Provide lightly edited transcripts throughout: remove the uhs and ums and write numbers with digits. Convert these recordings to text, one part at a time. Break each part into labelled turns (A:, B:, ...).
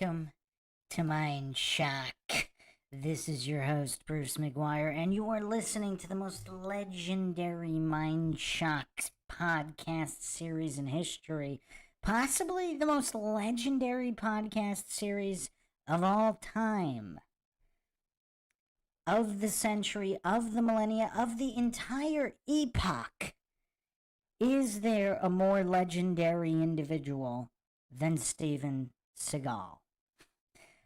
A: Welcome to MINDSHOCK. This is your host, Bruce McGuire, and you are listening to the most legendary MINDSHOCK podcast series in history. Possibly the most legendary podcast series of all time. Of the century, of the millennia, of the entire epoch. Is there a more legendary individual than Steven Seagal?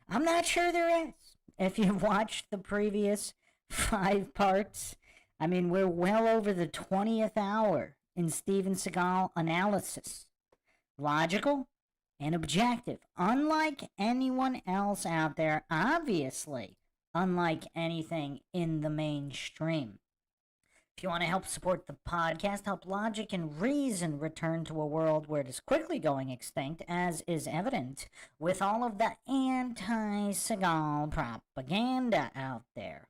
A: I'm not sure there is. If you've watched the previous 5 parts, I mean, we're well over the 20th hour in Steven Seagal analysis. Logical and objective. Unlike anyone else out there, obviously, unlike anything in the mainstream. If you want to help support the podcast, help logic and reason return to a world where it is quickly going extinct, as is evident with all of the anti-Seagal propaganda out there.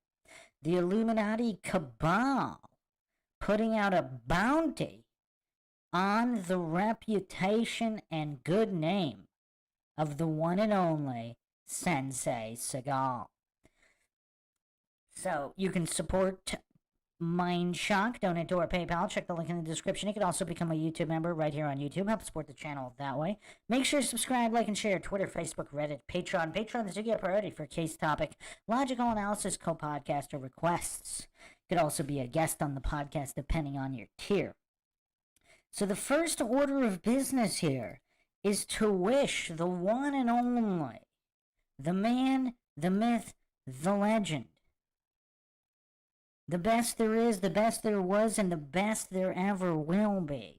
A: The Illuminati cabal putting out a bounty on the reputation and good name of the one and only Sensei Seagal. So you can support MINDSHOCK, donate to our PayPal, check the link in the description. You can also become a YouTube member right here on YouTube, help support the channel that way. Make sure to subscribe, like, and share Twitter, Facebook, Reddit, Patreon. Patreon do get priority for case topic, logical analysis, co-podcast, or requests. You could also be a guest on the podcast depending on your tier. So the first order of business here is to wish the one and only, the man, the myth, the legend, the best there is, the best there was, and the best there ever will be,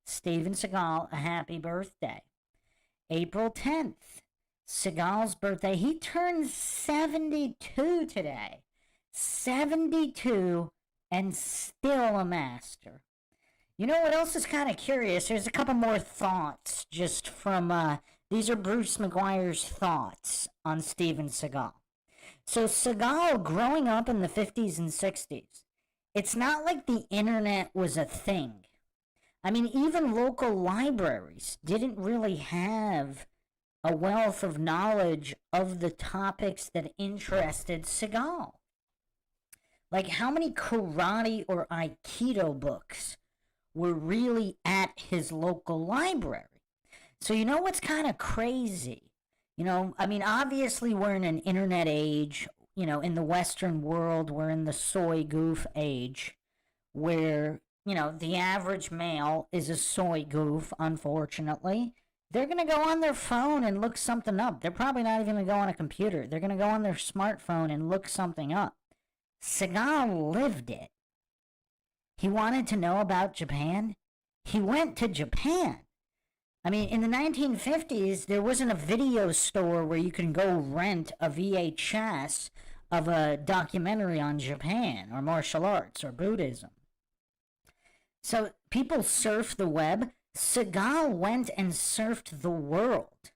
A: Steven Seagal, a happy birthday. April 10th, Seagal's birthday. He turns 72 today. 72 and still a master. You know what else is kind of curious? There's a couple more thoughts just from, these are Bruce McGuire's thoughts on Steven Seagal. So Seagal, growing up in the 50s and 60s, it's not like the internet was a thing. I mean, even local libraries didn't really have a wealth of knowledge of the topics that interested Seagal. Like, how many karate or aikido books were really at his local library? So you know what's kind of crazy? You know, I mean, obviously we're in an internet age. You know, in the Western world, we're in the soy goof age where, you know, the average male is a soy goof, unfortunately. They're going to go on their phone and look something up. They're probably not even going to go on a computer. They're going to go on their smartphone and look something up. Seagal lived it. He wanted to know about Japan. He went to Japan. I mean, in the 1950s, there wasn't a video store where you can go rent a VHS of a documentary on Japan or martial arts or Buddhism. So people surf the web. Seagal went and surfed the world.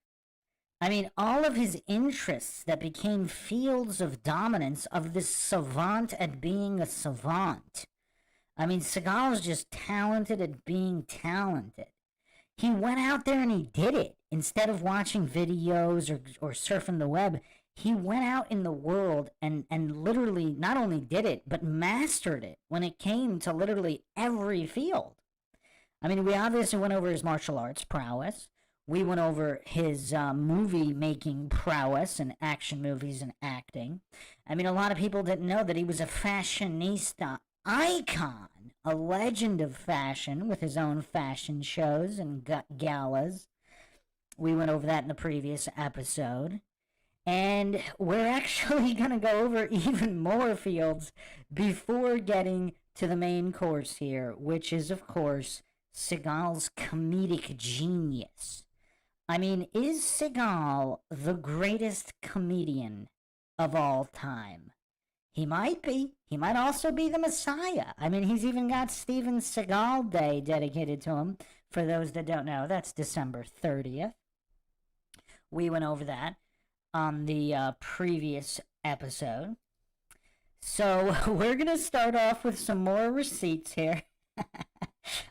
A: I mean, all of his interests that became fields of dominance of this savant at being a savant. I mean, Seagal is just talented at being talented. He went out there and he did it. Instead of watching videos or surfing the web, he went out in the world and literally not only did it, but mastered it when it came to literally every field. I mean, we obviously went over his martial arts prowess. We went over his movie-making prowess and action movies and acting. I mean, a lot of people didn't know that he was a fashionista icon, a legend of fashion with his own fashion shows and galas. We went over that in the previous episode. And we're actually going to go over even more fields before getting to the main course here, which is, of course, Seagal's comedic genius. I mean, is Seagal the greatest comedian of all time? He might be. He might also be the Messiah. I mean, he's even got Steven Seagal Day dedicated to him. For those that don't know, that's December 30th. We went over that on the previous episode. So we're going to start off with some more receipts here.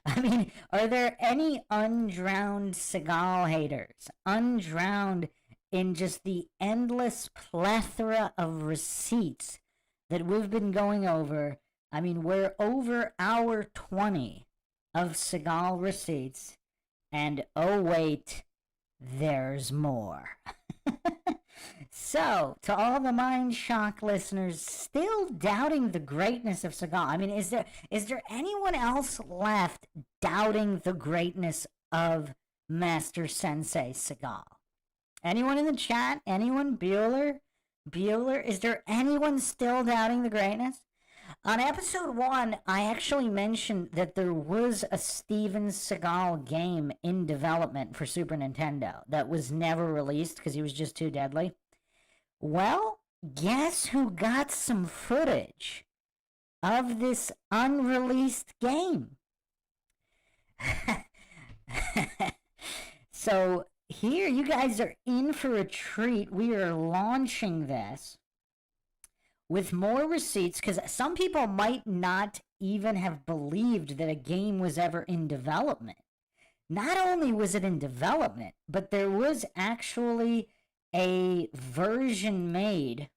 A: I mean, are there any undrowned Seagal haters? Undrowned in just the endless plethora of receipts that we've been going over. I mean, we're over hour 20 of Seagal receipts, and oh wait, there's more. So, to all the MINDSHOCK listeners still doubting the greatness of Seagal, I mean, is there anyone else left doubting the greatness of Master Sensei Seagal? Anyone in the chat? Anyone? Bueller? Is there anyone still doubting the greatness? On episode 1, I actually mentioned that there was a Steven Seagal game in development for Super Nintendo that was never released because he was just too deadly. Well, guess who got some footage of this unreleased game? So here, you guys are in for a treat. We are launching this with more receipts, because some people might not even have believed that a game was ever in development. Not only was it in development, but there was actually a version made.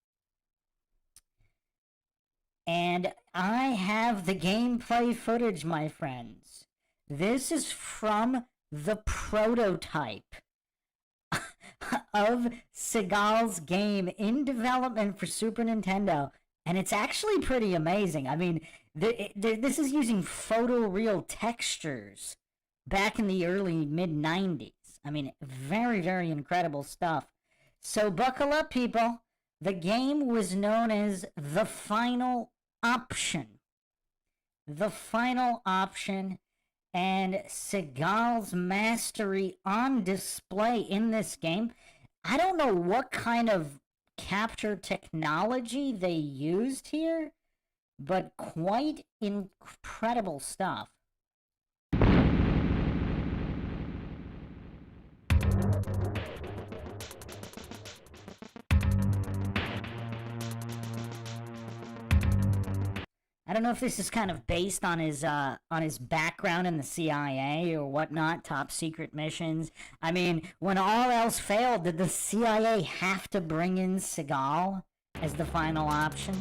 A: And I have the gameplay footage, my friends. This is from the prototype of Seagal's game in development for Super Nintendo, and it's actually pretty amazing. I mean, this is using photoreal textures back in the early mid-90s. I mean, very, very incredible stuff. So buckle up, people. The game was known as The Final Option. The Final Option. And Seagal's mastery on display in this game. I don't know what kind of capture technology they used here, but quite incredible stuff. I don't know if this is kind of based on his background in the CIA or whatnot, top secret missions. I mean, when all else failed, did the CIA have to bring in Seagal as the final option?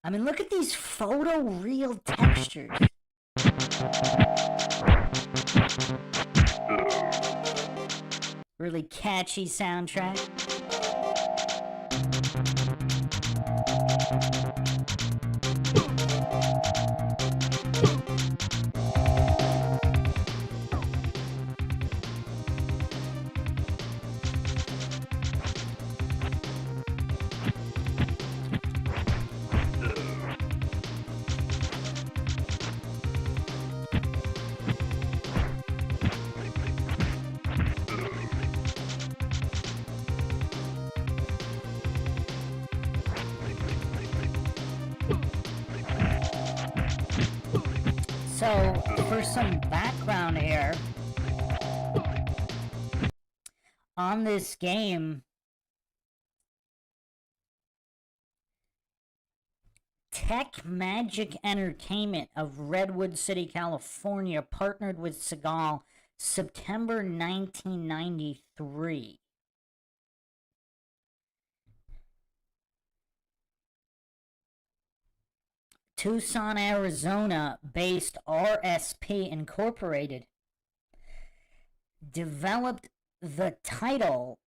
A: I mean, look at these photoreal textures. Really catchy soundtrack. So, for some background here on this game, Tech Magic Entertainment of Redwood City, California partnered with Seagal September 1993. Tucson, Arizona-based RSP Incorporated developed the title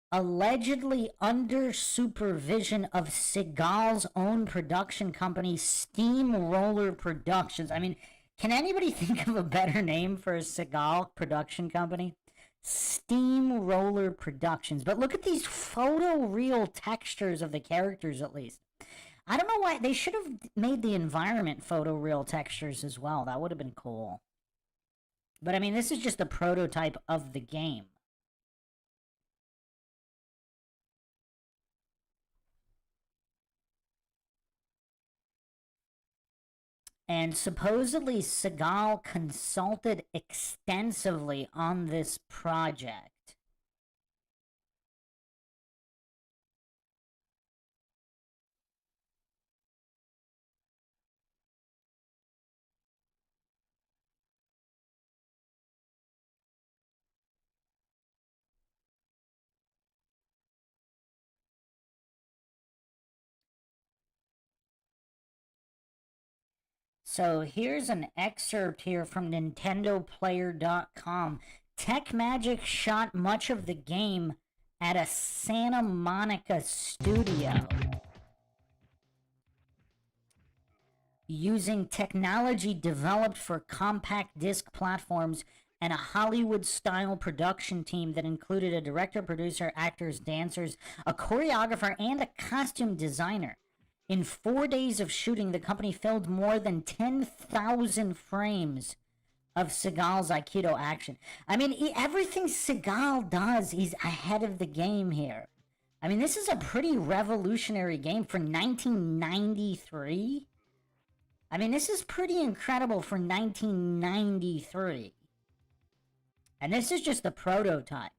A: allegedly under supervision of Seagal's own production company, Steamroller Productions. I mean, can anybody think of a better name for a Seagal production company? Steamroller Productions. But look at these photoreal textures of the characters, at least. I don't know why. They should have made the environment photoreal textures as well. That would have been cool. But I mean, this is just a prototype of the game. And supposedly Seagal consulted extensively on this project. So here's an excerpt here from NintendoPlayer.com. TechMagic shot much of the game at a Santa Monica studio using technology developed for compact disc platforms and a Hollywood-style production team that included a director, producer, actors, dancers, a choreographer, and a costume designer. In 4 days of shooting, the company filmed more than 10,000 frames of Seagal's Aikido action. I mean, everything Seagal does, he's ahead of the game here. I mean, this is a pretty revolutionary game for 1993. I mean, this is pretty incredible for 1993. And this is just the prototype.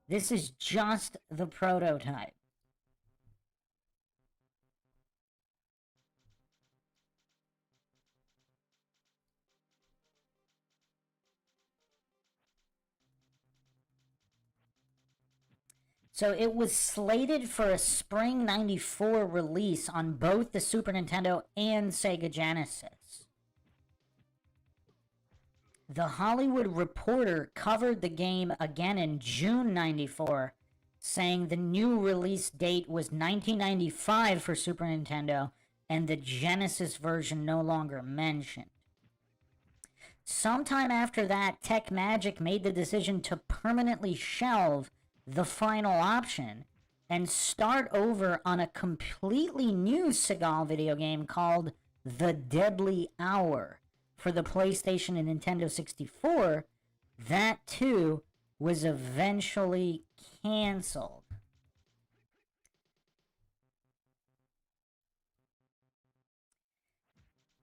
A: This is just the prototype. So it was slated for a spring 94 release on both the Super Nintendo and Sega Genesis. The Hollywood Reporter covered the game again in June 94, saying the new release date was 1995 for Super Nintendo and the Genesis version no longer mentioned. Sometime after that, TechMagic made the decision to permanently shelve the final option and start over on a completely new Seagal video game called The Deadly Hour for the PlayStation and Nintendo 64. That too was eventually canceled.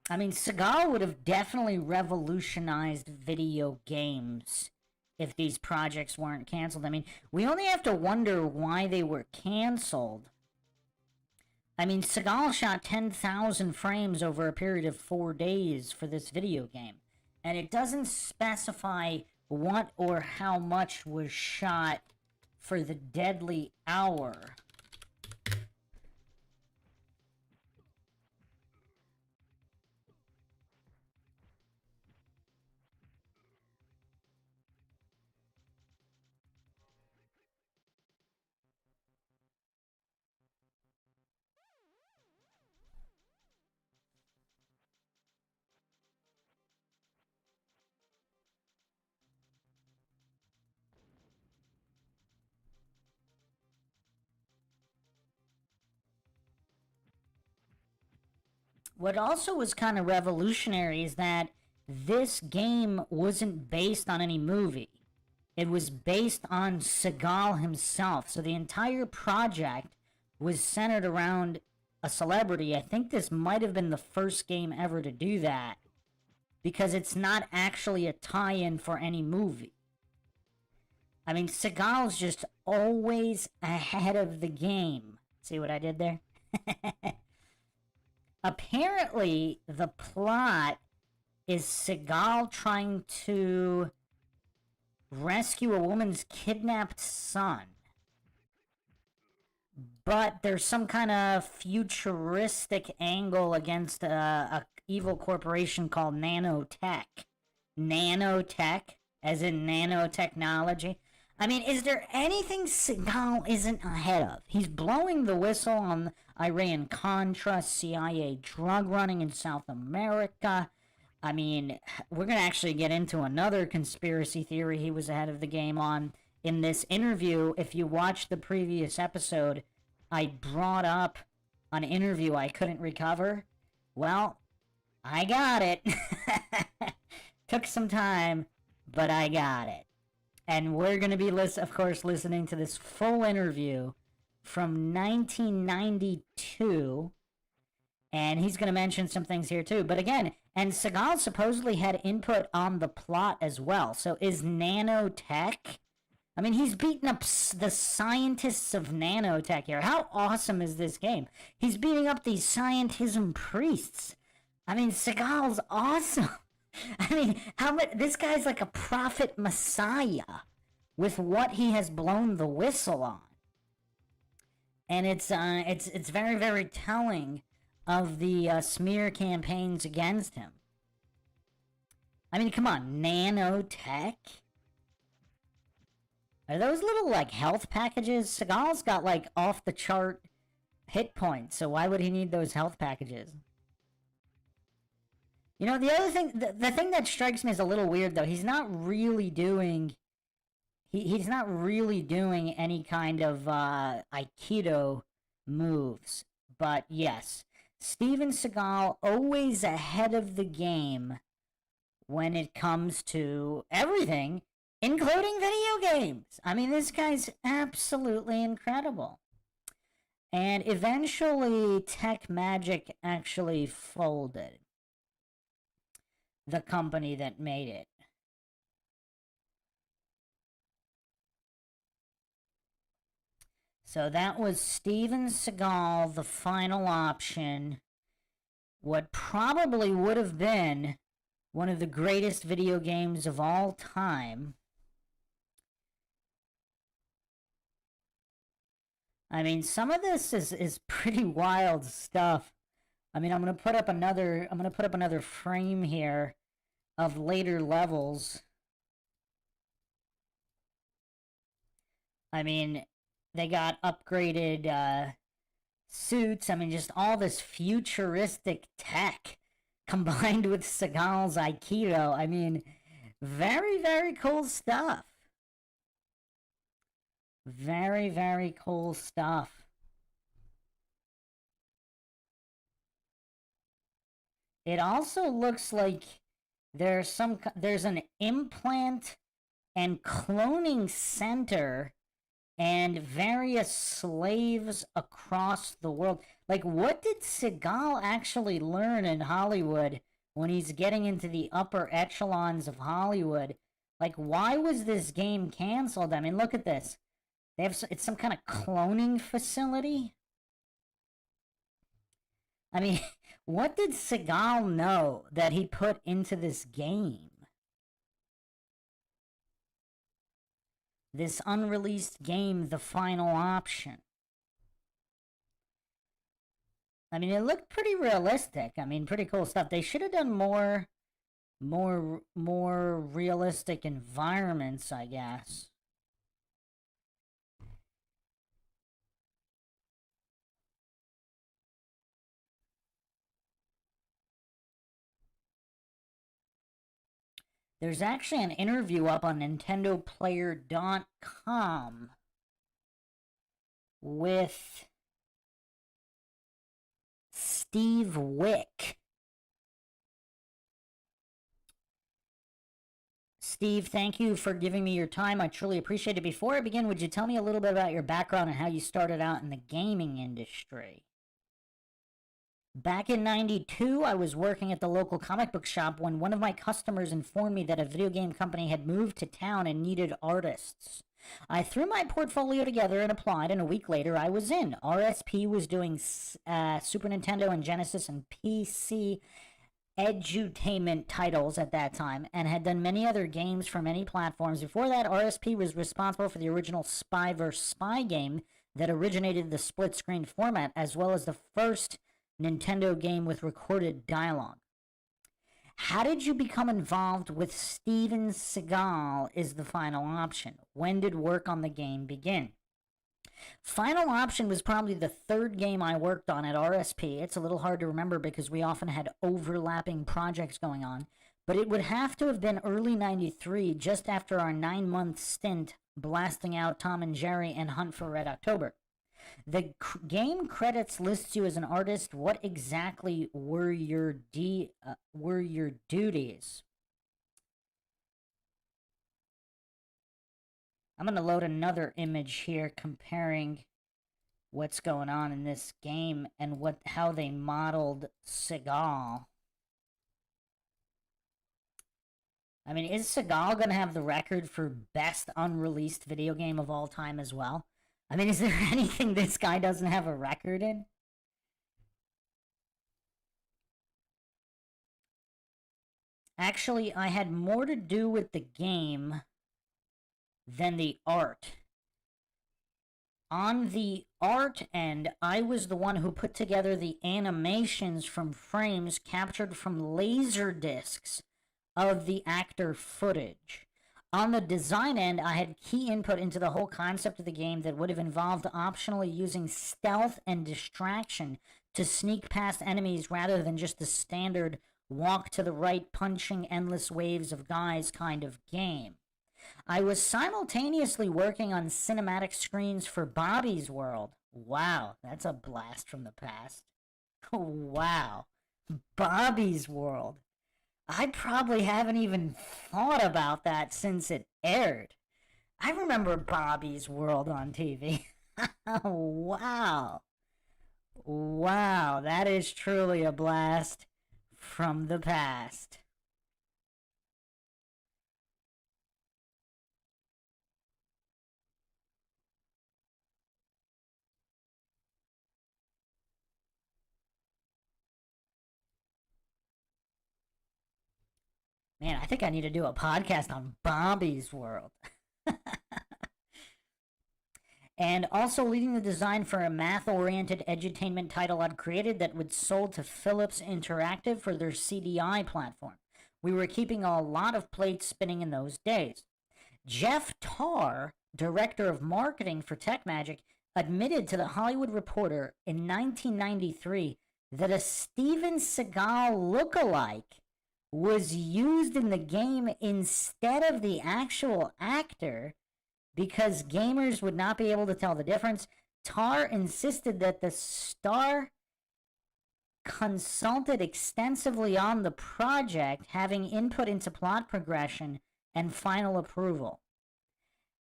A: I mean, Seagal would have definitely revolutionized video games if these projects weren't canceled. I mean, we only have to wonder why they were canceled. I mean, Seagal shot 10,000 frames over a period of 4 days for this video game. And it doesn't specify what or how much was shot for The Deadly Hour. What also was kind of revolutionary is that this game wasn't based on any movie. It was based on Seagal himself. So the entire project was centered around a celebrity. I think this might have been the first game ever to do that, because it's not actually a tie-in for any movie. I mean, Seagal's just always ahead of the game. See what I did there? Apparently, the plot is Seagal trying to rescue a woman's kidnapped son. But there's some kind of futuristic angle against a evil corporation called Nanotech. Nanotech, as in nanotechnology. I mean, is there anything Seagal isn't ahead of? He's blowing the whistle on Iran-Contra, CIA drug running in South America. I mean, we're going to actually get into another conspiracy theory he was ahead of the game on in this interview. If you watched the previous episode, I brought up an interview I couldn't recover. Well, I got it. Took some time, but I got it. And we're going to be, of course, listening to this full interview from 1992. And he's going to mention some things here, too. But again, and Seagal supposedly had input on the plot as well. So is nanotech? I mean, he's beating up the scientists of nanotech here. How awesome is this game? He's beating up these scientism priests. I mean, Seagal's awesome. I mean, this guy's like a prophet messiah with what he has blown the whistle on. And it's very, very telling of the smear campaigns against him. I mean, come on, nanotech? Are those little, like, health packages? Seagal's got, like, off-the-chart hit points, so why would he need those health packages? You know, the other thing, the thing that strikes me as a little weird, though, he's not really doing... He's not really doing any kind of Aikido moves. But yes, Steven Seagal always ahead of the game when it comes to everything, including video games. I mean, this guy's absolutely incredible. And eventually, Tech Magic actually folded. The company that made it. So that was Steven Seagal, the final option. What probably would have been one of the greatest video games of all time. I mean, some of this is pretty wild stuff. I mean, I'm gonna put up another frame here of later levels. I mean, they got upgraded suits. I mean, just all this futuristic tech combined with Seagal's Aikido. I mean, very, very cool stuff. Very, very cool stuff. It also looks like there's an implant and cloning center and various slaves across the world. Like, what did Seagal actually learn in Hollywood when he's getting into the upper echelons of Hollywood? Like, why was this game canceled? I mean, look at this. It's some kind of cloning facility? I mean, what did Seagal know that he put into this game? This unreleased game, the final option. I mean, it looked pretty realistic. I mean, pretty cool stuff. They should have done more realistic environments, I guess. There's actually an interview up on NintendoPlayer.com with Steve Wick. Steve, thank you for giving me your time. I truly appreciate it. Before I begin, would you tell me a little bit about your background and how you started out in the gaming industry? Back in '92, I was working at the local comic book shop when one of my customers informed me that a video game company had moved to town and needed artists. I threw my portfolio together and applied, and a week later I was in. RSP was doing Super Nintendo and Genesis and PC edutainment titles at that time, and had done many other games for many platforms. Before that, RSP was responsible for the original Spy vs. Spy game that originated the split-screen format, as well as the first Nintendo game with recorded dialogue. How did you become involved with Steven Seagal is the final option. When did work on the game begin? Final option was probably the third game I worked on at RSP. It's a little hard to remember because we often had overlapping projects going on, but it would have to have been early '93, just after our 9-month stint blasting out Tom and Jerry and Hunt for Red October. The game credits lists you as an artist. What exactly were your duties? I'm going to load another image here comparing what's going on in this game and how they modeled Seagal. I mean, is Seagal going to have the record for best unreleased video game of all time as well? I mean, is there anything this guy doesn't have a record in? Actually, I had more to do with the game than the art. On the art end, I was the one who put together the animations from frames captured from laser discs of the actor footage. On the design end, I had key input into the whole concept of the game that would have involved optionally using stealth and distraction to sneak past enemies rather than just the standard walk to the right, punching endless waves of guys kind of game. I was simultaneously working on cinematic screens for Bobby's World. Wow, that's a blast from the past. Wow, Bobby's World. I probably haven't even thought about that since it aired. I remember Bobby's World on TV. Wow. Wow, that is truly a blast from the past. Man, I think I need to do a podcast on Bobby's World. And also leading the design for a math-oriented edutainment title I'd created that would sold to Philips Interactive for their CDI platform. We were keeping a lot of plates spinning in those days. Jeff Tarr, director of marketing for TechMagic, admitted to the Hollywood Reporter in 1993 that a Steven Seagal lookalike was used in the game instead of the actual actor because gamers would not be able to tell the difference. Tarr insisted that the star consulted extensively on the project, having input into plot progression and final approval.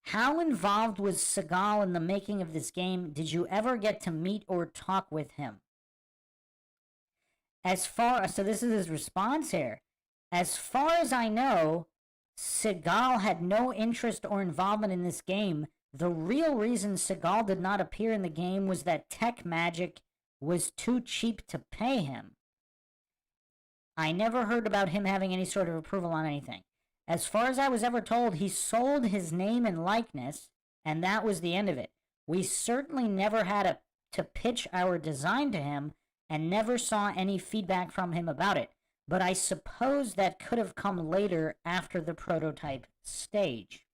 A: How involved was Seagal in the making of this game? Did you ever get to meet or talk with him? So this is his response here. As far as I know, Seagal had no interest or involvement in this game. The real reason Seagal did not appear in the game was that TechMagic was too cheap to pay him. I never heard about him having any sort of approval on anything. As far as I was ever told, he sold his name and likeness, and that was the end of it. We certainly never had to pitch our design to him, and never saw any feedback from him about it. But I suppose that could have come later after the prototype stage.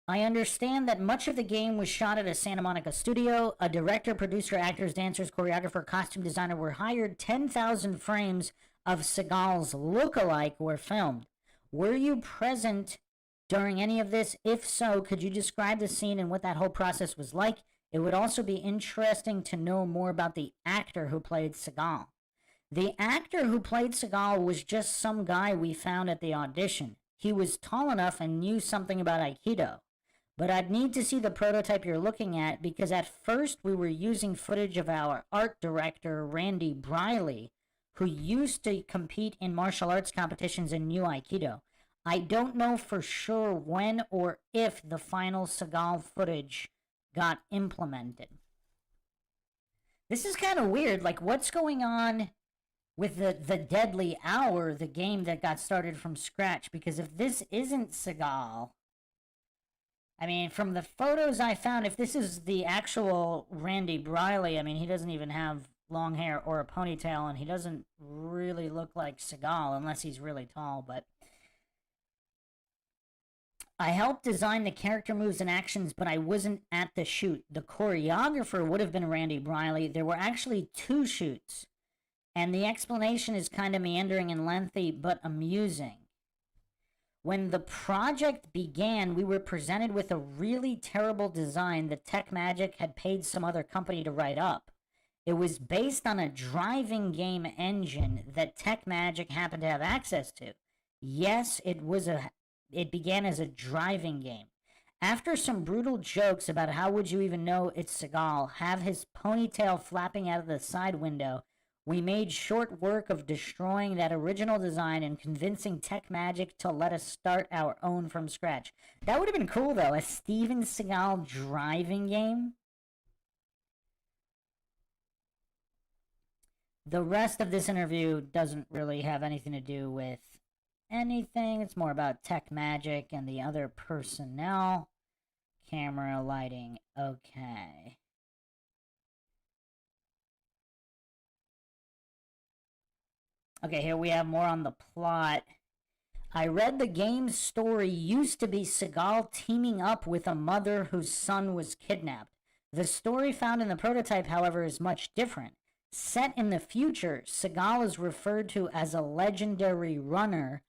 A: I understand that much of the game was shot at a Santa Monica studio. A director, producer, actors, dancers, choreographer, costume designer were hired. 10,000 frames of Seagal's lookalike were filmed. Were you present during any of this? If so, could you describe the scene and what that whole process was like? It would also be interesting to know more about the actor who played Seagal. The actor who played Seagal was just some guy we found at the audition. He was tall enough and knew something about Aikido. But I'd need to see the prototype you're looking at because at first we were using footage of our art director, Randy Briley, who used to compete in martial arts competitions and knew Aikido. I don't know for sure when or if the final Seagal footage got implemented. This is kind of weird. Like, what's going on with the Deadly Hour, the game that got started from scratch? Because if this isn't Seagal, I mean, from the photos I found, if this is the actual Randy Briley, I mean, he doesn't even have long hair or a ponytail, and he doesn't really look like Seagal unless he's really tall, but I helped design the character moves and actions, but I wasn't at the shoot. The choreographer would have been Randy Briley. There were actually 2 shoots, and the explanation is kind of meandering and lengthy, but amusing. When the project began, we were presented with a really terrible design that TechMagic had paid some other company to write up. It was based on a driving game engine that TechMagic happened to have access to. Yes, it began as a driving game. After some brutal jokes about how would you even know it's Seagal, have his ponytail flapping out of the side window, we made short work of destroying that original design and convincing TechMagic to let us start our own from scratch. That would have been cool, though, a Steven Seagal driving game. The rest of this interview doesn't really have anything to do with anything. It's more about TechMagic and the other personnel. Camera, lighting, okay. Okay, here we have more on the plot. I read the game's story used to be Seagal teaming up with a mother whose son was kidnapped. The story found in the prototype, however, is much different. Set in the future, Seagal is referred to as a legendary runner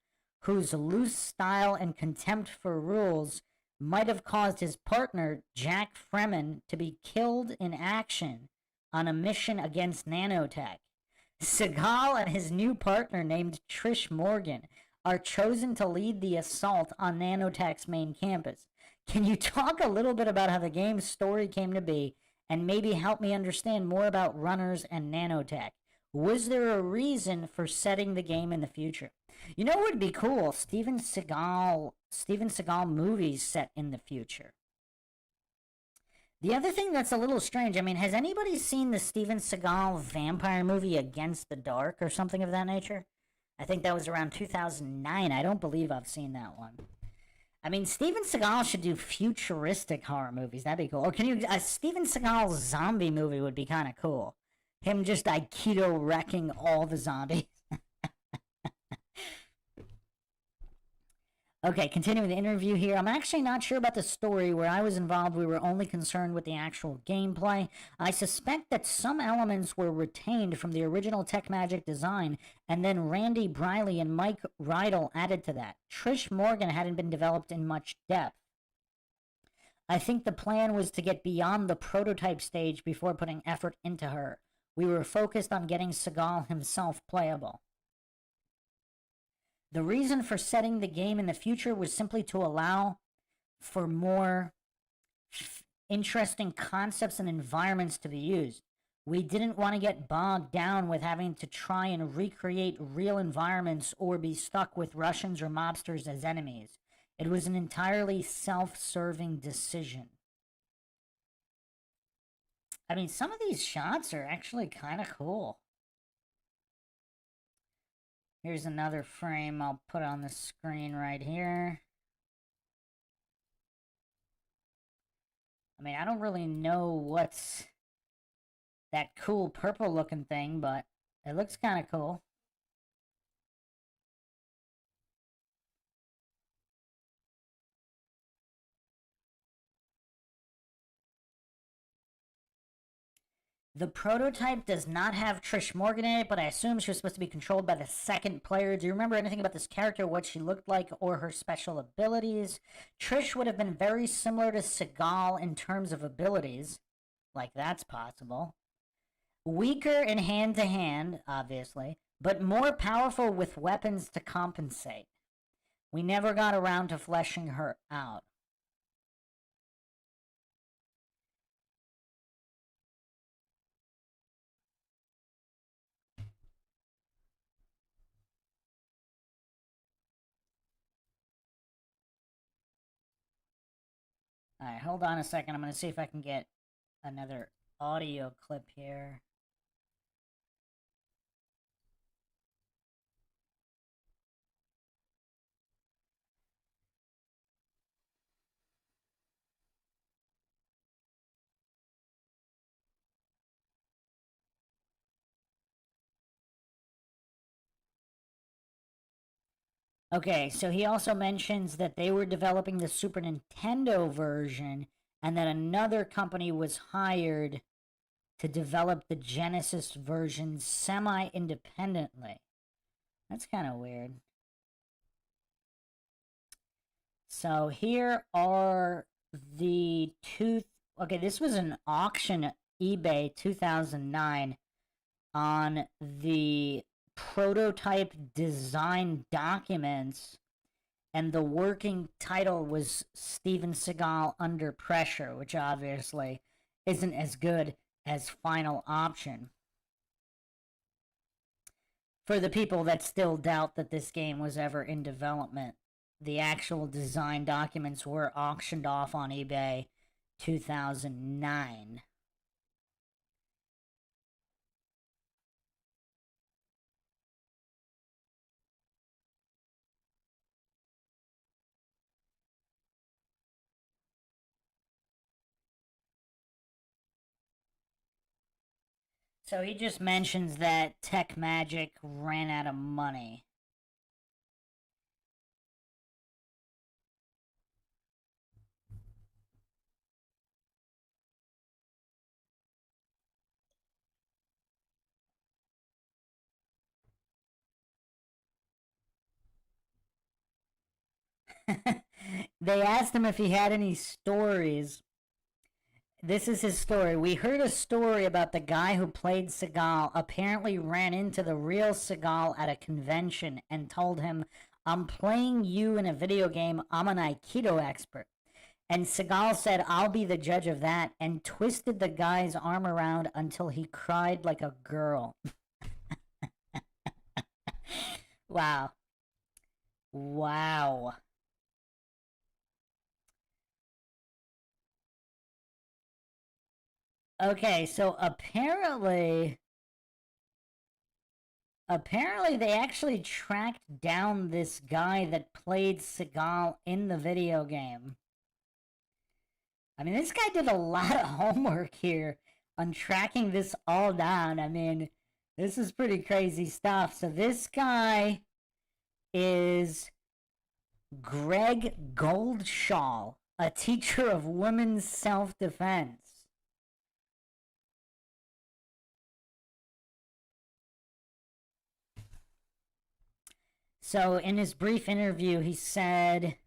A: whose loose style and contempt for rules might have caused his partner, Jack Fremen, to be killed in action on a mission against nanotech. Seagal and his new partner, named Trish Morgan, are chosen to lead the assault on nanotech's main campus. Can you talk a little bit about how the game's story came to be and maybe help me understand more about runners and nanotech? Was there a reason for setting the game in the future? You know what would be cool? Steven Seagal movies set in the future. The other thing that's a little strange, I mean, has anybody seen the Steven Seagal vampire movie Against the Dark or something of that nature? I think that was around 2009. I don't believe I've seen that one. I mean, Steven Seagal should do futuristic horror movies. That'd be cool. Or can you... A Steven Seagal zombie movie would be kind of cool. Him just Aikido wrecking all the zombies. Okay, continuing the interview here. I'm actually not sure about the story. Where I was involved, we were only concerned with the actual gameplay. I suspect that some elements were retained from the original Tech Magic design, and then Randy Briley and Mike Rydell added to that. Trish Morgan hadn't been developed in much depth. I think the plan was to get beyond the prototype stage before putting effort into her. We were focused on getting Seagal himself playable. The reason for setting the game in the future was simply to allow for more interesting concepts and environments to be used. We didn't want to get bogged down with having to try and recreate real environments or be stuck with Russians or mobsters as enemies. It was an entirely self-serving decision. I mean, some of these shots are actually kind of cool. Here's another frame I'll put on the screen right here. I mean, I don't really know what's that cool purple looking thing, but it looks kind of cool. The prototype does not have Trish Morgan in it, but I assume she was supposed to be controlled by the second player. Do you remember anything about this character, what she looked like, or her special abilities? Trish would have been very similar to Seagal in terms of abilities. Like, that's possible. Weaker in hand-to-hand, obviously, but more powerful with weapons to compensate. We never got around to fleshing her out. Alright, hold on a second. I'm going to see if I can get another audio clip here. Okay, so he also mentions that they were developing the Super Nintendo version and that another company was hired to develop the Genesis version semi-independently. That's kind of weird. So here are the two... Okay, this was an auction at eBay 2009 on the prototype design documents, and the working title was Steven Seagal Under Pressure, which obviously isn't as good as Final Option. For the people that still doubt that this game was ever in development, the actual design documents were auctioned off on eBay 2009. So he just mentions that Tech Magic ran out of money. They asked him if he had any stories. This is his story. We heard a story about the guy who played Seagal apparently ran into the real Seagal at a convention and told him, "I'm playing you in a video game. I'm an Aikido expert." And Seagal said, "I'll be the judge of that," and twisted the guy's arm around until he cried like a girl. Wow. Wow. Okay, so apparently they actually tracked down this guy that played Seagal in the video game. I mean, this guy did a lot of homework here on tracking this all down. I mean, this is pretty crazy stuff. So this guy is Greg Goldschall, a teacher of women's self-defense. So in his brief interview, he said,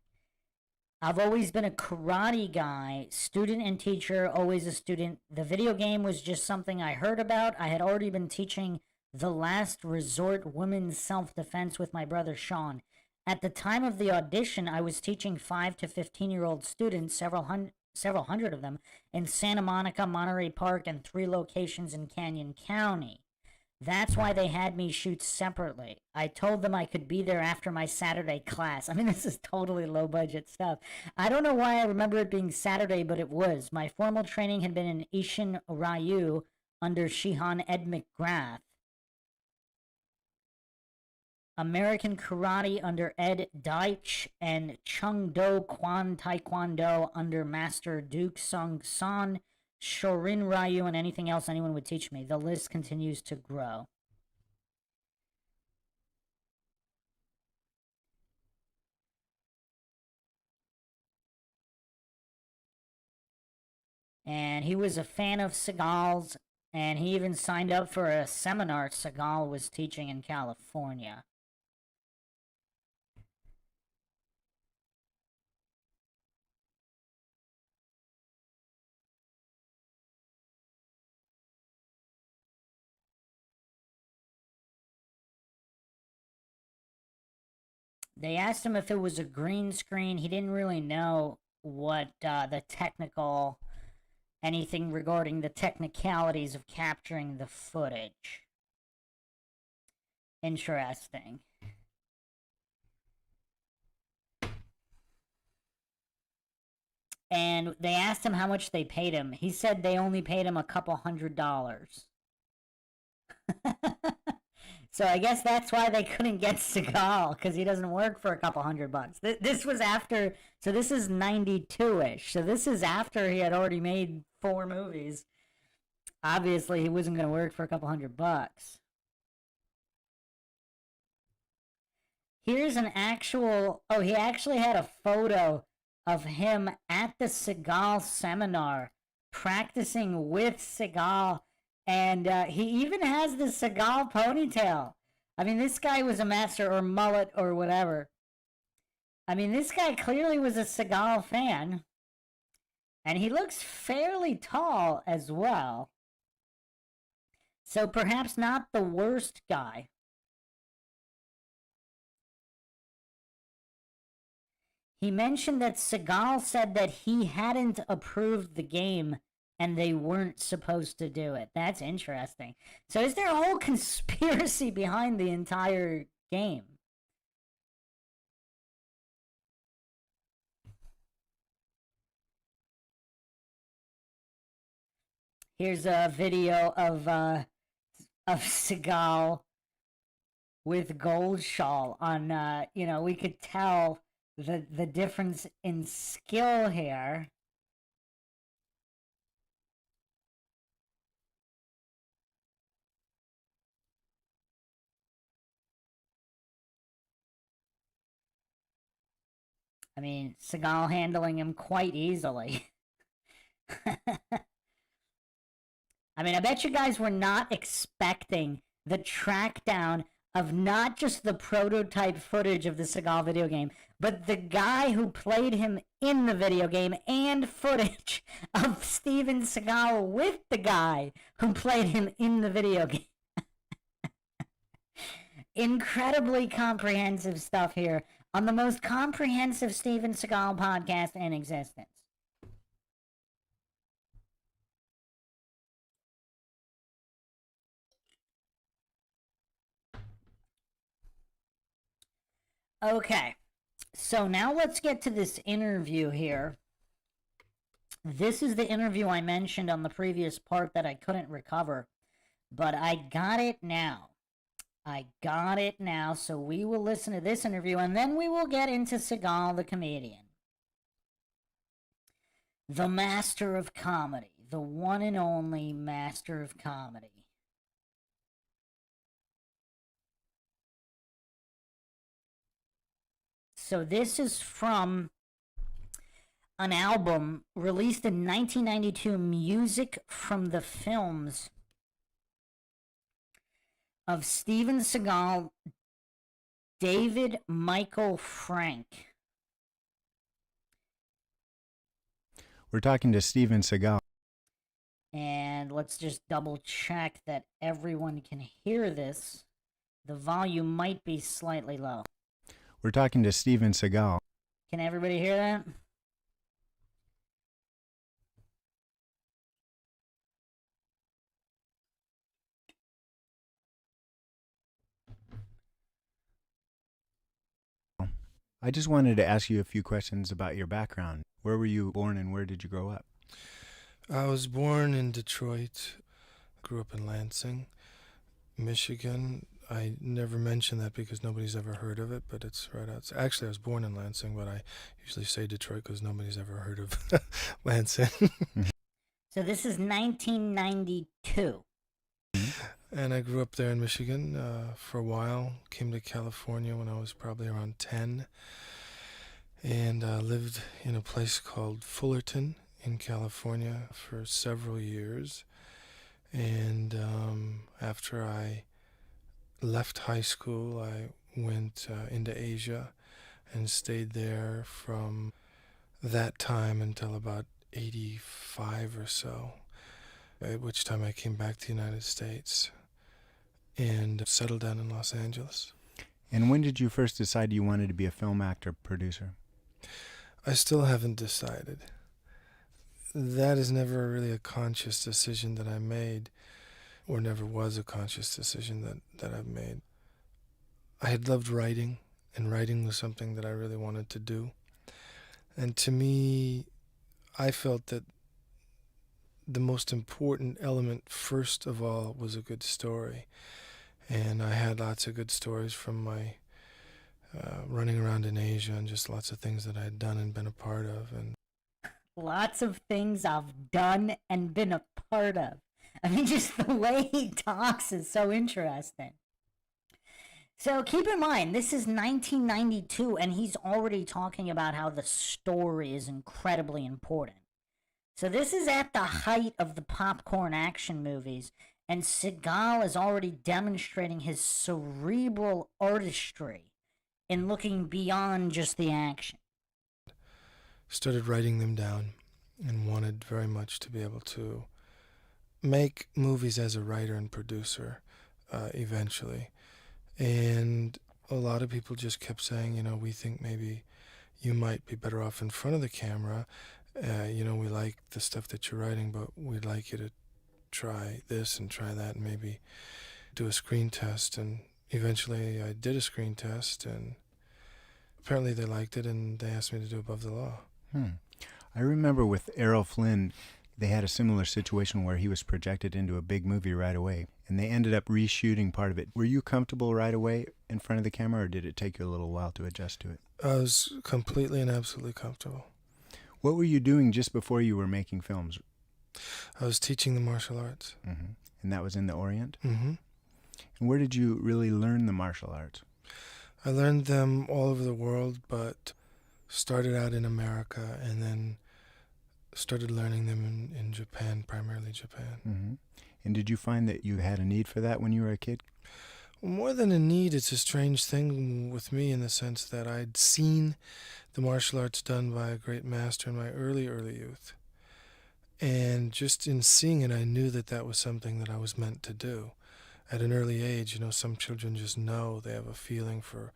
A: "I've always been a karate guy, student and teacher, always a student. The video game was just something I heard about. I had already been teaching the last resort women's self-defense with my brother Sean. At the time of the audition, I was teaching 5 to 15-year-old students, several hundred of them, in Santa Monica, Monterey Park, and 3 locations in Canyon County. That's why they had me shoot separately. I told them I could be there after my Saturday class." I mean, this is totally low budget stuff. "I don't know why I remember it being Saturday, but it was. My formal training had been in Ishin Ryu under Shihan Ed McGrath. American Karate under Ed Deitch, and Chung Do Kwan Taekwondo under Master Duke Sung San, Shorin Ryu, and anything else anyone would teach me. The list continues to grow." And he was a fan of Seagal's, and he even signed up for a seminar Seagal was teaching in California. They asked him if it was a green screen. He didn't really know what the technical, anything regarding the technicalities of capturing the footage. Interesting. And they asked him how much they paid him. He said they only paid him a couple $100. So I guess that's why they couldn't get Seagal, because he doesn't work for a couple $100. This was after, so this is 92-ish. So this is after he had already made 4 movies. Obviously, he wasn't going to work for a couple $100. Here's an actual, oh, he actually had a photo of him at the Seagal seminar practicing with Seagal, and he even has the Seagal ponytail. I mean, this guy was a master, or mullet, or whatever. I mean, this guy clearly was a Seagal fan, and he looks fairly tall as well. So perhaps not the worst guy. He mentioned that Seagal said that he hadn't approved the game and they weren't supposed to do it. That's interesting. So is there a whole conspiracy behind the entire game? Here's a video of Seagal with Goldschall on we could tell the difference in skill here. I mean, Seagal handling him quite easily. I mean, I bet you guys were not expecting the track down of not just the prototype footage of the Seagal video game, but the guy who played him in the video game and footage of Steven Seagal with the guy who played him in the video game. Incredibly comprehensive stuff here on the most comprehensive Steven Seagal podcast in existence. Okay, so now let's get to this interview here. This is the interview I mentioned on the previous part that I couldn't recover, but I got it now. So we will listen to this interview, and then we will get into Seagal the comedian. The master of comedy, the one and only master of comedy. So this is from an album released in 1992, Music from the Films of Steven Seagal, David Michael Frank.
B: We're talking to Steven Seagal.
A: And let's just double check that everyone can hear this. The volume might be slightly low.
B: We're talking to Steven Seagal.
A: Can everybody hear that?
B: I just wanted to ask you a few questions about your background. Where were you born and where did you grow up?
C: I was born in Detroit, grew up in Lansing, Michigan. I never mention that because nobody's ever heard of it, but it's right outside. Actually, I was born in Lansing, but I usually say Detroit because nobody's ever heard of Lansing.
A: So this is 1992.
C: And I grew up there in Michigan for a while. Came to California when I was probably around 10. And lived in a place called Fullerton in California for several years. And after I left high school, I went into Asia and stayed there from that time until about 85 or so, at which time I came back to the United States and settled down in Los Angeles.
B: And when did you first decide you wanted to be a film actor producer?
C: I still haven't decided. That is never really a conscious decision that I made, or never was a conscious decision that I've made. I had loved writing, and writing was something that I really wanted to do. And to me, I felt that the most important element, first of all, was a good story. And I had lots of good stories from my running around in Asia and just lots of things that I had done and been a part of. And
A: lots of things I've done and been a part of. I mean, just the way he talks is so interesting. So keep in mind, this is 1992, and he's already talking about how the story is incredibly important. So this is at the height of the popcorn action movies, and Seagal is already demonstrating his cerebral artistry in looking beyond just the action.
C: Started writing them down and wanted very much to be able to make movies as a writer and producer eventually. And a lot of people just kept saying, you know, we think maybe you might be better off in front of the camera. You know, we like the stuff that you're writing, but we'd like you to try this and try that and maybe do a screen test. And eventually I did a screen test, and apparently they liked it, and they asked me to do Above the Law.
B: I remember with Errol Flynn, they had a similar situation where he was projected into a big movie right away, and they ended up reshooting part of it. Were you comfortable right away in front of the camera, or did it take you a little while to adjust to it?
C: I was completely and absolutely comfortable.
B: What were you doing just before you were making films?
C: I was teaching the martial arts.
B: Mm-hmm. And that was in the Orient?
C: Mm-hmm.
B: And where did you really learn the martial arts?
C: I learned them all over the world, but Started out in America and then started learning them in Japan, primarily Japan.
B: Mm-hmm. And did you find that you had a need for that when you were a kid?
C: Well, more than a need, it's a strange thing with me in the sense that I'd seen the martial arts done by a great master in my early youth. And just in seeing it, I knew that that was something that I was meant to do. At an early age, some children just know, they have a feeling for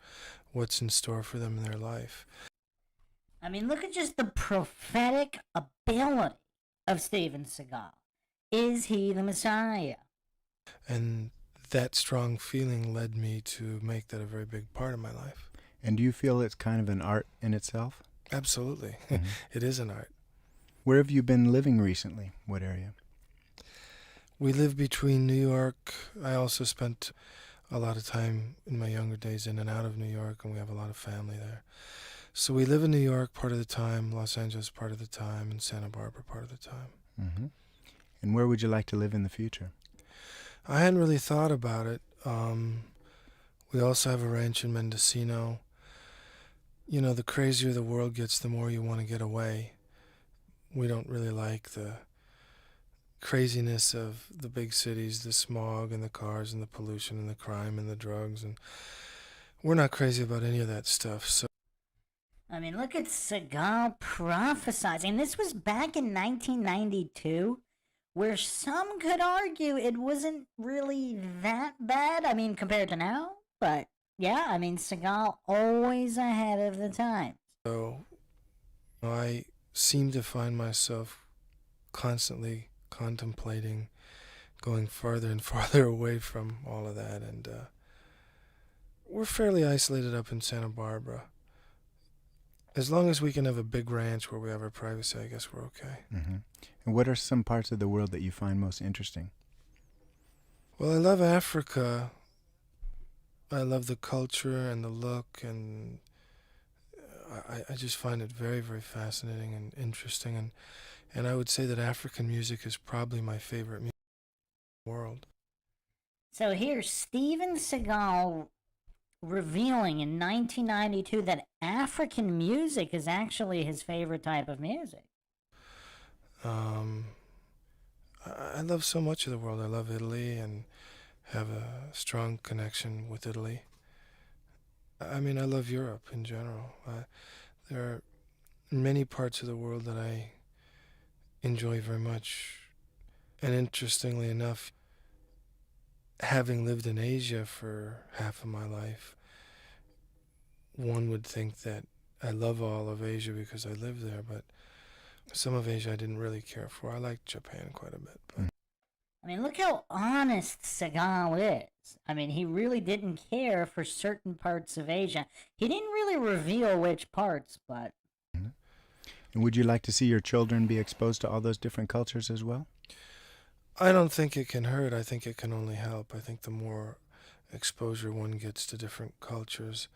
C: what's in store for them in their life.
A: I mean, look at just the prophetic ability of Steven Seagal. Is he the Messiah?
C: And that strong feeling led me to make that a very big part of my life.
B: And do you feel it's kind of an art in itself?
C: Absolutely.
B: Mm-hmm.
C: It is an art.
B: Where have you been living recently? What area?
C: We live between New York. I also spent a lot of time in my younger days in and out of New York, and we have a lot of family there. So we live in New York part of the time, Los Angeles part of the time, and Santa Barbara part of the time.
B: Mm-hmm. And where would you like to live in the future?
C: I hadn't really thought about it. We also have a ranch in Mendocino. The crazier the world gets, the more you want to get away. We don't really like the craziness of the big cities, the smog and the cars and the pollution and the crime and the drugs. And we're not crazy about any of that stuff. So
A: I mean, look at Seagal prophesizing. This was back in 1992, where some could argue it wasn't really that bad. I mean, compared to now. But yeah, I mean, Seagal always ahead of the time.
C: So I seem to find myself constantly contemplating going farther and farther away from all of that. And we're fairly isolated up in Santa Barbara. As long as we can have a big ranch where we have our privacy, I guess we're okay.
B: Mm-hmm. And what are some parts of the world that you find most interesting?
C: Well, I love Africa. I love the culture and the look, and I just find it very, very fascinating and interesting. And I would say that African music is probably my favorite music in the world.
A: So here's Steven Seagal revealing in 1992 that African music is actually his favorite type of music.
C: I love so much of the world. I love Italy and have a strong connection with Italy. I mean, I love Europe in general. There are many parts of the world that I enjoy very much. And interestingly enough, having lived in Asia for half of my life, one would think that I love all of Asia because I lived there, but some of Asia I didn't really care for. I liked Japan quite a bit. But
A: I mean, look how honest Seagal is. I mean, he really didn't care for certain parts of Asia. He didn't really reveal which parts, but...
B: And would you like to see your children be exposed to all those different cultures as well?
C: I don't think it can hurt. I think it can only help. I think the more exposure one gets to different cultures,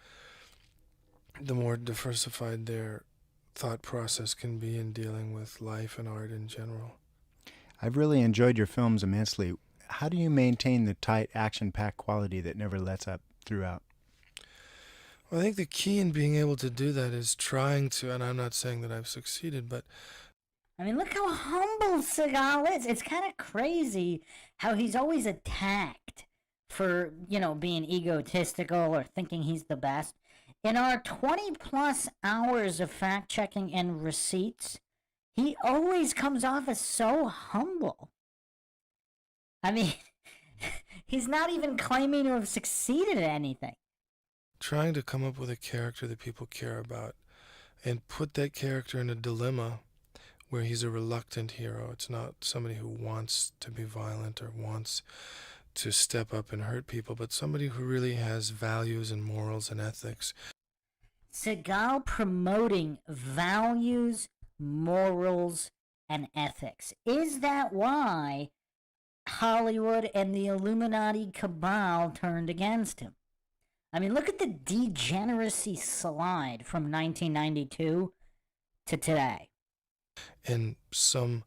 C: the more diversified their thought process can be in dealing with life and art in general.
B: I've really enjoyed your films immensely. How do you maintain the tight, action-packed quality that never lets up throughout?
C: Well, I think the key in being able to do that is trying to, and I'm not saying that I've succeeded, but
A: I mean, look how humble Seagal is. It's kind of crazy how he's always attacked for, being egotistical or thinking he's the best. In our 20-plus hours of fact-checking and receipts, he always comes off as so humble. I mean, he's not even claiming to have succeeded at anything.
C: trying to come up with a character that people care about and put that character in a dilemma where he's a reluctant hero. It's not somebody who wants to be violent or wants to step up and hurt people, but somebody who really has values and morals and ethics.
A: Seagal promoting values, morals, and ethics. Is that why Hollywood and the Illuminati cabal turned against him? I mean, look at the degeneracy slide from 1992 to today.
C: And some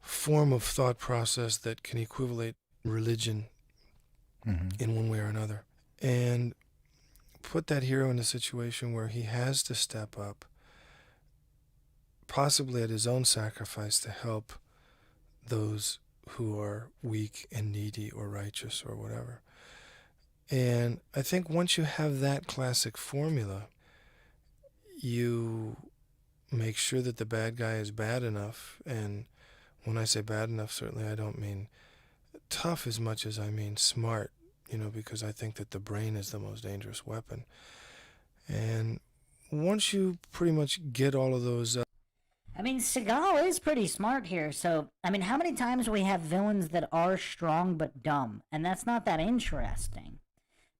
C: form of thought process that can equivalent religion in one way or another. And put that hero in a situation where he has to step up possibly at his own sacrifice to help those who are weak and needy or righteous or whatever. And I think once you have that classic formula, you make sure that the bad guy is bad enough. And when I say bad enough, certainly I don't mean tough as much as I mean smart, because I think that the brain is the most dangerous weapon. And once you pretty much get all of those
A: I mean, Seagal is pretty smart here, so, I mean, how many times we have villains that are strong but dumb, and that's not that interesting.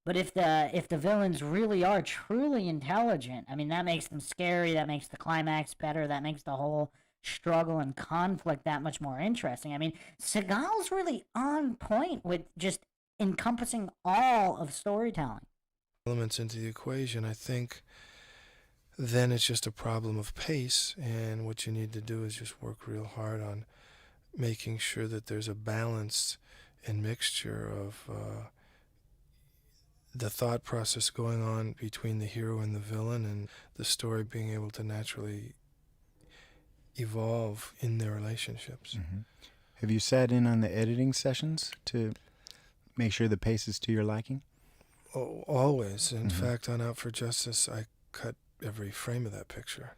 A: But if the villains really are truly intelligent, I mean, that makes them scary, that makes the climax better, that makes the whole struggle and conflict that much more interesting. I mean, Seagal's really on point with just encompassing all of storytelling.
C: elements into the equation, I think then it's just a problem of pace, and what you need to do is just work real hard on making sure that there's a balance and mixture of the thought process going on between the hero and the villain, and the story being able to naturally evolve in their relationships.
B: Mm-hmm. Have you sat in on the editing sessions to make sure the pace is to your liking?
C: Oh, always. In fact, on Out for Justice, I cut every frame of that picture.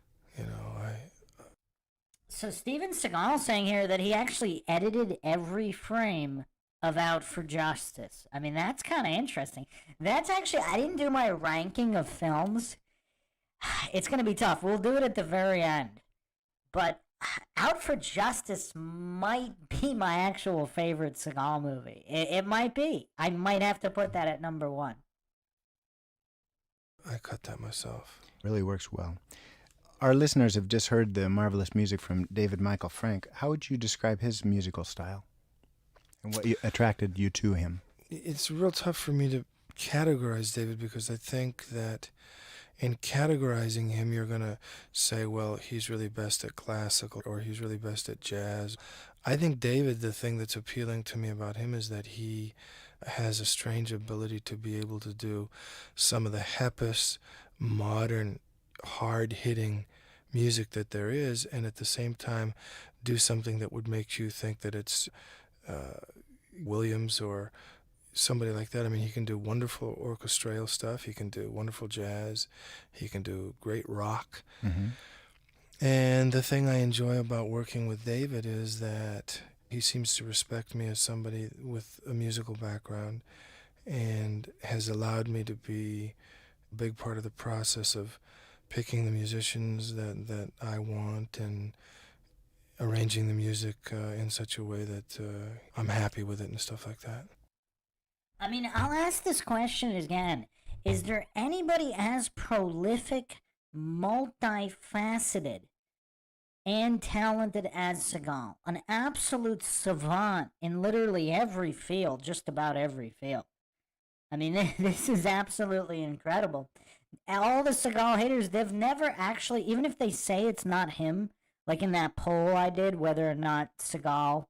A: So Steven Seagal saying here that he actually edited every frame of Out for Justice. I mean, that's kind of interesting. That's actually, I didn't do my ranking of films. It's going to be tough. We'll do it at the very end. But Out for Justice might be my actual favorite Seagal movie. It might be. I might have to put that at number 1.
C: I cut that myself.
B: Really works well. Our listeners have just heard the marvelous music from David Michael Frank. How would you describe his musical style and what attracted you to him?
C: It's real tough for me to categorize David, because I think that in categorizing him, you're going to say, well, he's really best at classical or he's really best at jazz. I think David, the thing that's appealing to me about him is that he has a strange ability to be able to do some of the hippest, modern, hard-hitting music that there is, and at the same time do something that would make you think that it's Williams or somebody like that. I mean, he can do wonderful orchestral stuff, he can do wonderful jazz, he can do great rock.
B: Mm-hmm.
C: And the thing I enjoy about working with David is that he seems to respect me as somebody with a musical background, and has allowed me to be a big part of the process of picking the musicians that I want and arranging the music in such a way that I'm happy with it and stuff like that.
A: I mean, I'll ask this question again. Is there anybody as prolific, multifaceted, and talented as Seagal? An absolute savant in literally every field, just about every field. I mean, this is absolutely incredible. All the Seagal haters, they've never actually, even if they say it's not him, like in that poll I did, whether or not Seagal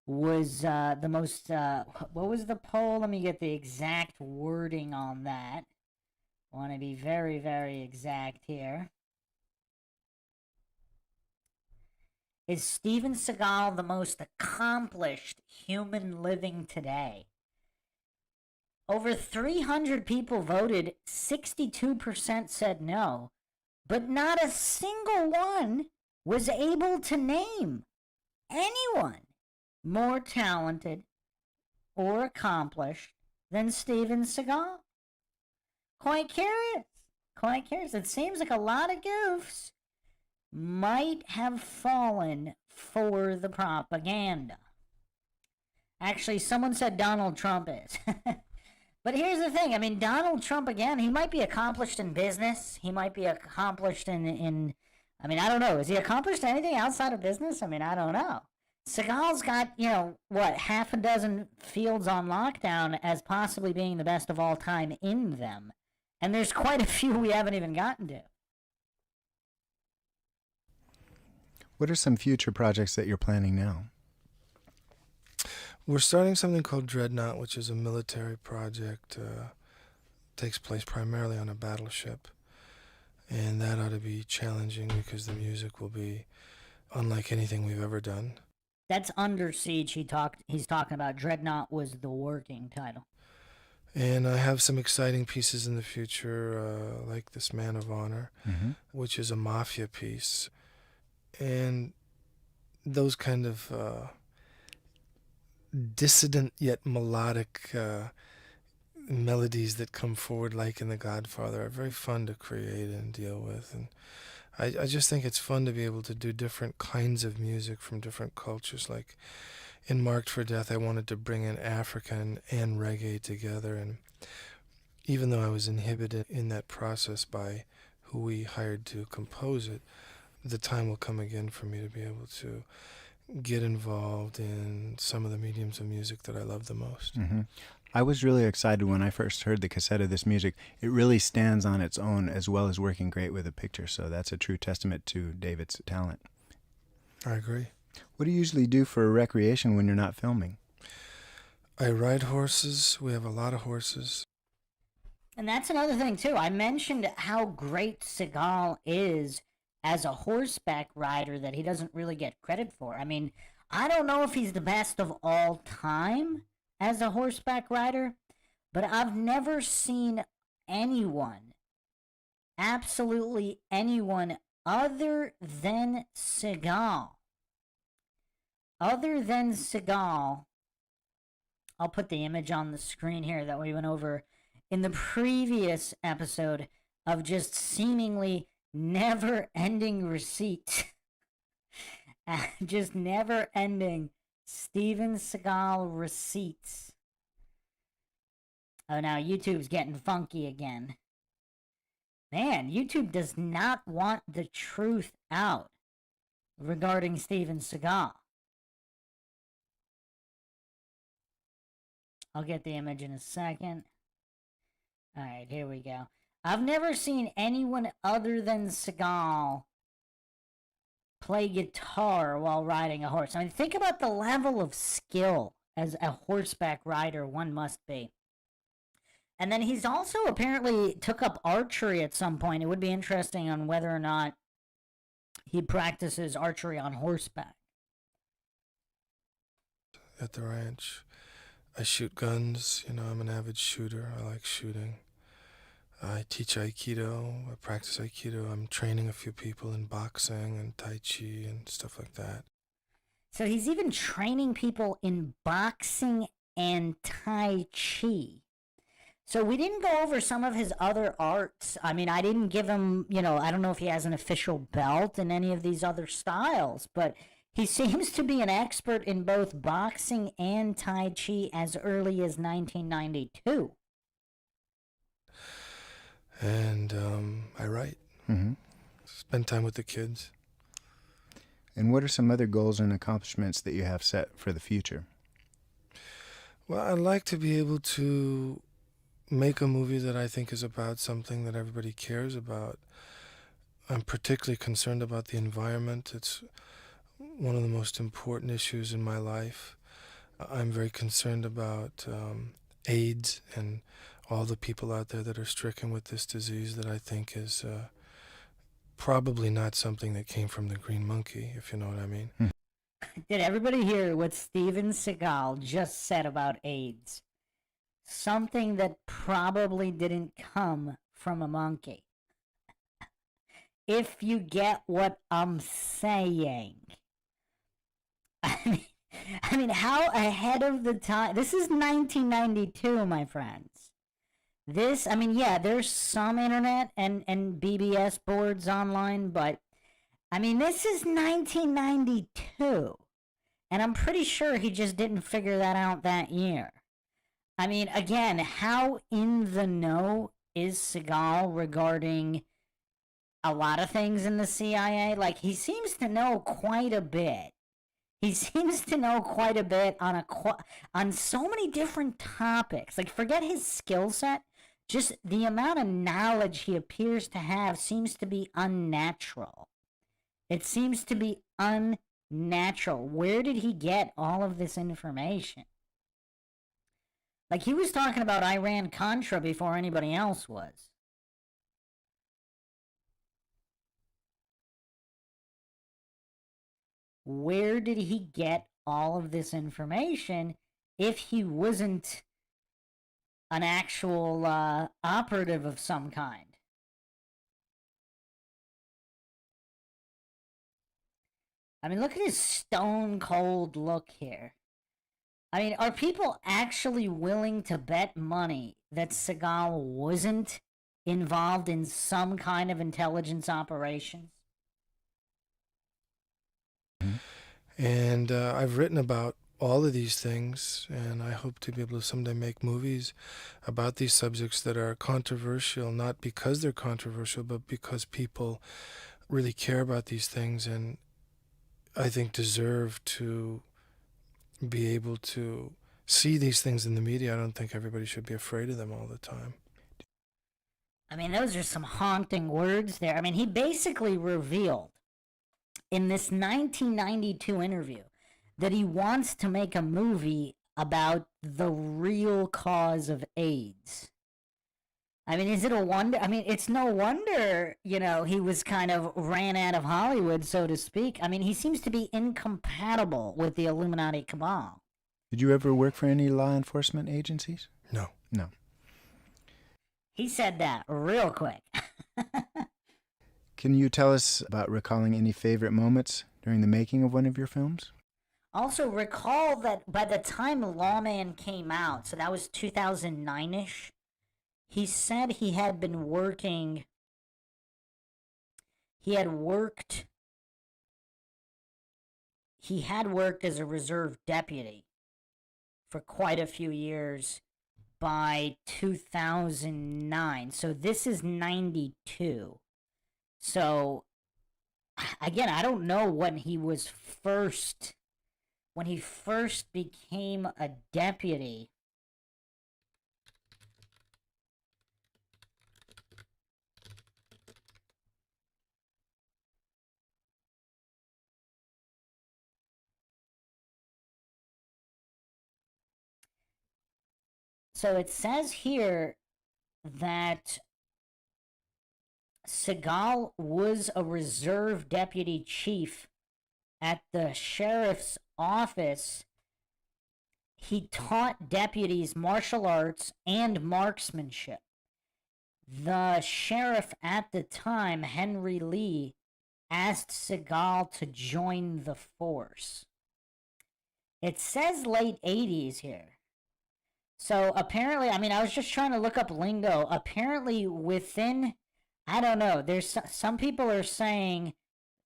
A: was the most, what was the poll? Let me get the exact wording on that. I want to be very, very exact here. Is Steven Seagal the most accomplished human living today? Over 300 people voted, 62% said no, but not a single one was able to name anyone more talented or accomplished than Steven Seagal. Quite curious. It seems like a lot of goofs might have fallen for the propaganda. Actually, someone said Donald Trump is. But here's the thing. I mean, Donald Trump, again, he might be accomplished in business. He might be accomplished in I mean, I don't know. Is he accomplished anything outside of business? I mean, I don't know. Seagal's got, half a dozen fields on lockdown as possibly being the best of all time in them. And there's quite a few we haven't even gotten to.
B: What are some future projects that you're planning now?
C: We're starting something called Dreadnought, which is a military project. Takes place primarily on a battleship. And that ought to be challenging because the music will be unlike anything we've ever done.
A: That's Under Siege. He's talking about. Dreadnought was the working title.
C: And I have some exciting pieces in the future, like this Man of Honor, which is a mafia piece. And those kind of dissident yet melodic melodies that come forward, like in The Godfather, are very fun to create and deal with. And I just think it's fun to be able to do different kinds of music from different cultures. Like in Marked for Death, I wanted to bring in African and reggae together. And even though I was inhibited in that process by who we hired to compose it, the time will come again for me to be able to get involved in some of the mediums of music that I love the most.
B: I was really excited when I first heard the cassette of this music. It really stands on its own as well as working great with a picture, so that's a true testament to David's talent.
C: I agree.
B: What do you usually do for recreation when you're not filming?
C: I ride horses. We have a lot of horses.
A: And that's another thing, too. I mentioned how great Seagal is as a horseback rider that he doesn't really get credit for. I mean, I don't know if he's the best of all time as a horseback rider, but I've never seen anyone, absolutely anyone, other than Seagal. Other than Seagal, I'll put the image on the screen here that we went over in the previous episode of just seemingly never-ending receipts. Just never-ending Steven Seagal receipts. Oh, now YouTube's getting funky again. Man, YouTube does not want the truth out regarding Steven Seagal. I'll get the image in a second. Alright, here we go. I've never seen anyone other than Seagal play guitar while riding a horse. I mean, think about the level of skill as a horseback rider one must be. And then he's also apparently took up archery at some point. It would be interesting on whether or not he practices archery on horseback.
C: At the ranch, I shoot guns. You know, I'm an avid shooter. I like shooting. I teach Aikido. I practice Aikido. I'm training a few people in boxing and Tai Chi and stuff like that.
A: So he's even training people in boxing and Tai Chi. So we didn't go over some of his other arts. I mean, I didn't give him, I don't know if he has an official belt in any of these other styles, but he seems to be an expert in both boxing and Tai Chi as early as 1992.
C: And I write. Spend time with the kids.
B: And what are some other goals and accomplishments that you have set for the future?
C: Well, I'd like to be able to make a movie that I think is about something that everybody cares about. I'm particularly concerned about the environment. It's one of the most important issues in my life. I'm very concerned about AIDS and all the people out there that are stricken with this disease that I think is probably not something that came from the green monkey, if you know what I mean.
A: Did everybody hear what Steven Seagal just said about AIDS? Something that probably didn't come from a monkey. If you get what I'm saying. I mean, how ahead of the time? This is 1992, my friends. There's some internet and BBS boards online, but this is 1992. And I'm pretty sure he just didn't figure that out that year. Again, how in the know is Seagal regarding a lot of things in the CIA? Like, he seems to know quite a bit. He seems to know quite a bit on so many different topics. Like, forget his skill set. Just the amount of knowledge he appears to have seems to be unnatural. It seems to be unnatural. Where did he get all of this information? Like, he was talking about Iran-Contra before anybody else was. where did he get all of this information if he wasn't an actual operative of some kind? I mean, look at his stone cold look here. I mean, are people actually willing to bet money that Seagal wasn't involved in some kind of intelligence operations?
C: And I've written about all of these things, and I hope to be able to someday make movies about these subjects that are controversial, not because they're controversial, but because people really care about these things and I think deserve to be able to see these things in the media. I don't think everybody should be afraid of them all the time.
A: I mean, those are some haunting words there. I mean, he basically revealed in this 1992 interview that he wants to make a movie about the real cause of AIDS. I mean, is it a wonder? I mean, it's no wonder, he was kind of ran out of Hollywood, so to speak. I mean, he seems to be incompatible with the Illuminati cabal.
B: Did you ever work for any law enforcement agencies?
C: No.
B: No.
A: He said that real quick.
B: Can you tell us about recalling any favorite moments during the making of one of your films?
A: Also, recall that by the time Lawman came out, so that was 2009-ish, he said he had worked as a reserve deputy for quite a few years by 2009. So this is 92. So again, I don't know when he first became a deputy. So it says here that Seagal was a reserve deputy chief at the sheriff's office. He taught deputies martial arts and marksmanship. The sheriff at the time, Henry Lee, asked Seagal to join the force. It says late 80s here. So apparently, I mean, I was just trying to look up lingo. Apparently within, I don't know, there's some people are saying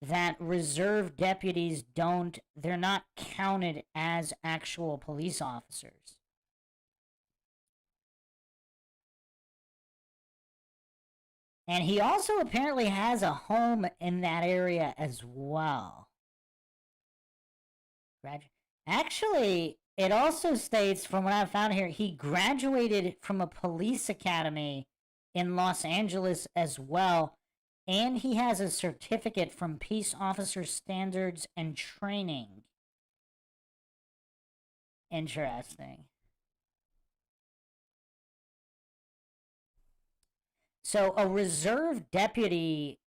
A: that reserve deputies they're not counted as actual police officers. And he also apparently has a home in that area as well. Actually, it also states, from what I found here, he graduated from a police academy in Los Angeles as well, and he has a certificate from Peace Officer Standards and Training. Interesting. So a reserve deputy,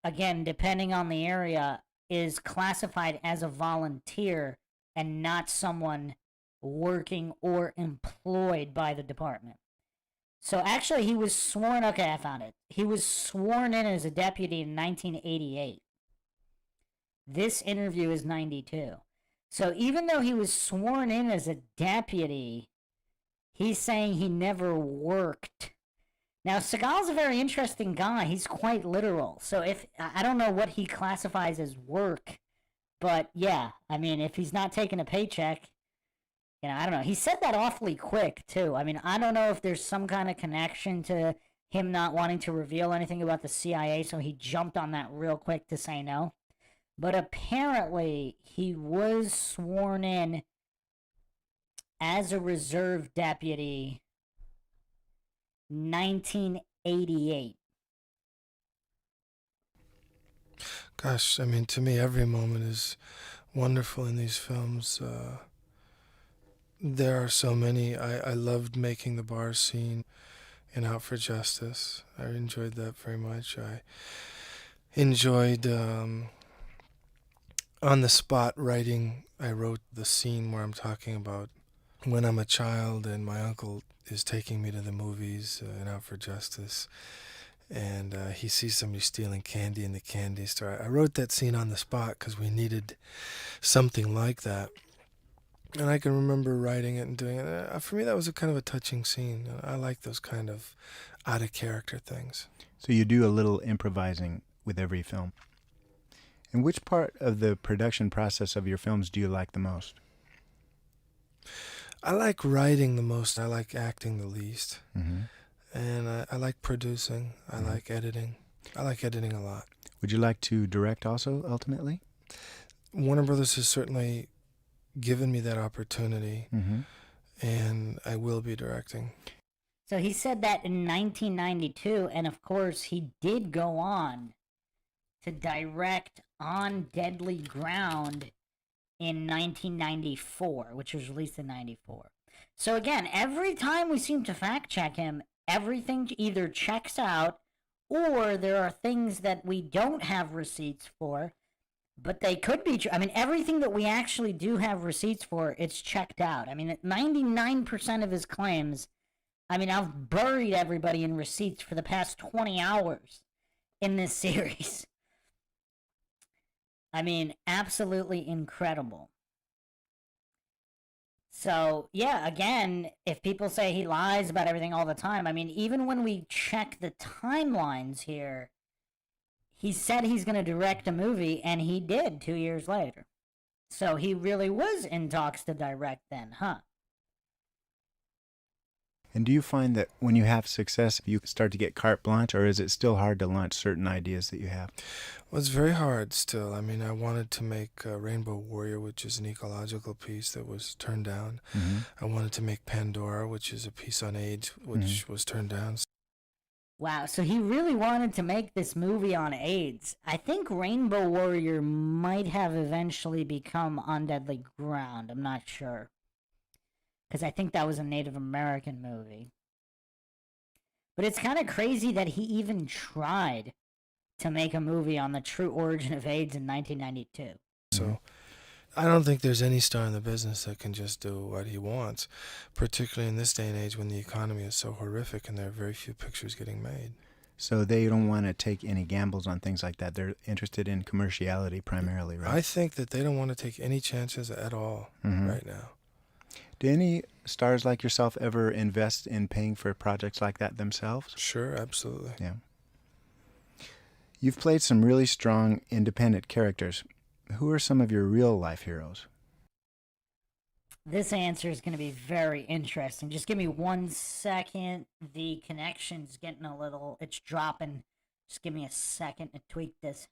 A: again, depending on the area, is classified as a volunteer and not someone working or employed by the department. So actually, he was sworn, okay, I found it. He was sworn in as a deputy in 1988. This interview is 92. So even though he was sworn in as a deputy, he's saying he never worked. Now, Seagal's a very interesting guy. He's quite literal. So I don't know what he classifies as work, but yeah, I mean, if he's not taking a paycheck, I don't know. He said that awfully quick, too. I mean, I don't know if there's some kind of connection to him not wanting to reveal anything about the CIA, so he jumped on that real quick to say no. But apparently, he was sworn in as a reserve deputy 1988.
C: Gosh, I mean, to me, every moment is wonderful in these films. There are so many. I loved making the bar scene in Out for Justice. I enjoyed that very much. I enjoyed on the spot writing, I wrote the scene where I'm talking about when I'm a child and my uncle is taking me to the movies in Out for Justice, and he sees somebody stealing candy in the candy store. I wrote that scene on the spot because we needed something like that. And I can remember writing it and doing it. For me, that was a kind of a touching scene. I like those kind of out of character things.
B: So you do a little improvising with every film. And which part of the production process of your films do you like the most?
C: I like writing the most. I like acting the least.
B: Mm-hmm.
C: And I like producing. I like editing. I like editing a lot.
B: Would you like to direct also, ultimately?
C: Warner Brothers has certainly given me that opportunity,
B: Mm-hmm.
C: and I will be directing.
A: So he said that in 1992, and of course he did go on to direct On Deadly Ground in 1994, which was released in 94. So again, every time we seem to fact check him, everything either checks out or there are things that we don't have receipts for, but they could be I mean, everything that we actually do have receipts for, it's checked out. I mean, 99% of his claims, I mean, I've buried everybody in receipts for the past 20 hours in this series. I mean, absolutely incredible. So, yeah, again, if people say he lies about everything all the time, I mean, even when we check the timelines here, he said he's going to direct a movie, and he did 2 years later. So he really was in talks to direct then, huh?
B: And do you find that when you have success, you start to get carte blanche, or is it still hard to launch certain ideas that you have?
C: Well, it's very hard still. I mean, I wanted to make Rainbow Warrior, which is an ecological piece that was turned down.
B: Mm-hmm.
C: I wanted to make Pandora, which is a piece on AIDS, which was turned down.
A: Wow, so he really wanted to make this movie on AIDS. I think Rainbow Warrior might have eventually become On Deadly Ground. I'm not sure. Because I think that was a Native American movie. But it's kind of crazy that he even tried to make a movie on the true origin of AIDS in 1992.
C: So I don't think there's any star in the business that can just do what he wants, particularly in this day and age when the economy is so horrific and there are very few pictures getting made.
B: So they don't want to take any gambles on things like that. They're interested in commerciality primarily, right?
C: I think that they don't want to take any chances at all right now.
B: Do any stars like yourself ever invest in paying for projects like that themselves?
C: Sure, absolutely.
B: Yeah. You've played some really strong, independent characters. Who are some of your real-life heroes?
A: This answer is going to be very interesting. Just give me 1 second. The connection's getting a little... It's dropping. Just give me a second to tweak this.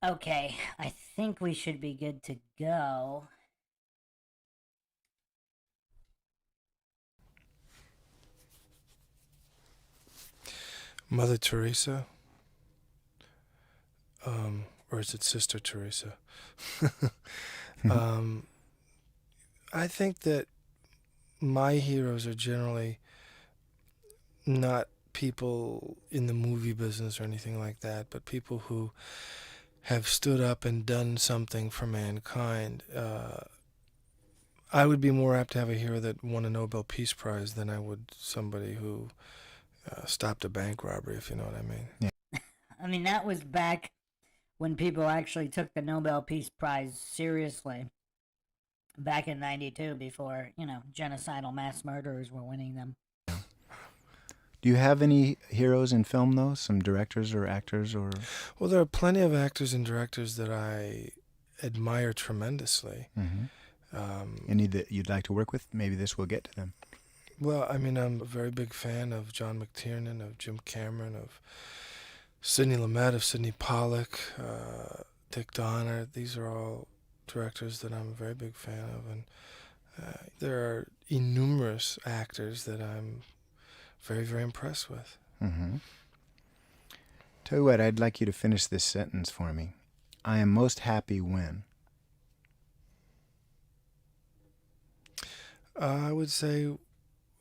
A: Okay, I think we should be good to go.
C: Mother Teresa, or is it Sister Teresa? I think that my heroes are generally not people in the movie business or anything like that, but people who have stood up and done something for mankind. I would be more apt to have a hero that won a Nobel Peace Prize than I would somebody who stopped a bank robbery, if you know what I mean.
B: Yeah.
A: I mean, that was back when people actually took the Nobel Peace Prize seriously. Back in '92, before, genocidal mass murderers were winning them.
B: Do you have any heroes in film, though? Some directors or actors or...
C: Well, there are plenty of actors and directors that I admire tremendously.
B: Any that you'd like to work with? Maybe this will get to them.
C: Well, I mean, I'm a very big fan of John McTiernan, of Jim Cameron, of Sidney Lumet, of Sidney Pollack, Dick Donner. These are all directors that I'm a very big fan of, and there are innumerous actors that I'm very, very impressed with.
B: Tell you what, I'd like you to finish this sentence for me. I am most happy when...
C: I would say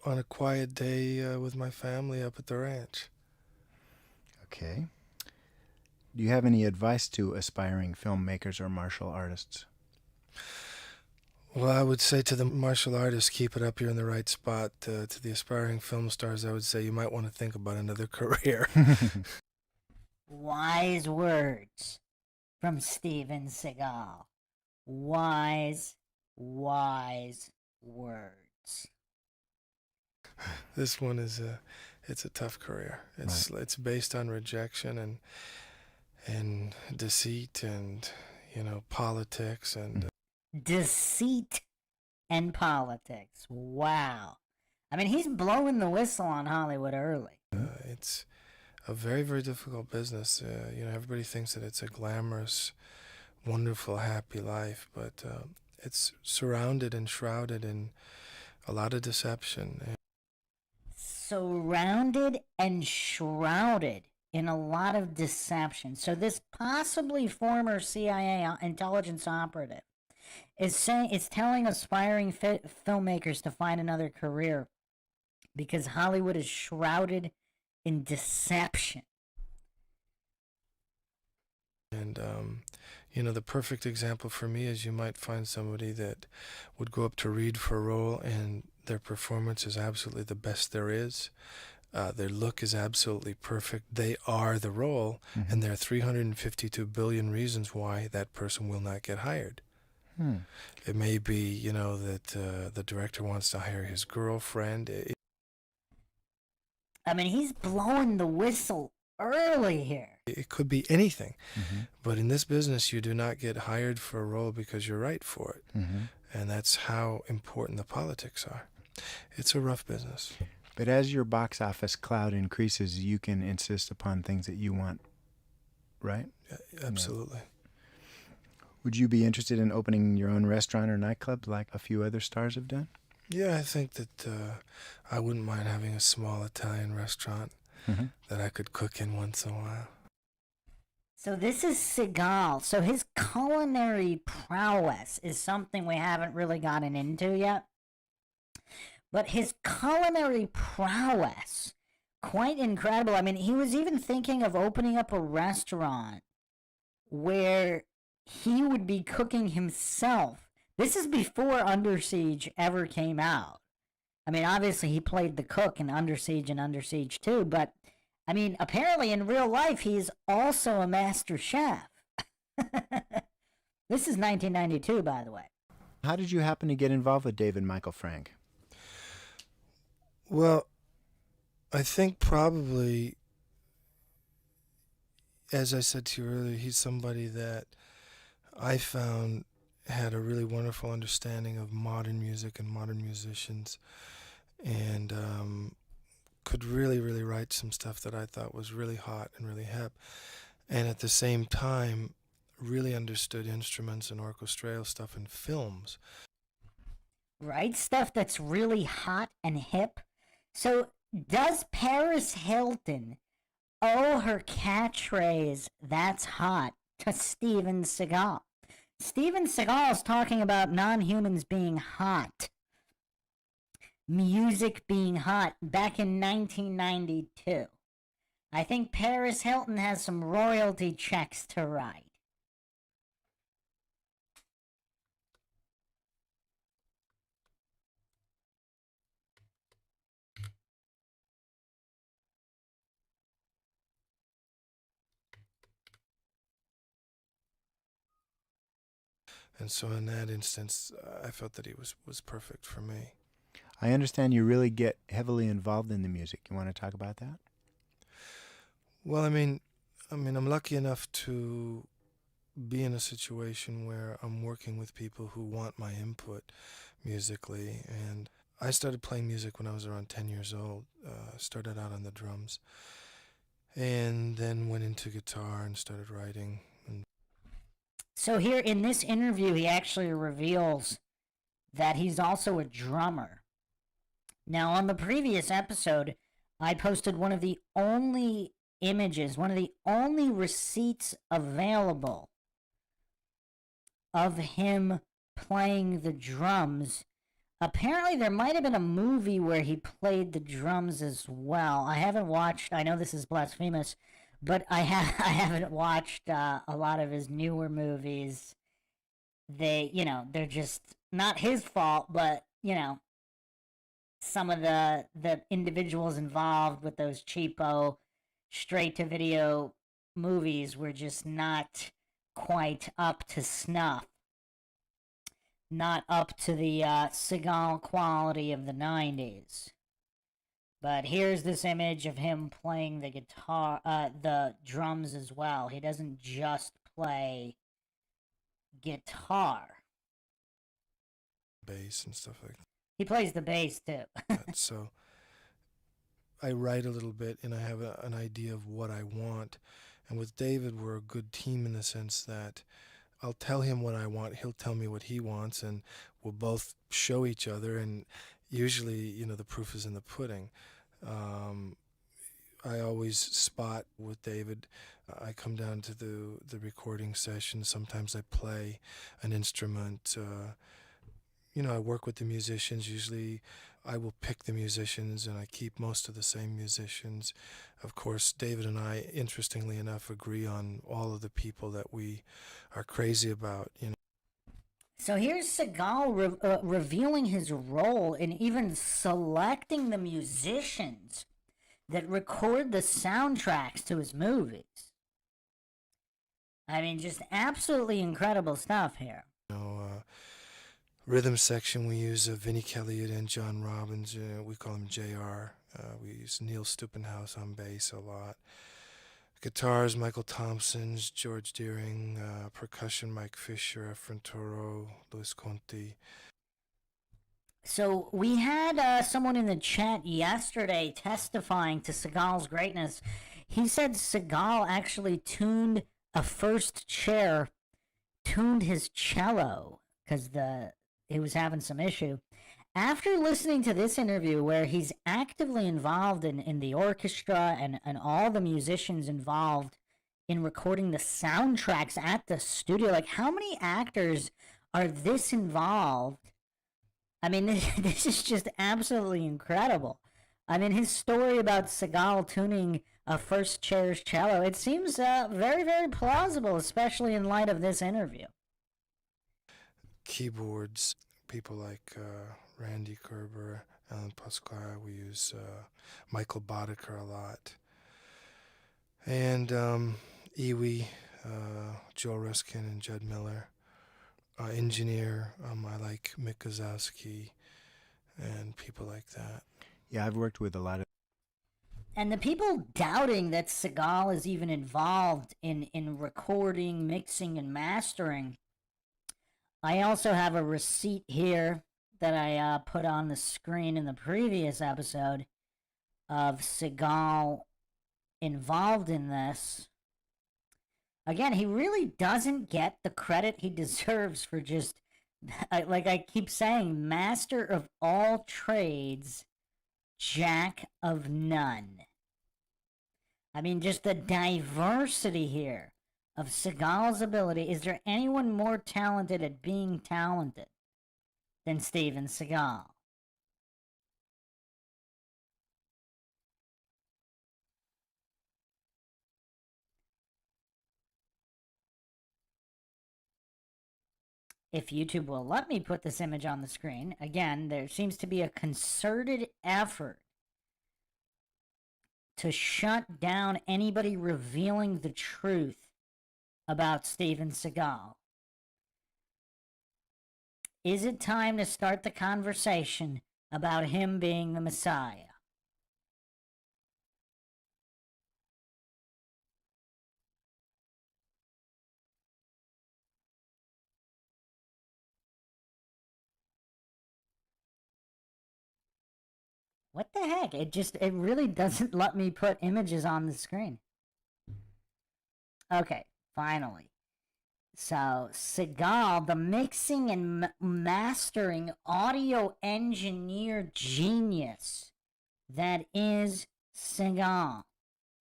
C: on a quiet day with my family up at the ranch.
B: Okay. Do you have any advice to aspiring filmmakers or martial artists?
C: Well, I would say to the martial artists, keep it up, you're in the right spot. To the aspiring film stars, I would say you might want to think about another career.
A: Wise words from Steven Seagal. Wise words.
C: This one is it's a tough career. It's based on rejection and deceit and politics and
A: Deceit and politics. Wow. I mean, he's blowing the whistle on Hollywood early.
C: It's a very, very difficult business. Everybody thinks that it's a glamorous, wonderful, happy life, but it's surrounded and shrouded in a lot of deception.
A: Surrounded and shrouded in a lot of deception. So this possibly former CIA intelligence operative is telling aspiring filmmakers to find another career because Hollywood is shrouded in deception.
C: And the perfect example for me is you might find somebody that would go up to read for a role and their performance is absolutely the best there is. Their look is absolutely perfect. They are the role, and there are 352 billion reasons why that person will not get hired. It may be, that the director wants to hire his girlfriend.
A: I mean, he's blowing the whistle early here.
C: It could be anything. But in this business, you do not get hired for a role because you're right for it. And that's how important the politics are. It's a rough business.
B: But as your box office cloud increases, you can insist upon things that you want, right?
C: Yeah, absolutely.
B: Yeah. Would you be interested in opening your own restaurant or nightclub like a few other stars have done?
C: Yeah, I think that I wouldn't mind having a small Italian restaurant that I could cook in once in a while.
A: So this is Seagal. So his culinary prowess is something we haven't really gotten into yet. But his culinary prowess, quite incredible. I mean, he was even thinking of opening up a restaurant where he would be cooking himself. This is before Under Siege ever came out. I mean, obviously he played the cook in Under Siege and Under Siege 2, but I mean, apparently in real life he's also a master chef. This is 1992, by the way.
B: How did you happen to get involved with David Michael Frank?
C: Well, I think probably, as I said to you earlier, he's somebody that I found had a really wonderful understanding of modern music and modern musicians, and could really, really write some stuff that I thought was really hot and really hip, and at the same time really understood instruments and orchestral stuff in films.
A: Right? Stuff that's really hot and hip. So does Paris Hilton owe her catchphrase, "That's hot," to Steven Seagal. Steven Seagal is talking about non-humans being hot, music being hot, back in 1992. I think Paris Hilton has some royalty checks to write.
C: And so in that instance, I felt that he was perfect for me.
B: I understand you really get heavily involved in the music. You want to talk about that?
C: Well, I'm lucky enough to be in a situation where I'm working with people who want my input musically. And I started playing music when I was around 10 years old. Started out on the drums, and then went into guitar and started writing.
A: So here in this interview, he actually reveals that he's also a drummer. Now, on the previous episode, I posted one of the only images, one of the only receipts available of him playing the drums. Apparently, there might have been a movie where he played the drums as well. I haven't watched, I know this is blasphemous, but I haven't watched a lot of his newer movies. They're just not his fault, but, some of the individuals involved with those cheapo, straight-to-video movies were just not quite up to snuff. Not up to the Seagal quality of the 90s. But here's this image of him playing the guitar, the drums as well. He doesn't just play guitar.
C: Bass and stuff like
A: He plays the bass too.
C: that. So I write a little bit, and I have an idea of what I want. And with David, we're a good team in the sense that I'll tell him what I want, he'll tell me what he wants, and we'll both show each other. And usually, the proof is in the pudding. I always spot with David. I come down to the recording session. Sometimes I play an instrument. I work with the musicians. Usually I will pick the musicians, and I keep most of the same musicians. Of course, David and I, interestingly enough, agree on all of the people that we are crazy about.
A: So here's Seagal revealing his role in even selecting the musicians that record the soundtracks to his movies. I mean, just absolutely incredible stuff here.
C: Rhythm section, we use Vinnie Kelly and John Robbins. We call him JR. We use Neil Stuppenhaus on bass a lot. Guitars, Michael Thompson's, George Deering. Percussion, Mike Fisher, Efren Toro, Luis Conti.
A: So we had someone in the chat yesterday testifying to Seagal's greatness. He said Seagal actually tuned his cello because he was having some issue. After listening to this interview where he's actively involved in the orchestra and all the musicians involved in recording the soundtracks at the studio, like how many actors are this involved? I mean, this is just absolutely incredible. I mean, his story about Seagal tuning a first chair's cello, it seems very, very plausible, especially in light of this interview.
C: Keyboards, people like Randy Kerber, Alan Pasquale. We use Michael Boddicker a lot. And Iwi, Joe Ruskin and Judd Miller. Engineer, I like Mick Gazowski and people like that.
B: Yeah, I've worked with a lot of...
A: And the people doubting that Seagal is even involved in recording, mixing, and mastering, I also have a receipt here that I put on the screen in the previous episode of Seagal involved in this. Again, he really doesn't get the credit he deserves for just, like I keep saying, master of all trades, jack of none. I mean, just the diversity here of Seagal's ability. Is there anyone more talented at being talented than Steven Seagal? If YouTube will let me put this image on the screen, again, there seems to be a concerted effort to shut down anybody revealing the truth about Steven Seagal. Is it time to start the conversation about him being the Messiah? What the heck? It really doesn't let me put images on the screen. Okay, finally. So, Seagal, the mixing and mastering audio engineer genius that is Seagal.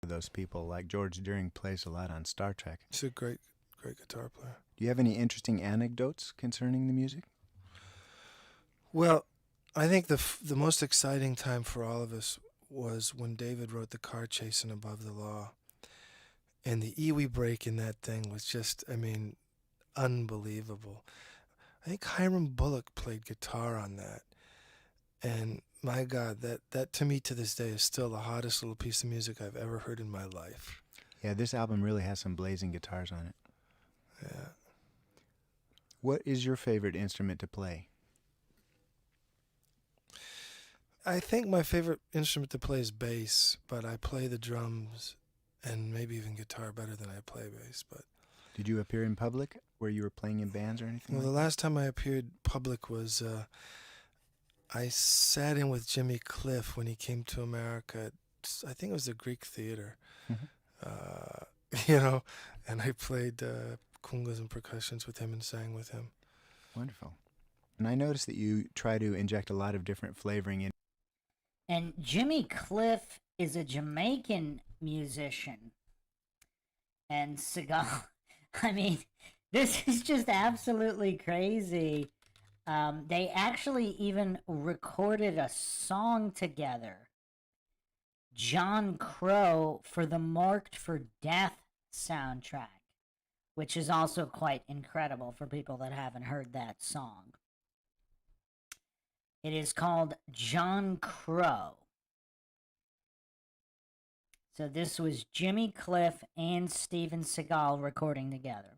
B: Those people, like George Deering plays a lot on Star Trek.
C: He's a great guitar player.
B: Do you have any interesting anecdotes concerning the music?
C: Well, I think the most exciting time for all of us was when David wrote The Car Chase and Above the Law. And the Iwi break in that thing was just, I mean, unbelievable. I think Hiram Bullock played guitar on that. And my God, that to me to this day is still the hottest little piece of music I've ever heard in my life.
B: Yeah, this album really has some blazing guitars on it.
C: Yeah.
B: What is your favorite instrument to play?
C: I think my favorite instrument to play is bass, but I play the drums and maybe even guitar better than I play bass. But
B: Did you appear in public where you were playing in bands or anything?
C: well,
B: like
C: the last time I appeared public was I sat in with Jimmy Cliff when he came to America at, I think it was the Greek Theater, and I played congas and percussions with him and sang with him.
B: Wonderful. And I noticed that you try to inject a lot of different flavoring in.
A: And Jimmy Cliff is a Jamaican musician. And Seagal, I mean, this is just absolutely crazy. They actually even recorded a song together, John Crow, for the Marked for Death soundtrack, which is also quite incredible for people that haven't heard that song. It is called John Crow. So this was Jimmy Cliff and Steven Seagal recording together.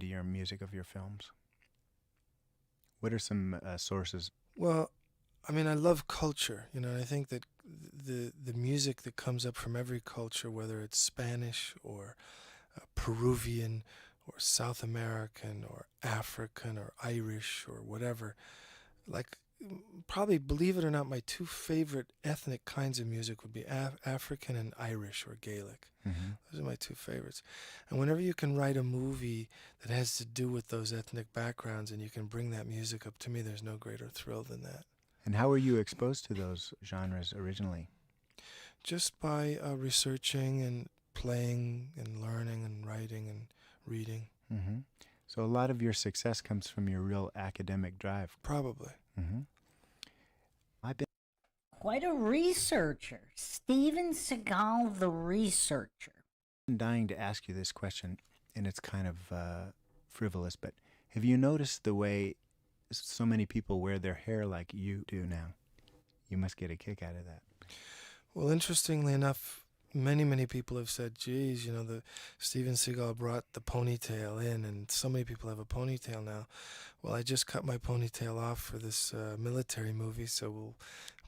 B: To your music of your films? What are some sources?
C: Well, I mean, I love culture, and I think that the music that comes up from every culture, whether it's Spanish or Peruvian or South American or African or Irish or whatever, like probably, believe it or not, my two favorite ethnic kinds of music would be African and Irish or Gaelic.
B: Mm-hmm.
C: Those are my two favorites. And whenever you can write a movie that has to do with those ethnic backgrounds and you can bring that music up, to me, there's no greater thrill than that.
B: And how were you exposed to those genres originally?
C: Just by researching and playing and learning and writing and reading.
B: Mm-hmm. So a lot of your success comes from your real academic drive.
C: Probably.
B: Mm-hmm. I've been
A: Quite a researcher. Steven Seagal, the researcher.
B: dying to ask you this question, and it's kind of frivolous, but have you noticed the way so many people wear their hair like you do now? You must get a kick out of that.
C: Well, interestingly enough, many people have said, geez, the Steven Seagal brought the ponytail in, and so many people have a ponytail now. Well, I just cut my ponytail off for this military movie, so we'll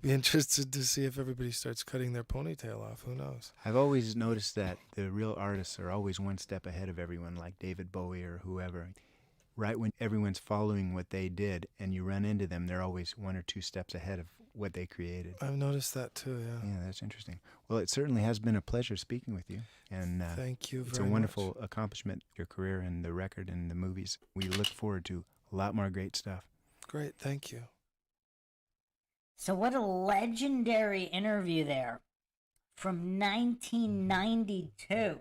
C: be interested to see if everybody starts cutting their ponytail off. Who knows?
B: I've always noticed that the real artists are always one step ahead of everyone, like David Bowie or whoever. Right when everyone's following what they did and you run into them, they're always one or two steps ahead of what they created.
C: I've noticed that too, yeah.
B: Yeah, that's interesting. Well, it certainly has been a pleasure speaking with you. And
C: thank you very much.
B: It's a wonderful accomplishment, your career and the record and the movies. We look forward to a lot more great stuff.
C: Great, thank you.
A: So what a legendary interview there from 1992,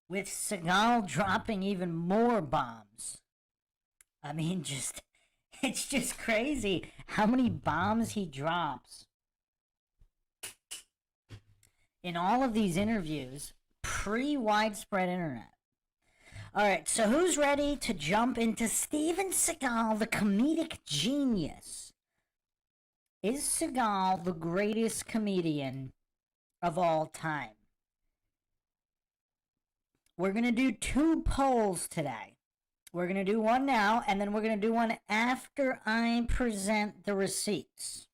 A: with Seagal dropping even more bombs. I mean, it's just crazy how many bombs he drops in all of these interviews pre-widespread internet. All right, so who's ready to jump into Steven Seagal, the comedic genius? Is Seagal the greatest comedian of all time? We're going to do 2 polls today. We're going to do one now, and then we're going to do one after I present the receipts.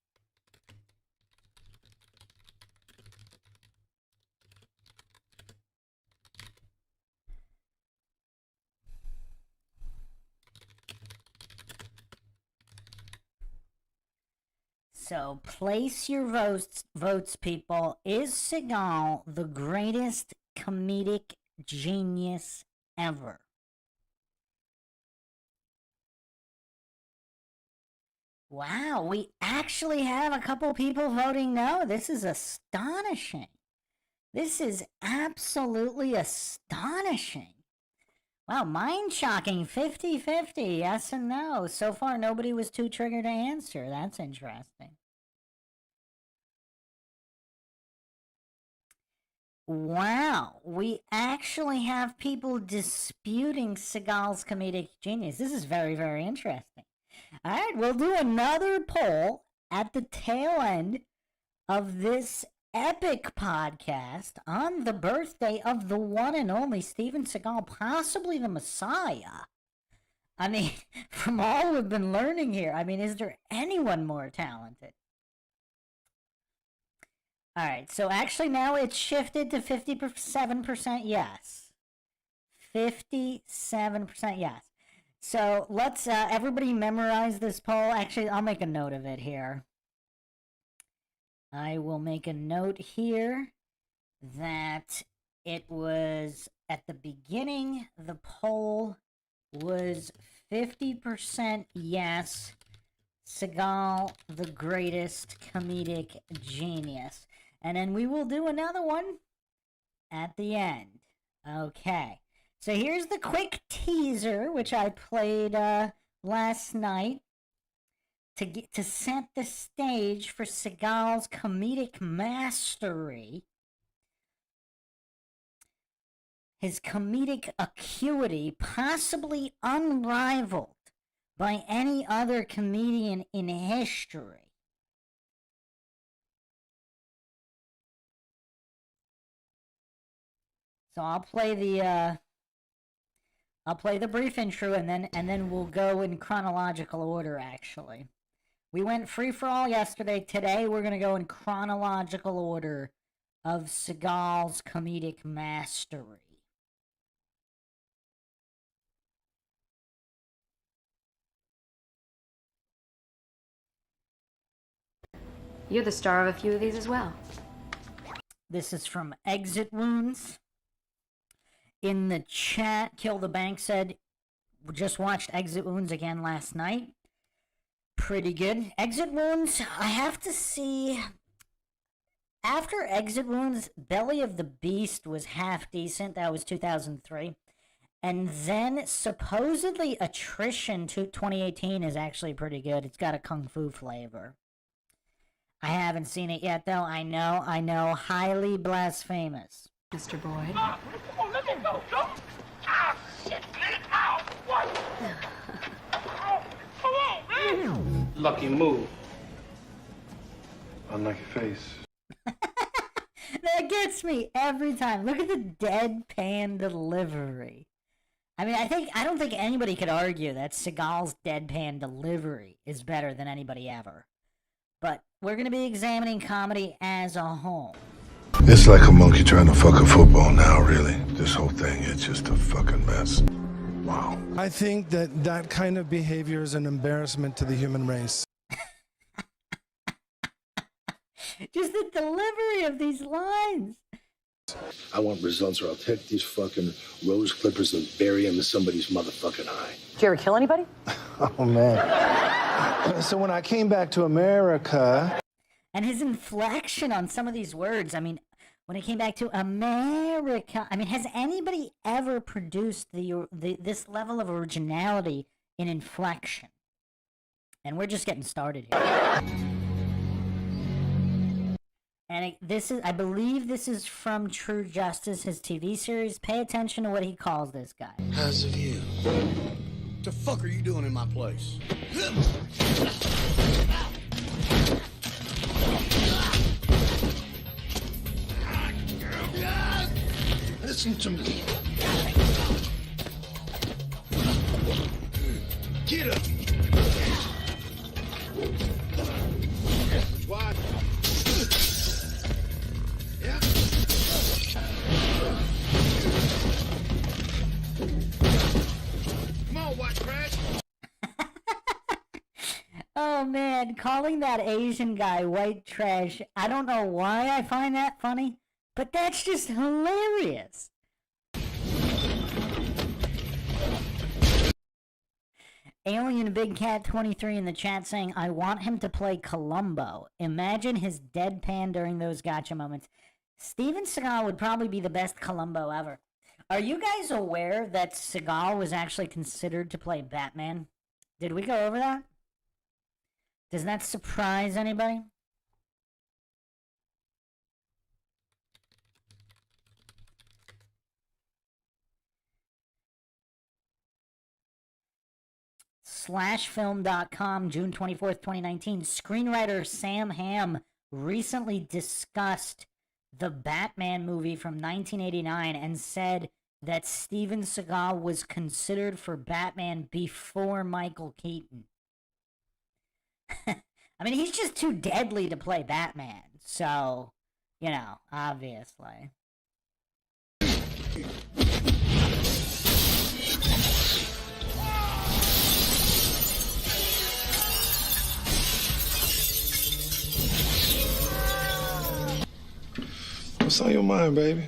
A: So place your votes, people. Is Seagal the greatest comedic genius ever? Wow, we actually have a couple people voting no. This is astonishing. This is absolutely astonishing. Wow, mind-shocking, 50-50, yes and no. So far, nobody was too triggered to answer. That's interesting. Wow, we actually have people disputing Seagal's comedic genius. This is very, very interesting. All right, we'll do another poll at the tail end of this epic podcast on the birthday of the one and only Steven Seagal, possibly the Messiah. I mean, from all we've been learning here, I mean, is there anyone more talented? All right, so actually now it's shifted to 57% yes. 57% yes. So let's everybody memorize this poll. Actually, I'll make a note of it here. I will make a note here that it was at the beginning, the poll was 50% yes, Seagal, the greatest comedic genius. And then we will do another one at the end. Okay. So here's the quick teaser, which I played last night to set the stage for Seagal's comedic mastery, his comedic acuity, possibly unrivaled by any other comedian in history. So I'll play the brief intro, and then we'll go in chronological order. Actually, we went free for all yesterday. Today we're gonna go in chronological order of Seagal's comedic mastery.
D: You're the star of a few of these as well.
A: This is from Exit Wounds. In the chat, Kill the Bank said, we just watched Exit Wounds again last night. Pretty good. Exit Wounds, I have to see. After Exit Wounds, Belly of the Beast was half decent. That was 2003. And then supposedly Attrition 2018 is actually pretty good. It's got a kung fu flavor. I haven't seen it yet, though. I know. Highly blasphemous.
D: Mr. Boyd.
E: Oh, let me go. Go. Ah, shit, man. Ow. What? Oh, come on, man. Lucky move.
F: Unlucky face.
A: That gets me every time. Look at the deadpan delivery. I mean, I don't think anybody could argue that Seagal's deadpan delivery is better than anybody ever. But we're going to be examining comedy as a whole.
F: It's like a monkey trying to fuck a football now, really. This whole thing, it's just a fucking mess. Wow.
C: I think that kind of behavior is an embarrassment to the human race.
A: Just the delivery of these lines.
G: I want results, or I'll take these fucking rose clippers and bury them in somebody's motherfucking eye.
D: Did you ever kill anybody?
C: Oh, man. So when I came back to America...
A: And his inflection on some of these words, I mean, when it came back to America, I mean, has anybody ever produced this level of originality in inflection? And we're just getting started here. And I believe this is from True Justice, his TV series. Pay attention to what he calls this guy.
H: How's the view? What the fuck are you doing in my place? Listen to me. Get up. Why? Yeah. Come on, white trash.
A: Oh man, calling that Asian guy white trash, I don't know why I find that funny, but that's just hilarious. Alien Big Cat 23 in the chat saying, I want him to play Columbo. Imagine his deadpan during those gotcha moments. Steven Seagal would probably be the best Columbo ever. Are you guys aware that Seagal was actually considered to play Batman? Did we go over that? Does that surprise anybody? Slashfilm.com, June 24th, 2019. Screenwriter Sam Hamm recently discussed the Batman movie from 1989 and said that Steven Seagal was considered for Batman before Michael Keaton. I mean, he's just too deadly to play Batman, so, you know, obviously.
C: What's on your mind, baby?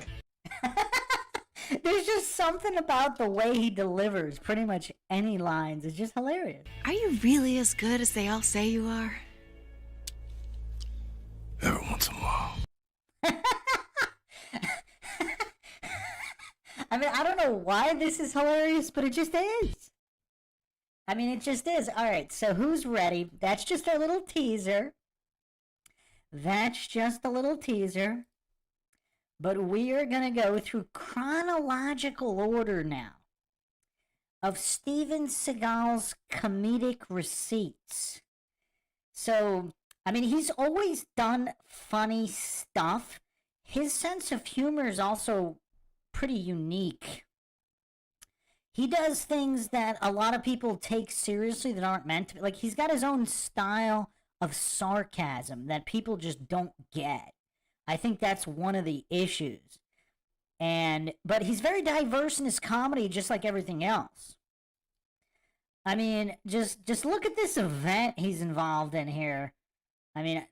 A: There's just something about the way he delivers pretty much any lines. It's just hilarious.
I: Are you really as good as they all say you are?
C: Every once in a while.
A: I mean, I don't know why this is hilarious, but it just is. I mean, it just is. All right, so who's ready? That's just a little teaser. That's just a little teaser. But we are going to go through chronological order now of Steven Seagal's comedic receipts. So, I mean, he's always done funny stuff. His sense of humor is also pretty unique. He does things that a lot of people take seriously that aren't meant to be. Like, he's got his own style of sarcasm that people just don't get. I think that's one of the issues. But he's very diverse in his comedy, just like everything else. I mean, just look at this event he's involved in here. I mean,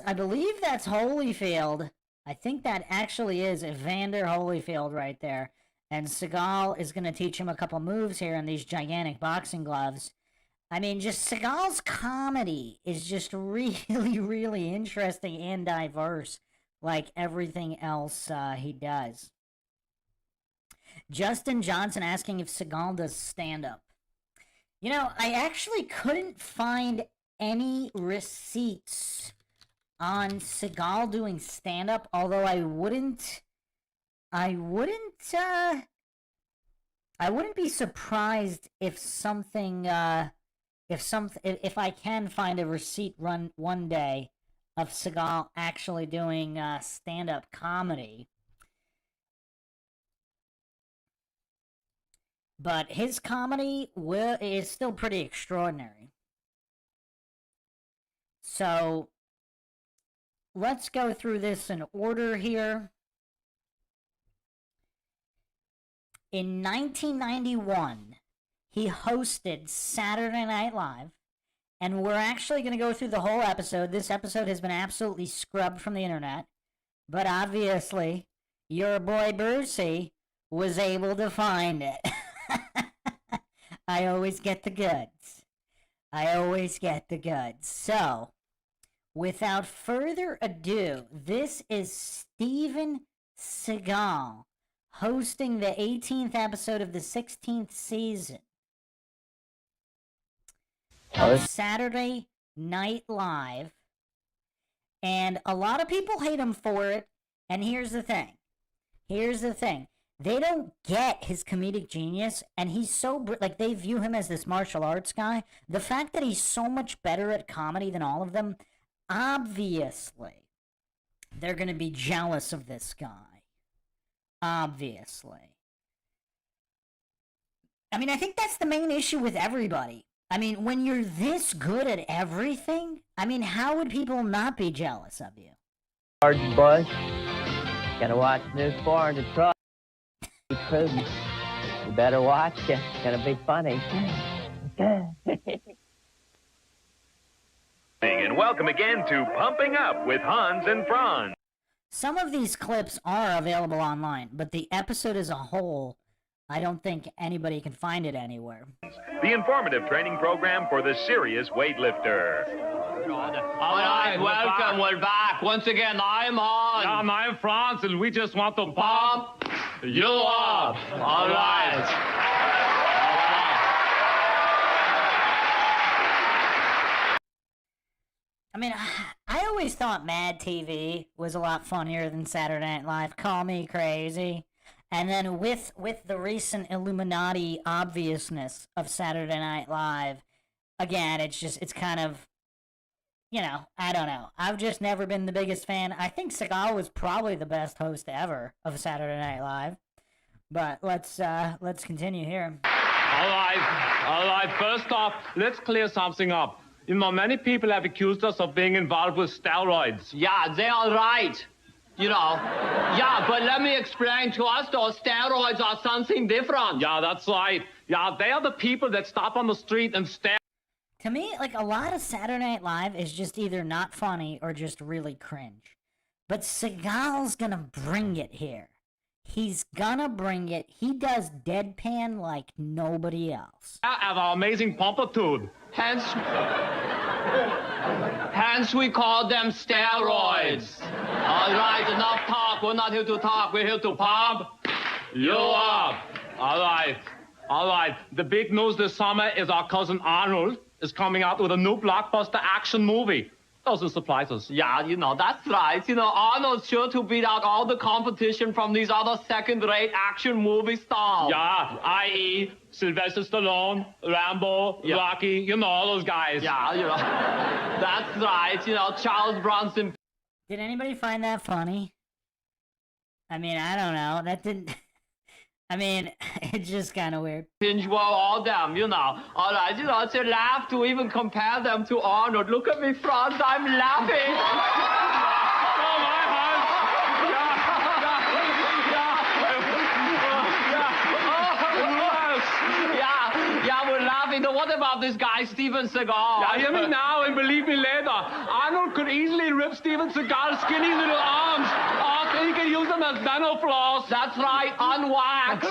A: I believe that's Holyfield. I think that actually is Evander Holyfield right there. And Seagal is going to teach him a couple moves here in these gigantic boxing gloves. I mean, just Seagal's comedy is just really, really interesting and diverse, like everything else he does. Justin Johnson asking if Seagal does stand-up. You know, I actually couldn't find any receipts on Seagal doing stand-up, although I wouldn't be surprised if if I can find a receipt run one day of Seagal actually doing stand-up comedy. But his comedy is still pretty extraordinary. So, let's go through this in order here. In 1991, he hosted Saturday Night Live, and we're actually going to go through the whole episode. This episode has been absolutely scrubbed from the internet, but obviously, your boy Brucey was able to find it. I always get the goods. So, without further ado, this is Steven Seagal hosting the 18th episode of the 16th season of Saturday Night Live. And a lot of people hate him for it. And here's the thing. They don't get his comedic genius, and he's so, like, they view him as this martial arts guy. The fact that he's so much better at comedy than all of them, obviously, they're going to be jealous of this guy. Obviously. I mean, I think that's the main issue with everybody. I mean, when you're this good at everything, I mean, how would people not be jealous of you?
J: Hard bus. Gotta watch this far in the truck. Be prudent. You better watch it. It's gonna be funny.
K: And welcome again to Pumping Up with Hans and Franz.
A: Some of these clips are available online, but the episode as a whole, I don't think anybody can find it anywhere.
K: The informative training program for the serious weightlifter.
L: All right, welcome. We're back. Once again, I'm Hans.
M: And I'm Franz, and we just want to
L: pump you up. All right.
A: I mean, I always thought Mad TV was a lot funnier than Saturday Night Live. Call me crazy. And then with the recent Illuminati obviousness of Saturday Night Live, again, it's kind of, you know, I don't know. I've just never been the biggest fan. I think Seagal was probably the best host ever of Saturday Night Live. But let's continue here.
M: All right. First off, let's clear something up. You know, many people have accused us of being involved with steroids.
L: Yeah, they are right. You know. Yeah, but let me explain to us, those steroids are something different.
M: Yeah, that's right. Yeah, they are the people that stop on the street and stare.
A: To me, like, a lot of Saturday Night Live is just either not funny or just really cringe. But Seagal's gonna bring it here. He's gonna bring it. He does deadpan like nobody else.
M: Have our amazing pompitude.
L: Hence we call them steroids. All right, enough talk. We're not here to talk. We're here to pump you up.
M: All right. The big news this summer is our cousin Arnold is coming out with a new blockbuster action movie. Doesn't surprise us.
L: Yeah, you know, that's right. You know, Arnold's sure to beat out all the competition from these other second-rate action movie stars.
M: Yeah, i.e. Sylvester Stallone, Rambo,
L: yeah.
M: Rocky, you know, all those guys.
L: Yeah, you know, that's right. You know, Charles Bronson.
A: Did anybody find that funny? I mean, I don't know. That didn't... I mean, it's just kind of weird.
L: Binge were all them, you know. All right, you know, it's a laugh to even compare them to Arnold. Look at me, Franz, I'm laughing. Yeah, we're laughing. Now, what about this guy, Steven Seagal?
M: Yeah, hear me now and believe me later. Arnold could easily rip Steven Seagal's skinny little arms off, and he could use them as dental floss.
L: That's right, unwaxed.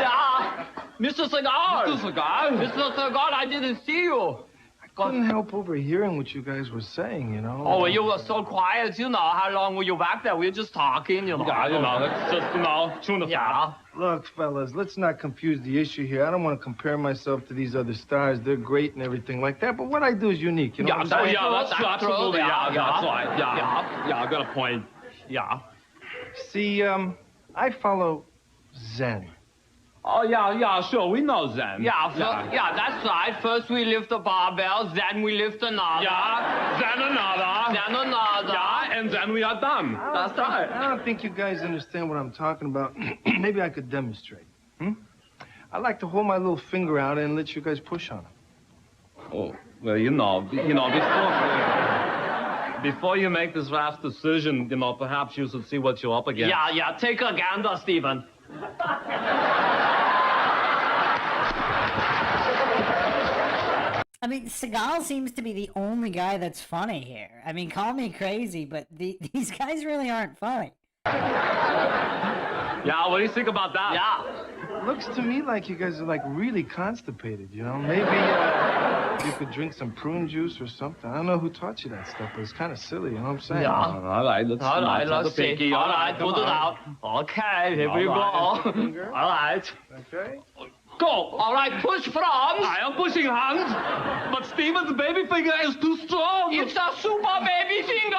L: Yeah. Mr. Seagal. Mr. Seagal, I didn't see you.
C: I couldn't help overhearing what you guys were saying, you know.
L: Oh, well, you were so quiet, you know. How long were you back there? We were just talking, you know.
M: Yeah, you know, that's just, you know, tuna fat.
C: Look, fellas, let's not confuse the issue here. I don't want to compare myself to these other stars. They're great and everything like that, but what I do is unique, you know what I'm saying?
M: That's absolutely, that's right. Yeah, I got a point. Yeah.
C: See, I follow Zen.
M: Oh, yeah, sure, we know Zen.
L: Yeah, that's right. First we lift the barbell, then we lift another.
M: Yeah, then another.
L: Then another.
M: Yeah, and then we are done.
L: That's right.
C: I don't think you guys understand what I'm talking about. Maybe I could demonstrate. I like to hold my little finger out and let you guys push on it.
M: Oh, well, before you make this rash decision, you know, perhaps you should see what you're up against.
L: Yeah, take a gander, Stephen.
A: I mean, Seagal seems to be the only guy that's funny here. I mean, call me crazy, but these guys really aren't funny.
M: Yeah, what do you think about that?
L: Yeah.
C: Looks to me like you guys are, like, really constipated, you know? Maybe, you could drink some prune juice or something. I don't know who taught you that stuff, but it's kind of silly, you know what I'm saying?
L: Yeah. All right, let's see. All right, put it out. Okay, here we go. All right.
C: Okay.
L: Go. All right, push, Franz. I am pushing, Hans. But Steven's baby finger is too strong. It's a super baby finger.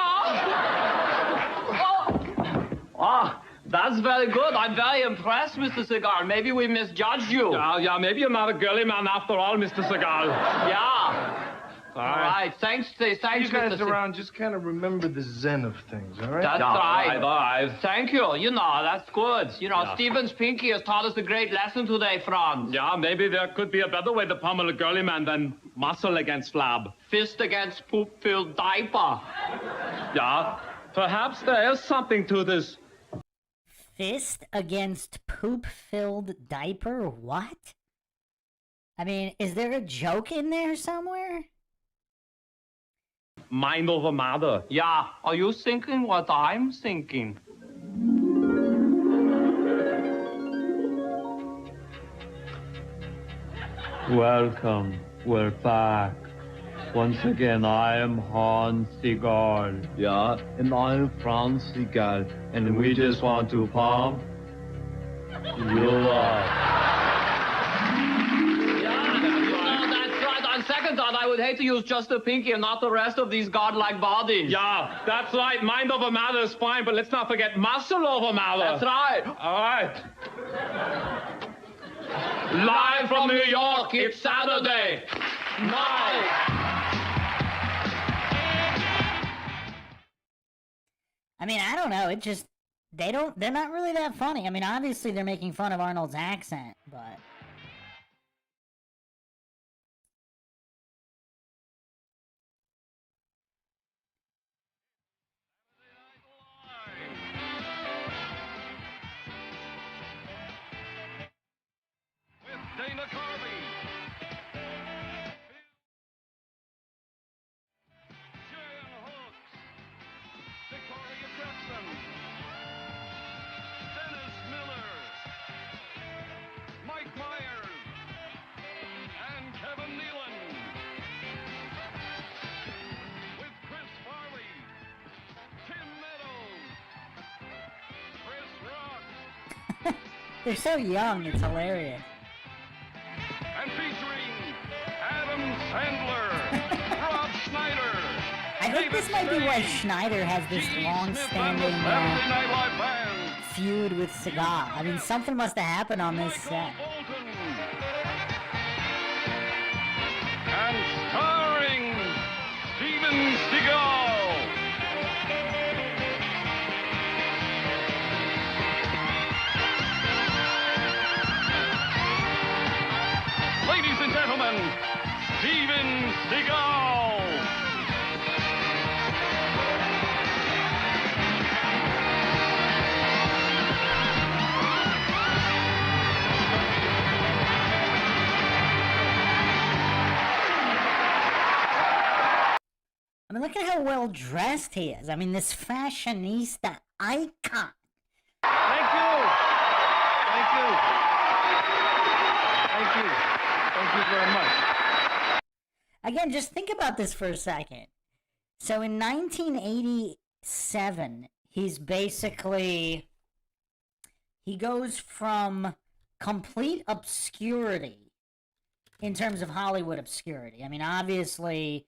L: Oh, that's very good. I'm very impressed, Mr. Seagal. Maybe we misjudged you. Yeah, maybe you're not a girly man after all, Mr. Seagal. Yeah. All right. Thanks,
C: You guys
L: Mr.
C: around, just kind of remember the zen of things, all right?
L: That's right. All right. Thank you. You know, that's good. You know, Steven's pinky has taught us a great lesson today, Franz. Yeah, maybe there could be a better way to pummel a girly man than muscle against flab. Fist against poop-filled diaper. Yeah, perhaps there is something to this.
A: Fist against poop-filled diaper? What? I mean, is there a joke in there somewhere?
L: Mind over matter. Yeah, are you thinking what I'm thinking? Welcome. We're back. Once again, I am Hans Seagal. Yeah, and I'm Franz Seagal. And we just want to pump you up. On second thought, I would hate to use just the pinky and not the rest of these godlike bodies. Yeah, that's right. Mind over matter is fine, but let's not forget muscle over matter. That's right. All right. Live from New York, it's Saturday night.
A: I mean, I don't know. It just, they're not really that funny. I mean, obviously they're making fun of Arnold's accent, but...
N: Dana Carvey. Jan Hooks. Victoria Jackson. Dennis Miller. Mike Myers. And Kevin Nealon. With Chris Farley. Tim Meadows. Chris Rock.
A: They're so young, it's hilarious.
N: And featuring Adam Sandler, Rob Schneider.
A: I think this might be why Schneider has this long-standing feud with Seagal. I mean, something must have happened on this set.
N: And starring Steven Seagal. Ladies and gentlemen, Steven Seagal.
A: I mean, look at how well dressed he is. I mean, this fashionista icon.
C: Thank you. Thank you. Thank you. Thank you very much.
A: Again, just think about this for a second. So in 1987, he goes from complete obscurity in terms of Hollywood obscurity. I mean, obviously,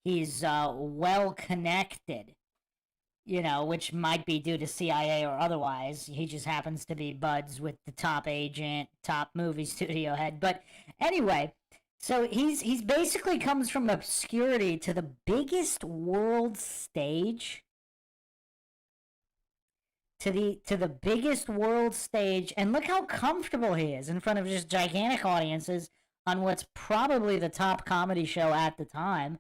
A: he's well connected, you know, which might be due to CIA or otherwise. He just happens to be buds with the top agent, top movie studio head. But anyway, so he's basically comes from obscurity to the biggest world stage. To the biggest world stage, and look how comfortable he is in front of just gigantic audiences on what's probably the top comedy show at the time.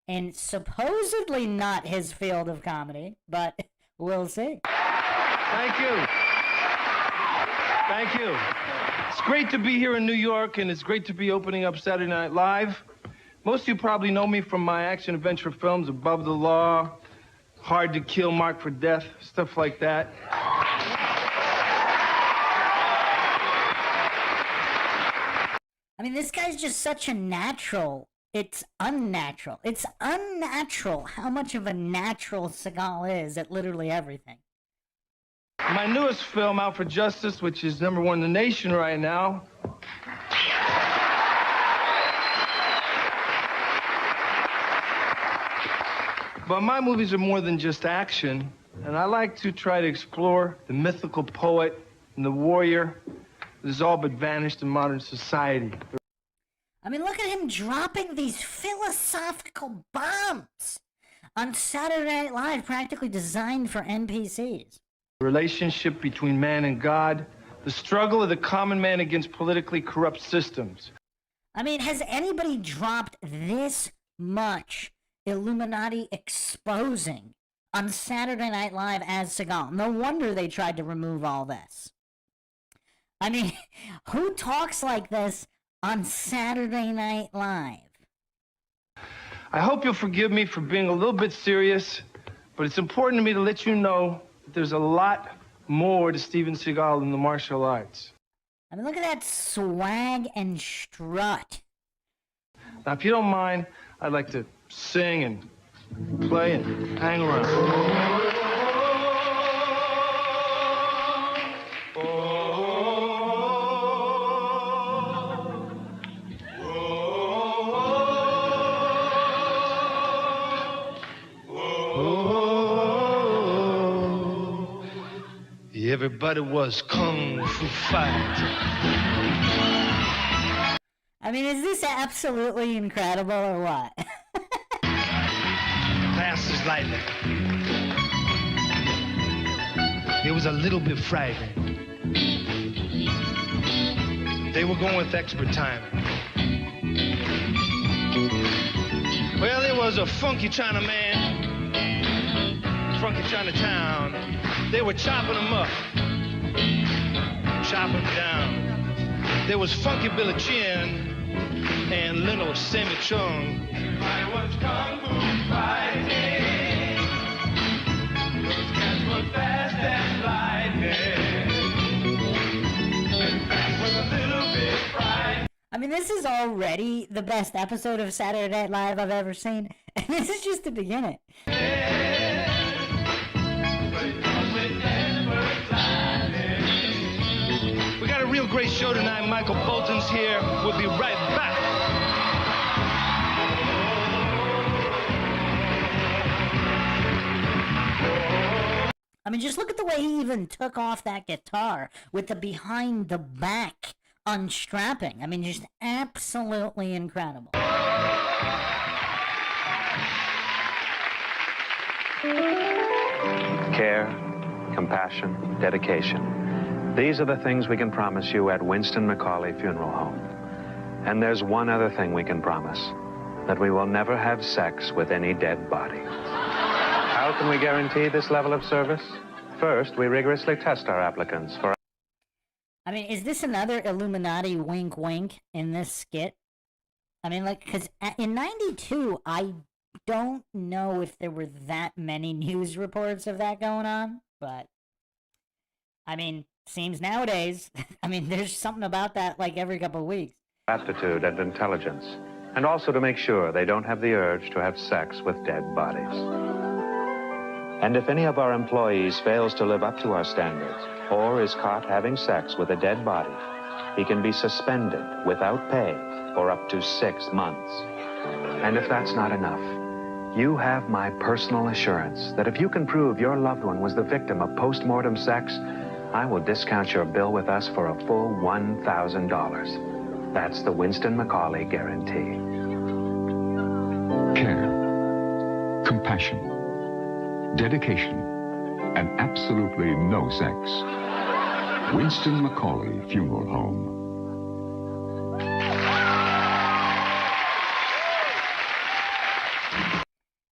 A: And supposedly not his field of comedy, but we'll see.
C: Thank you. Thank you. It's great to be here in New York, and it's great to be opening up Saturday Night Live. Most of you probably know me from my action-adventure films, Above the Law, Hard to Kill, Marked for Death, stuff like that.
A: I mean, this guy's just such a natural It's unnatural. It's unnatural how much of a natural Seagal is at literally everything.
C: My newest film, Out for Justice, which is #1 in the nation right now. But my movies are more than just action, and I like to try to explore the mythical poet and the warrior that has all but vanished in modern society.
A: I mean, look at him dropping these philosophical bombs on Saturday Night Live, practically designed for NPCs.
C: The relationship between man and God, the struggle of the common man against politically corrupt systems.
A: I mean, has anybody dropped this much Illuminati exposing on Saturday Night Live as Seagal? No wonder they tried to remove all this. I mean, who talks like this on Saturday Night Live?
C: I hope you'll forgive me for being a little bit serious, but it's important to me to let you know that there's a lot more to Steven Seagal than the martial arts.
A: I mean, look at that swag and strut.
C: Now, if you don't mind, I'd like to sing and play and hang around. Everybody was kung fu fighting.
A: I mean, is this absolutely incredible or what?
C: Fast as lightning. It was a little bit frightening. They were going with expert timing. Well, there was a funky Chinaman, funky Chinatown. They were chopping them up, chopping them down. There was Funky Billy Chin and Leno Sammy Chung. I was kung fu fighting. Those cats were fast as lightning. And fast was a little bit frightening.
A: I mean, this is already the best episode of Saturday Night Live I've ever seen, and this is just the beginning.
C: We got a real great show tonight. Michael Bolton's here. We'll be right back.
A: I mean, just look at the way he even took off that guitar with the behind the back unstrapping. I mean, just absolutely incredible.
O: Care, compassion, dedication. These are the things we can promise you at Winston McCauley Funeral Home. And there's one other thing we can promise, that we will never have sex with any dead body. How can we guarantee this level of service? First, we rigorously test our applicants for...
A: I mean, is this another Illuminati wink wink in this skit? I mean, like, because in 92, I don't know if there were that many news reports of that going on, but, I mean, seems nowadays, I mean, there's something about that like every couple of weeks.
O: Aptitude and intelligence, and also to make sure they don't have the urge to have sex with dead bodies. And if any of our employees fails to live up to our standards, or is caught having sex with a dead body, he can be suspended without pay for up to 6 months. And if that's not enough, you have my personal assurance that if you can prove your loved one was the victim of post-mortem sex, I will discount your bill with us for a full $1,000. That's the Winston McCauley guarantee.
P: Care, compassion, dedication, and absolutely no sex. Winston McCauley Funeral Home.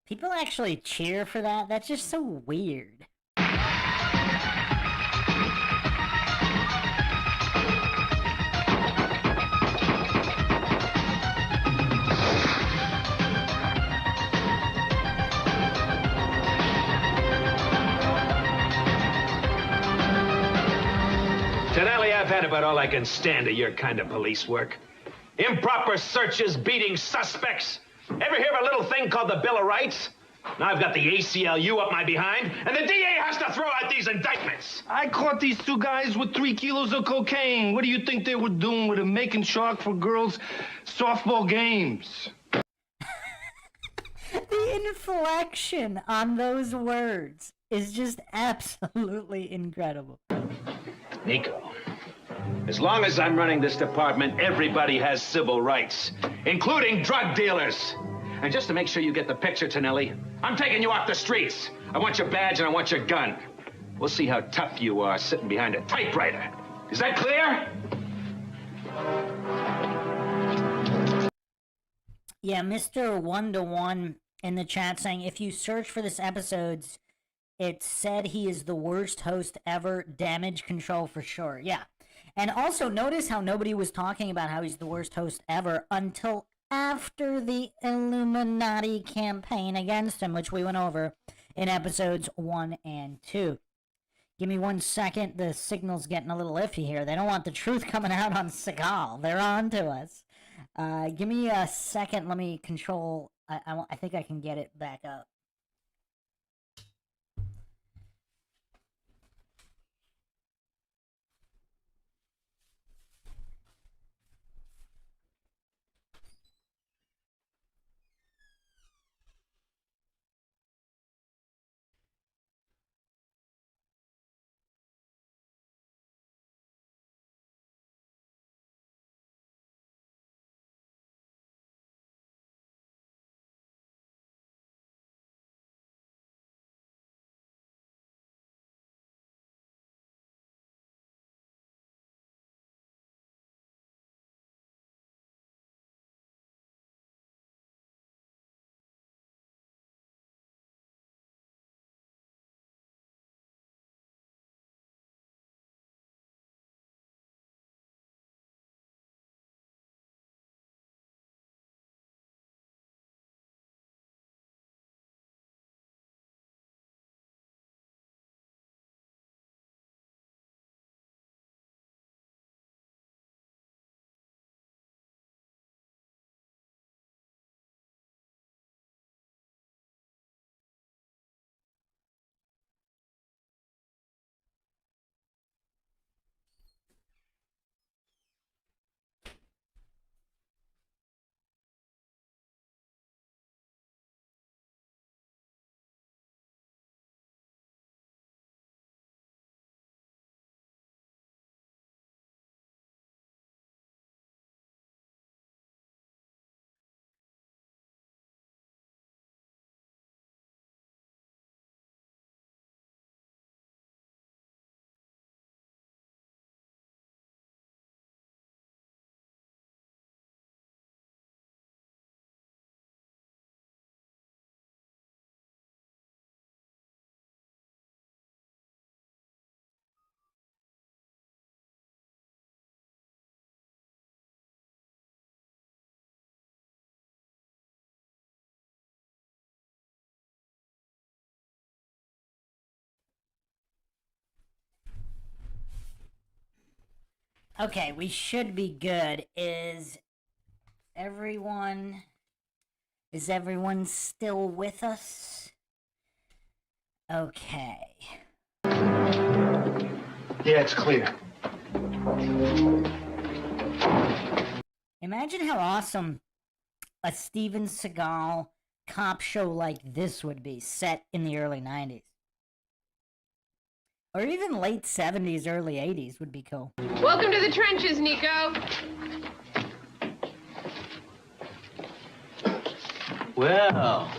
A: People actually cheer for that? That's just so weird.
Q: Tonelli, I've had about all I can stand of your kind of police work. Improper searches beating suspects. Ever hear of a little thing called the Bill of Rights? Now I've got the ACLU up my behind, and the DA has to throw out these indictments.
H: I caught these two guys with 3 kilos of cocaine. What do you think they were doing with a making shock for girls' softball games?
A: The inflection on those words is just absolutely incredible.
Q: Nico, as long as I'm running this department, everybody has civil rights, including drug dealers. And just to make sure you get the picture, Tonelli, I'm taking you off the streets. I want your badge and I want your gun. We'll see how tough you are sitting behind a typewriter. Is that clear?
A: Yeah, Mr. 1-to-1 in the chat saying, if you search for this episode's, it said he is the worst host ever. Damage control for sure. Yeah. And also notice how nobody was talking about how he's the worst host ever until after the Illuminati campaign against him, which we went over in episodes 1 and 2. Give me 1 second. The signal's getting a little iffy here. They don't want the truth coming out on Seagal. They're on to us. Give me a second. Let me control. I think I can get it back up. Okay, we should be good. Is everyone still with us? Okay.
H: Yeah, it's clear.
A: Imagine how awesome a Steven Seagal cop show like this would be, set in the early 90s. Or even late 70s, early 80s would be cool.
R: Welcome to the trenches, Nico.
H: Well,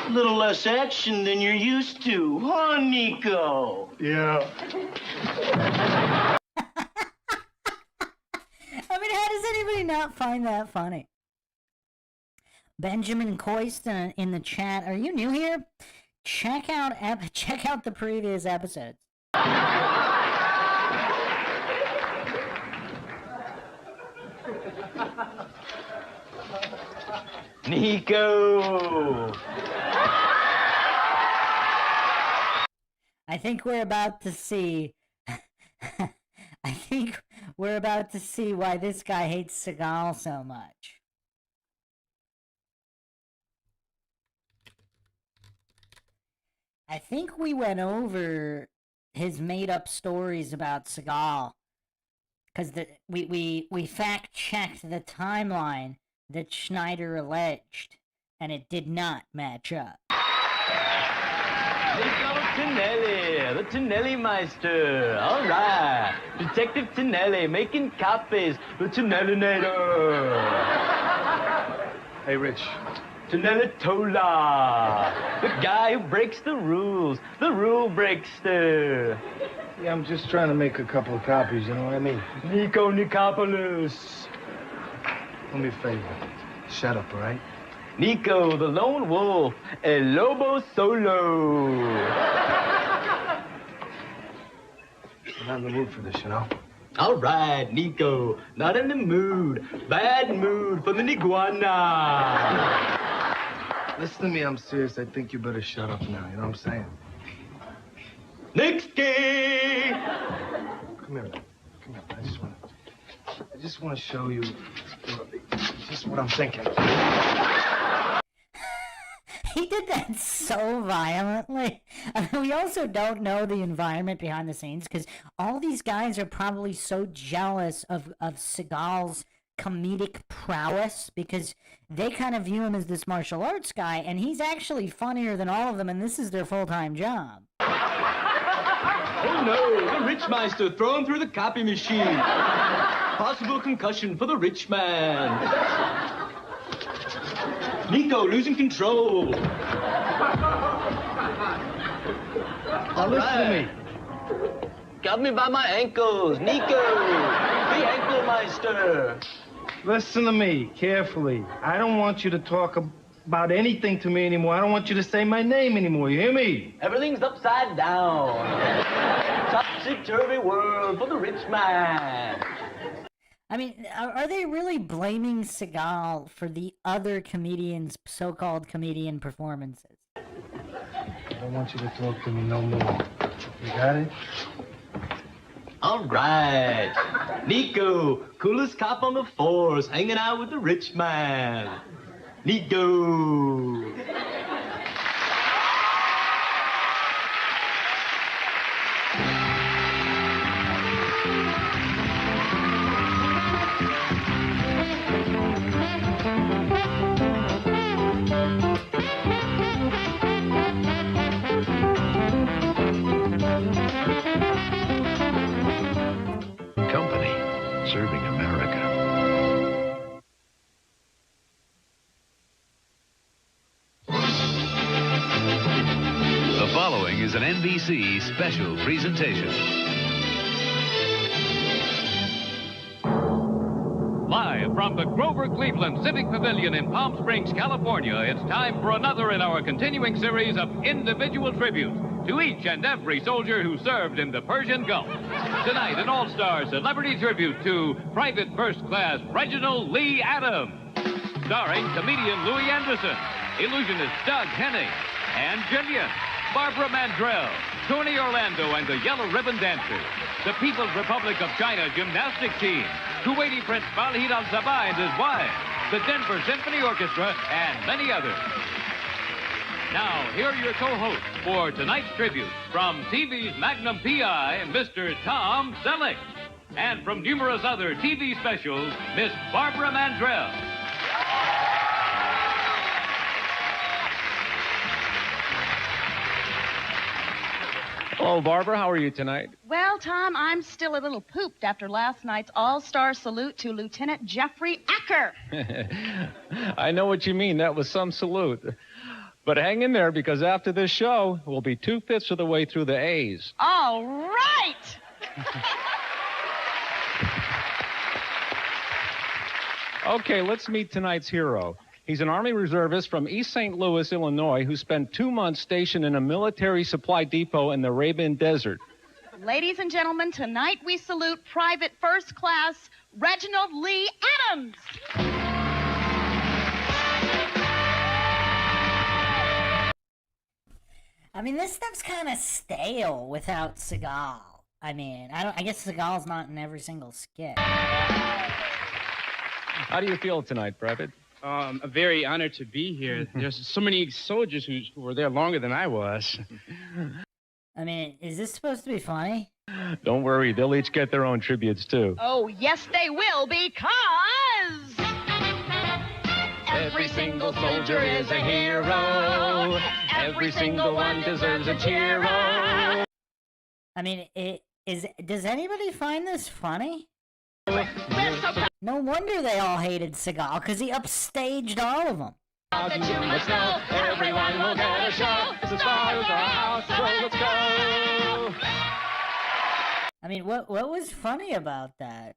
H: a little less action than you're used to, huh, Nico? Yeah.
A: I mean, how does anybody not find that funny? Benjamin Coist in the chat. Are you new here? Check out the previous episodes.
H: Nico!
A: I think we're about to see. I think we're about to see why this guy hates Seagal so much. I think we went over his made-up stories about Seagal, because we fact-checked the timeline that Schneider alleged, and it did not match up.
J: Tinelli, the Tinelli Meister. All right. Detective Tinelli making copies. The Tinellinator.
G: Hey, Rich.
J: Tinelli Tola. The guy who breaks the rules. The rule breakster.
G: Yeah, I'm just trying to make a couple of copies, you know what I mean?
J: Nico Nicopolis.
G: Do me a favor. Shut up, all right?
J: Nico, the lone wolf. El Lobo Solo.
G: I'm not in the mood for this, you know?
J: All right, Nico. Not in the mood. Bad mood for the Niguana.
G: Listen to me, I'm serious. I think you better shut up now, you know what I'm saying?
J: Next game!
G: Come here, man. Come here. I just want to show you just what I'm thinking.
A: He did that so violently. I mean, we also don't know the environment behind the scenes, because all these guys are probably so jealous of Seagal's comedic prowess, because they kind of view him as this martial arts guy, and he's actually funnier than all of them, and this is their full-time job.
J: Oh no, the Rich Meister thrown through the copy machine. Possible concussion for the rich man. Nico losing control.
G: Now listen to me.
J: Got me by my ankles. Nico, the ankle meister.
H: Listen to me carefully. I don't want you to talk about anything to me anymore. I don't want you to say my name anymore. You hear me?
J: Everything's upside down. Topsy-turvy world for the rich man.
A: I mean, are they really blaming Seagal for the other comedians' so-called comedian performances?
G: I don't want you to talk to me no more. You got it?
J: All right. Nico, coolest cop on the force, hanging out with the rich man. Nico.
F: Company, serving America.
S: The following is an NBC special presentation. Live from the Grover Cleveland Civic Pavilion in Palm Springs, California, it's time for another in our continuing series of individual tributes to each and every soldier who served in the Persian Gulf. Tonight, an all-star celebrity tribute to Private First Class Reginald Lee Adams, starring comedian Louis Anderson, illusionist Doug Henning, and Jillian, Barbara Mandrell, Tony Orlando and the Yellow Ribbon Dancers, the People's Republic of China gymnastic team, Kuwaiti Prince Balhid Al-Sabah and his wife, the Denver Symphony Orchestra, and many others. Now, here are your co-hosts for tonight's tribute from TV's Magnum PI, Mr. Tom Selleck, and from numerous other TV specials, Miss Barbara Mandrell.
T: Hello, Barbara. How are you tonight?
U: Well, Tom, I'm still a little pooped after last night's all-star salute to Lieutenant Jeffrey Acker.
T: I know what you mean. That was some salute. But hang in there, because after this show, we'll be 2/5 of the way through the A's.
U: All right!
T: Okay, let's meet tonight's hero. He's an Army reservist from East St. Louis, Illinois, who spent 2 months stationed in a military supply depot in the Arabian Desert.
U: Ladies and gentlemen, tonight we salute Private First Class Reginald Lee Adams.
A: I mean, this stuff's kind of stale without Seagal. I mean, I guess Seagal's not in every single skit.
T: How do you feel tonight, Private?
B: I'm very honored to be here. There's so many soldiers who were there longer than I was.
A: I mean, is this supposed to be funny?
T: Don't worry, they'll each get their own tributes, too.
U: Oh, yes, they will, because
T: Every single soldier is a hero. Every single one deserves a cheero.
A: I mean, does anybody find this funny? No wonder they all hated Seagal, because he upstaged all of them.
T: Everyone will get a show. The stars are out, so let's go.
A: I mean, what was funny about that?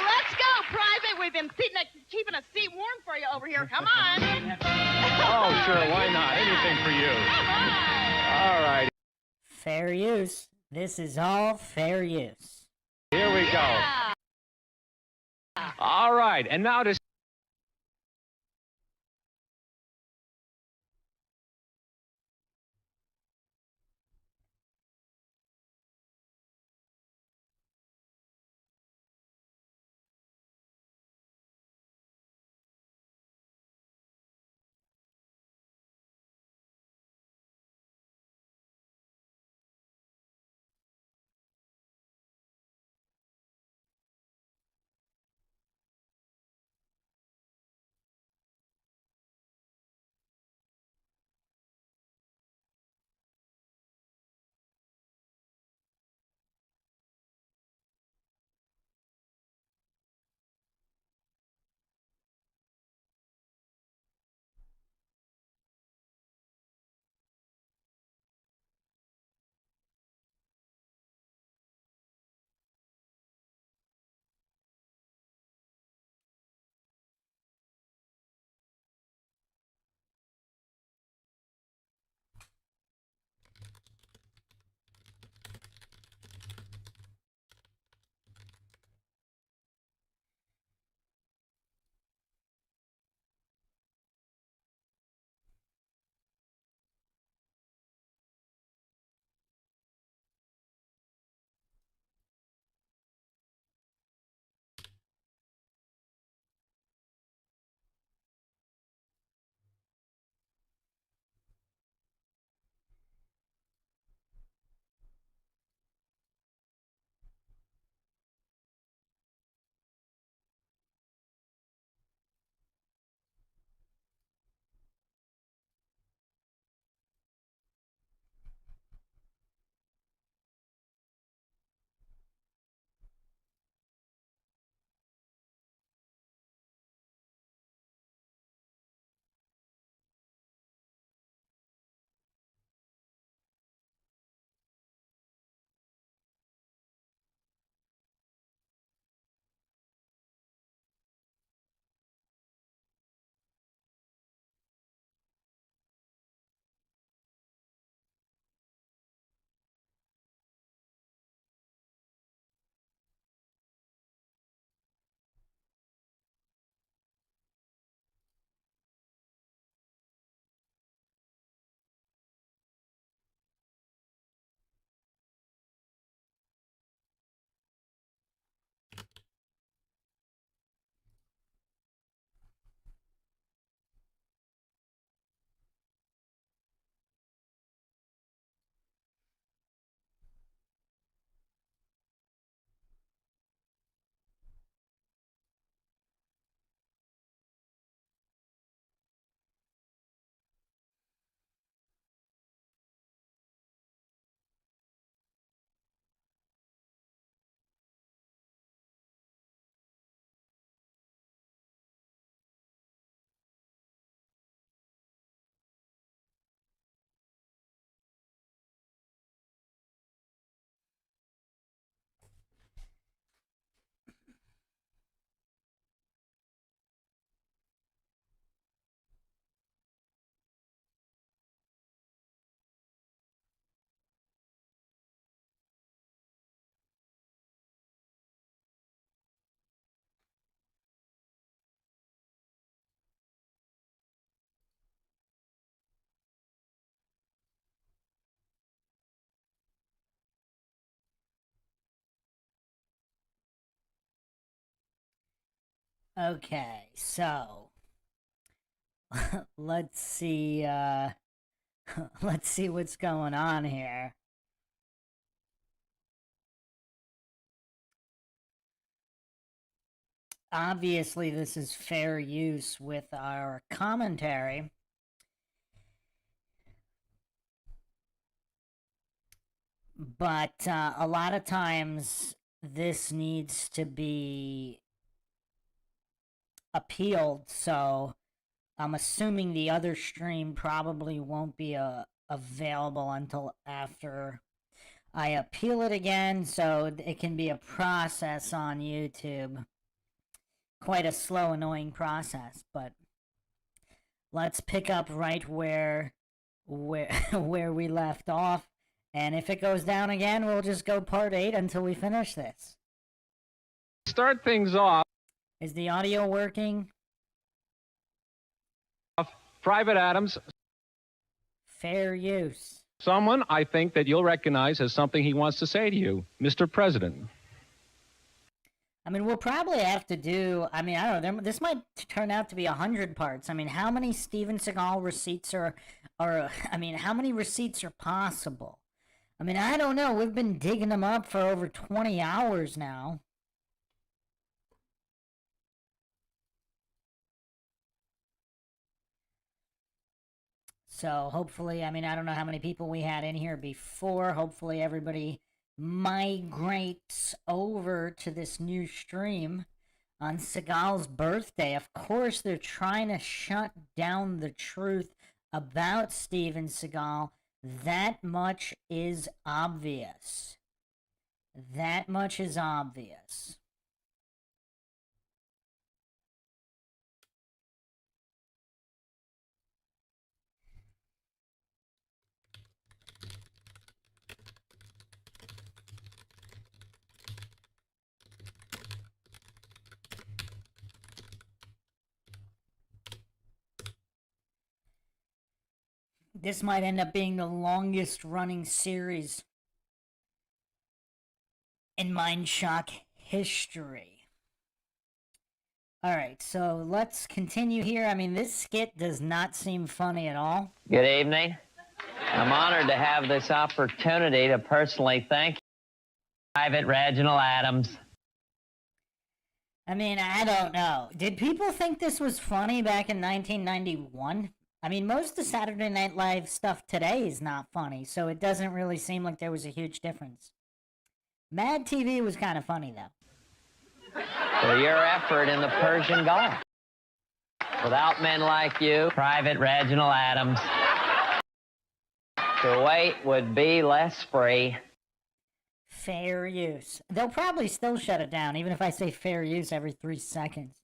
U: let's go, Private. We've been keeping a seat warm for you over here. Come on.
T: Oh, sure, why not? Anything for you.
U: Come on.
T: All right.
A: Fair use. This is all fair use.
T: Here we go. All right, and now to...
A: Okay, so let's see let's see what's going on here. Obviously, this is fair use with our commentary. But a lot of times this needs to be appealed, so I'm assuming the other stream probably won't be available until after I appeal it again, so it can be a process on YouTube. Quite a slow, annoying process, but let's pick up right where we left off. And if it goes down again, we'll just go part 8 until we finish this.
T: Start things off.
A: Is the audio working?
T: Private Adams.
A: Fair use.
T: Someone I think that you'll recognize has something he wants to say to you, Mr. President.
A: I mean, we'll probably have to do, I mean, I don't know, this might turn out to be 100 parts. I mean, how many Steven Seagal receipts are, I mean, how many receipts are possible? I mean, I don't know. We've been digging them up for over 20 hours now. So hopefully, I mean, I don't know how many people we had in here before. Hopefully everybody migrates over to this new stream on Seagal's birthday. Of course, they're trying to shut down the truth about Steven Seagal. That much is obvious. That much is obvious. This might end up being the longest running series in MINDSHOCK history. Alright, so let's continue here. I mean, this skit does not seem funny at all.
E: Good evening. I'm honored to have this opportunity to personally thank Private Reginald Adams.
A: I mean, I don't know. Did people think this was funny back in 1991? I mean, most of Saturday Night Live stuff today is not funny, so it doesn't really seem like there was a huge difference. Mad TV was kind of funny, though.
E: For your effort in the Persian Gulf. Without men like you, Private Reginald Adams, Kuwait would be less free.
A: Fair use. They'll probably still shut it down, even if I say fair use every 3 seconds.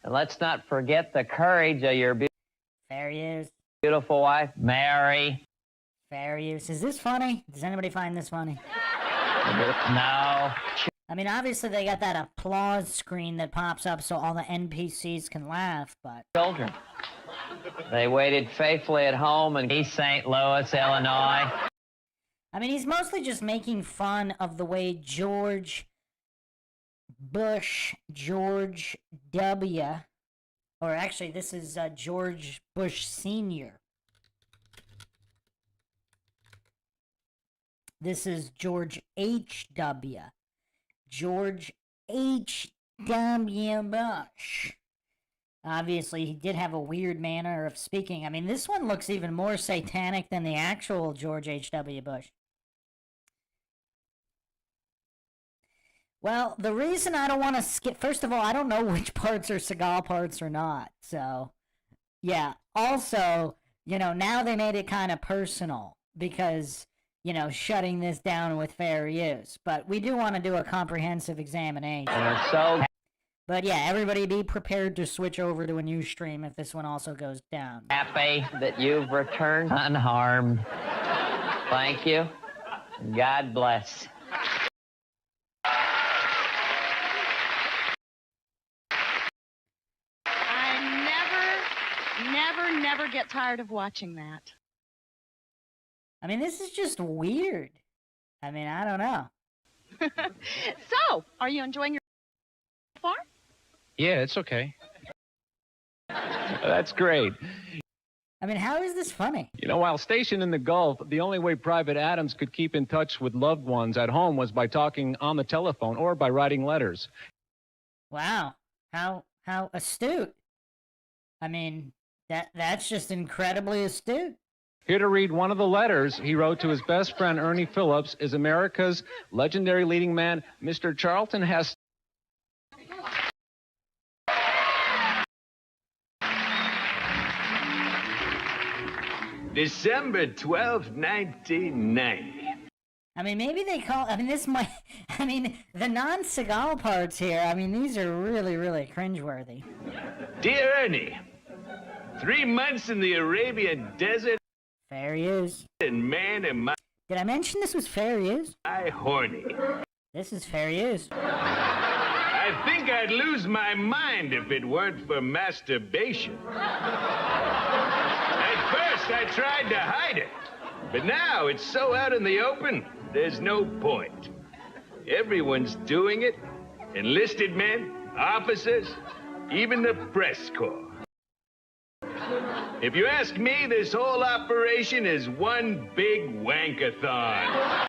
E: And let's not forget the courage of your
A: fair use.
E: Beautiful wife, Mary.
A: Fair use. Is this funny? Does anybody find this funny?
E: No.
A: I mean, obviously they got that applause screen that pops up so all the NPCs can laugh, but...
E: Children. They waited faithfully at home in East St. Louis, Illinois.
A: I mean, he's mostly just making fun of the way George W., or actually, this is George Bush Sr. This is George H.W. George H.W. Bush. Obviously, he did have a weird manner of speaking. I mean, this one looks even more satanic than the actual George H.W. Bush. Well, the reason I don't want to skip... First of all, I don't know which parts are Seagal parts or not. So, yeah. Also, you know, now they made it kind of personal. Because, you know, shutting this down with fair use. But we do want to do a comprehensive examination. But yeah, everybody be prepared to switch over to a new stream if this one also goes down.
E: Happy that you've returned unharmed. Thank you. God bless.
U: Never get tired of watching that.
A: I mean, this is just weird. I mean, I don't know.
U: So, are you enjoying your far?
B: Yeah, it's okay.
T: That's great.
A: I mean, how is this funny?
T: You know, while stationed in the Gulf, the only way Private Adams could keep in touch with loved ones at home was by talking on the telephone or by writing letters.
A: Wow. How astute. I mean, that's just incredibly astute.
T: Here to read one of the letters he wrote to his best friend, Ernie Phillips, is America's legendary leading man, Mr. Charlton Heston.
Q: December 12th, 1990.
A: I mean, maybe they call... I mean, this might... I mean, the non-Seagal parts here, I mean, these are really, really cringeworthy.
Q: Dear Ernie, 3 months in the Arabian desert.
A: There he is.
Q: And man, am I...
A: Did I mention this was Fair He Is?
Q: I horny.
A: This is Fair He Is.
Q: I think I'd lose my mind if it weren't for masturbation. At first, I tried to hide it. But now it's so out in the open, there's no point. Everyone's doing it. Enlisted men, officers, even the press corps. If you ask me, this whole operation is one big wankathon.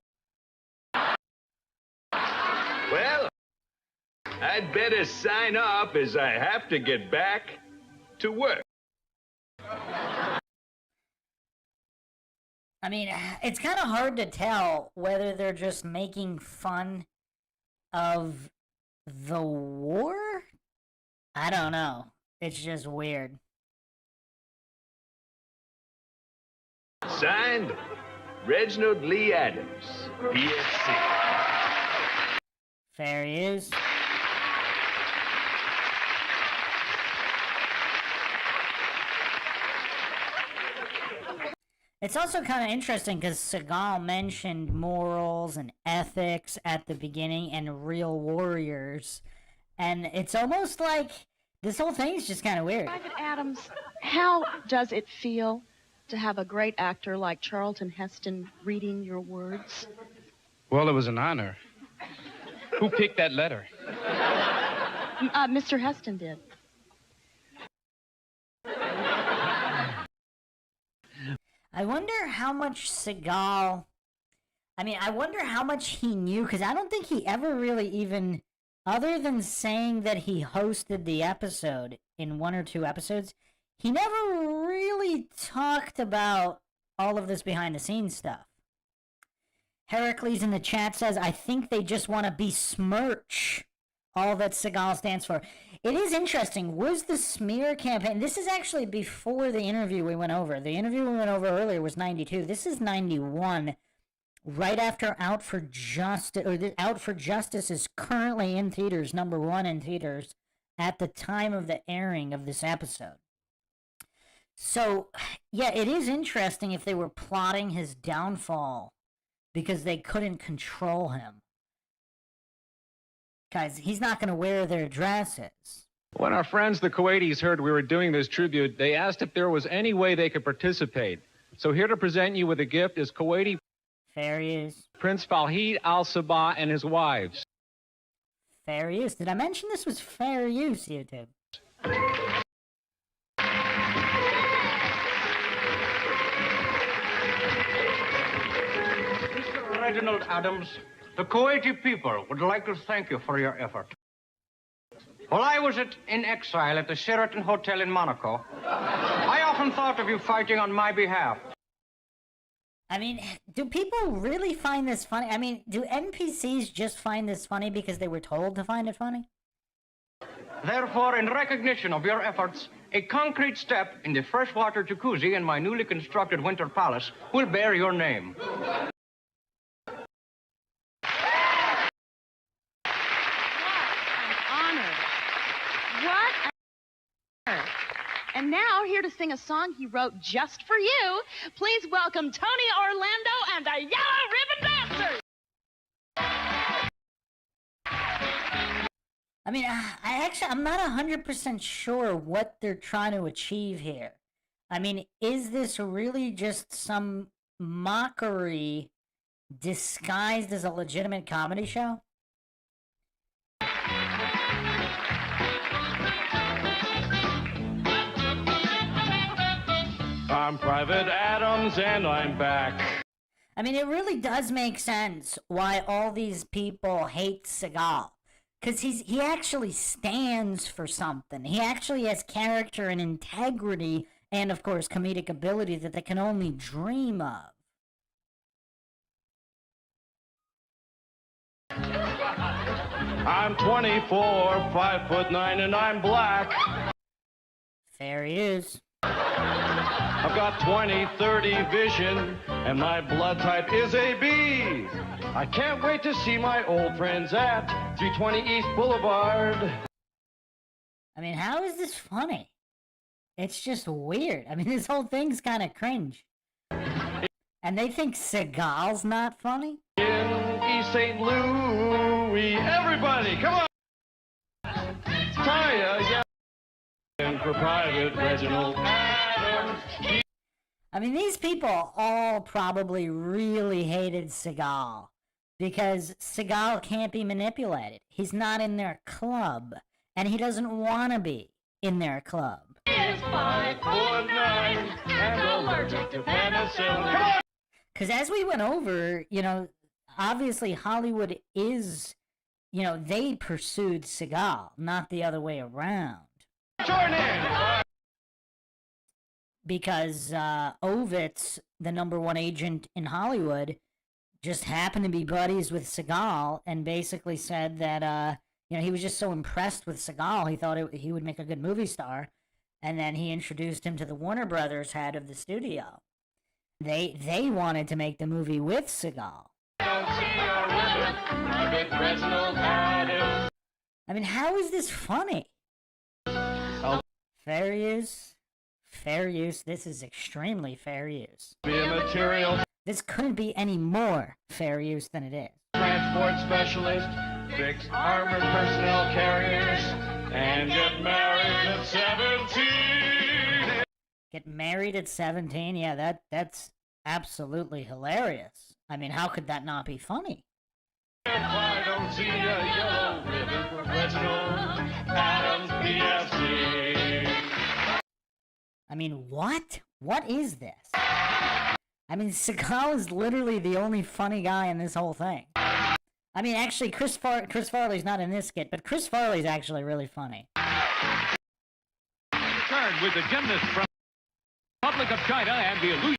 Q: Well, I'd better sign off as I have to get back to work.
A: I mean, it's kind of hard to tell whether they're just making fun of the war? I don't know. It's just weird.
Q: Signed, Reginald Lee Adams, PFC.
A: There he is. It's also kind of interesting because Seagal mentioned morals and ethics at the beginning and real warriors. And it's almost like this whole thing is just kind of weird.
U: Private Adams, how does it feel to have a great actor like Charlton Heston reading your words?
B: Well, it was an honor. Who picked that letter?
U: Mr. Heston did.
A: I wonder how much Seagal... I wonder how much he knew, because I don't think he ever really even... Other than saying that he hosted the episode in 1 or 2 episodes, he never really talked about all of this behind-the-scenes stuff. Heracles in the chat says, I think they just want to besmirch all that Seagal stands for. It is interesting. Was the smear campaign... This is actually before the interview we went over. The interview we went over earlier was 92. This is 91. Right after Out for Justice... Or Out for Justice is currently in theaters, #1 in theaters, at the time of the airing of this episode. So, yeah, it is interesting if they were plotting his downfall because they couldn't control him. Guys, he's not going to wear their dresses.
T: When our friends, the Kuwaitis, heard we were doing this tribute, they asked if there was any way they could participate. So here to present you with a gift is Kuwaiti
A: There he is.
T: Prince Fahid Al Sabah and his wives.
A: Fair use. Did I mention this was fair use, YouTube?
D: Mr. Reginald Adams, the Kuwaiti people would like to thank you for your effort. While I was in exile at the Sheraton Hotel in Monaco, I often thought of you fighting on my behalf.
A: I mean, do people really find this funny? I mean, do NPCs just find this funny because they were told to find it funny?
D: Therefore, in recognition of your efforts, a concrete step in the freshwater jacuzzi in my newly constructed winter palace will bear your name.
U: And now, here to sing a song he wrote just for you, please welcome Tony Orlando and the Yellow Ribbon Dancers!
A: I mean, I'm not 100% sure what they're trying to achieve here. I mean, is this really just some mockery disguised as a legitimate comedy show?
N: I'm Private Adams and I'm back.
A: I mean, it really does make sense why all these people hate Seagal. Because he actually stands for something. He actually has character and integrity and, of course, comedic ability that they can only dream of.
N: I'm 24, 5'9", and I'm black.
A: There he is.
N: I've got 20/30 vision, and my blood type is AB. I can't wait to see my old friends at 320 East Boulevard.
A: I mean, how is this funny? It's just weird. I mean, this whole thing's kind of cringe. And they think Seagal's not funny?
N: In East St. Louis, everybody, come on! Taya, yeah. And for Private Reginald Adams.
A: I mean, these people all probably really hated Seagal because Seagal can't be manipulated. He's not in their club, and he doesn't want to be in their club.
N: He is 5'9" and allergic to penicillin. Come on!
A: Because as we went over, you know, obviously Hollywood is, you know, they pursued Seagal, not the other way around. Because Ovitz, the #1 agent in Hollywood, just happened to be buddies with Seagal and basically said that, you know, he was just so impressed with Seagal, he thought he would make a good movie star, and then he introduced him to the Warner Brothers head of the studio. They wanted to make the movie with Seagal. I mean, how is this funny? Fair use. Fair use. This is extremely fair use.
N: Be a material
A: This couldn't be any more fair use than it is.
N: transport specialist, fix armored personnel carriers, and get married at 17.
A: Get married at 17? Yeah, that's absolutely hilarious. I mean, how could that not be funny?
N: If I don't see a yellow ribbon for Reginald Adams, PFC.
A: I mean, what? What is this? I mean, Seagal is literally the only funny guy in this whole thing. I mean, actually, Chris Farley's not in this skit, but Chris Farley's actually really funny.
S: Return with the gymnast from Republic of China and the illusions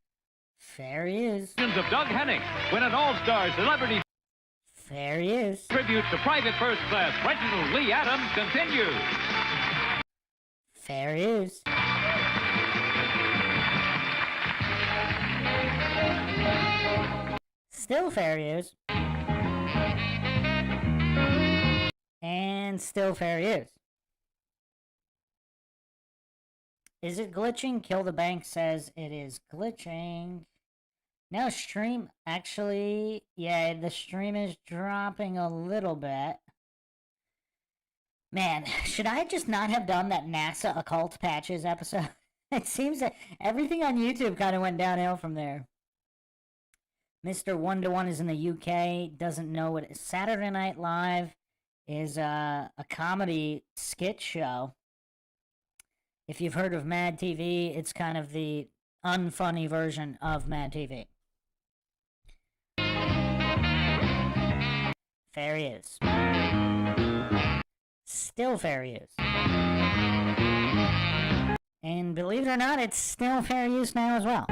A: There he is.
S: of Doug Henning when an all-star celebrity
A: There he is.
S: tribute to Private First Class Reginald Lee Adams continues.
A: There he is. Still fair use. And still fair use. Is it glitching? Kill the Bank says it is glitching. No, stream, actually, yeah, the stream is dropping a little bit. Man, should I just not have done that NASA occult patches episode? It seems that everything on YouTube kind of went downhill from there. Mr. 1-to-1 is in the UK, doesn't know what Saturday Night Live is a comedy skit show. If you've heard of Mad TV, it's kind of the unfunny version of Mad TV. Fair use. Still fair use. And believe it or not, it's still fair use now as well.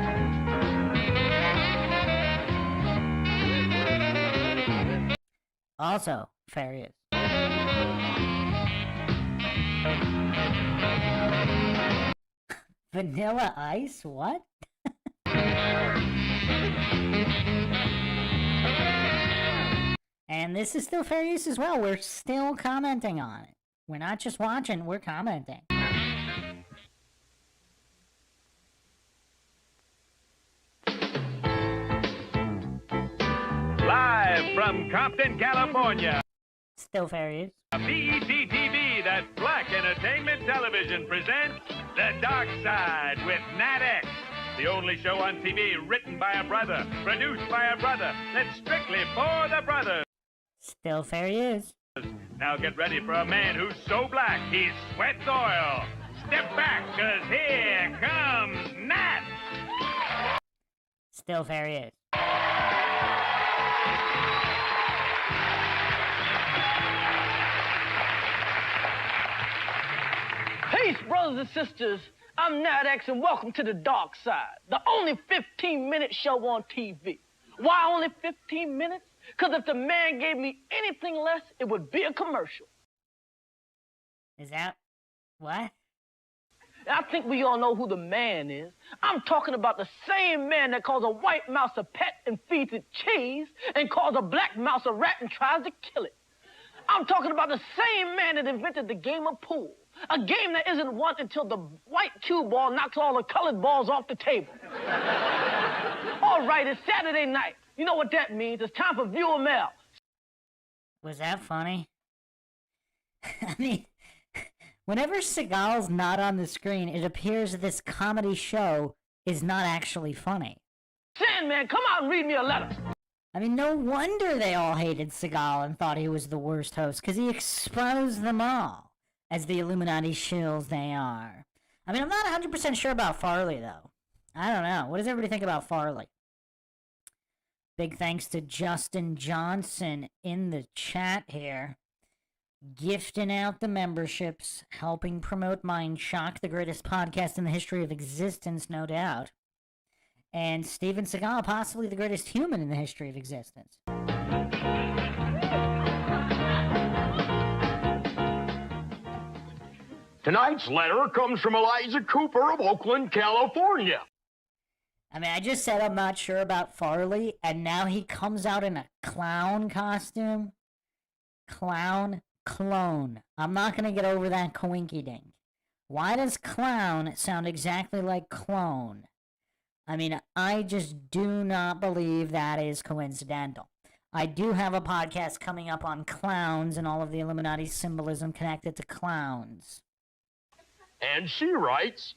A: Also, fair use. Vanilla Ice? What? And this is still fair use as well. We're still commenting on it. We're not just watching, we're commenting.
K: Live from Compton, California.
A: Still fair use.
K: BET-TV, that's Black Entertainment Television, presents The Dark Side with Nat X. The only show on TV written by a brother, produced by a brother, that's strictly for the brothers.
A: Still fair use.
K: Now get ready for a man who's so black, he sweats oil. Step back, 'cause here comes Nat.
A: Still fair use.
I: Peace, brothers and sisters. I'm Nat X, and welcome to the dark side, the only 15-minute show on TV. Why only 15 minutes? Because if the man gave me anything less, it would be a commercial.
A: Is that what?
I: I think we all know who the man is. I'm talking about the same man that calls a white mouse a pet and feeds it cheese and calls a black mouse a rat and tries to kill it. I'm talking about the same man that invented the game of pool. A game that isn't won until the white cue ball knocks all the colored balls off the table. All right, it's Saturday night. You know what that means. It's time for viewer mail.
A: Was that funny? I mean, whenever Seagal's not on the screen, it appears this comedy show is not actually funny.
I: Sandman, come out and read me a letter.
A: I mean, no wonder they all hated Seagal and thought he was the worst host, because he exposed them all as the Illuminati shills they are. I mean, I'm not 100% sure about Farley, though. I don't know. What does everybody think about Farley? Big thanks to Justin Johnson in the chat here. Gifting out the memberships, helping promote MINDSHOCK, the greatest podcast in the history of existence, no doubt. And Steven Seagal, possibly the greatest human in the history of existence.
V: Tonight's letter comes from Eliza Cooper of Oakland, California.
A: I mean, I just said I'm not sure about Farley, and now he comes out in a clown costume. Clown. Clone. I'm not going to get over that coinky-dink. Why does clown sound exactly like clone? I mean, I just do not believe that is coincidental. I do have a podcast coming up on clowns and all of the Illuminati symbolism connected to clowns.
V: And she writes,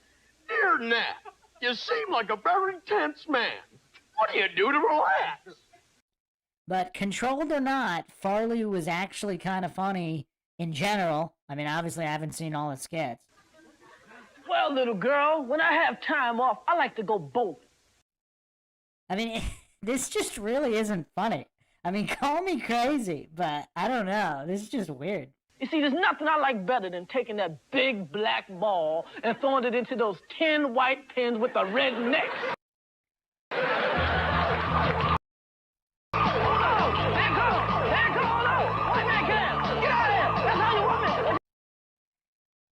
V: Dear Nat, you seem like a very tense man. What do you do to relax?
A: But controlled or not, Farley was actually kind of funny in general. I mean, obviously I haven't seen all his skits.
I: Well, little girl, when I have time off, I like to go bowling.
A: I mean, this just really isn't funny. I mean, call me crazy, but I don't know. This is just weird.
I: You see, there's nothing I like better than taking that big black ball and throwing it into those 10 white pins with the red necks.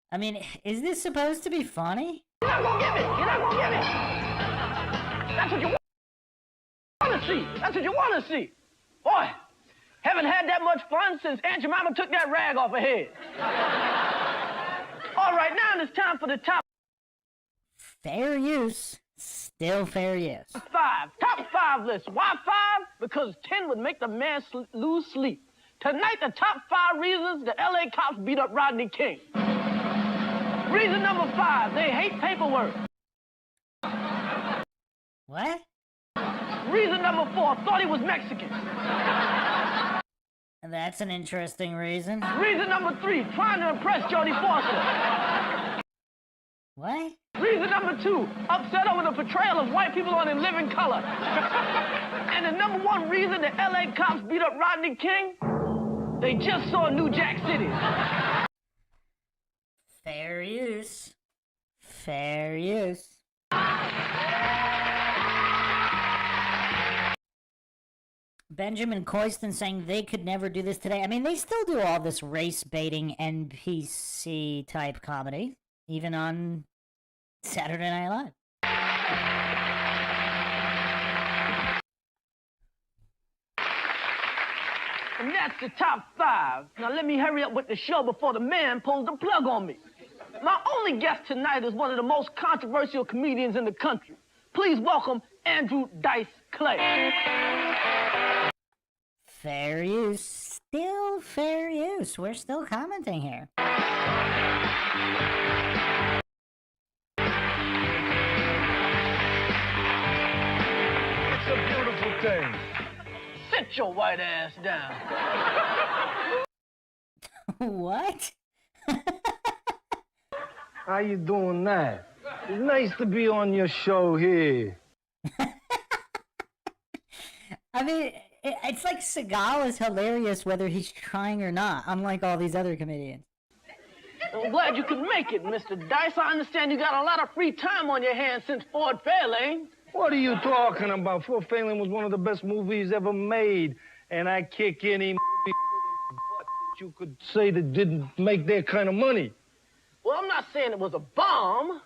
A: I mean, is this supposed to be funny?
I: You're not gonna get me! You're not gonna get me! That's what you want to see! That's what you want to see! Boy, haven't had that much fun since Aunt Jemima took that rag off her head. All right, now it's time for the top...
A: Fair use. Still fair use.
I: 5. Top 5 list. Why 5? Because 10 would make the man lose sleep. Tonight, the top 5 reasons the LA cops beat up Rodney King. Reason number 5, they hate paperwork.
A: What?
I: Reason number 4, thought he was Mexican.
A: That's an interesting reason.
I: Reason number 3, trying to impress Jodie Foster.
A: What?
I: Reason number 2, upset over the portrayal of white people on In Living Color. And the number 1 reason the LA cops beat up Rodney King, they just saw New Jack City.
A: Fair use. Fair use. Benjamin Coyston saying they could never do this today. I mean, they still do all this race-baiting NPC type comedy, even on Saturday Night Live.
I: And that's the top 5. Now let me hurry up with the show before the man pulls the plug on me. My only guest tonight is one of the most controversial comedians in the country. Please welcome Andrew Dice Clay.
A: Fair use. Still fair use. We're still commenting here.
V: It's a beautiful thing.
I: Sit your white ass down.
A: What?
H: How you doing, Nat? It's nice to be on your show here.
A: mean, it's like Seagal is hilarious whether he's trying or not, unlike all these other comedians.
I: I'm glad you could make it, Mr. Dice. I understand you got a lot of free time on your hands since Ford Fairlane.
H: What are you talking about? Fort Fairlane was one of the best movies ever made, and I kick any movie that you could say that didn't make that kind of money.
I: Well, I'm not saying it was a bomb,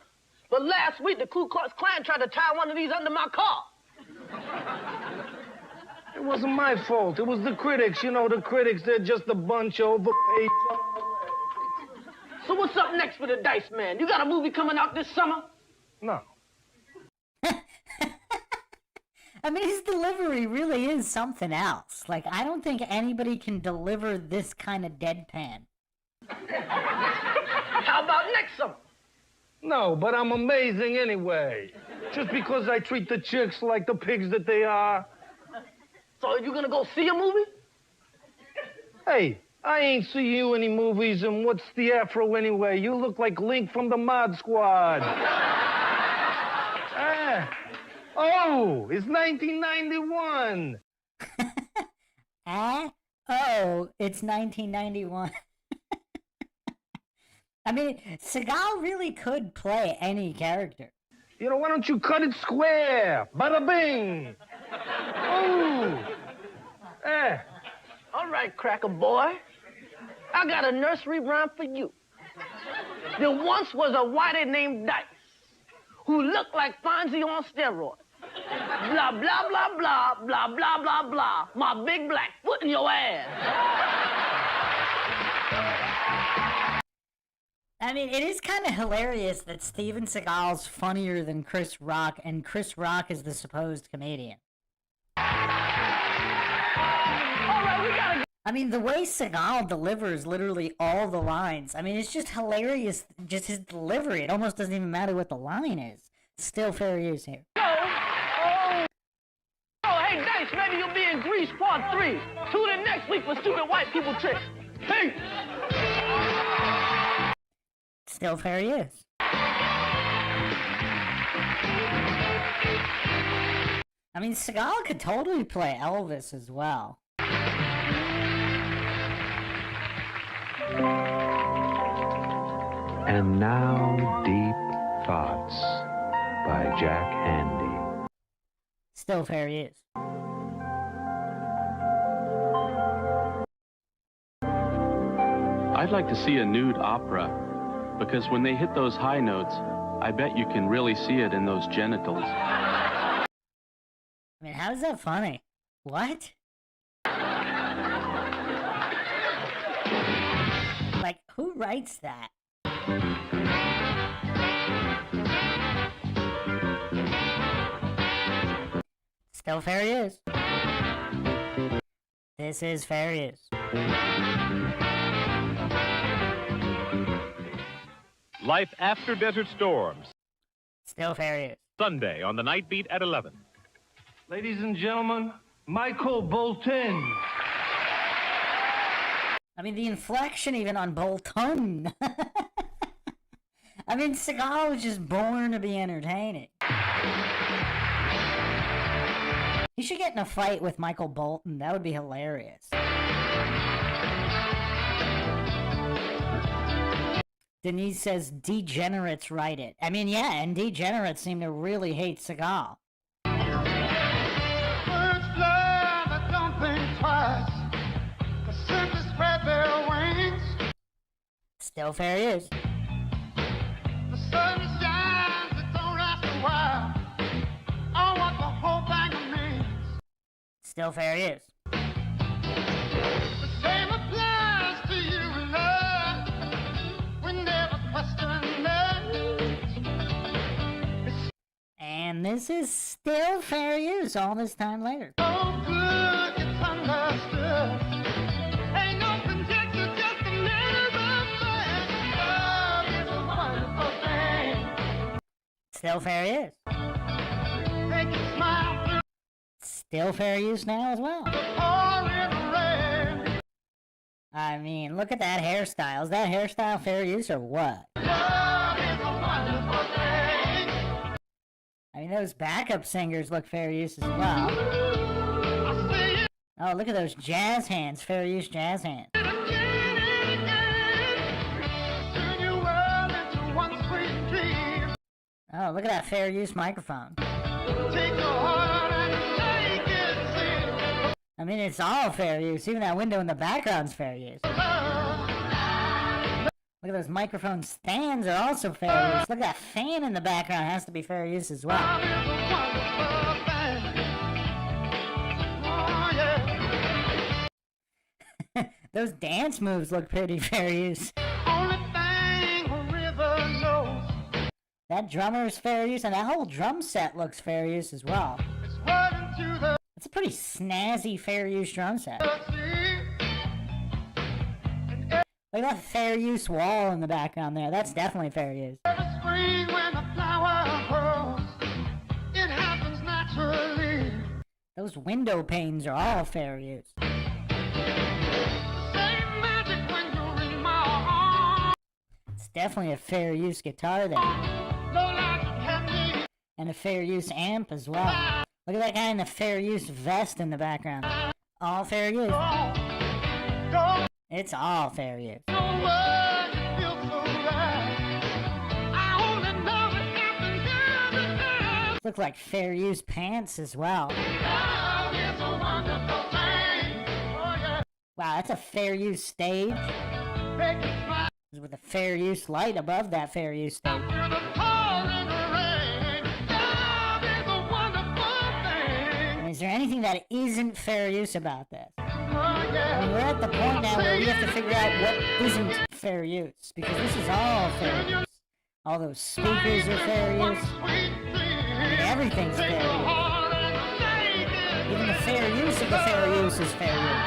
I: but last week the Ku Klux Klan tried to tie one of these under my car.
H: It wasn't my fault. It was the critics. You know, the critics, they're just a bunch of overpaid.
I: So what's up next for the Dice Man? You got a movie coming out this summer?
H: No.
A: I mean, his delivery really is something else. Like, I don't think anybody can deliver this kind of deadpan.
I: How about next summer?
H: No, but I'm amazing anyway. Just because I treat the chicks like the pigs that they are.
I: So are you gonna go see a movie?
H: Hey, I ain't see you any movies, and what's the afro anyway? You look like Link from the Mod Squad. Oh, it's 1991.
A: Oh, it's 1991. I mean, Seagal really could play any character.
H: You know, why don't you cut it square? Bada bing. Oh.
I: All right, cracker boy. I got a nursery rhyme for you. There once was a whitey named Dice who looked like Fonzie on steroids. Blah, blah, blah, blah, blah, blah, blah, blah. My big black foot in your ass.
A: I mean, it is kind of hilarious that Steven Seagal's funnier than Chris Rock, and Chris Rock is the supposed comedian. I mean, the way Seagal delivers literally all the lines, I mean, it's just hilarious, just his delivery. It almost doesn't even matter what the line is. Still fair use here.
I: Oh, hey, Dice, maybe you'll be in Grease Part 3. Tune in next week for stupid white people tricks. Peace!
A: Still fair use. I mean, Seagal could totally play Elvis as well.
O: And now, Deep Thoughts by Jack Handy.
A: Still fair use.
L: I'd like to see a nude opera, because when they hit those high notes, I bet you can really see it in those genitals.
A: I mean, how is that funny? What? Like, who writes that? Still fair use. This is fair use.
K: Life After Desert Storms.
A: Still fair use.
K: Sunday on the Night Beat at 11.
H: Ladies and gentlemen, Michael Bolton.
A: I mean, the inflection even on Bolton. I mean, Seagal was just born to be entertaining. He should get in a fight with Michael Bolton. That would be hilarious. Denise says, degenerates write it. I mean, yeah, and degenerates seem to really hate Seagal.
M: First love, I don't think twice. They simply spread their wings.
A: Still fair use.
M: The sun shines, it don't last a while. I want the whole thing of me.
A: Still fair use.
M: The same applies to you, love. We never question that.
A: And this is still fair use all this time later.
M: So good, it's understood. Ain't no conjecture, just a little fact. Love is a wonderful thing.
A: Still fair use.
M: Make you smile.
A: Still fair use now as well.
M: Pouring rain.
A: I mean, look at that hairstyle. Is that hairstyle fair use or what?
M: Love is a wonderful thing.
A: I mean, those backup singers look fair use as well.
M: I
A: Oh, look at those jazz hands, fair use jazz hands. Oh, look at that fair use microphone. I mean, it's all fair use. Even that window in the background's fair use. Look at those microphone stands are also fair use. Look at that fan in the background, has to be fair use as well. Those dance moves look pretty fair use. That drummer's fair use, and that whole drum set looks fair use as well. It's a pretty snazzy fair use drum set. Look at that fair use wall in the background there. That's definitely fair use. Those window panes are all fair use. It's definitely a fair use guitar there. And a fair use amp as well. Look at that guy in the fair use vest in the background. All fair use. It's all fair use. Look like fair use pants as well. Wow, that's a fair use stage. With a fair use light above that fair use stage. Is there anything that isn't fair use about this? I mean, we're at the point now where we have to figure out what isn't fair use, because this is all fair use. All those speakers are fair use. I mean, everything's fair use. Even the fair use of the fair use is fair use.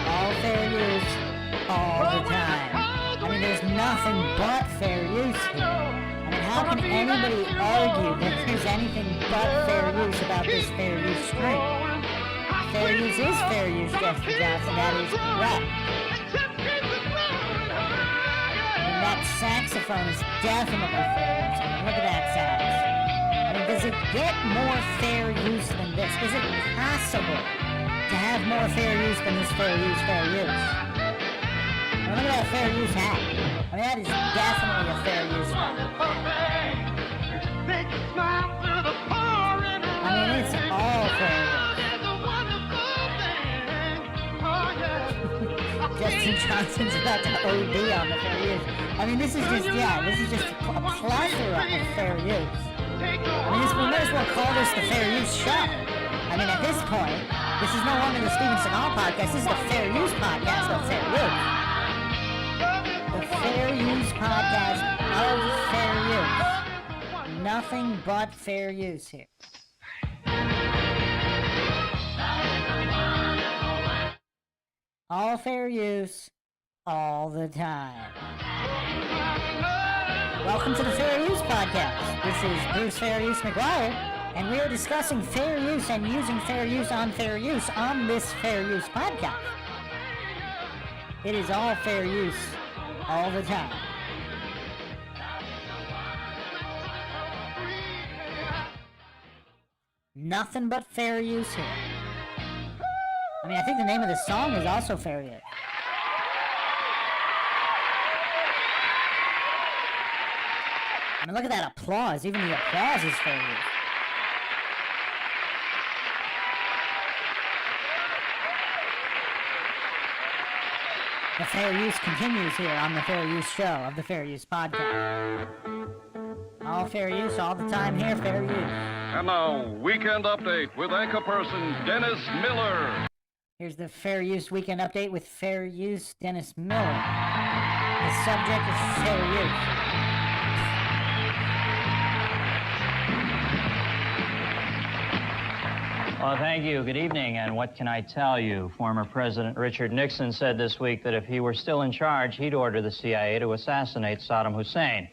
A: All fair use, all the time. I mean, there's nothing but fair use here. How can anybody argue that there's anything but fair use about this fair use string? Fair use is fair use, Jeffrey Johnson. That is correct. And that saxophone is definitely fair use. I mean, look at that sax. I mean, does it get more fair use than this? Is it possible to have more fair use than this fair use, fair use? Well, look at that fair use hat. I mean, that is definitely a fair use hat. I mean, it's all fair use. Justin Johnson's about to OD on the fair use. I mean, this is just a plethora of fair use. I mean, we might as well call this the fair use show. I mean, at this point, this is no longer the Steven Seagal podcast. This is the fair use podcast of fair use. The fair use podcast of fair use. Nothing but fair use here. All fair use, all the time. Welcome to the Fair Use Podcast. This is Bruce Fair Use McGuire, and we are discussing fair use and using fair use on this Fair Use Podcast. It is all fair use, all the time. Nothing but fair use here. I mean, I think the name of the song is also fair use. I mean, look at that applause. Even the applause is fair use. The fair use continues here on the Fair Use Show of the Fair Use Podcast. All fair use, all the time here, fair use.
C: And now, Weekend Update with anchor person Dennis Miller.
A: Here's the Fair Use Weekend Update with Fair Use Dennis Miller. The subject is fair use.
E: Well, thank you. Good evening. And what can I tell you? Former President Richard Nixon said this week that if he were still in charge, he'd order the CIA to assassinate Saddam Hussein.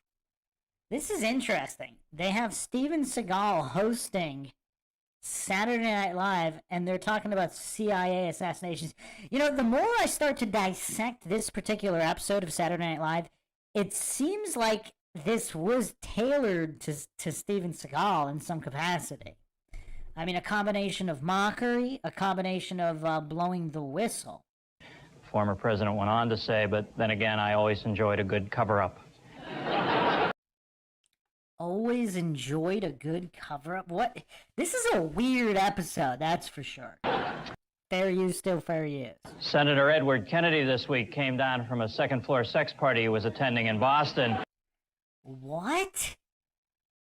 A: This is interesting. They have Steven Seagal hosting Saturday Night Live, and they're talking about CIA assassinations. You know, the more I start to dissect this particular episode of Saturday Night Live, it seems like this was tailored to Steven Seagal in some capacity. I mean, a combination of mockery, a combination of blowing the whistle.
E: Former president went on to say, but then again, I always enjoyed a good cover-up.
A: Always enjoyed a good cover-up? What? This is a weird episode, that's for sure. Fair use, still fair use.
E: Senator Edward Kennedy this week came down from a second-floor sex party he was attending in Boston.
A: What?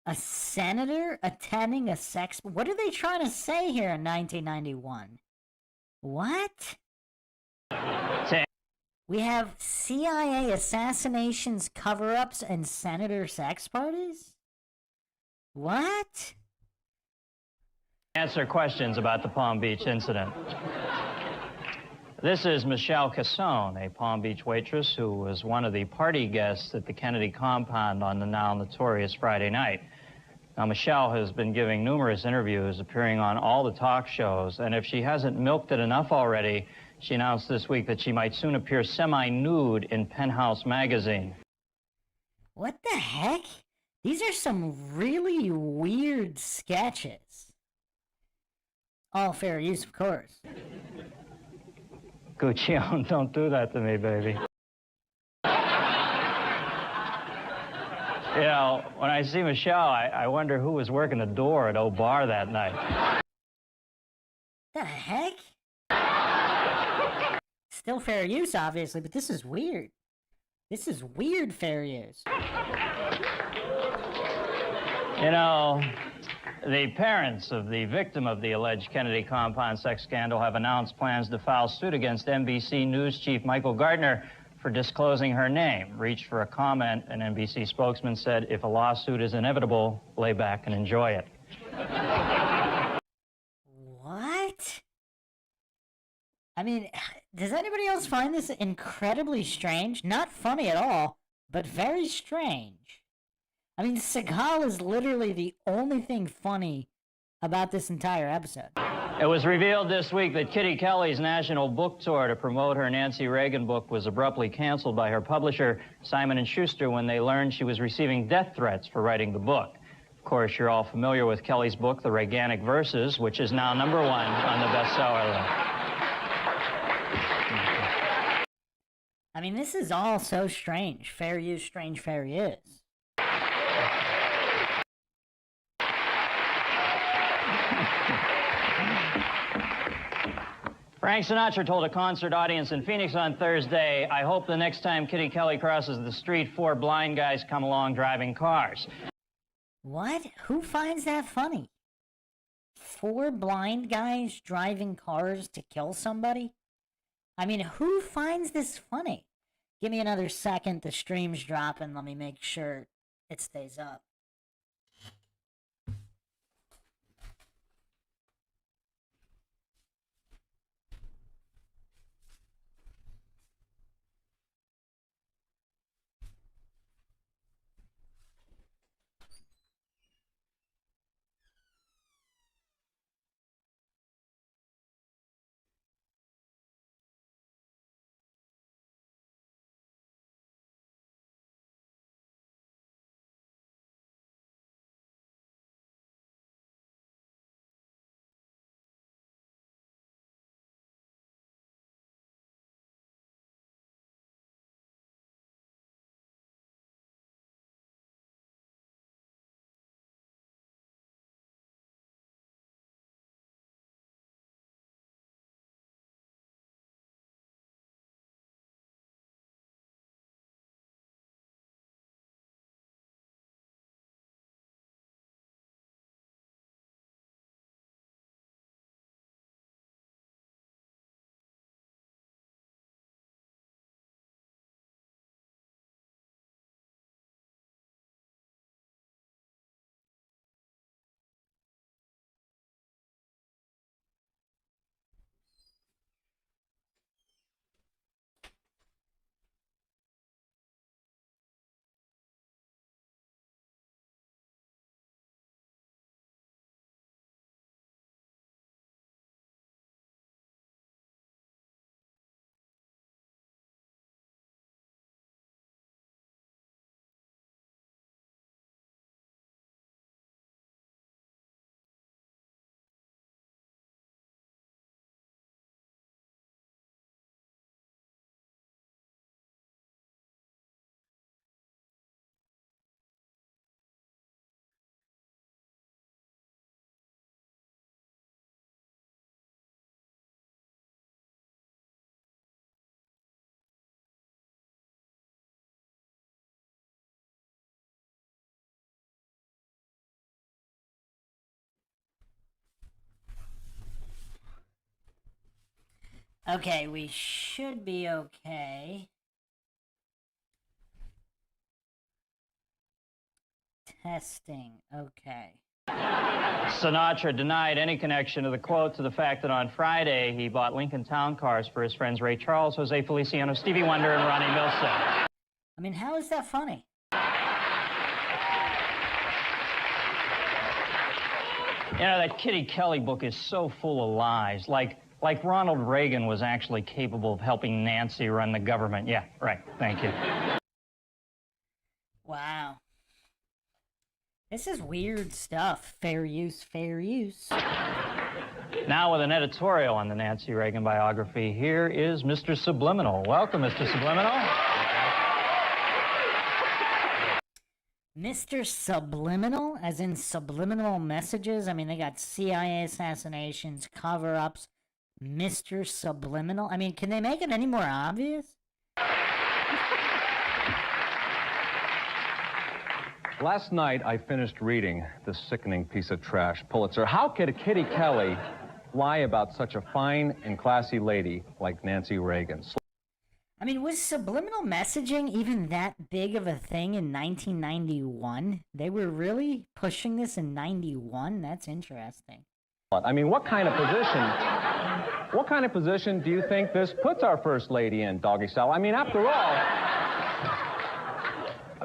A: A senator attending a sex... What are they trying to say here in 1991? What? We have CIA assassinations, cover-ups, and senator sex parties? What?
E: Answer questions about the Palm Beach incident. This is Michelle Cassone, a Palm Beach waitress who was one of the party guests at the Kennedy compound on the now notorious Friday night. Now, Michelle has been giving numerous interviews, appearing on all the talk shows, and if she hasn't milked it enough already, she announced this week that she might soon appear semi-nude in Penthouse magazine.
A: What the heck? These are some really weird sketches. All fair use, of course.
E: Guccione, don't do that to me, baby. You know, when I see Michelle, I wonder who was working the door at O Bar that night.
A: The heck? Still fair use, obviously, but this is weird. This is weird fair use.
E: You know, the parents of the victim of the alleged Kennedy compound sex scandal have announced plans to file suit against NBC News chief Michael Gardner for disclosing her name. Reached for a comment, an NBC spokesman said, if a lawsuit is inevitable, lay back and enjoy it.
A: What? I mean, does anybody else find this incredibly strange? Not funny at all, but very strange. I mean, Seagal is literally the only thing funny about this entire episode.
E: It was revealed this week that Kitty Kelly's national book tour to promote her Nancy Reagan book was abruptly canceled by her publisher, Simon & Schuster, when they learned she was receiving death threats for writing the book. Of course, you're all familiar with Kelly's book, The Reaganic Verses, which is now #1 on the bestseller list.
A: I mean, this is all so strange. Fair use, strange fair use.
E: Frank Sinatra told a concert audience in Phoenix on Thursday, I hope the next time Kitty Kelly crosses the street, 4 blind guys come along driving cars.
A: What? Who finds that funny? 4 blind guys driving cars to kill somebody? I mean, who finds this funny? Give me another second, the stream's dropping, let me make sure it stays up. Okay, we should be okay. Testing, okay.
E: Sinatra denied any connection to the quote to the fact that on Friday he bought Lincoln Town Cars for his friends Ray Charles, Jose Feliciano, Stevie Wonder, and Ronnie Milsap.
A: I mean, how is that funny?
E: You know, that Kitty Kelly book is so full of lies. Like Ronald Reagan was actually capable of helping Nancy run the government. Yeah, right. Thank you.
A: Wow. This is weird stuff. Fair use, fair use.
E: Now with an editorial on the Nancy Reagan biography, here is Mr. Subliminal. Welcome, Mr. Subliminal.
A: Mr. Subliminal, as in subliminal messages? I mean, they got CIA assassinations, cover-ups, Mr. Subliminal. I mean, can they make it any more obvious?
T: Last night, I finished reading this sickening piece of trash, Pulitzer. How could Kitty Kelly lie about such a fine and classy lady like Nancy Reagan?
A: I mean, was subliminal messaging even that big of a thing in 1991? They were really pushing this in 91? That's interesting.
T: I mean, what kind of position do you think this puts our First Lady in, doggy style? I mean, after all,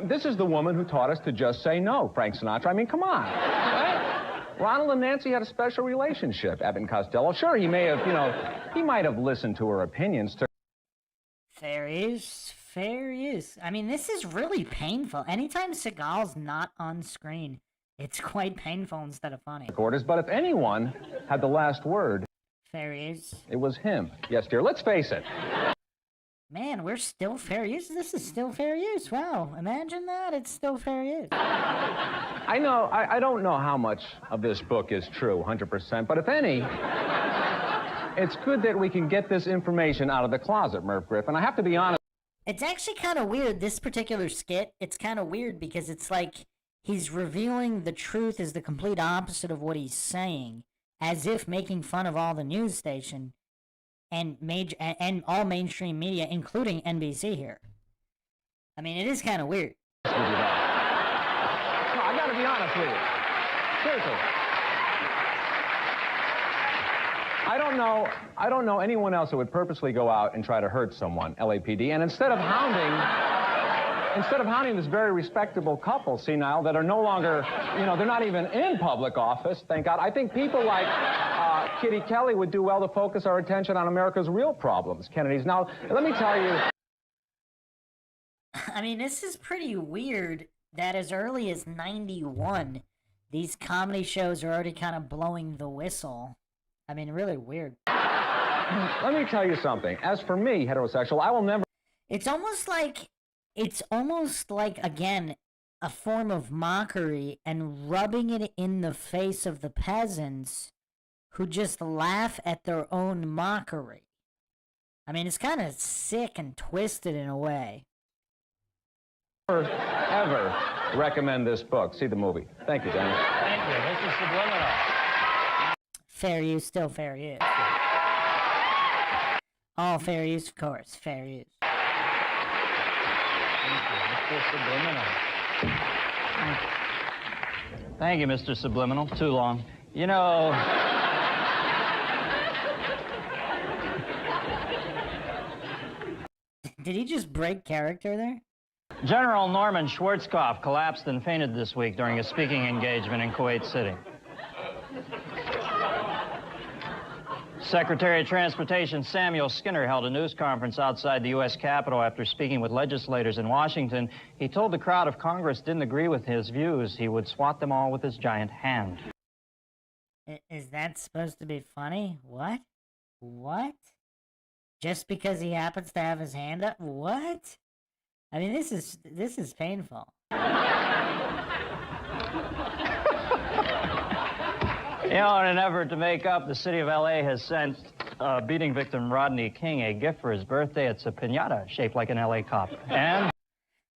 T: this is the woman who taught us to just say no, Frank Sinatra. I mean, come on, right? Ronald and Nancy had a special relationship. Abbott and Costello, sure, he may have, he might have listened to her opinions.
A: Fair use, fair use. I mean, this is really painful. Anytime Seagal's not on screen, it's quite painful instead of funny.
T: Orders, but if anyone had the last word,
A: fair use.
T: It was him. Yes, dear. Let's face it.
A: Man, we're still fair use. This is still fair use. Wow, imagine that. It's still fair use.
T: I know. I don't know how much of this book is true, 100%. But if any, it's good that we can get this information out of the closet, Merv Griffin. I have to be honest.
A: It's actually kind of weird, this particular skit. It's kind of weird because it's like he's revealing the truth is the complete opposite of what he's saying, as if making fun of all the news station and all mainstream media, including NBC here. I mean, it is kind of weird.
T: No, I gotta be honest with you. Seriously. I don't know anyone else who would purposely go out and try to hurt someone, LAPD, and instead of hounding this very respectable couple, senile, that are no longer, they're not even in public office, thank God, I think people like Kitty Kelly would do well to focus our attention on America's real problems, Kennedy's. Now, let me tell you.
A: I mean, this is pretty weird that as early as 91, these comedy shows are already kind of blowing the whistle. I mean, really weird.
T: Let me tell you something. As for me, heterosexual, I will never...
A: It's almost like, again, a form of mockery and rubbing it in the face of the peasants who just laugh at their own mockery. I mean, it's kind of sick and twisted in a way.
T: Ever recommend this book. See the movie. Thank you, Dennis.
E: Thank you. This is Subliminal.
A: Fair use, still fair use. All fair use, of course. Fair use.
E: Thank you, Mr. Subliminal. Too long.
A: Did he just break character there?
E: General Norman Schwarzkopf collapsed and fainted this week during a speaking engagement in Kuwait City. Secretary of Transportation Samuel Skinner held a news conference outside the U.S. Capitol after speaking with legislators in Washington. He told the crowd if Congress didn't agree with his views, he would swat them all with his giant hand.
A: Is that supposed to be funny? What? What? Just because he happens to have his hand up? What? I mean, this is painful.
E: In an effort to make up, the city of L.A. has sent beating victim Rodney King a gift for his birthday. It's a piñata shaped like an L.A. cop. And...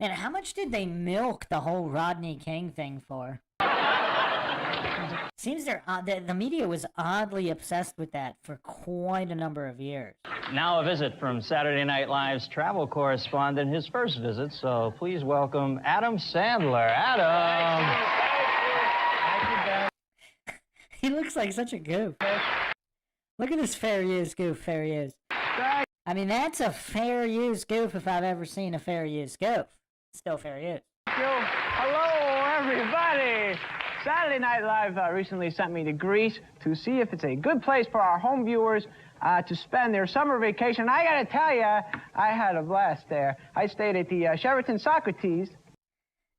A: Man, how much did they milk the whole Rodney King thing for? Seems the media was oddly obsessed with that for quite a number of years.
E: Now a visit from Saturday Night Live's travel correspondent, his first visit, so please welcome Adam Sandler. Adam!
A: He looks like such a goof. Look at this fair use goof, fair use. I mean, that's a fair use goof if I've ever seen a fair use goof. Still fair use.
I: Hello, everybody. Saturday Night Live recently sent me to Greece to see if it's a good place for our home viewers to spend their summer vacation. I gotta tell you, I had a blast there. I stayed at the Sheraton Socrates.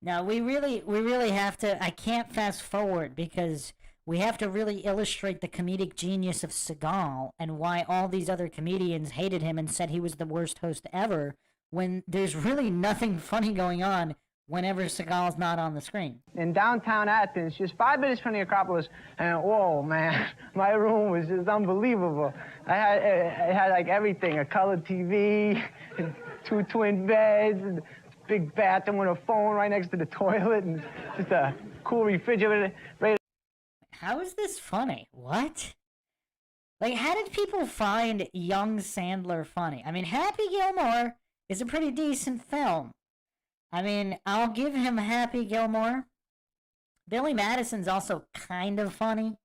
A: Now, we really have to, I can't fast forward because we have to really illustrate the comedic genius of Seagal and why all these other comedians hated him and said he was the worst host ever when there's really nothing funny going on whenever Seagal's not on the screen.
I: In downtown Athens, just 5 minutes from the Acropolis, and whoa, man, my room was just unbelievable. I had like everything, a colored TV, and 2 twin beds, and big bathroom with a phone right next to the toilet, and just a cool refrigerator.
A: How is this funny? What? Like, how did people find young Sandler funny? I mean, Happy Gilmore is a pretty decent film. I mean, I'll give him Happy Gilmore. Billy Madison's also kind of funny.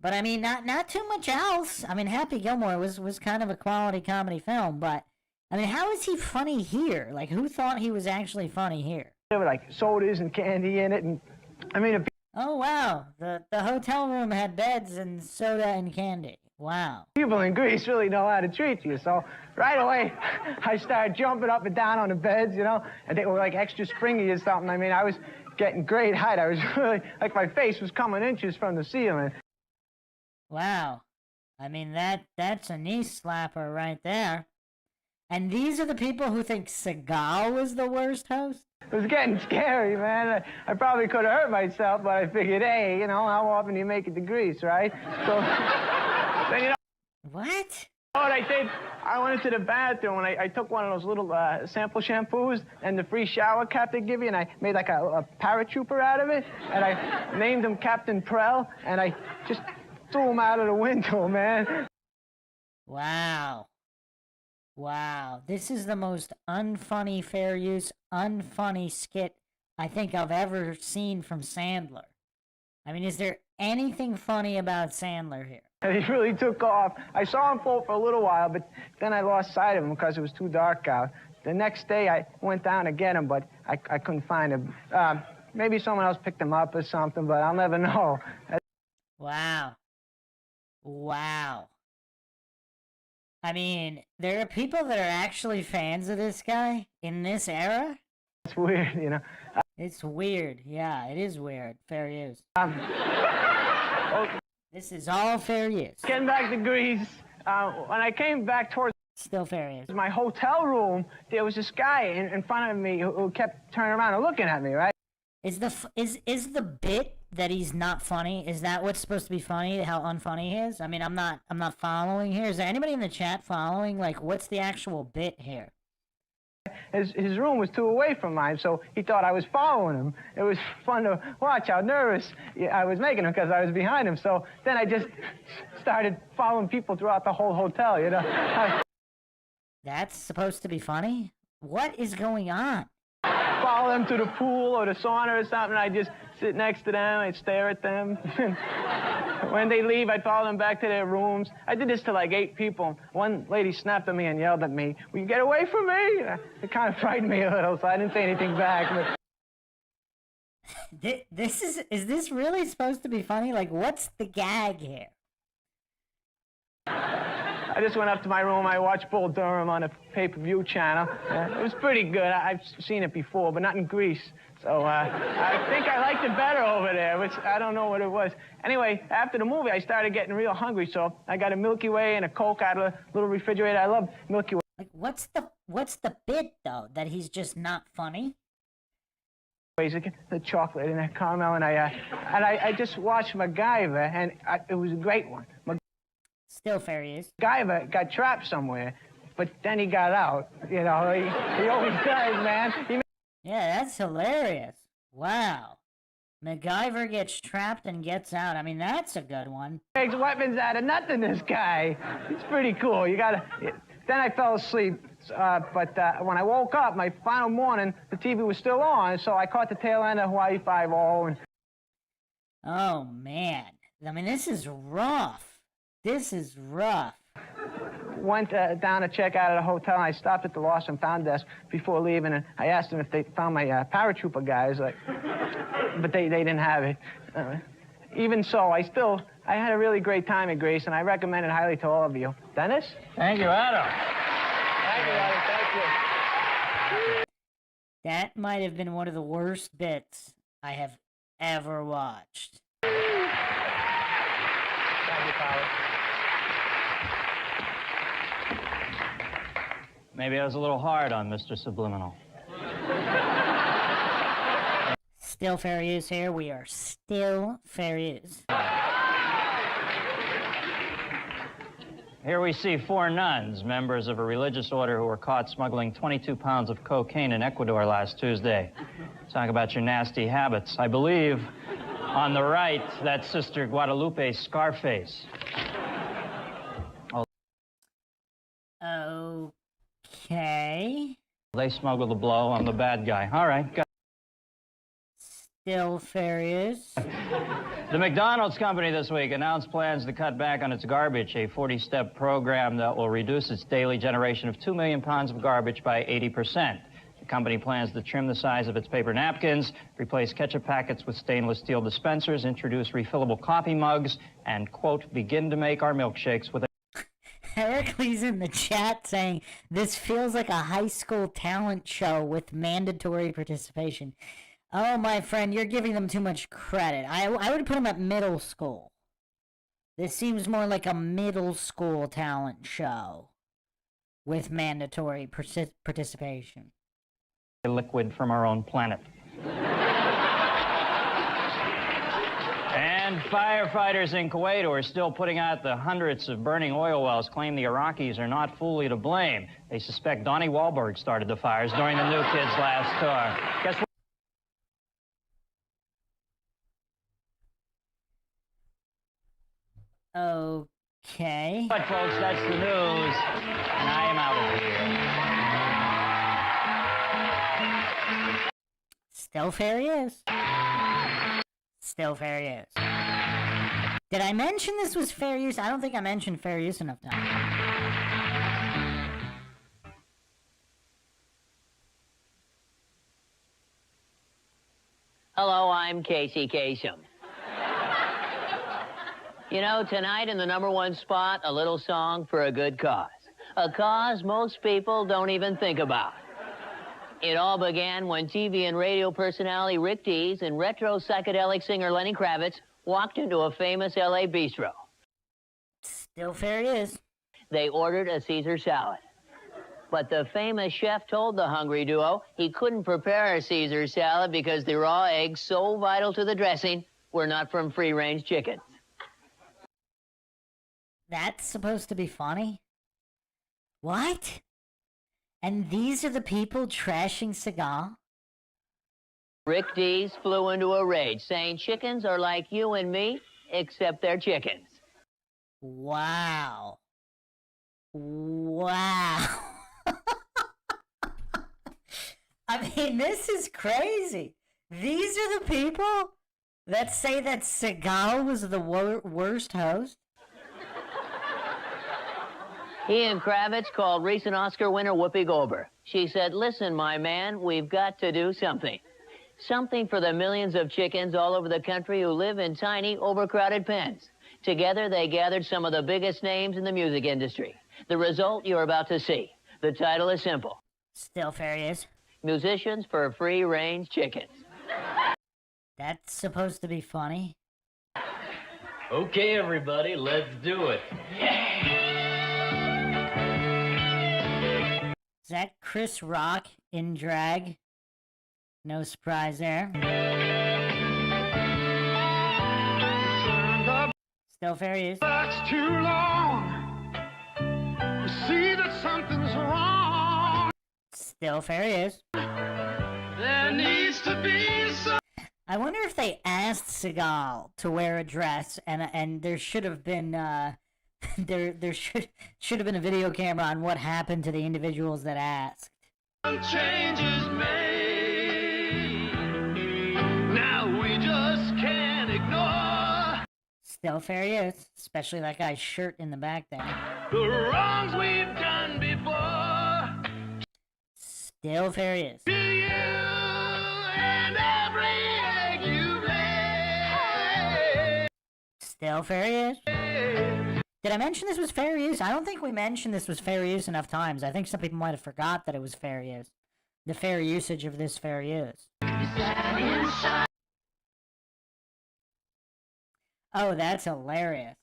A: But I mean, not too much else. I mean, Happy Gilmore was kind of a quality comedy film, but I mean, how is he funny here? Like, who thought he was actually funny here?
I: There were like sodas and candy in it, and I mean,
A: oh wow, the hotel room had beds and soda and candy. Wow.
I: People in Greece really know how to treat you, so right away I started jumping up and down on the beds, you know, and they were like extra springy or something. I mean, I was getting great height. I was really, like my face was coming inches from the ceiling.
A: Wow. I mean, that's a knee slapper right there. And these are the people who think Seagal was the worst host?
I: It was getting scary, man. I probably could have hurt myself, but I figured, hey, you know, how often do you make it to Greece, right? So, then, you know.
A: What?
I: You know what I did? I went into the bathroom and I took one of those little sample shampoos and the free shower cap they give you, and I made like a paratrooper out of it, and I named him Captain Prell, and I just threw him out of the window, man.
A: Wow. Wow, this is the most unfunny fair use, unfunny skit I think I've ever seen from Sandler. I mean, is there anything funny about Sandler here?
I: He really took off. I saw him fall for a little while, but then I lost sight of him because it was too dark out. The next day, I went down to get him, but I couldn't find him. Maybe someone else picked him up or something, but I'll never know.
A: Wow. Wow. I mean, there are people that are actually fans of this guy in this era?
I: It's weird, you know.
A: It's weird. Yeah, it is weird. Fair use. This is all fair use.
I: Getting back to Greece, when I came back towards
A: still fair use.
I: My hotel room, there was this guy in front of me who kept turning around and looking at me, right?
A: Is the bit that he's not funny? Is that what's supposed to be funny? How unfunny he is? I mean, I'm not following here. Is there anybody in the chat following? Like, what's the actual bit here?
I: His room was 2 away from mine, so he thought I was following him. It was fun to watch how nervous I was making him because I was behind him. So then I just started following people throughout the whole hotel, you know.
P: That's supposed to be funny? What is going on?
I: Follow them to the pool or the sauna or something. I'd just sit next to them. I'd stare at them. When they leave, I'd follow them back to their rooms. I did this to like 8 people. One lady snapped at me and yelled at me, "Will you get away from me?" It kind of frightened me a little, so I didn't say anything back. But...
P: Is this really supposed to be funny? Like, what's the gag here?
I: I just went up to my room. I watched Bull Durham on a pay-per-view channel. It was pretty good. I've seen it before, but not in Greece. So I think I liked it better over there, which I don't know what it was. Anyway, after the movie, I started getting real hungry, so I got a Milky Way and a Coke out of a little refrigerator. I love Milky Way.
P: Like, what's the bit, though, that he's just not funny?
I: The chocolate and that caramel, and I just watched MacGyver, and it was a great one.
P: Still fair use.
I: MacGyver got trapped somewhere, but then he got out. You know, he always does, man.
P: Yeah, that's hilarious. Wow.
A: MacGyver gets trapped and gets out. I mean, that's a good one.
G: Makes weapons out of nothing, this guy. He's pretty cool. You gotta... Then I fell asleep, but when I woke up, my final morning, the TV was still on, so I caught the tail end of Hawaii Five-0 and...
A: Oh, man. I mean, this is rough. This is rough.
G: Went down to check out at a hotel, and I stopped at the lost and found desk before leaving, and I asked them if they found my paratrooper guys, but they didn't have it. Even so, I had a really great time at Grace, and I recommend it highly to all of you. Dennis?
E: Thank you, Adam.
G: Thank you, Adam. Thank you.
A: That might have been one of the worst bits I have ever watched.
G: Thank you, Tyler.
E: Maybe I was a little hard on Mr. Subliminal.
A: Still fair use here. We are still fair use.
E: Here we see 4 nuns, members of a religious order who were caught smuggling 22 pounds of cocaine in Ecuador last Tuesday. Talk about your nasty habits. I believe on the right, that's Sister Guadalupe Scarface.
A: Okay.
E: They smuggled the blow. I'm the bad guy. All right.
A: Still fair use.
E: The McDonald's company this week announced plans to cut back on its garbage, a 40-step program that will reduce its daily generation of 2 million pounds of garbage by 80%. The company plans to trim the size of its paper napkins, replace ketchup packets with stainless steel dispensers, introduce refillable coffee mugs, and, quote, begin to make our milkshakes with a...
A: Heracles in the chat saying, this feels like a high school talent show with mandatory participation. Oh, my friend, you're giving them too much credit. I would put them at middle school. This seems more like a middle school talent show with mandatory participation.
E: Liquid from our own planet. And firefighters in Kuwait who are still putting out the hundreds of burning oil wells claim the Iraqis are not fully to blame. They suspect Donnie Wahlberg started the fires during the New Kids last tour. Guess what?
A: Okay.
E: But folks, that's the news, and I am out of here.
A: Still fair use. Still fair use. Did I mention this was fair use? I don't think I mentioned fair use enough times.
R: Hello, I'm Casey Kasem. You know, tonight in the #1 spot, a little song for a good cause. A cause most people don't even think about. It all began when TV and radio personality Rick Dees and retro psychedelic singer Lenny Kravitz walked into a famous LA bistro.
A: Still fair use.
R: They ordered a Caesar salad. But the famous chef told the hungry duo he couldn't prepare a Caesar salad because the raw eggs so vital to the dressing were not from free-range chickens.
A: That's supposed to be funny? What? And these are the people trashing Seagal?
R: Rick Dees flew into a rage, saying chickens are like you and me, except they're chickens.
A: Wow. Wow. I mean, this is crazy. These are the people that say that Seagal was the worst host?
R: He and Kravitz called recent Oscar winner Whoopi Goldberg. She said, listen, my man, we've got to do something. Something for the millions of chickens all over the country who live in tiny, overcrowded pens. Together, they gathered some of the biggest names in the music industry. The result you're about to see. The title is simple.
A: Still fair use.
R: Musicians for free-range chickens.
A: That's supposed to be funny?
J: Okay, everybody, let's do it.
A: Is that Chris Rock in drag? No surprise there. Still fair use.
M: That's too long. We see that something's wrong.
A: Still fair use.
M: There needs to be some...
A: I wonder if they asked Seagal to wear a dress, and there should have been there should have been a video camera on what happened to the individuals that asked.
M: Changes made. Now we just can't ignore
A: Still fair use, especially that guy's shirt in the back there.
M: the wrongs we've done before.
A: Still fair use.
M: To you and every egg you lay.
A: Still fair use. Did I mention this was fair use? I don't think we mentioned this was fair use enough times. I think some people might have forgot that it was fair use. The fair usage of this fair use. Oh, that's hilarious.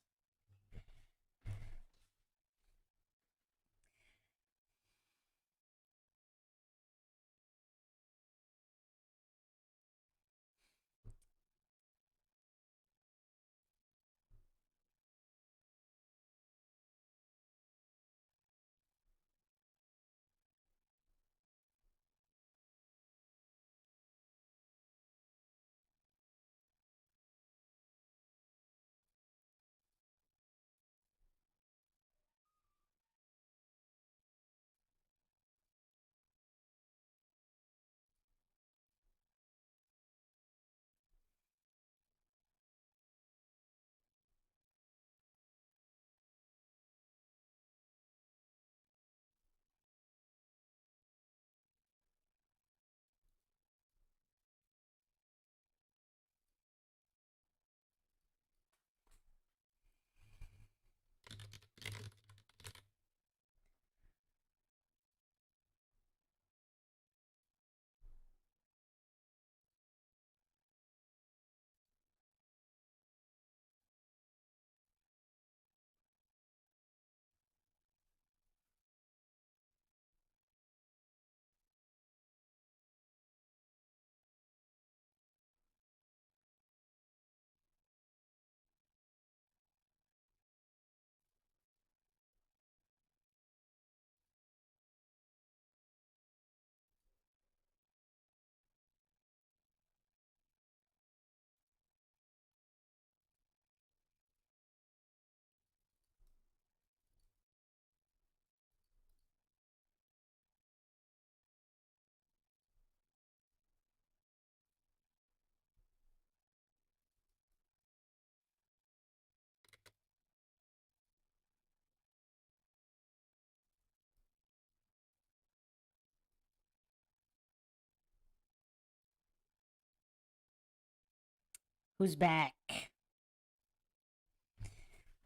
A: Who's back?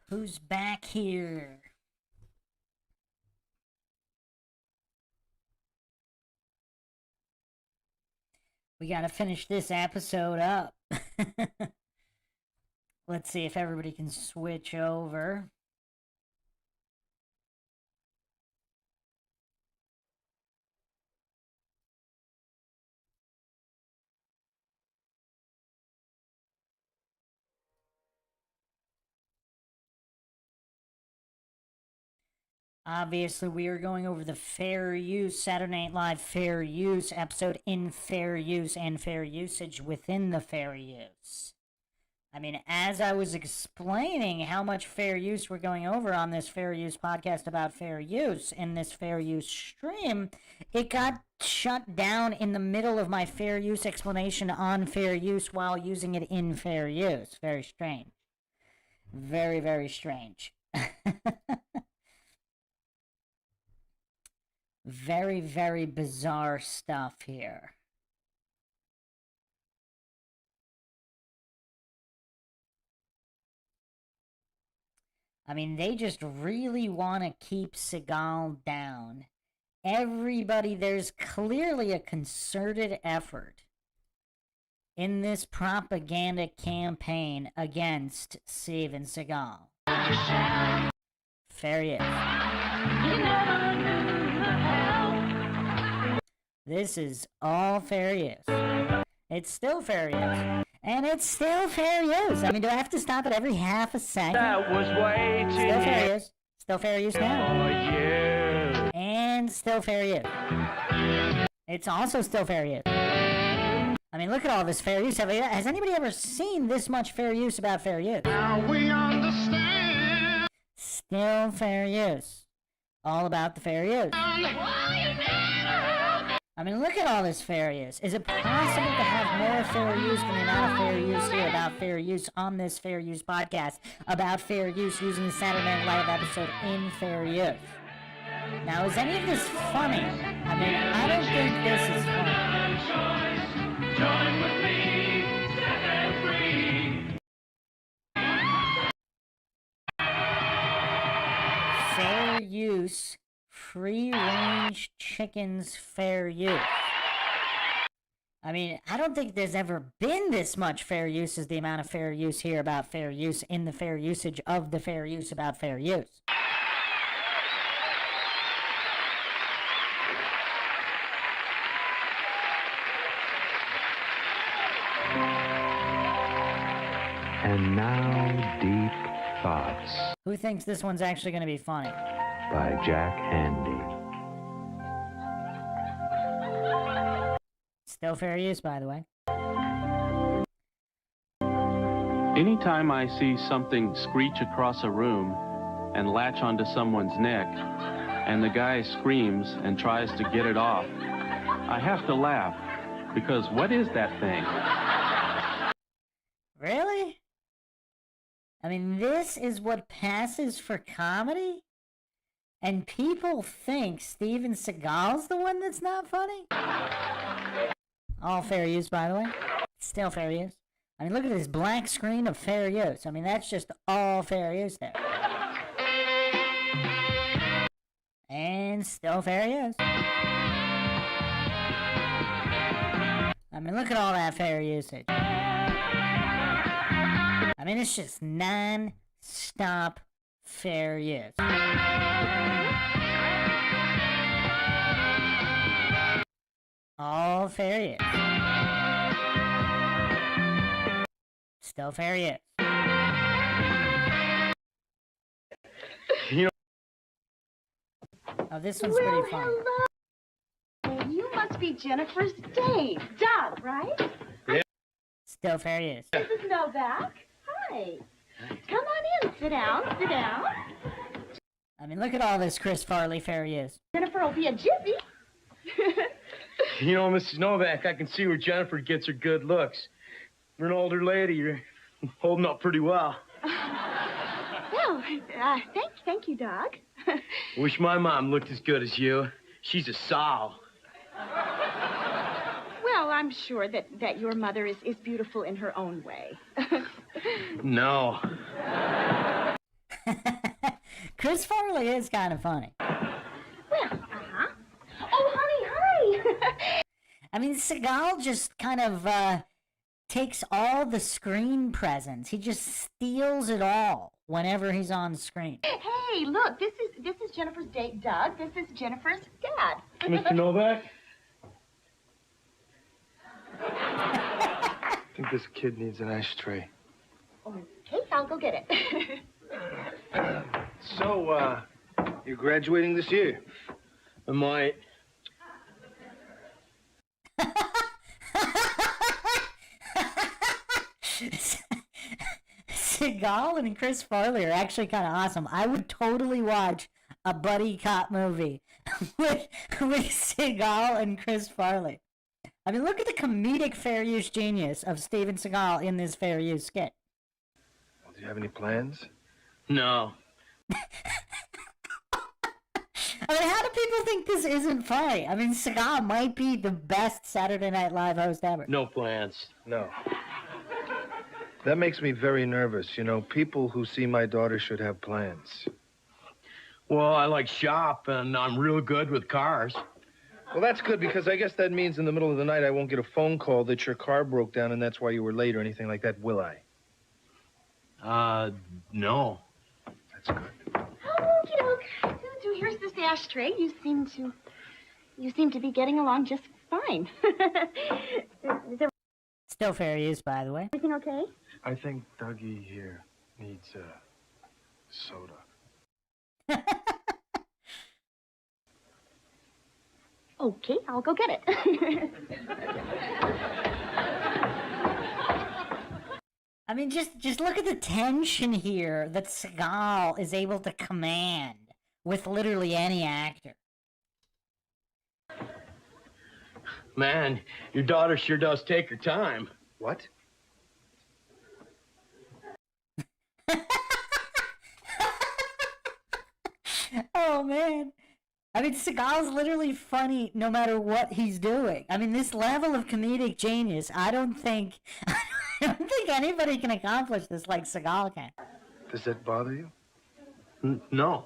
A: Who's back here? We gotta finish this episode up. Let's see if everybody can switch over. Obviously, we are going over the fair use, Saturday Night Live fair use episode in fair use and fair usage within the fair use. I mean, as I was explaining how much fair use we're going over on this fair use podcast about fair use in this fair use stream, it got shut down in the middle of my fair use explanation on fair use while using it in fair use. Very strange. Very, very strange. Very, very bizarre stuff here. I mean, they just really want to keep Seagal down. Everybody, there's clearly a concerted effort in this propaganda campaign against Steven Seagal. Fair use. This is all fair use. It's still fair use. And it's still fair use. I mean, do I have to stop it every half a second?
M: That was way too
A: Still fair use. Still fair use now.
M: you.
A: And still fair use. It's also still fair use. I mean, look at all this fair use. Has anybody ever seen this much fair use about fair use?
M: Now we understand.
A: Still fair use. All about the fair use. I mean, look at all this fair use. Is it possible to have more fair use than the amount of fair use here about fair use on this fair use podcast about fair use using the Saturday Night Live episode in fair use? Now, is any of this funny? I mean, I don't think this is funny.
M: Join with me, set them free.
A: Fair use, free-range chickens fair use. I mean, I don't think there's ever been this much fair use as the amount of fair use here about fair use in the fair usage of the fair use about fair use.
O: And now, Deep Thoughts
A: Who thinks this one's actually going to be funny?
O: by Jack Handy.
A: Still fair use, by the way.
L: Anytime I see something screech across a room and latch onto someone's neck, and the guy screams and tries to get it off, I have to laugh, because what is that thing?
A: Really? I mean, this is what passes for comedy? And people think Steven Seagal's the one that's not funny? All fair use, by the way. Still fair use. I mean, look at this black screen of fair use. I mean, that's just all fair use there. And still fair use. I mean, look at all that fair usage. I mean, it's just non-stop fair use. All fair use. Still fair use.
M: You know.
A: Oh, this one's pretty fun.
U: Hello. You must be Jennifer's date, Doug, right?
M: Yeah.
A: Still fair use.
U: This is Novak. Hi. Come on in. Sit down. Sit down.
A: I mean, look at all this Chris Farley fair use.
U: Jennifer will be a jiffy.
J: You know, Mrs. Novak, I can see where Jennifer gets her good looks. You're an older lady. You're holding up pretty well.
U: Well, thank you, Doug.
J: Wish my mom looked as good as you. She's a sow.
U: Well, I'm sure that your mother is beautiful in her own way.
J: No.
A: Chris Farley is kind of funny.
U: Well, uh-huh. Oh, honey, hi.
A: I mean, Seagal just kind of takes all the screen presence. He just steals it all whenever he's on screen.
U: Hey, look, this is Jennifer's date, Doug. This is Jennifer's dad.
J: Mr. Novak? I think this kid needs an ashtray.
U: Okay, I'll go get it.
J: So, you're graduating this year? I might.
A: Seagal and Chris Farley are actually kind of awesome. I would totally watch a buddy cop movie with Seagal and Chris Farley. I mean, look at the comedic fair use genius of Steven Seagal in this fair use skit.
J: Well, do you have any plans? No.
A: I mean, how do people think this isn't funny? I mean, Seagal might be the best Saturday Night Live host ever.
J: No plans.
H: No. That makes me very nervous. You know, people who see my daughter should have plans.
J: Well, I like shop, and I'm real good with cars.
H: Well, that's good, because I guess that means in the middle of the night I won't get a phone call that your car broke down and that's why you were late or anything like that, will I?
J: No.
H: That's good.
U: Oh, okey-doke. So here's this ashtray. You seem to be getting along just fine. Is
A: Still fair use, by the way.
U: everything okay?
H: I think Dougie here needs a soda.
U: Okay, I'll go get it.
A: I mean, just look at the tension here that Seagal is able to command with literally any actor.
V: Man, your daughter sure does take her time.
F: What?
A: Oh, man. I mean, Seagal's literally funny no matter what he's doing. I mean, this level of comedic genius, I don't think anybody can accomplish this like Seagal can.
F: Does that bother you?
V: No.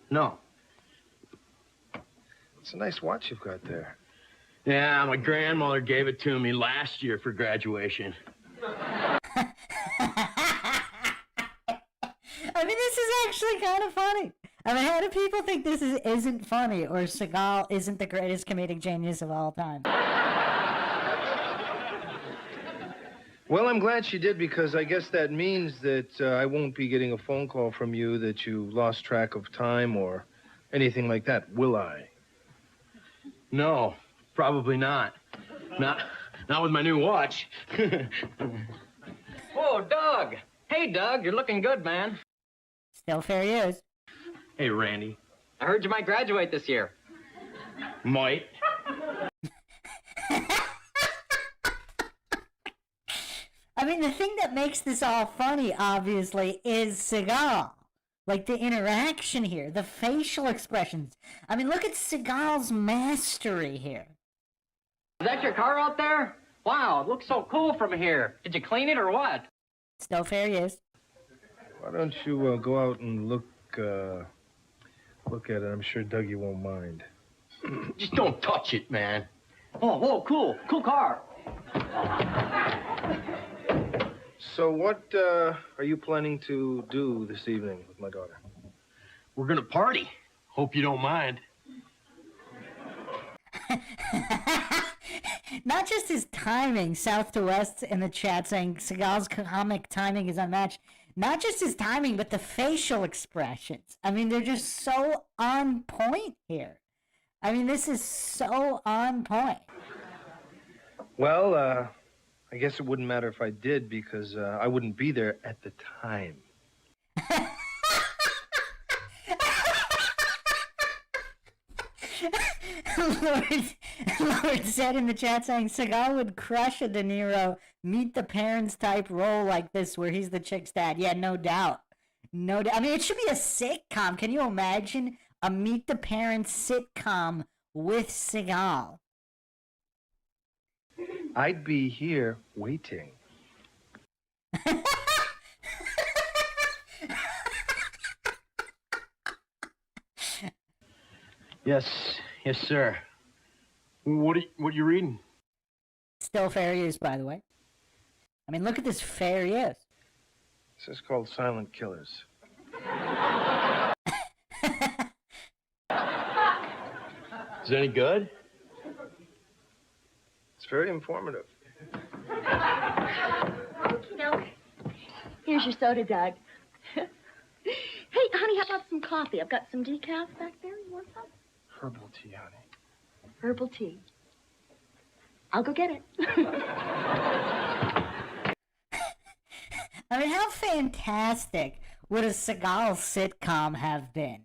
V: No.
F: It's a nice watch you've got there.
V: Yeah, my grandmother gave it to me last year for graduation.
A: I mean, this is actually kind of funny. I mean, how do people think this isn't funny or Seagal isn't the greatest comedic genius of all time?
F: Well, I'm glad she did, because I guess that means that I won't be getting a phone call from you that you lost track of time or anything like that, will I?
V: No, probably not. Not with my new watch.
Q: Whoa, Doug! Hey, Doug, you're looking good, man.
A: Still fair use.
V: Hey, Randy.
Q: I heard you might graduate this year.
V: Might.
A: I mean, the thing that makes this all funny, obviously, is Seagal. Like, the interaction here, the facial expressions. I mean, look at Seagal's mastery here.
Q: Is that your car out there? Wow, it looks so cool from here. Did you clean it or what?
A: Still fair use.
F: Why don't you go out and look at it? I'm sure Dougie won't mind.
V: Just don't touch it, man.
Q: Oh, whoa, cool. Cool car.
F: So what are you planning to do this evening with my daughter?
V: We're gonna party. Hope you don't mind.
A: Not just his timing, South to West in the chat saying Seagal's comic timing is unmatched. Not just his timing, but the facial expressions. I mean, they're just so on point here. I mean, this is so on point.
F: Well, I guess it wouldn't matter if I did, because I wouldn't be there at the time.
A: Lord said in the chat saying Seagal would crush a De Niro meet the parents type role like this where he's the chick's dad. Yeah, no doubt. No doubt. I mean, it should be a sitcom. Can you imagine a meet the parents sitcom with Seagal?
F: I'd be here waiting.
V: Yes, sir. What are you reading?
A: Still fair use, by the way. I mean, look at this fair use.
F: This is called Silent Killers.
V: Is it any good?
F: It's very informative.
U: Okey-doke. Here's your soda, Doug. Hey, honey, how about some coffee? I've got some decaf back there. You want some?
F: Herbal tea, honey.
U: Herbal tea. I'll go get it.
A: I mean, how fantastic would a Seagal sitcom have been?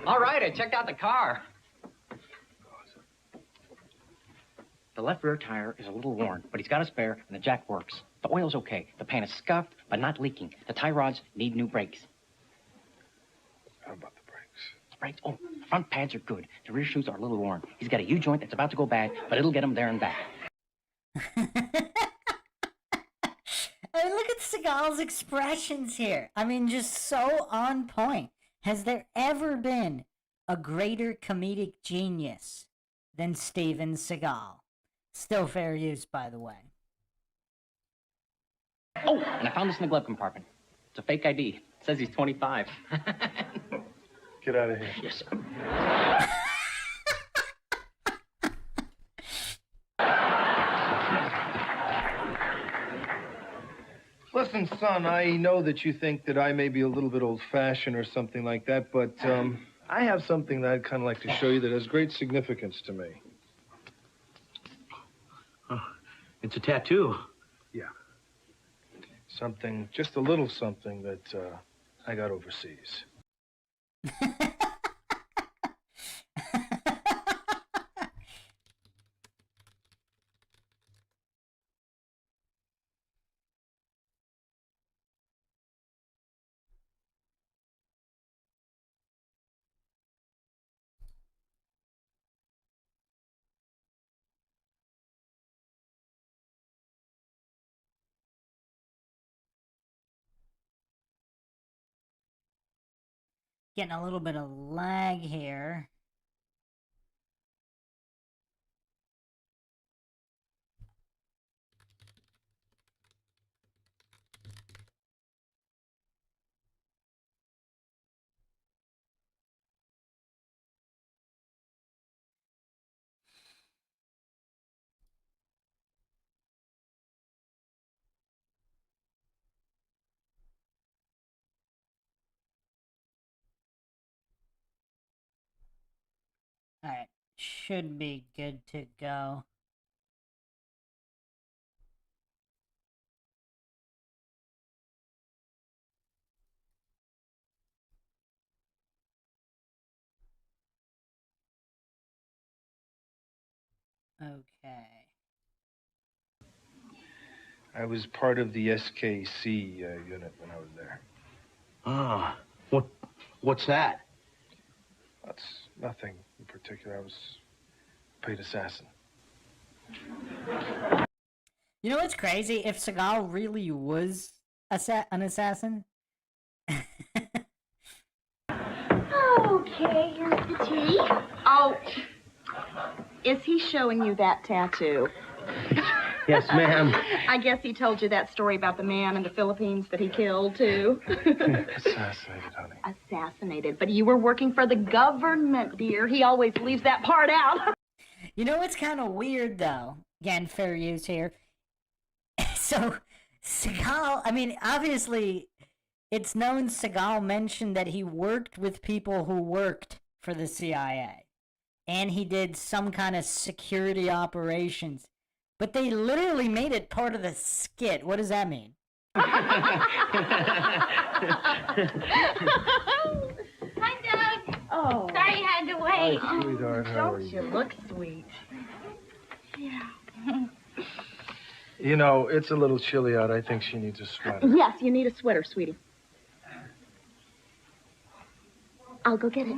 Q: All right, I checked out the car. The left rear tire is a little worn, but he's got a spare, and the jack works. The oil's okay. The pan is scuffed, but not leaking. The tie rods need new brakes.
F: How about the brakes?
Q: Brakes? Oh, the front pads are good. The rear shoes are a little worn. He's got a U-joint that's about to go bad, but it'll get him there and back.
A: I mean, look at Seagal's expressions here. I mean, just so on point. Has there ever been a greater comedic genius than Steven Seagal? Still fair use, by the way.
Q: Oh, and I found this in the glove compartment. It's a fake ID. It says he's 25.
F: Get out of here.
Q: Yes, sir.
F: Listen, son, I know that you think that I may be a little bit old-fashioned or something like that, but I have something that I'd kind of like to show you that has great significance to me.
V: Oh, it's a tattoo.
F: Yeah. Something, just a little something that I got overseas.
A: Getting a little bit of lag here. Alright, should be good to go. Okay.
F: I was part of the SKC unit when I was there.
V: Ah, what's that?
F: That's nothing in particular. I was paid assassin.
A: You know what's crazy? If Seagal really was an assassin.
U: Okay, here's the tea. Oh, is he showing you that tattoo?
V: Yes, ma'am.
U: I guess he told you that story about the man in the Philippines that he killed, too.
F: Assassinated, honey.
U: Assassinated. But you were working for the government, dear. He always leaves that part out.
A: You know what's kind of weird, though? Again, fair use here. So, Seagal, I mean, obviously, it's known Seagal mentioned that he worked with people who worked for the CIA. And he did some kind of security operations. But they literally made it part of the skit. What does that mean?
U: Hi, Doug. Oh. Sorry you had to wait.
F: Hi, sweetheart. How are
U: Don't
F: you?
U: you look sweet? Yeah.
F: You know, it's a little chilly out. I think she needs a sweater.
U: Yes, you need a sweater, sweetie. I'll go get it.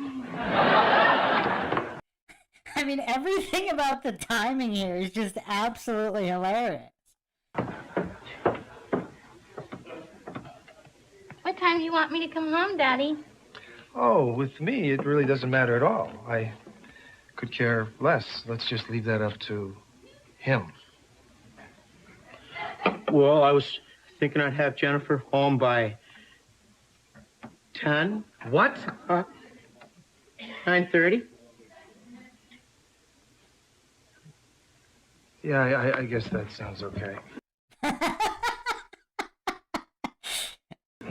A: I mean, everything about the timing here is just absolutely hilarious.
U: What time do you want me to come home, Daddy?
F: Oh, with me, it really doesn't matter at all. I could care less. Let's just leave that up to him.
V: Well, I was thinking I'd have Jennifer home by 10.
F: What?
V: 9:30.
F: Yeah, I guess that sounds okay.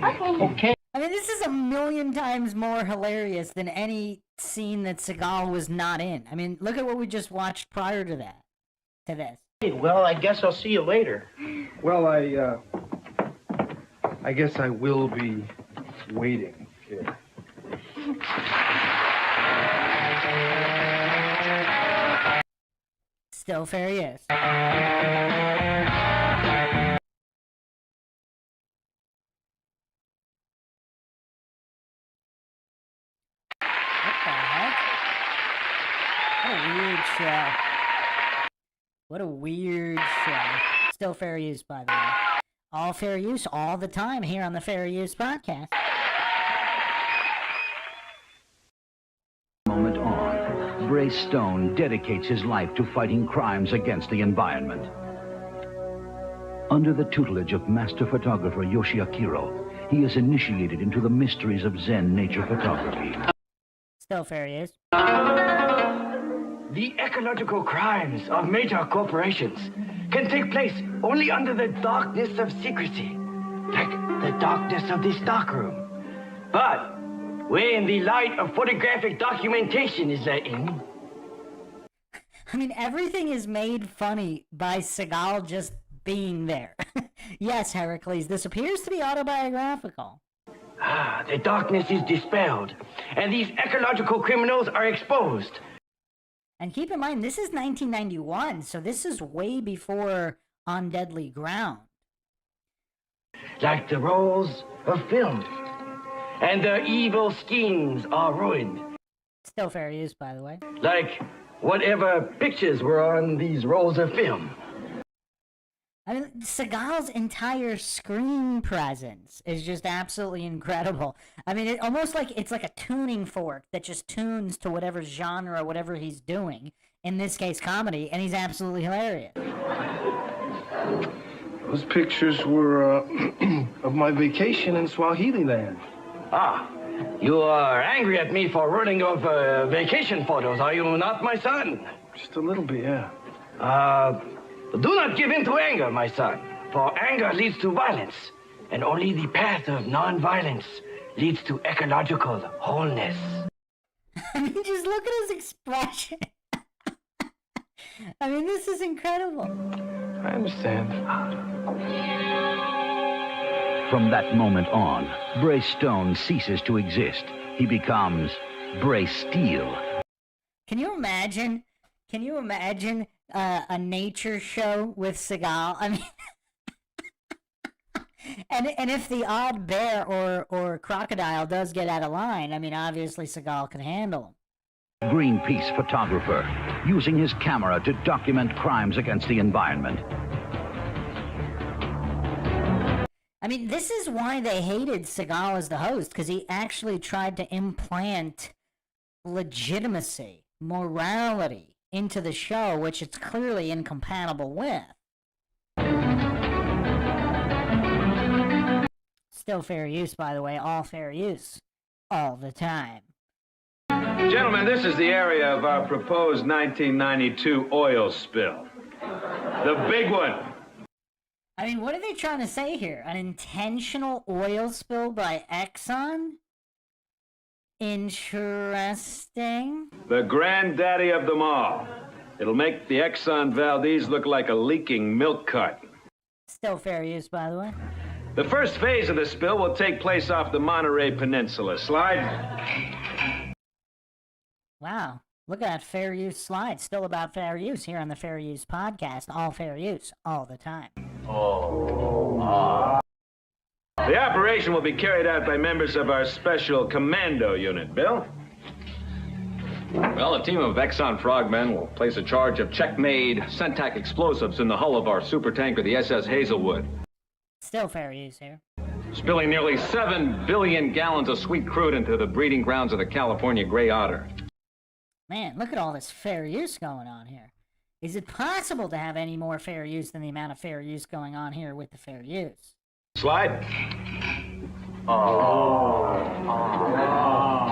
V: Okay.
A: I mean, this is a million times more hilarious than any scene that Seagal was not in. I mean, look at what we just watched prior to that. To this.
V: Well, I guess I'll see you later.
F: Well, I guess I will be waiting here.
A: Still fair yes. What a weird show. Still fair use, by the way. All fair use all the time here on the Fair Use Podcast.
B: Moment on, Brace Stone dedicates his life to fighting crimes against the environment. Under the tutelage of master photographer Yoshi Akiro, he is initiated into the mysteries of Zen nature photography.
A: Still fair use.
D: The ecological crimes of major corporations can take place only under the darkness of secrecy, like the darkness of this darkroom. But when the light of photographic documentation is let in...
A: I mean, everything is made funny by Seagal just being there. Yes, Heracles, this appears to be autobiographical.
D: The darkness is dispelled, and these ecological criminals are exposed.
A: And keep in mind, this is 1991, so this is way before On Deadly Ground.
D: Like the rolls of film, and their evil schemes are ruined.
A: Still fair use, by the way.
D: Like whatever pictures were on these rolls of film.
A: I mean, Seagal's entire screen presence is just absolutely incredible. I mean, it's like a tuning fork that just tunes to whatever genre, whatever he's doing. In this case, comedy, and he's absolutely hilarious.
F: Those pictures were of my vacation in Swahili land.
D: Ah, you are angry at me for ruining your vacation photos, are you not, my son?
F: Just a little bit, yeah.
D: Do not give in to anger, my son, for anger leads to violence, and only the path of non-violence leads to ecological wholeness.
A: I mean, just look at his expression. I mean, this is incredible.
F: I understand.
B: From that moment on, Bray Stone ceases to exist. He becomes Bray Steel.
A: Can you imagine a nature show with Seagal? I mean, and if the odd bear or crocodile does get out of line, I mean, obviously Seagal can handle him.
B: Greenpeace photographer, using his camera to document crimes against the environment.
A: I mean, this is why they hated Seagal as the host, because he actually tried to implant legitimacy, morality into the show, which it's clearly incompatible with. Still fair use, by the way, all fair use, all the time.
N: Gentlemen, this is the area of our proposed 1992 oil spill. The big one.
A: I mean, what are they trying to say here? An intentional oil spill by Exxon? Interesting.
N: The granddaddy of them all. It'll make the Exxon Valdez look like a leaking milk carton.
A: Still fair use, by the way.
N: The first phase of the spill will take place off the Monterey Peninsula. Slide.
A: Wow. Look at that fair use slide. Still about fair use here on the Fair Use Podcast. All fair use, all the time.
N: The operation will be carried out by members of our special commando unit. Bill?
S: Well, a team of Exxon frogmen will place a charge of Czech-made Centac explosives in the hull of our supertanker, the SS Hazelwood.
A: Still fair use here.
S: Spilling nearly 7 billion gallons of sweet crude into the breeding grounds of the California gray otter.
A: Man, look at all this fair use going on here. Is it possible to have any more fair use than the amount of fair use going on here with the fair use?
N: Slide.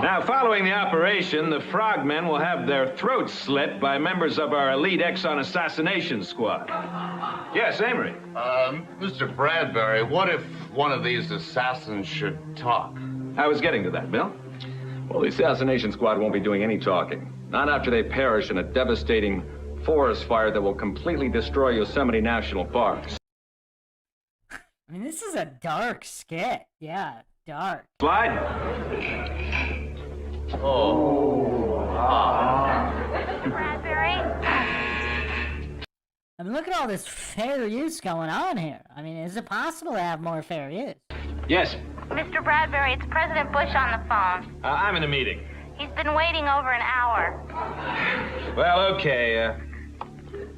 N: Now, following the operation, the frogmen will have their throats slit by members of our elite Exxon assassination squad. Yes, Amory.
W: Mr. Bradbury, what if one of these assassins should talk?
N: I was getting to that, Bill.
S: Well, the assassination squad won't be doing any talking. Not after they perish in a devastating forest fire that will completely destroy Yosemite National Park.
A: I mean, this is a dark skit. Yeah, dark.
N: Slide.
A: Bradbury. I mean, look at all this fair use going on here. I mean, is it possible to have more fair use?
N: Yes.
X: Mr. Bradbury, it's President Bush on the phone.
N: I'm in a meeting.
X: He's been waiting over an hour.
N: Well, okay.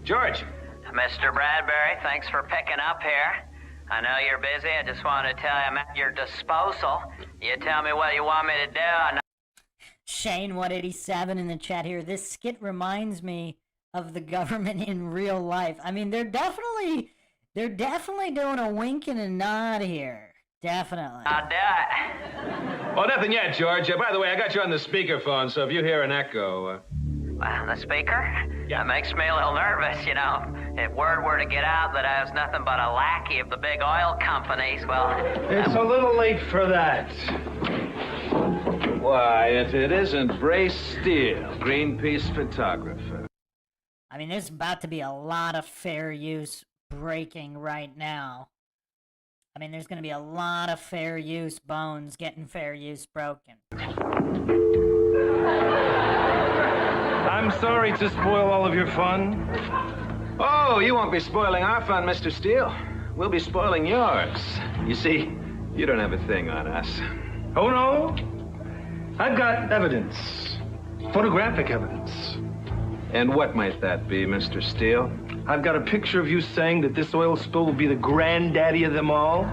N: George.
Y: Mr. Bradbury, thanks for picking up here. I know you're busy. I just want to tell you I'm at your disposal. You tell me what you want me to do.
A: Shane187 in the chat here. This skit reminds me of the government in real life. I mean, they're definitely doing a wink and a nod here. Definitely.
Y: I'll do it.
N: Well, nothing yet, George. By the way, I got you on the speakerphone, so if you hear an echo...
Y: The speaker? Yeah. That makes me a little nervous, you know. If word were to get out that I was nothing but a lackey of the big oil companies, well...
F: It's a little late for that.
N: Why, if it isn't Bray Steel, Greenpeace photographer.
A: I mean, there's about to be a lot of fair use breaking right now I mean, there's going to be a lot of fair use bones getting fair use broken.
F: I'm sorry to spoil all of your fun.
N: Oh, you won't be spoiling our fun, Mr. Steele. We'll be spoiling yours. You see, you don't have a thing on us.
F: Oh, no? I've got evidence. Photographic evidence.
N: And what might that be, Mr. Steele?
F: I've got a picture of you saying that this oil spill will be the granddaddy of them all.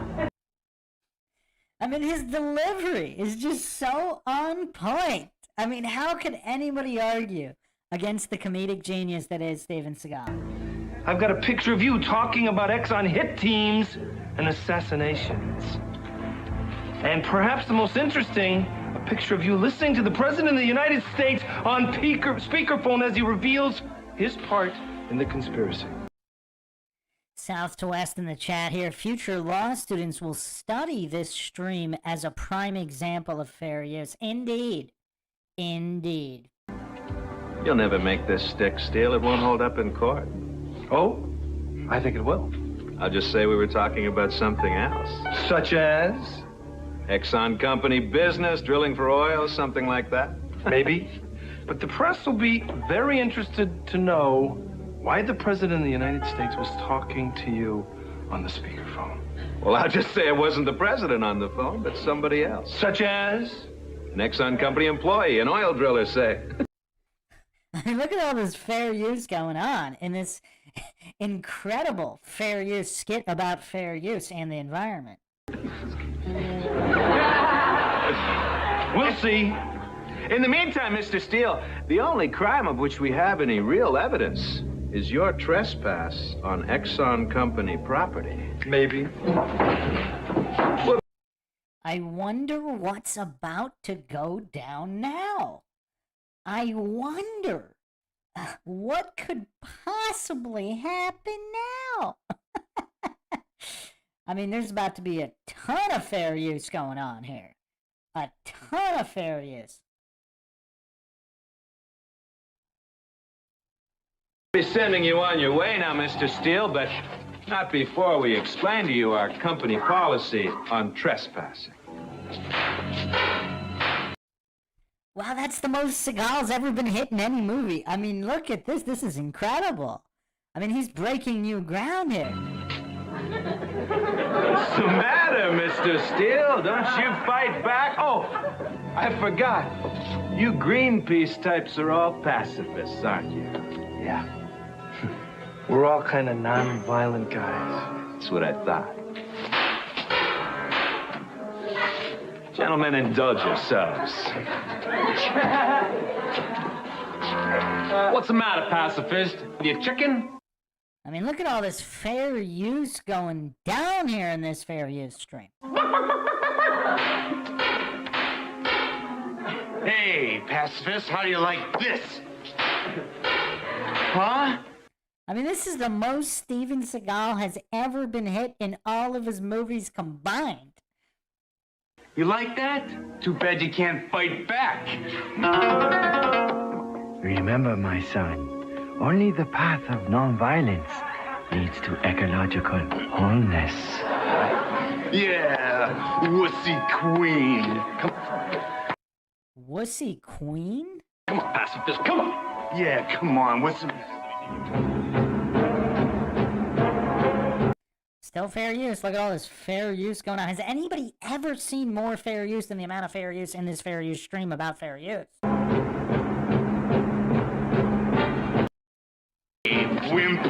A: I mean, his delivery is just so on point. I mean, how could anybody argue against the comedic genius that is Steven Seagal?
F: I've got a picture of you talking about Exxon hit teams and assassinations. And perhaps the most interesting, a picture of you listening to the President of the United States on speakerphone as he reveals his part in the conspiracy.
A: South to West in the chat here. Future law students will study this stream as a prime example of fair use. Indeed. Indeed.
N: You'll never make this stick, Steele. It won't hold up in court.
F: Oh? I think it will.
N: I'll just say we were talking about something else.
F: Such as?
N: Exxon Company business, drilling for oil, something like that.
F: Maybe. But the press will be very interested to know why the President of the United States was talking to you on the speakerphone.
N: Well, I'll just say it wasn't the President on the phone, but somebody else.
F: Such as?
N: An Exxon Company employee, an oil driller, say.
A: I mean, look at all this fair use going on in this incredible fair use skit about fair use and the environment.
F: We'll see.
N: In the meantime, Mr. Steele, the only crime of which we have any real evidence is your trespass on Exxon Company property.
F: Maybe.
A: I wonder what's about to go down now. I wonder what could possibly happen now. I mean, there's about to be a ton of fair use going on here. A ton of fair use.
N: We'll be sending you on your way now, Mr. Steele, but not before we explain to you our company policy on trespassing.
A: Wow, that's the most Seagal's ever been hit in any movie. I mean, look at this. This is incredible. I mean, he's breaking new ground here.
N: What's the matter, Mr. Steele? Don't you fight back? Oh, I forgot. You Greenpeace types are all pacifists, aren't you?
F: Yeah. We're all kind of non-violent guys.
N: That's what I thought. Gentlemen, indulge yourselves.
V: What's the matter, pacifist? You chicken?
A: I mean, look at all this fair use going down here in this fair use stream.
V: Hey, pacifist, how do you like this? Huh?
A: I mean, this is the most Steven Seagal has ever been hit in all of his movies combined.
V: You like that? Too bad you can't fight back.
D: Remember, my son, only the path of nonviolence leads to ecological wholeness.
V: Yeah, wussy queen. Come.
A: Wussy queen?
V: Come on, pacifist, come on. Yeah, come on, wussy.
A: Still fair use. Look at all this fair use going on. Has anybody ever seen more fair use than the amount of fair use in this fair use stream about fair use?
V: Wimp.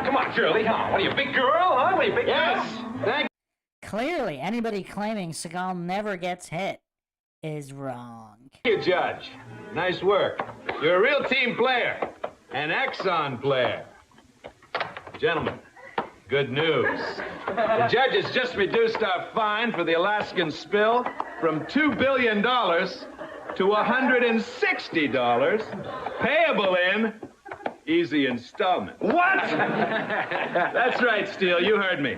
N: Come on, Curly. Huh? What are you, big girl? Huh? What are you, big
V: Yes.
N: Thank
A: Clearly, anybody claiming Seagal never gets hit is wrong.
N: you, Judge. Nice work. You're a real team player. An Exxon player. Gentlemen, good news. The judge has just reduced our fine for the Alaskan spill from $2 billion to $160, payable in easy installment.
V: What?
N: That's right, Steele. You heard me.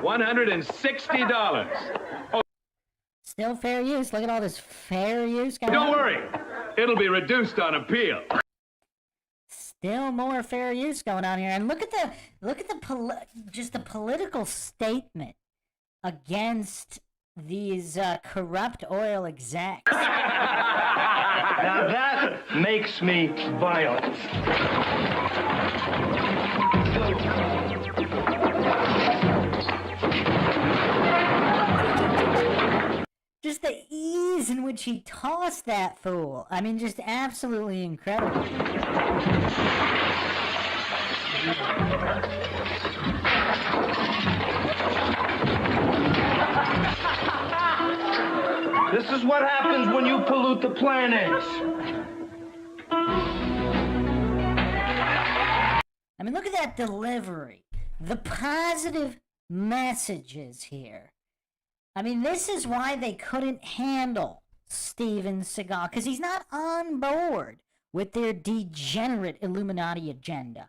N: $160. Oh,
A: Still fair use. Look at all this fair use going on.
N: don't worry. It'll be reduced on appeal.
A: Still more fair use going on here, and look at the just the political statement against these corrupt oil execs.
F: Now that makes me violent.
A: Just the ease in which he tossed that fool. I mean, just absolutely incredible.
F: This is what happens when you pollute the planet.
A: I mean, look at that delivery. The positive messages here. I mean, this is why they couldn't handle Steven Seagal, because he's not on board with their degenerate Illuminati agenda.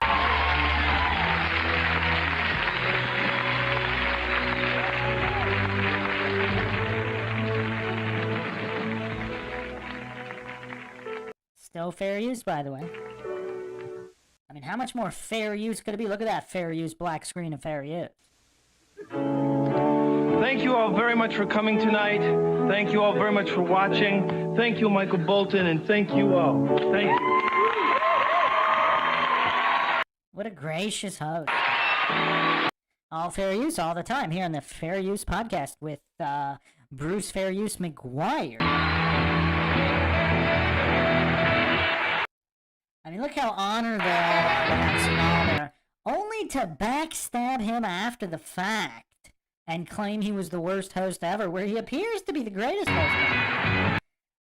A: Still fair use, by the way. I mean, how much more fair use could it be? Look at that fair use black screen of fair use.
F: Thank you all very much for coming tonight. Thank you all very much for watching. Thank you, Michael Bolton, and thank you all. Thank you.
A: What a gracious host. All fair use all the time here on the Fair Use podcast with Bruce Fair Use McGuire. I mean, look how honored they are to have Seagal there, only to backstab him after the fact and claim he was the worst host ever, where he appears to be the greatest host ever.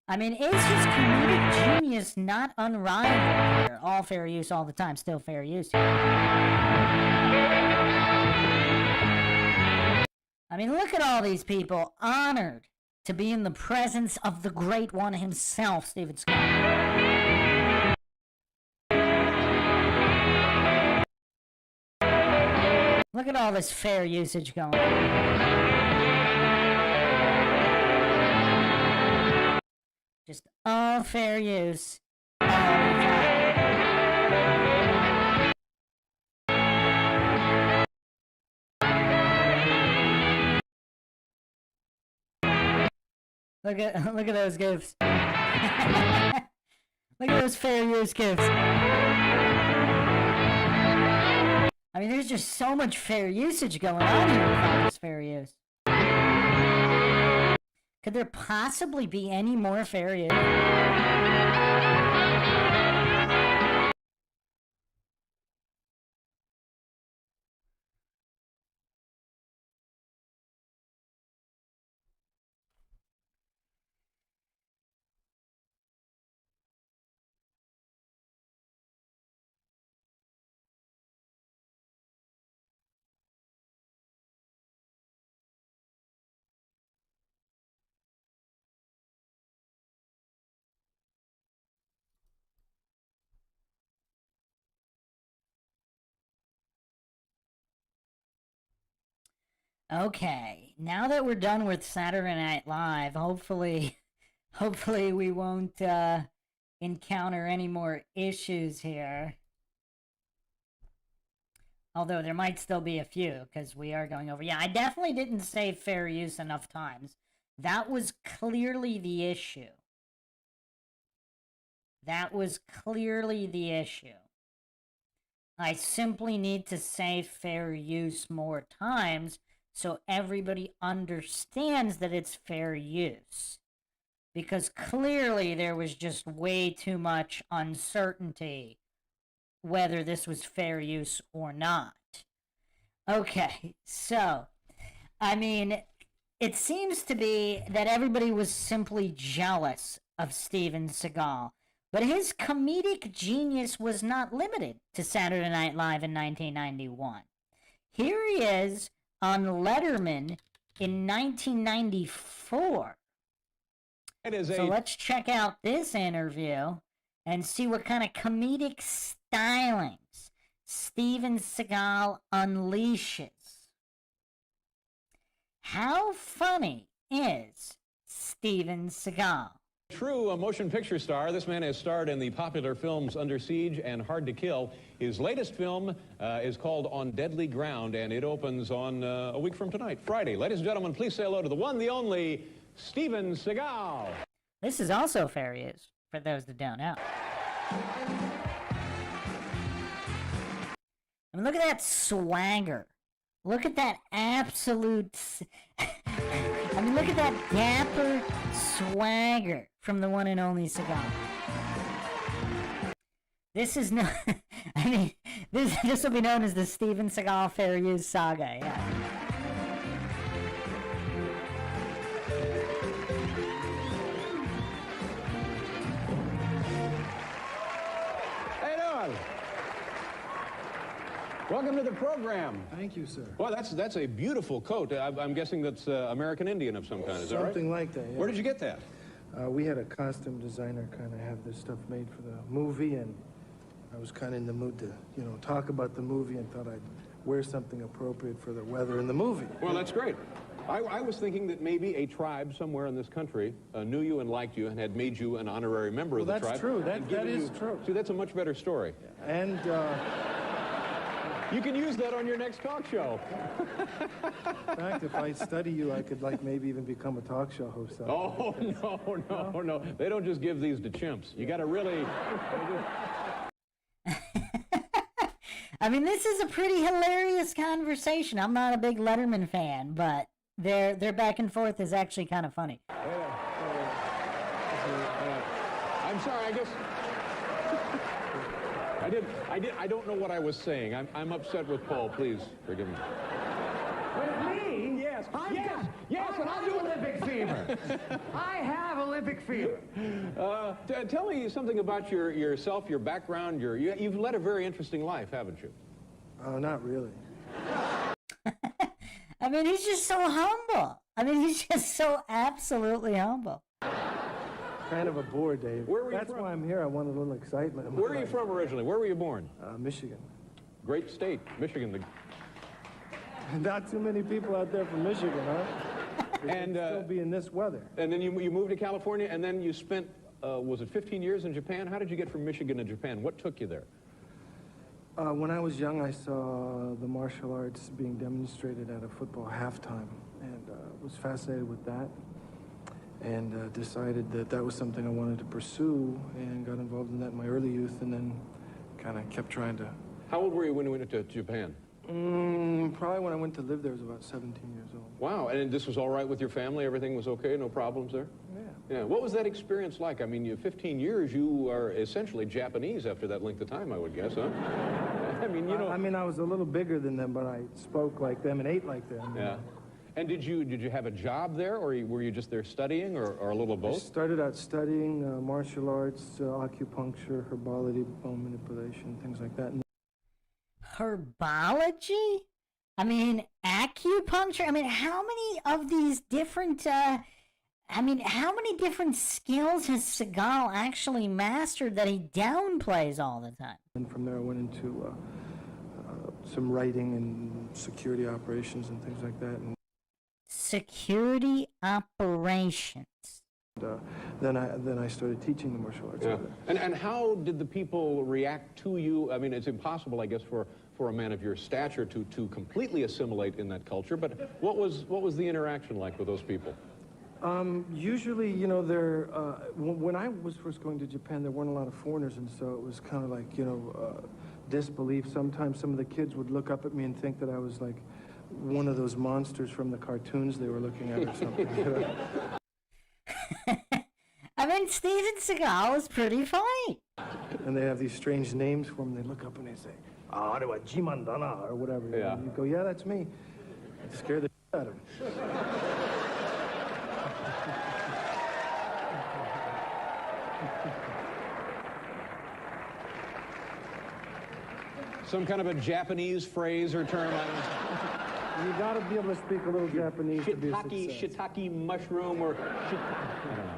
A: I mean, is his comedic genius not unrivaled here? All fair use all the time, still fair use here. I mean, look at all these people honored to be in the presence of the great one himself, Steven Seagal. Look at all this fair usage going on. Just all fair use. All the time. Look at those gifts. Look at those fair use gifts. I mean, there's just so much fair usage going on here with all this fair use. Could there possibly be any more fair use? Okay, now that we're done with Saturday Night Live, hopefully we won't encounter any more issues here. Although there might still be a few, because we are going over. Yeah, I definitely didn't say fair use enough times. That was clearly the issue. That was clearly the issue. I simply need to say fair use more times so everybody understands that it's fair use. Because clearly there was just way too much uncertainty whether this was fair use or not. Okay, so, I mean, it seems to be that everybody was simply jealous of Steven Seagal. But his comedic genius was not limited to Saturday Night Live in 1991. Here he is on Letterman in 1994. So let's check out this interview and see what kind of comedic stylings Steven Seagal unleashes. How funny is Steven Seagal?
C: True motion picture star, this man has starred in the popular films Under Siege and Hard to Kill. His latest film is called On Deadly Ground, and it opens on a week from tonight, Friday. Ladies and gentlemen, please say hello to the one, the only, Steven Seagal.
A: This is also fair use, for those that don't know. I mean, look at that swagger. Look at that absolute... I mean, look at that dapper swagger from the one and only Seagal. This is no... I mean, this will be known as the Steven Seagal fair use saga, yeah.
C: Welcome to the program.
I: Thank you, sir.
C: Well, that's a beautiful coat. I'm guessing that's American Indian of some kind, is that right?
I: Something like that, yeah.
C: Where did you get that?
I: We had a costume designer kind of have this stuff made for the movie, and I was kind of in the mood to, you know, talk about the movie and thought I'd wear something appropriate for the weather in the movie.
C: Well, that's great. I was thinking that maybe a tribe somewhere in this country knew you and liked you and had made you an honorary member of the tribe.
I: That's true. That is true.
C: See, that's a much better story.
I: And...
C: you can use that on your next talk show.
I: In fact, if I study you, I could, like, maybe even become a talk show host.
C: Oh, no. They don't just give these to chimps. You got to really...
A: I mean, this is a pretty hilarious conversation. I'm not a big Letterman fan, but their back and forth is actually kind of funny.
C: I'm sorry, I guess... I don't know what I was saying. I'm upset with Paul. Please forgive me.
K: With me? Yes. Yes, and I'll do Olympic fever. I have Olympic fever.
C: Tell me something about yourself, your background. You've led a very interesting life, haven't you?
I: Not really.
A: I mean, he's just so humble. I mean, he's just so absolutely humble.
I: Kind of a bore, Dave.
C: Where were you
I: That's
C: from?
I: why I'm here. I want a little excitement.
C: Where are you from originally? Where were you born?
I: Michigan.
C: Great state, Michigan.
I: Not too many people out there from Michigan, huh? And still be in this weather.
C: And then you moved to California, and then you spent, was it 15 years in Japan? How did you get from Michigan to Japan? What took you there?
I: When I was young, I saw the martial arts being demonstrated at a football halftime, and was fascinated with that. And decided that that was something I wanted to pursue, and got involved in that in my early youth, and then kind of kept trying to...
C: How old were you when you went to Japan?
I: Probably when I went to live there, I was about 17 years old.
C: Wow, and this was all right with your family? Everything was okay? No problems there? Yeah. What was that experience like? I mean, 15 years, you are essentially Japanese after that length of time, I would guess, huh? I mean, you know...
I: I mean, I was a little bigger than them, but I spoke like them and ate like them.
C: Yeah. And did you have a job there, or were you just there studying, or a little of both?
I: I started out studying martial arts, acupuncture, herbology, bone manipulation, things like that.
A: Herbology? I mean, acupuncture? I mean, how many of these different, how many different skills has Seagal actually mastered that he downplays all the time?
I: And from there I went into some writing and security operations and things like that. And
A: security operations.
I: Then I started teaching the martial arts.
C: Yeah. And how did the people react to you? I mean, it's impossible, I guess, for a man of your stature to completely assimilate in that culture, but what was the interaction like with those people?
I: Usually, you know, when I was first going to Japan, there weren't a lot of foreigners, and so it was kind of like, you know, disbelief. Sometimes some of the kids would look up at me and think that I was like one of those monsters from the cartoons they were looking at or something.
A: I mean, Steven Seagal is pretty funny.
I: And they have these strange names for them. They look up and they say, "Arewa Jiman Dana," or whatever.
C: Yeah.
I: And you go, "Yeah, that's me." It scared the shit out of them.
C: Some kind of a Japanese phrase or term?
I: You got to be able to speak a little Japanese to be a success.
C: Shiitake mushroom, or... I don't know.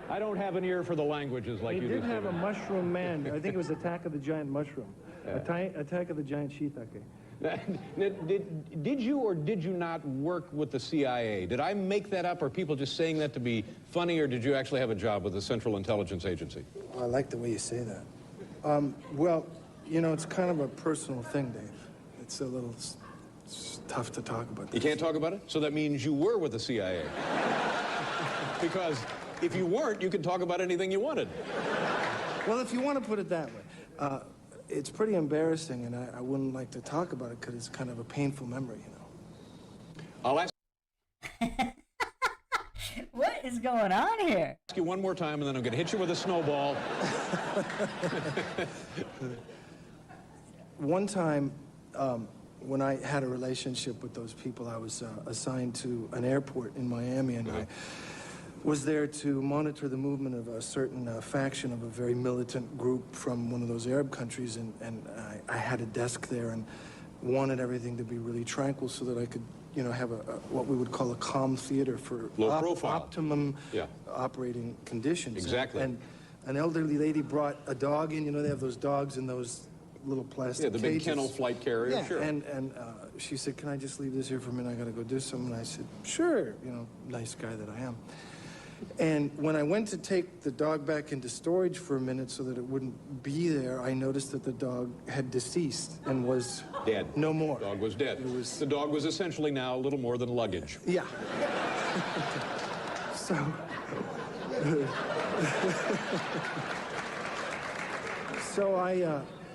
C: I don't have an ear for the languages like you do.
I: They did have a mushroom man. I think it was Attack of the Giant Mushroom. Yeah. Attack of the Giant Shiitake.
C: Did you or did you not work with the CIA? Did I make that up, or are people just saying that to be funny, or did you actually have a job with the Central Intelligence Agency?
I: I like the way you say that. Well, you know, it's kind of a personal thing, Dave. It's a little it's tough to talk about.
C: You can't talk about it? So that means you were with the CIA. Because if you weren't, you could talk about anything you wanted.
I: Well, if you want to put it that way. It's pretty embarrassing, and I wouldn't like to talk about it because it's kind of a painful memory, you know.
C: I'll ask
A: What is going on here?
C: you one more time, and then I'm going to hit you with a snowball.
I: One time, when I had a relationship with those people, I was assigned to an airport in Miami, and I was there to monitor the movement of a certain faction of a very militant group from one of those Arab countries, and I had a desk there and wanted everything to be really tranquil so that I could, you know, have what we would call a calm theater for
C: low profile,
I: optimum operating conditions.
C: Exactly.
I: And an elderly lady brought a dog in. You know, they have those dogs in those little plastic
C: the big
I: cages.
C: kennel flight carrier,
I: yeah,
C: sure.
I: And she said, "Can I just leave this here for a minute? I got to go do something." And I said, "Sure," you know, nice guy that I am. And when I went to take the dog back into storage for a minute so that it wouldn't be there, I noticed that the dog had deceased and was
C: dead.
I: No more.
C: The dog was dead. The dog was essentially now a little more than luggage.
I: Yeah. So... So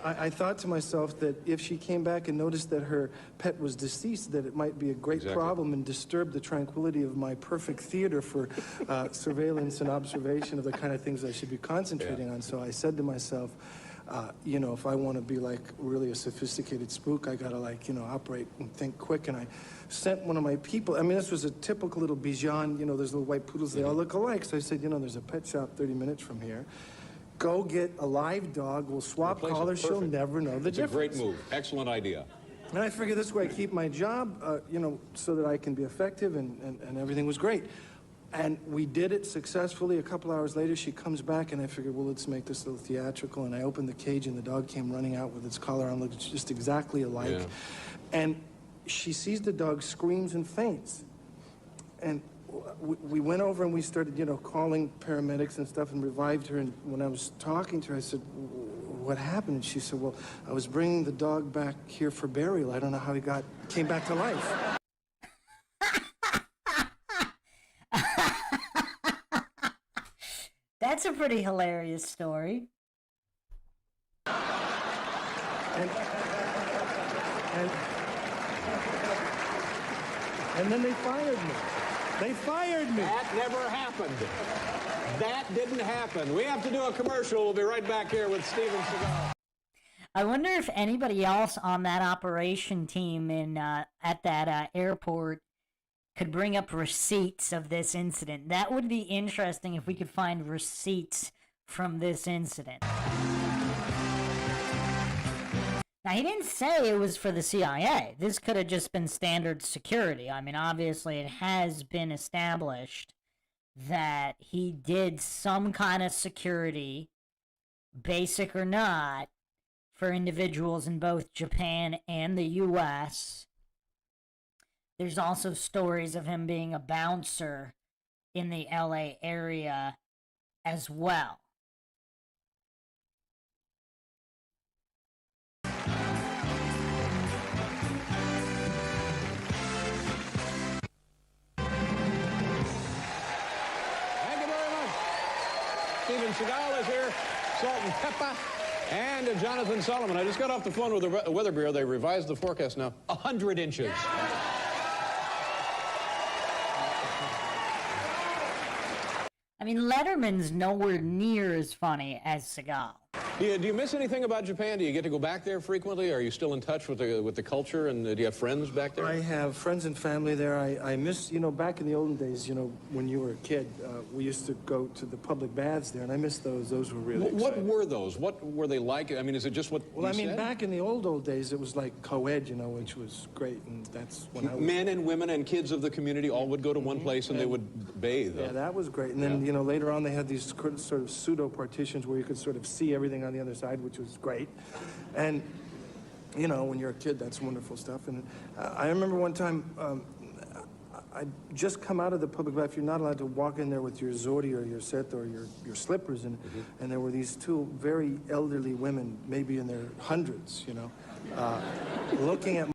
I: I thought to myself that if she came back and noticed that her pet was deceased, that it might be a great problem and disturb the tranquility of my perfect theater for surveillance and observation of the kind of things I should be concentrating on. So I said to myself, you know, if I want to be like really a sophisticated spook, I gotta, like, you know, operate and think quick. And I sent one of my people. I mean, this was a typical little Bichon, you know, those little white poodles, they all look alike. So I said, you know, there's a pet shop 30 minutes from here. Go get a live dog, we'll swap collars, she'll never know the difference.
C: It's a great move, excellent idea.
I: And I figured this way I keep my job, you know, so that I can be effective, and everything was great. And we did it successfully. A couple hours later, she comes back, and I figured, well, let's make this a little theatrical. And I opened the cage, and the dog came running out with its collar on, looked just exactly alike.
C: Yeah.
I: And she sees the dog, screams and faints. And we went over and we started, you know, calling paramedics and stuff and revived her. And when I was talking to her, I said, what happened? And she said, well, I was bringing the dog back here for burial. I don't know how he came back to life.
A: That's a pretty hilarious story.
I: And then they fired me. They fired me.
C: That never happened. That didn't happen. We have to do a commercial. We'll be right back here with Steven Seagal.
A: I wonder if anybody else on that operation team at that airport could bring up receipts of this incident. That would be interesting if we could find receipts from this incident. Now, he didn't say it was for the CIA. This could have just been standard security. I mean, obviously, it has been established that he did some kind of security, basic or not, for individuals in both Japan and the U.S. There's also stories of him being a bouncer in the L.A. area as well.
C: Steven Seagal is here, Salt and Pepper, and Jonathan Solomon. I just got off the phone with the Weather Bureau. They revised the forecast now. 100 inches.
A: I mean, Letterman's nowhere near as funny as Seagal.
C: Do you miss anything about Japan? Do you get to go back there frequently? Are you still in touch with the culture? And do you have friends back there?
I: I have friends and family there. I miss, you know, back in the olden days, you know, when you were a kid, we used to go to the public baths there, and I miss those. Those were really exciting.
C: What were those? What were they like? I mean, is it just what
I: Well, I
C: you
I: mean,
C: said?
I: back in the old days, it was like co-ed, you know, which was great, and that's when I was...
C: Men and women and kids of the community all would go to one place and they would bathe.
I: Yeah, that was great. And then, you know, later on they had these sort of pseudo partitions where you could sort of see everything on the other side, which was great. And you know, when you're a kid, that's wonderful stuff. And I remember one time, I'd just come out of the public bath. You're not allowed to walk in there with your zodi or your set or your slippers. And there were these two very elderly women, maybe in their hundreds, you know, looking at...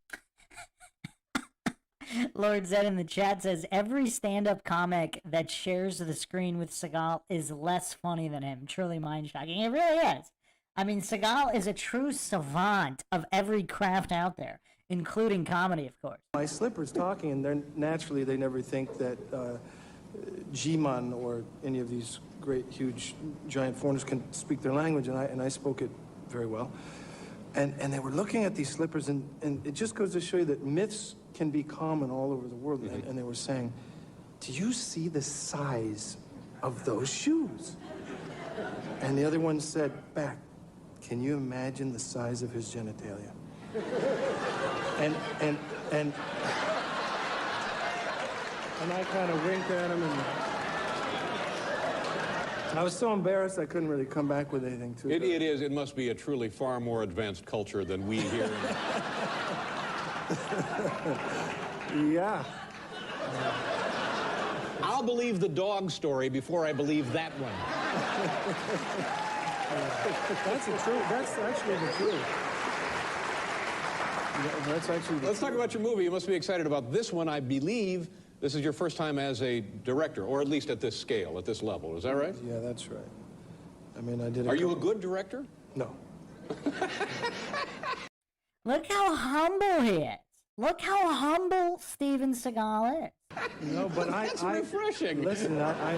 A: Lord Zed in the chat says, every stand-up comic that shares the screen with Seagal is less funny than him. Truly mind-shocking. It really is. I mean, Seagal is a true savant of every craft out there, including comedy, of course.
I: My slippers talking, and they're naturally, they never think that G-Man or any of these great, huge, giant foreigners can speak their language, and I spoke it very well. And they were looking at these slippers, and it just goes to show you that myths can be common all over the world. And they were saying, do you see the size of those shoes? And the other one said back, can you imagine the size of his genitalia? And I kind of winked at him, and I was so embarrassed I couldn't really come back with anything to it.
C: It is. It must be a truly far more advanced culture than we here.
I: Yeah.
C: I'll believe the dog story before I believe that one.
I: That's actually the truth. Yeah, that's actually
C: Let's talk about your movie. You must be excited about this one. I believe this is your first time as a director, or at least at this scale, at this level. Is that right?
I: Yeah, that's right. I mean, I did.
C: Are you a good director?
I: No.
A: Look how humble he is. Look how humble Steven Seagal is.
I: No, but
C: That's refreshing.
I: Listen, I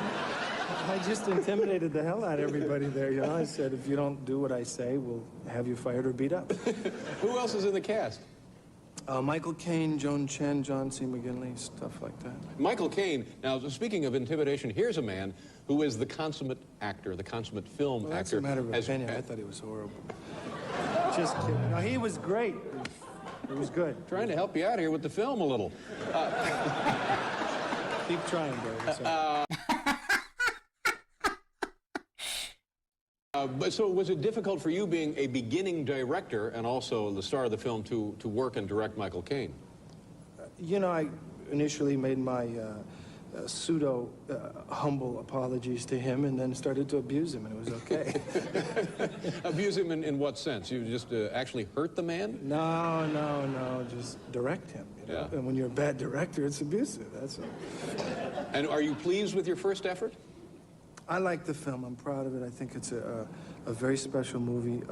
I: just intimidated the hell out of everybody there. You know, I said, if you don't do what I say, we'll have you fired or beat up.
C: Who else is in the cast?
I: Michael Caine, Joan Chen, John C. McGinley, stuff like that.
C: Michael Caine. Now, speaking of intimidation, here's a man who is the consummate actor, the consummate film actor.
I: That's a matter of opinion. I thought he was horrible. Just kidding. No, he was great. It was good.
C: Trying to help you out here with the film a little.
I: Keep trying, bro.
C: But so was it difficult for you, being a beginning director and also the star of the film, to work and direct Michael Caine?
I: You know, I initially made my pseudo humble apologies to him and then started to abuse him, and it was okay.
C: Abuse him in what sense? You just actually hurt the man?
I: No, just direct him. You know?
C: Yeah.
I: And when you're a bad director, it's abusive, that's all.
C: And are you pleased with your first effort?
I: I like the film. I'm proud of it. I think it's a very special movie.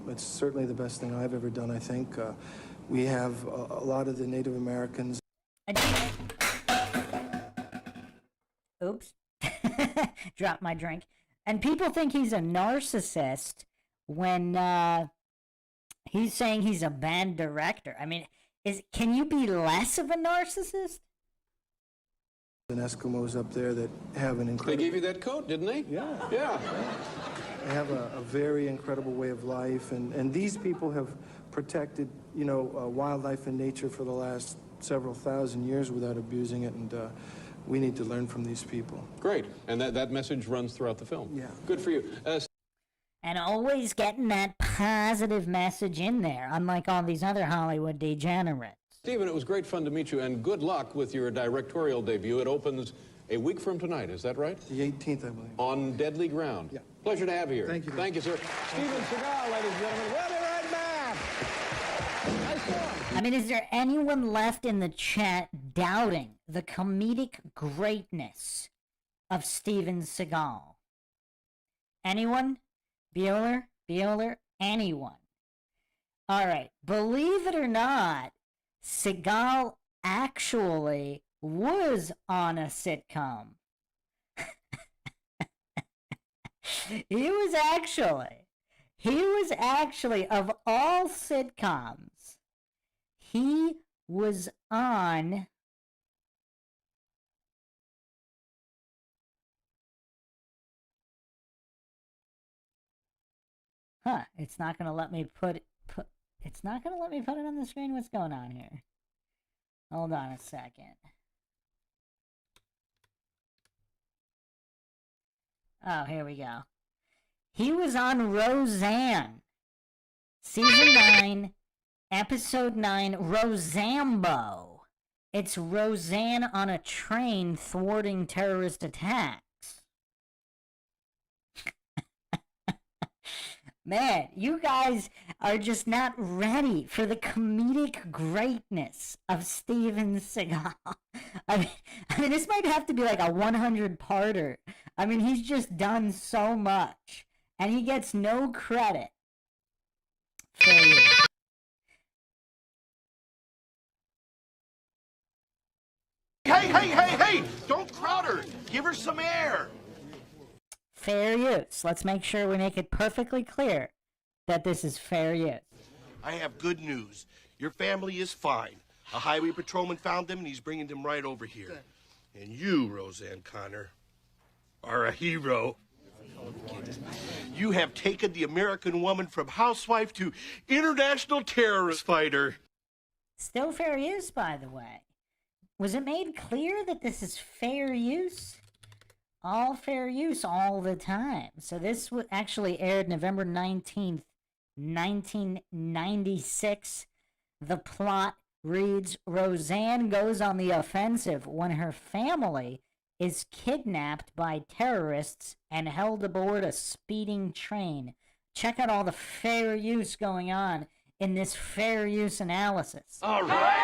I: It's certainly the best thing I've ever done, I think. We have a lot of the Native Americans.
A: Oops. Dropped my drink. And people think he's a narcissist when he's saying he's a bad director. I mean, can you be less of a narcissist?
I: And Eskimos up there that have an incredible...
C: They gave you that coat, didn't they?
I: Yeah.
C: Yeah.
I: They have a very incredible way of life, and these people have protected, you know, wildlife and nature for the last several thousand years without abusing it, and we need to learn from these people.
C: Great. And that message runs throughout the film.
I: Yeah.
C: Good for you.
A: And always getting that positive message in there, unlike all these other Hollywood degenerates.
C: Stephen, it was great fun to meet you, and good luck with your directorial debut. It opens a week from tonight, is that right?
I: The 18th, I believe.
C: On Deadly Ground.
I: Yeah.
C: Pleasure to have you here.
I: Thank you.
C: Thank you, sir. Steven Seagal, ladies and gentlemen. We'll be right back. Nice one.
A: I mean, is there anyone left in the chat doubting the comedic greatness of Steven Seagal? Anyone? Bueller? Anyone? All right. Believe it or not, Seagal actually was on a sitcom. He was actually, of all sitcoms, he was on it's not going to let me it's not going to let me put it on the screen. What's going on here? Hold on a second. Oh, here we go. He was on Roseanne, season 9, Episode 9, Rosambo. It's Roseanne on a train thwarting terrorist attacks. Man, you guys are just not ready for the comedic greatness of Steven Seagal. I mean, this might have to be like a 100-parter. I mean, he's just done so much, and he gets no credit. Fair use.
E: Hey! Don't crowd her. Give her some air.
A: Fair use. Let's make sure we make it perfectly clear that this is fair use.
E: I have good news. Your family is fine. A highway patrolman found them, and he's bringing them right over here. Good. And you, Roseanne Connor, are a hero. You have taken the American woman from housewife to international terrorist fighter.
A: Still fair use, by the way. Was it made clear that this is fair use? All fair use all the time. So this actually aired November 19th, 1996. The plot reads, Roseanne goes on the offensive when her family is kidnapped by terrorists and held aboard a speeding train. Check out all the fair use going on in this fair use analysis.
E: All right. Yeah.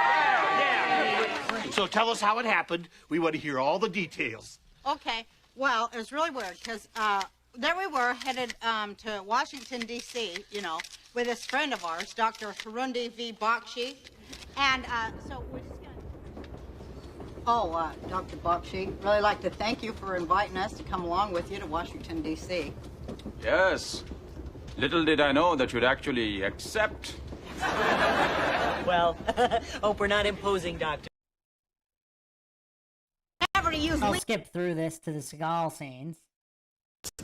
E: So tell us how it happened. We want to hear all the details.
G: Okay. Well, it was really weird because there we were headed to Washington, D.C., you know, with this friend of ours, Dr. Harundi V. Bakshi. And so we're just going to... Dr. Bakshi, really like to thank you for inviting us to come along with you to Washington, D.C.
P: Yes. Little did I know that you'd actually accept.
R: Well, hope we're not imposing, Doctor.
A: I'll skip through this to the Seagal scenes.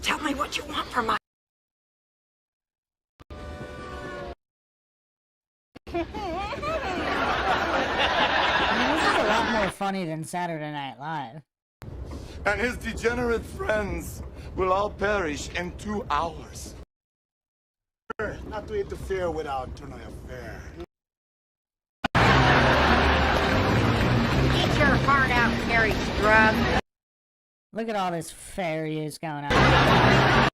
G: Tell me what you want from my...
A: This is a lot more funny than Saturday Night Live.
T: And his degenerate friends will all perish in 2 hours.
Z: Not to interfere with our internal affair.
G: Get your heart out, Carrie Strug.
A: Look at all this fair use going on.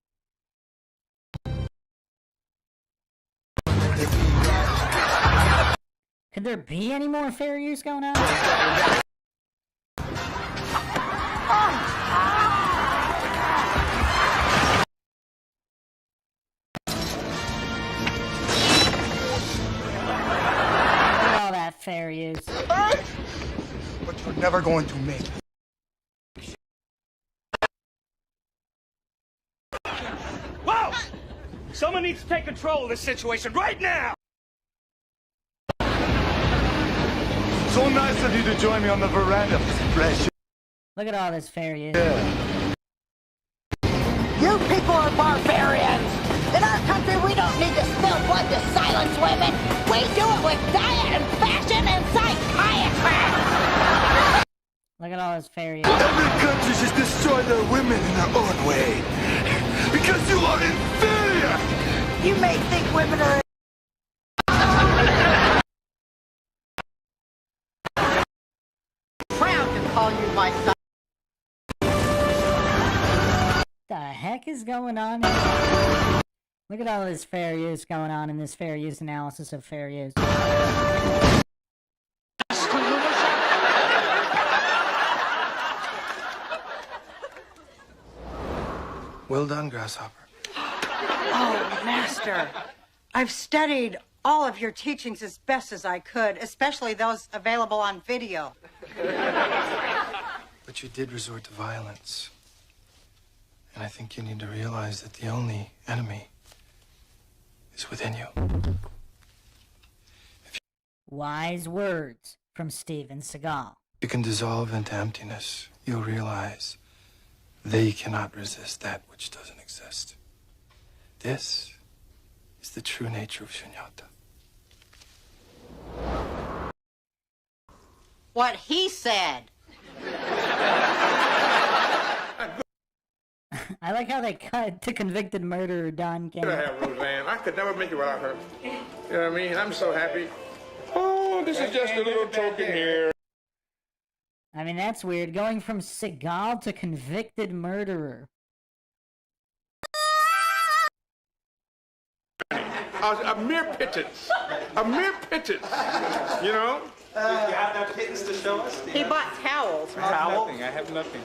A: Could there be any more fair use going on? Fair use.
Z: But you're never going to make it.
H: Whoa! Someone needs to take control of this situation right now!
T: So nice of you to join me on the veranda, Mr. Fresh.
A: Look at all this fair use.
T: Yeah.
G: You people are barbarians! In our country, we don't need to spill blood to silence women. We do it with diet and fashion and psychiatry.
A: Look at all this fair use.
T: Every country should destroy their women in their own way. Because you are inferior.
G: You may think women are... proud to call you my son.
A: What the heck is going on here? Look at all this fair use going on in this fair use analysis of fair use.
I: Well done, Grasshopper.
G: Oh, Master, I've studied all of your teachings as best as I could, especially those available on video.
I: But you did resort to violence. And I think you need to realize that the only enemy is within you.
A: Wise words from Steven Seagal.
I: You can dissolve into emptiness. You'll realize they cannot resist that which doesn't exist. This is the true nature of shunyata.
G: What he said.
A: I like how they cut to convicted murderer Don King.
J: I have Roseanne. I could never make it without her. You know what I mean? I'm so happy. Oh, this is just a little token here.
A: I mean, that's weird. Going from Seagal to convicted murderer.
J: A mere pittance. A mere pittance. You know?
R: You have no kittens to show us?
G: He bought towels.
J: I have nothing. I have nothing.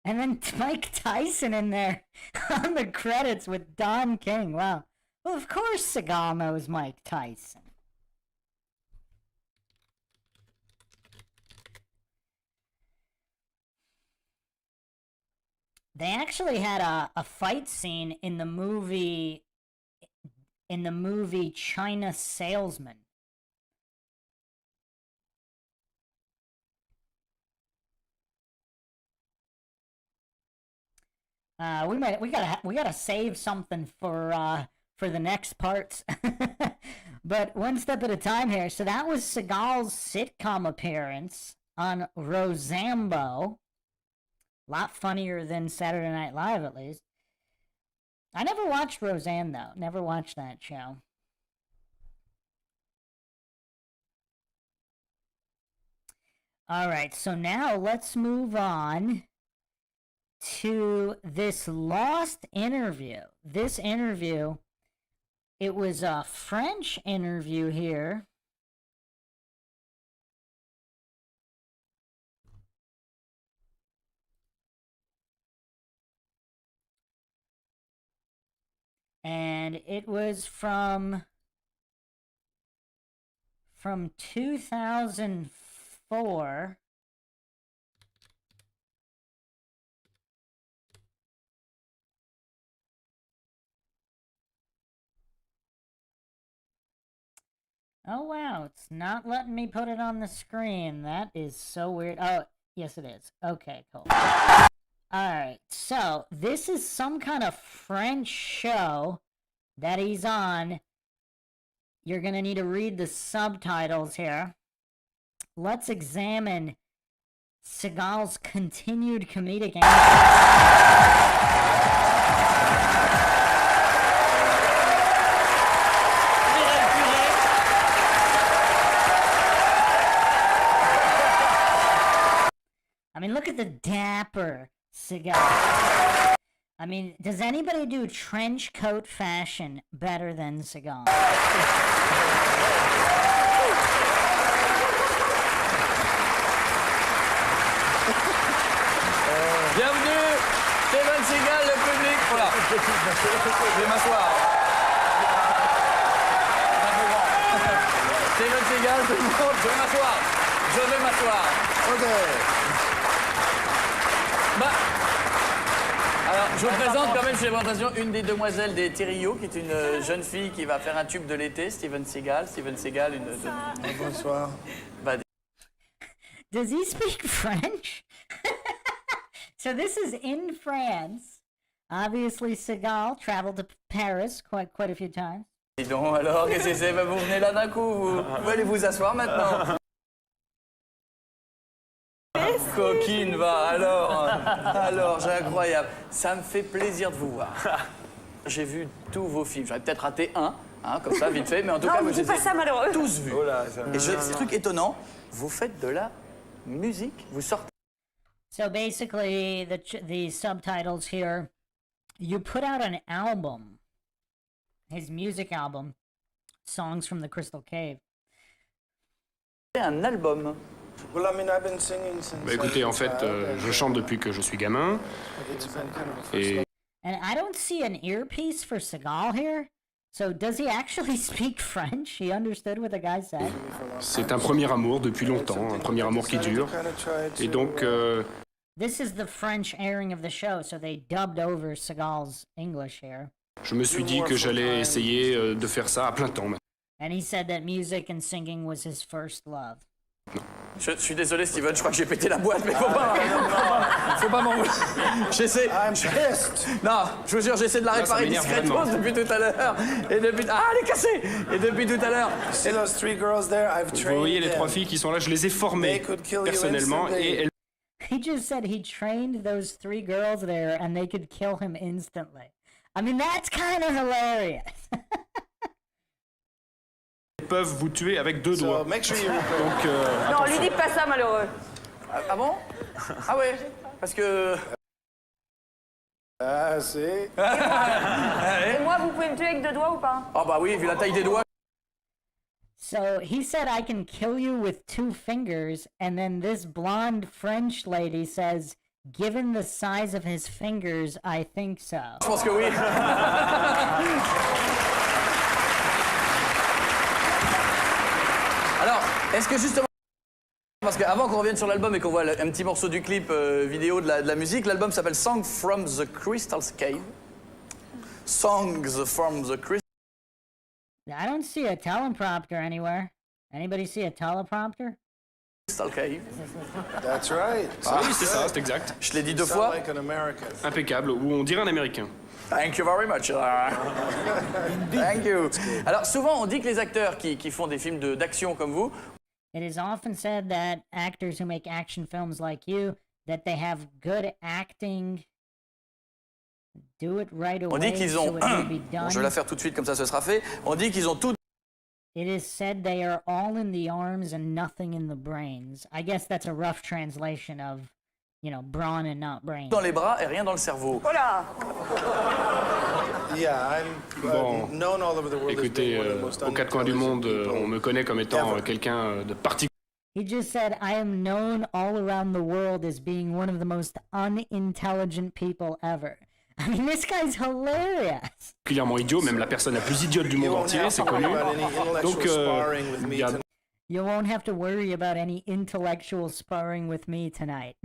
A: And then Mike Tyson in there on the credits with Don King. Wow. Well, of course Seagal knows Mike Tyson. They actually had a fight scene in the movie China Salesman. We gotta save something for the next parts. But one step at a time here. So that was Seagal's sitcom appearance on Rosambo. A lot funnier than Saturday Night Live, at least. I never watched Roseanne, though. Never watched that show. Alright, so now let's move on to this lost interview. This interview, it was a French interview here. And it was from 2004. Oh wow, it's not letting me put it on the screen. That is so weird. Oh, yes it is. Okay, cool. Alright, so this is some kind of French show that he's on. You're gonna need to read the subtitles here. Let's examine Seagal's continued comedic I mean, look at the dapper Seagal. I mean, does anybody do trench coat fashion better than Seagal?
L: Bienvenue, Steven Seagal, le public. Voilà. Je vais m'asseoir. Steven Seagal, tout le monde, je vais m'asseoir. Je vais m'asseoir. Ok. Bah. Alors, je vous présente quand même chez les présentations une des demoiselles des Thériault, qui est une jeune fille qui va faire un tube de l'été, Steven Seagal. Steven Seagal, une...
I: Bonsoir.
L: Bah,
A: Does he speak French? So this is in France. Obviously, Seagal traveled to Paris quite a few times.
L: Dis donc, alors, qu'est-ce que c'est? Vous venez là d'un coup, vous pouvez aller vous asseoir maintenant. Coquine, va, alors, c'est incroyable. Ça me fait plaisir de vous voir. J'ai vu tous vos films. J'aurais peut-être raté un, hein, comme ça, vite fait, mais en tout cas, moi, je les ai tous vus. Oh là, et c'est un truc étonnant, vous faites de la musique, vous sortez.
A: So basically, the subtitles here, you put out an album, his music album, Songs from the Crystal Cave.
L: Un album.
I: Well, I mean, I've been singing since
M: Bah écoutez, en fait, je chante depuis que je suis gamin. Et
A: And I don't see an earpiece for Seagal here. So does he actually speak French? He understood what the guy said?
M: c'est un premier amour depuis longtemps, un premier amour qui dure. Et donc,
A: This is the French airing of the show, so they dubbed over Seagal's English here.
M: je me suis dit que j'allais essayer de faire ça à plein temps.
A: And he said that music and singing was his first love.
L: Je suis désolé, Steven, je crois que j'ai pété la boîte, mais faut pas m'en vouloir. J'essaie. Non, je vous jure, j'essaie de la réparer discrètement depuis tout à l'heure. Et depuis. Ah, elle est cassée! Et depuis tout à l'heure.
M: Vous voyez les trois filles qui sont là, je les ai formées personnellement et elles.
A: he just said he trained those 3 girls there and they could kill him instantly. I mean, that's kind of hilarious.
M: Ils peuvent vous tuer avec 2 doigts.
E: make sure you
M: Donc,
B: Non, lui dit pas ça, malheureux.
L: Ah bon? Ah ouais, parce que...
E: Ah, c'est...
B: Et moi, vous pouvez me tuer avec 2 doigts ou pas?
L: Ah bah oui, vu la taille des doigts.
A: So he said, I can kill you with 2 fingers, and then this blonde French lady says, given the size of his fingers, I think so.
L: Je pense que oui. Alors, est-ce que justement... Parce qu'avant qu'on revienne sur l'album et qu'on voit un petit morceau du clip vidéo de la musique, l'album s'appelle Songs from the Crystal Cave. Songs from the Crystal...
A: I don't see a teleprompter anywhere. Anybody see a teleprompter?
L: Crystal Cave.
E: That's right.
M: Ah oui, c'est ça, c'est exact.
L: Je l'ai dit 2 fois.
E: Like an American.
M: Impeccable, ou on dirait un Américain.
L: Thank you very much. Thank you. Alors souvent on dit que les acteurs qui font des films d'action comme vous,
A: It is often said that actors who make action films like you, that they have good acting, do it right away,
L: on dit qu'ils ont...
A: so it will be done.
L: Bon, je vais la faire tout de suite comme ça ce sera fait. On dit qu'ils ont tout...
A: It is said they are all in the arms and nothing in the brains. I guess that's a rough translation of, you know, brawn and not brain.
L: Dans les bras et rien dans le cerveau.
B: Voilà.
E: Yeah, I'm known all over the world.
M: Écoutez, aux 4 coins du monde, on me connaît comme étant quelqu'un de particulier.
A: He just said, I am known all around the world as being one of the most unintelligent people ever. I mean, this guy's hilarious.
M: Particulièrement idiot, même la personne la plus idiote du monde entier, c'est connu. Donc, il y a...
A: You won't have to worry about any intellectual sparring with me tonight.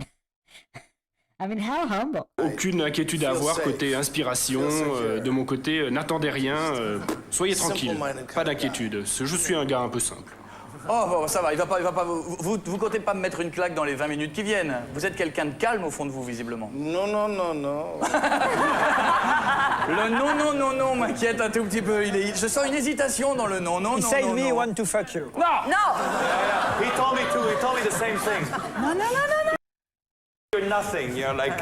A: I mean, how humble.
M: Aucune inquiétude à avoir côté inspiration. De mon côté, n'attendez rien. Soyez tranquille. Pas d'inquiétude. Je suis un gars un peu simple.
L: Oh, bon, ça va, il va pas vous comptez pas me mettre une claque dans les 20 minutes qui viennent. Vous êtes quelqu'un de calme au fond de vous, visiblement.
E: Non.
L: Le non m'inquiète un tout petit peu. Je sens une hésitation dans le non.
R: He said me want to fuck you.
L: Non.
R: He told me to. He told me the same thing.
L: No.
R: You're nothing. You're like.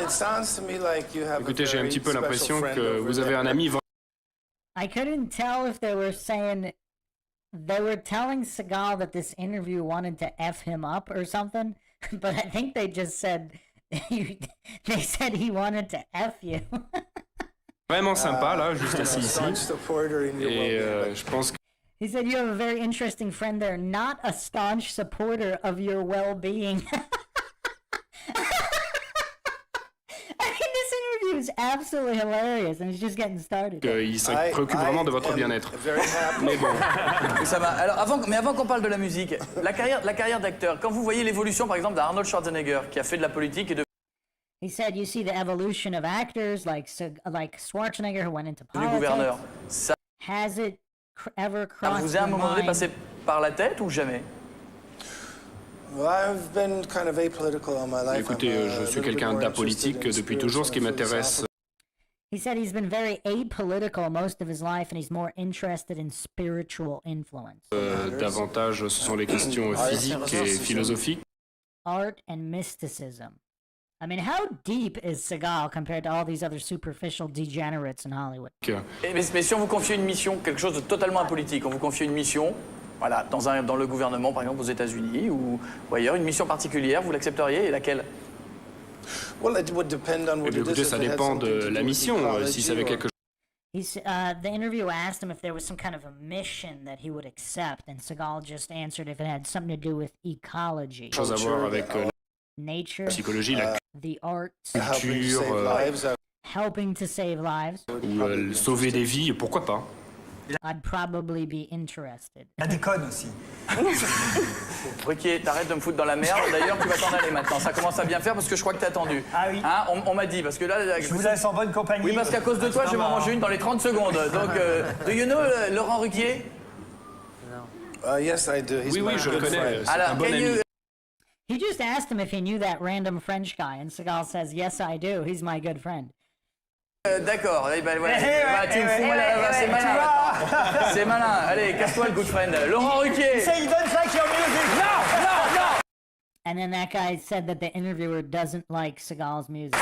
E: It sounds to me like you have.
M: Écoutez, j'ai un petit peu l'impression que vous avez un ami.
A: I couldn't tell if they were saying... They were telling Seagal that this interview wanted to F him up or something, but I think they just said... they said he wanted to F you.
M: Vraiment sympa, là, juste assis ici. Et je pense que...
A: He said you have a very interesting friend there, not a staunch supporter of your well-being. I mean, this interview is absolutely hilarious, and it's just getting started.
M: Il se préoccupe vraiment de votre bien-être. Mais bon.
L: Ça va. Alors, avant qu'on parle de la musique, la carrière d'acteur, quand vous voyez l'évolution, par exemple, d'Arnold Schwarzenegger, qui a fait de la politique et de...
A: He said you see the evolution of actors like Schwarzenegger who went into
L: du
A: politics.
L: gouverneur. Ça
A: Has it ever crossed
L: vous est à un
A: your
L: moment donné
A: mind?
L: passé par la tête ou jamais?
E: Well, I've been kind of apolitical all my life.
M: Écoutez, je suis quelqu'un d'apolitique depuis toujours. Ce qui m'intéresse...
A: He said he's been very apolitical most of his life and he's more interested in spiritual influence.
M: Davantage, ce sont les questions physiques et philosophiques.
A: Art and mysticism. I mean, how deep is Seagal compared to all these other superficial degenerates in Hollywood?
L: Mais si on vous confiait une mission, quelque chose de totalement apolitique, on vous confiait une mission, voilà, dans le gouvernement, par exemple aux États-Unis ou ailleurs, une mission particulière, vous l'accepteriez et laquelle?
M: Écoutez, ça dépend de la mission. Si ça avait quelque chose...
A: The interview asked him if there was some kind of a mission that he would accept, and Seagal just answered if it had something to do with ecology.
M: Chose à voir avec
A: nature,
M: la psychologie, la
A: the arts,
M: culture,
A: helping to save lives.
M: ou sauver des vies, pourquoi pas.
A: I'd probably be interested.
R: Il y a des connes aussi.
L: Ruquier, t'arrêtes de me foutre dans la merde. D'ailleurs, tu vas t'en aller maintenant. Ça commence à bien faire parce que je crois que t'es attendu.
R: Ah oui.
L: Hein, on m'a dit, parce que là...
R: Je vous laisse en bonne compagnie.
L: Oui, parce qu'à cause de toi, je vais m'en manger une dans les 30 secondes. Donc, do you know Laurent Ruquier?
E: Yes, I do.
M: Oui, je le connais. C'est un bon ami.
A: He just asked him if he knew that random French guy, and Seagal says, yes, I do. He's my good friend.
L: D'accord, tu me fous mal à la c'est malin. C'est malin. Allez, casse-toi le good friend. Laurent Ruquier.
R: Say you don't like your music.
L: No.
A: And then that guy said that the interviewer doesn't like Seagal's music.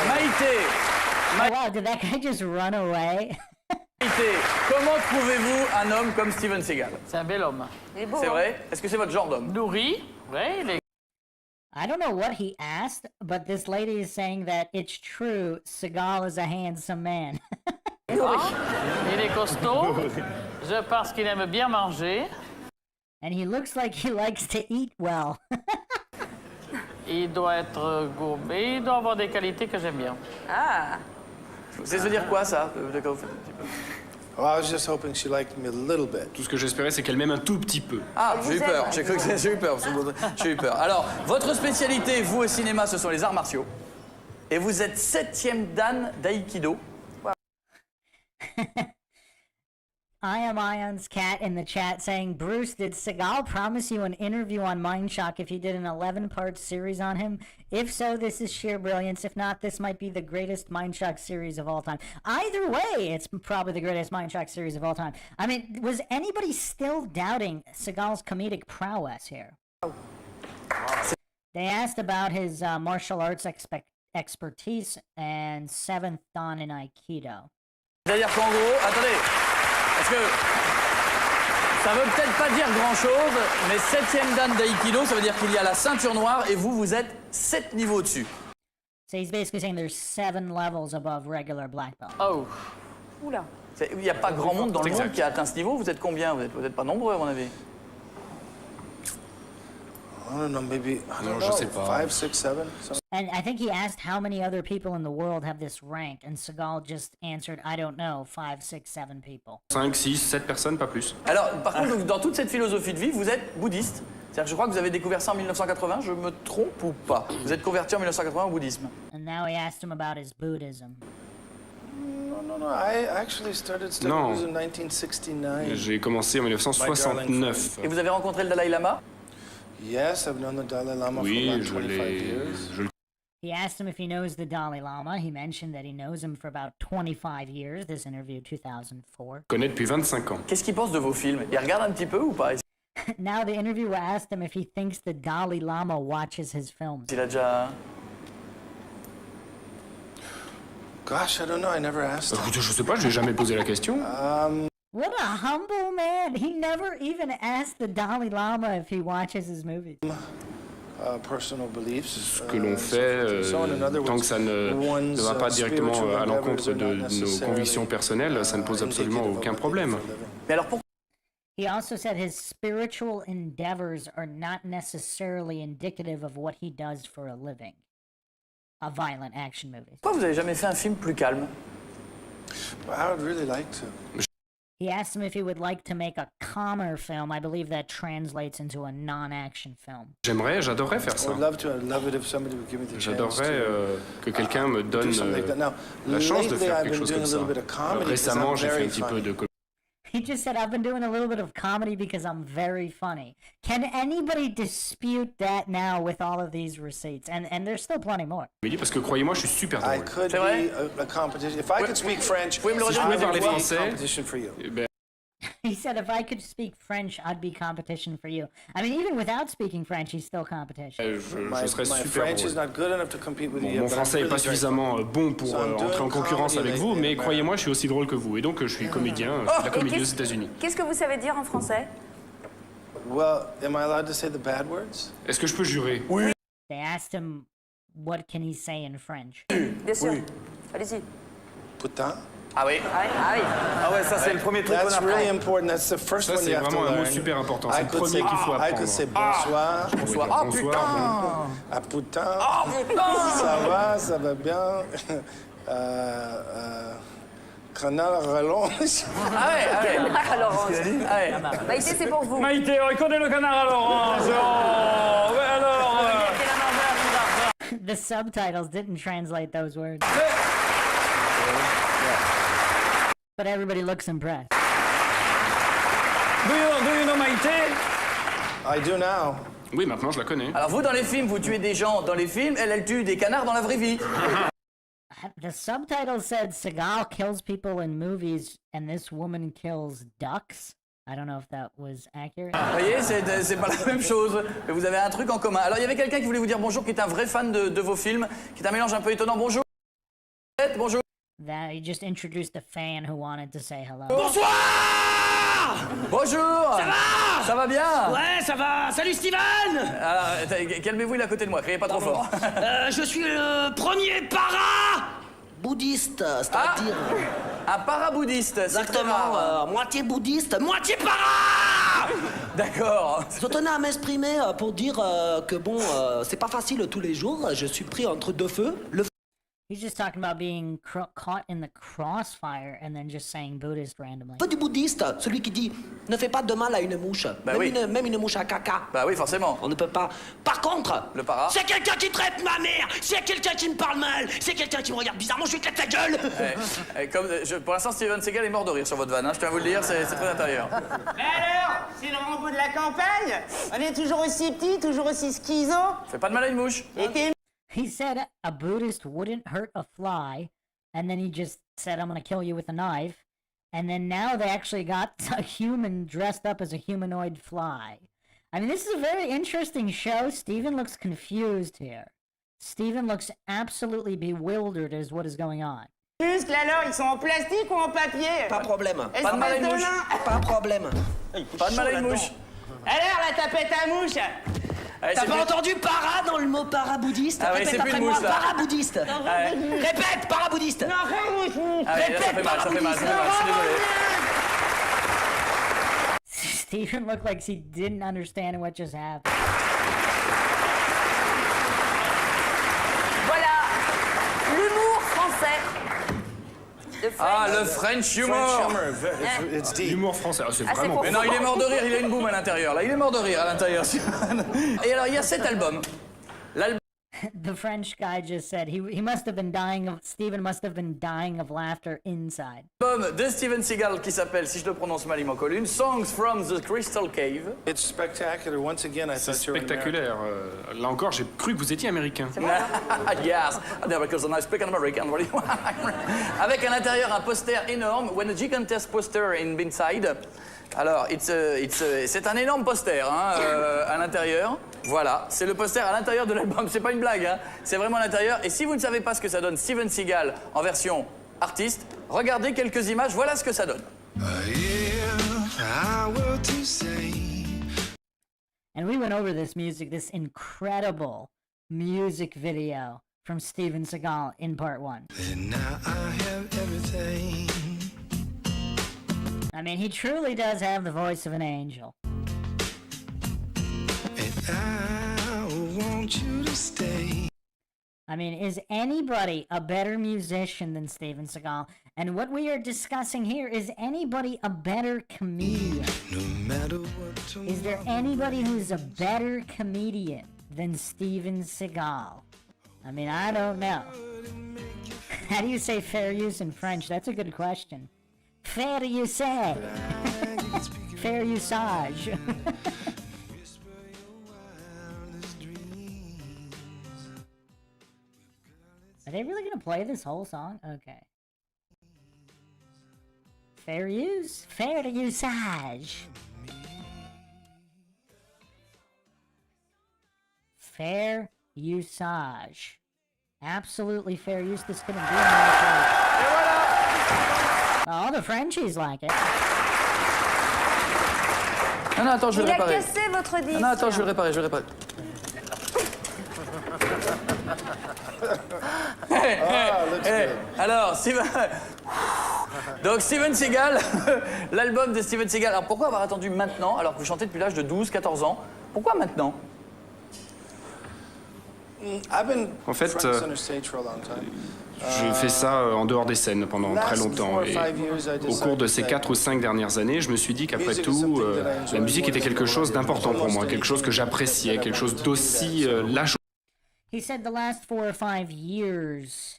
L: Maïté!
A: Oh, wow, did that guy just run away?
L: Maïté, comment trouvez-vous un homme comme Steven Seagal?
O: C'est un bel homme.
L: C'est vrai? Est-ce que c'est votre genre d'homme?
O: Nourri, ouais, il est...
A: I don't know what he asked, but this lady is saying that it's true, Seagal is a handsome man.
O: Nourri. Il est costaud, je pense qu'il aime bien manger.
A: And he looks like he likes to eat well.
O: Il doit être gourmet, il doit avoir des qualités que j'aime bien.
B: Ah.
L: Ça veut dire quoi, ça?
I: Oh, I was just hoping she liked me a little bit.
M: Tout ce que j'espérais, c'est qu'elle m'aime un tout petit peu.
L: Ah, j'ai eu peur. J'ai cru que j'ai eu peur. J'ai eu peur. Alors, votre spécialité, vous, au cinéma, ce sont les arts martiaux. Et vous êtes 7e dan d'aïkido.
A: I am Ion's cat in the chat saying, Bruce, did Seagal promise you an interview on MINDSHOCK if you did an 11-part series on him? If so, this is sheer brilliance. If not, this might be the greatest MINDSHOCK series of all time. Either way, it's probably the greatest MINDSHOCK series of all time. I mean, was anybody still doubting Seagal's comedic prowess here? They asked about his martial arts expertise and 7th dan in Aikido.
L: C'est-à-dire qu'en gros, attendez, parce que ça veut peut-être pas dire grand-chose, mais 7e dan d'aïkido, ça veut dire qu'il y a la ceinture noire et vous, vous êtes 7 niveaux au-dessus.
A: So he's basically saying there's 7 levels above regular black belt.
O: Oh.
B: Oula.
L: Il n'y a pas grand monde dans le monde qui a atteint ce niveau. Vous êtes combien? Vous êtes pas nombreux, à mon avis.
I: I don't know, maybe, I don't know,
M: je sais pas.
I: 5, 6, 7.
A: And I think he asked how many other people in the world have this rank, and Seagal just answered, I don't know, 5, 6, 7 people.
M: 5, 6, 7 personnes, pas plus.
L: Alors, par contre, dans toute cette philosophie de vie, vous êtes bouddhiste. C'est-à-dire que je crois que vous avez découvert ça en 1980, je me trompe ou pas? Vous êtes converti en 1980 au bouddhisme.
A: And now he asked him about his Buddhism.
I: No, I actually started studying Buddhism in 1969.
M: J'ai commencé en 1969.
L: Et vous avez rencontré le Dalai Lama?
I: Yes, I've known the Dalai Lama for about 25 years.
A: He asked him if he knows the Dalai Lama. He mentioned that he knows him for about 25 years. This interview, 2004.
M: Connais depuis 25 ans.
L: Qu'est-ce qu'il pense de vos films? Il regarde un petit peu ou pas?
A: Now the interviewer asked him if he thinks the Dalai Lama watches his films.
L: Il a déjà...
I: Gosh, I don't know, I never asked him.
M: Je sais pas, je lui ai jamais posé la question.
A: What a humble man. He never even asked the Dalai Lama if he watches his movies.
I: Personal beliefs.
M: Ce que l'on fait, tant que ça ne va pas directement à l'encontre de nos convictions personnelles, ça ne pose absolument aucun problème.
L: Mais alors pourquoi?
A: He also said his spiritual endeavors are not necessarily indicative of what he does for a living. A violent action movie.
L: Pourquoi vous avez jamais fait un film plus calme?
I: I would really like to.
A: He asked him if he would like to make a calmer film. I believe that translates into a non-action film.
M: J'adorerais faire ça. J'adorerais que quelqu'un me donne la chance de faire quelque chose comme ça. Récemment, j'ai fait un petit peu de comédie.
A: He just said, I've been doing a little bit of comedy because I'm very funny. Can anybody dispute that now with all of these receipts? And there's still plenty more.
M: Parce que croyez-moi, je suis super drôle.
I: I could be a competition. If I could speak French,
M: si je pouvais parler français,
I: competition for you.
A: He said, if I could speak French, I'd be competition for you. I mean, even without speaking French, he's still competition.
M: Je serais super drôle.
I: Mon
M: français n'est pas suffisamment bon pour entrer en concurrence avec vous, mais croyez-moi, je suis aussi drôle que vous. Et donc, je suis comédien, je fais la comédie aux États-Unis.
B: Qu'est-ce que vous savez dire en français?
I: Well, am I allowed to say the bad words?
M: Est-ce que je peux jurer?
L: Oui.
A: They asked him, what can he say in French?
B: Bien sûr. Allez-y.
I: Putain.
L: Ah oui. Ah ouais, ça c'est le premier truc qu'on apprend.
I: That's really important. That's the first one you have to learn.
M: C'est vraiment un mot super important. C'est le premier qu'il faut apprendre.
I: I could say bonsoir.
L: Bonsoir. Ah putain.
I: Ah putain.
L: Ah putain.
I: Ça va bien. Canard à l'orange.
L: Ah ouais.
B: Canard à l'orange. Maïté, c'est pour vous.
O: Maïté, on connaît le canard à l'orange. Oh, mais alors.
A: The subtitles didn't translate those words. But everybody looks impressed.
O: Do you know Maïté?
I: I do now.
M: Oui, maintenant je la connais.
L: Alors vous, dans les films, vous tuez des gens dans les films, elle tue des canards dans la vraie vie.
A: The subtitle said Seagal kills people in movies and this woman kills ducks. I don't know if that was accurate.
L: Vous voyez, c'est pas la même chose, mais vous avez un truc en commun. Alors, il y avait quelqu'un qui voulait vous dire bonjour, qui est un vrai fan de vos films, qui est un mélange un peu étonnant. Bonjour. Bonjour.
A: That he just introduced a fan who wanted to say hello.
L: Bonsoir. Bonjour.
K: Ça va?
L: Ça va bien?
K: Ouais, ça va. Salut Steven.
L: Alors, calmez-vous, il est à côté de moi, criez pas trop fort.
K: Je suis le premier para-bouddhiste, c'est-à-dire...
L: Un para-bouddhiste,
K: exactement, moitié bouddhiste, moitié para.
L: D'accord.
K: Je tenais à m'exprimer pour dire que bon, c'est pas facile tous les jours, je suis pris entre deux feux.
A: He's just talking about being caught in the crossfire and then just saying Buddhist randomly.
K: Feu du bouddhiste, celui qui dit ne fais pas de mal à une mouche,
L: bah
K: même,
L: oui.
K: même une mouche à caca.
L: Bah oui, forcément.
K: On ne peut pas. Par contre,
L: le para.
K: C'est quelqu'un qui traite ma mère, c'est quelqu'un qui me parle mal, c'est quelqu'un qui me regarde bizarrement, je lui éclate la gueule.
L: Pour l'instant, Steven Seagal est mort de rire sur votre vanne, hein, je tiens à vous le dire, c'est très intérieur.
Q: Mais alors, c'est le Rambo de la campagne? On est toujours aussi petit, toujours aussi schizo?
L: Fais pas de mal à une mouche.
A: He said a Buddhist wouldn't hurt a fly, and then he just said, I'm gonna kill you with a knife. And then now they actually got a human dressed up as a humanoid fly. I mean, this is a very interesting show. Steven looks confused here. Steven looks absolutely bewildered as what is going on.
Q: Muscles alors, ils sont en plastique ou en papier?
K: Pas de problème.
Q: Pas de mal à une mouche.
K: Pas de problème.
L: Pas de mal à une mouche.
Q: Alors, la tapette à mouche?
K: T'as pas entendu para dans le mot para-bouddhiste?
L: Ah oui, c'est plus une mouche, là.
K: Para-bouddhiste. Répète, para-bouddhiste.
Q: Non, mouche.
K: Répète,
L: ça fait mal, je suis désolé.
A: Steven looked like he didn't understand what just happened.
B: Voilà, l'humour français.
L: Le French humor.
M: L'humour français, c'est
B: Ah,
M: vraiment...
L: Mais non, il est mort de rire, il a une boum à l'intérieur, là. Il est mort de rire à l'intérieur. Et alors, il y a cet album.
A: The French guy just said he must have been dying of... Steven must have been dying of laughter inside.
L: L'album de Steven Seagal qui s'appelle, si je le prononce mal, il m'en colle une, Songs from the Crystal Cave.
I: It's spectacular. Once again, I
M: C'est
I: thought you were
M: spectaculaire. Là encore, j'ai cru que vous étiez américain.
L: Yes, because I speak American. Avec à l'intérieur un poster énorme, when a gigantesque poster in inside. Alors, c'est un énorme poster hein, à l'intérieur. Voilà, c'est le poster à l'intérieur de l'album. C'est pas une blague, hein. C'est vraiment à l'intérieur. Et si vous ne savez pas ce que ça donne Steven Seagal en version artiste, regardez quelques images. Voilà ce que ça donne.
A: And we went over this incredible music video from Steven Seagal in part 1.
T: And now I have everything.
A: I mean, he truly does have the voice of an angel.
T: And I want you to stay.
A: I mean, is anybody a better musician than Steven Seagal? And what we are discussing here, is anybody a better comedian?
T: No matter what
A: Is there anybody who's a better comedian than Steven Seagal? I mean, I don't know. How do you say fair use in French? That's a good question. Fair usage. Fair usage. Are they really gonna play this whole song? Okay. Fair use. Fair usage. Fair usage. Absolutely fair use. This couldn't be more. Oh, the Frenchies like it.
L: Non, attends, je vais le réparer.
B: Il a cassé votre disque.
L: Non, attends, je vais le réparer, Alors, donc Steven Seagal, l'album de Steven Seagal. Alors pourquoi avoir attendu maintenant, alors que vous chantez depuis l'âge de 12-14 ans? Pourquoi maintenant?
M: En fait, j'ai fait ça en dehors des scènes pendant très longtemps. Et au cours de ces 4 ou 5 dernières années, je me suis dit qu'après tout, la musique était quelque chose d'important pour moi, quelque chose que j'appréciais, quelque chose d'aussi lâche.
A: He said the last 4 or 5 years,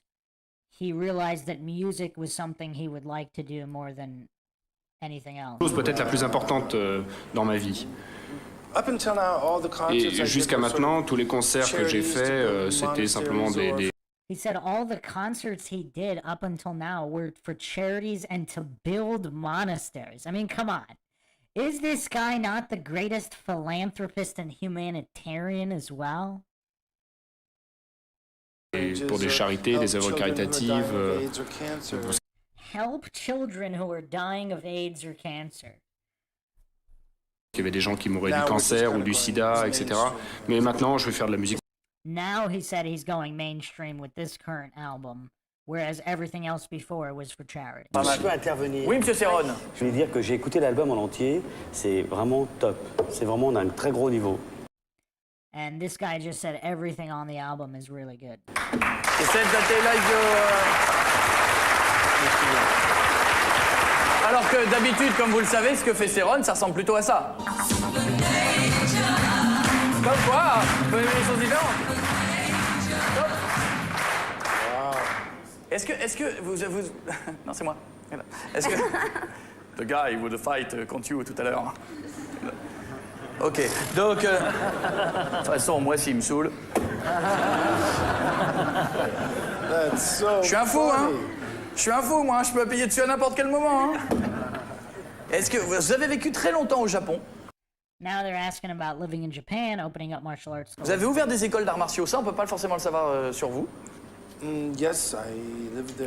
A: he realized that music was something he would like to do more than anything else.
M: Chose peut-être la plus importante dans ma vie. Et jusqu'à maintenant, tous les concerts que j'ai faits, c'était simplement des...
A: He said all the concerts he did up until now were for charities and to build monasteries. I mean, come on. Is this guy not the greatest philanthropist and humanitarian as well?
M: Pour des charités, des œuvres caritatives.
A: Help children who are dying of AIDS or cancer.
M: Il y avait des gens qui mouraient du cancer ou du sida, etc. Mais maintenant, je vais faire de la musique.
A: Now he said he's going mainstream with this current album, whereas everything else before was for charity.
D: Je peux intervenir.
L: Oui, monsieur Serron.
D: Je voulais dire que j'ai écouté l'album en entier, c'est vraiment top. C'est vraiment d'un très gros niveau.
A: And this guy just said everything on the album is really good.
L: He said that they like Alors que d'habitude, comme vous le savez, ce que fait Serron, ça ressemble plutôt à ça. Comme quoi, on peut aimer des choses différentes. Est-ce que vous... Non, c'est moi. Est-ce que... The guy with the fight contre you tout à l'heure. Ok, donc... de toute façon, moi, s'il me saoule... Je suis un fou, hein. Je suis un fou, moi. Je peux appuyer dessus à n'importe quel moment, hein. Est-ce que vous avez vécu très longtemps au Japon?
A: Now they're asking about living in Japan, opening up martial arts schools.
L: Vous avez ouvert des écoles d'arts martiaux, ça on peut pas forcément le savoir sur vous.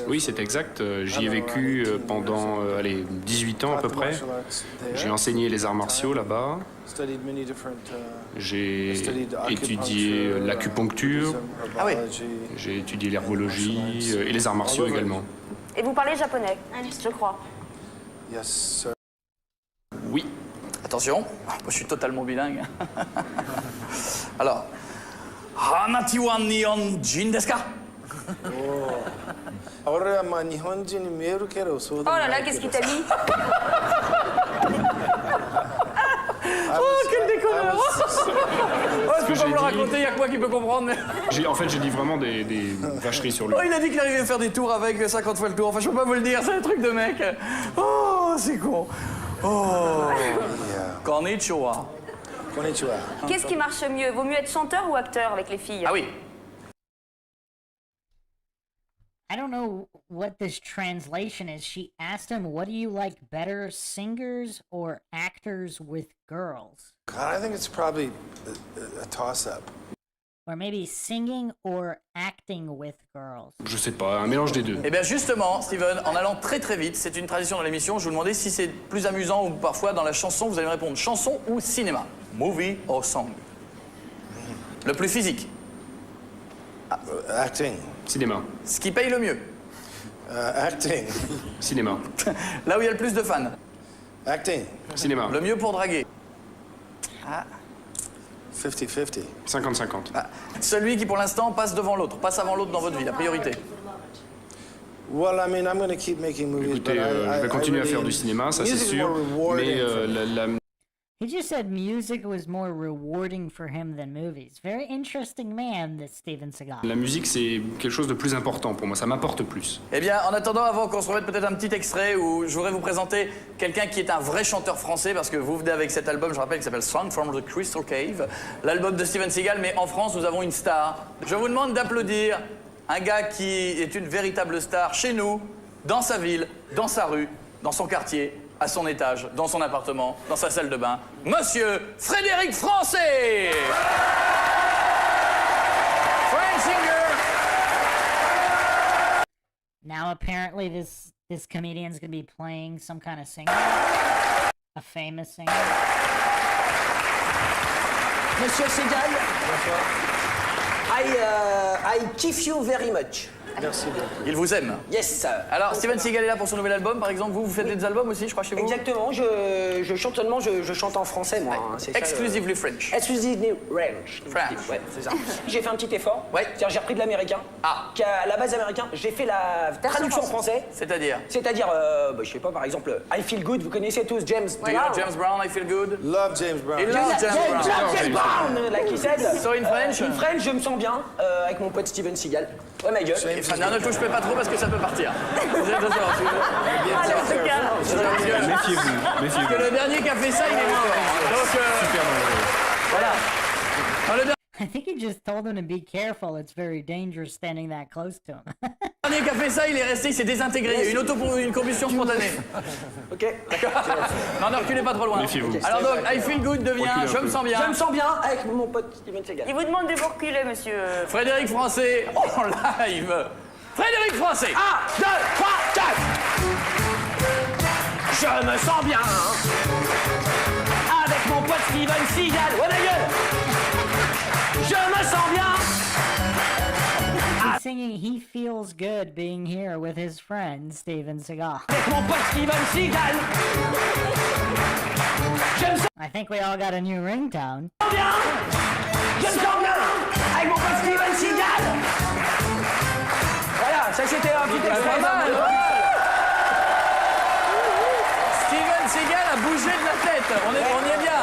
M: Oui, c'est exact. J'y ai vécu pendant 18 ans à peu près. J'ai enseigné les arts martiaux là-bas. J'ai étudié l'acupuncture.
L: Ah oui.
M: J'ai étudié l'herbologie et les arts martiaux également.
B: Et vous parlez japonais, je crois.
M: Oui.
L: Attention, moi je suis totalement bilingue. Alors, Hanati wa Nihonjin desu ka?
B: Oh là là, qu'est-ce qu'il t'a mis?
L: Oh, quel déconneur! Je peux pas vous le raconter, il y a que moi qui peux comprendre. Mais...
M: En fait, j'ai dit vraiment des vacheries sur lui.
L: Oh, il a dit qu'il arrivait à faire des tours avec 50 fois le tour. Enfin, je peux pas vous le dire, c'est un truc de mec. Oh, c'est con. Oh. Konnichiwa.
D: Konnichiwa.
B: Qu'est-ce qui marche mieux? Vaut mieux être chanteur ou acteur avec les filles?
L: Ah oui.
A: I don't know what this translation is. She asked him, what do you like better, singers or actors with girls?
I: God, I think it's probably a toss-up.
A: Or maybe singing or acting with girls.
M: Je sais pas, un mélange des deux.
L: Eh bien justement, Steven, en allant très très vite, c'est une tradition dans l'émission, je vous demandais si c'est plus amusant ou parfois dans la chanson, vous allez me répondre chanson ou cinéma. Movie or song. Le plus physique.
I: Acting.
M: Cinéma.
L: Ce qui paye le mieux.
I: Acting.
M: Cinéma.
L: Là où il y a le plus de fans.
I: Acting.
M: Cinéma.
L: Le mieux pour draguer. Ah.
I: 50-50.
M: 50-50.
L: Ah. Celui qui pour l'instant passe devant l'autre, passe avant l'autre dans votre vie, la priorité.
I: Well, I mean, I'm going to keep making movies,
M: Écoutez, je vais continuer à faire du cinéma, ça c'est sûr, mais
A: He just said music was more rewarding for him than movies. Very interesting man, this Steven Seagal.
M: la musique c'est quelque chose de plus important pour moi, ça m'apporte plus.
L: Eh bien, en attendant, avant qu'on se remette peut-être un petit extrait où je voudrais vous présenter quelqu'un qui est un vrai chanteur français, parce que vous venez avec cet album, je rappelle, qui s'appelle Song from the Crystal Cave, l'album de Steven Seagal, mais en France, nous avons une star. Je vous demande d'applaudir un gars qui est une véritable star chez nous, dans sa ville, dans sa rue, dans son quartier, à son étage, dans son appartement, dans sa salle de bain, Monsieur Frédéric Français. French singer.
A: Now apparently this comedian's gonna be playing some kind of singer, a famous singer.
R: Monsieur Seagal, I kiff you very much.
I: Merci beaucoup.
L: Il vous aime.
R: Yes.
L: Alors, Steven Seagal est là pour son nouvel album, par exemple. Vous faites des albums aussi, je crois, chez vous?
R: Exactement. Je chante seulement, je chante en français, moi. Hein, c'est
L: Exclusively French.
R: Exclusively French.
L: Ouais,
R: c'est ça. J'ai fait un petit effort.
L: Ouais.
R: C'est-à-dire, j'ai repris de l'américain.
L: Ah.
R: Qui à la base américain. J'ai fait la traduction en français.
L: C'est-à-dire?
R: C'est-à-dire, je sais pas, par exemple, I Feel Good. Vous connaissez tous James Brown.
L: Do you know James Brown, I Feel Good?
I: Love James Brown.
L: Il love James Brown.
R: Like he said.
L: So in French?
R: In French, je me sens bien avec mon pote Steven Seagal. Ouais, ma gueule.
L: Non, ne touche pas trop parce que ça peut partir. Vous êtes d'accord?
M: Méfiez-vous, méfiez-vous.
L: Parce que le dernier qui a fait ça, il est mort. Donc,
M: super dangereux.
L: voilà.
A: I think he just told him to be careful. It's very dangerous standing that close to him.
L: Le dernier qui a fait ça, il est resté, il s'est désintégré. Une combustion spontanée.
Q: Ok.
L: D'accord. Non, ne reculez pas trop loin.
M: Méfiez-vous.
L: Alors donc, I feel good devient je me sens bien.
Q: Je me sens bien avec mon pote Steven Seagal.
B: Il vous demande de vous reculer, monsieur.
L: Frédéric Français, en live. Frédéric Français.
Q: 1, 2, 3, 4. Je me sens bien avec mon pote Steven Seagal. Oh la gueule. Je me sens bien.
A: He's singing he feels good being here with his friend, Steven Seagal.
Q: Avec mon pote Steven Seagal. Je me sens
A: I think we all got a new ringtone.
Q: bien. Je me sens bien avec mon pote Steven Seagal. Voilà, ça c'était un petit extrait.
L: Pas mal. Steven Seagal a bougé de la tête. On y est bien.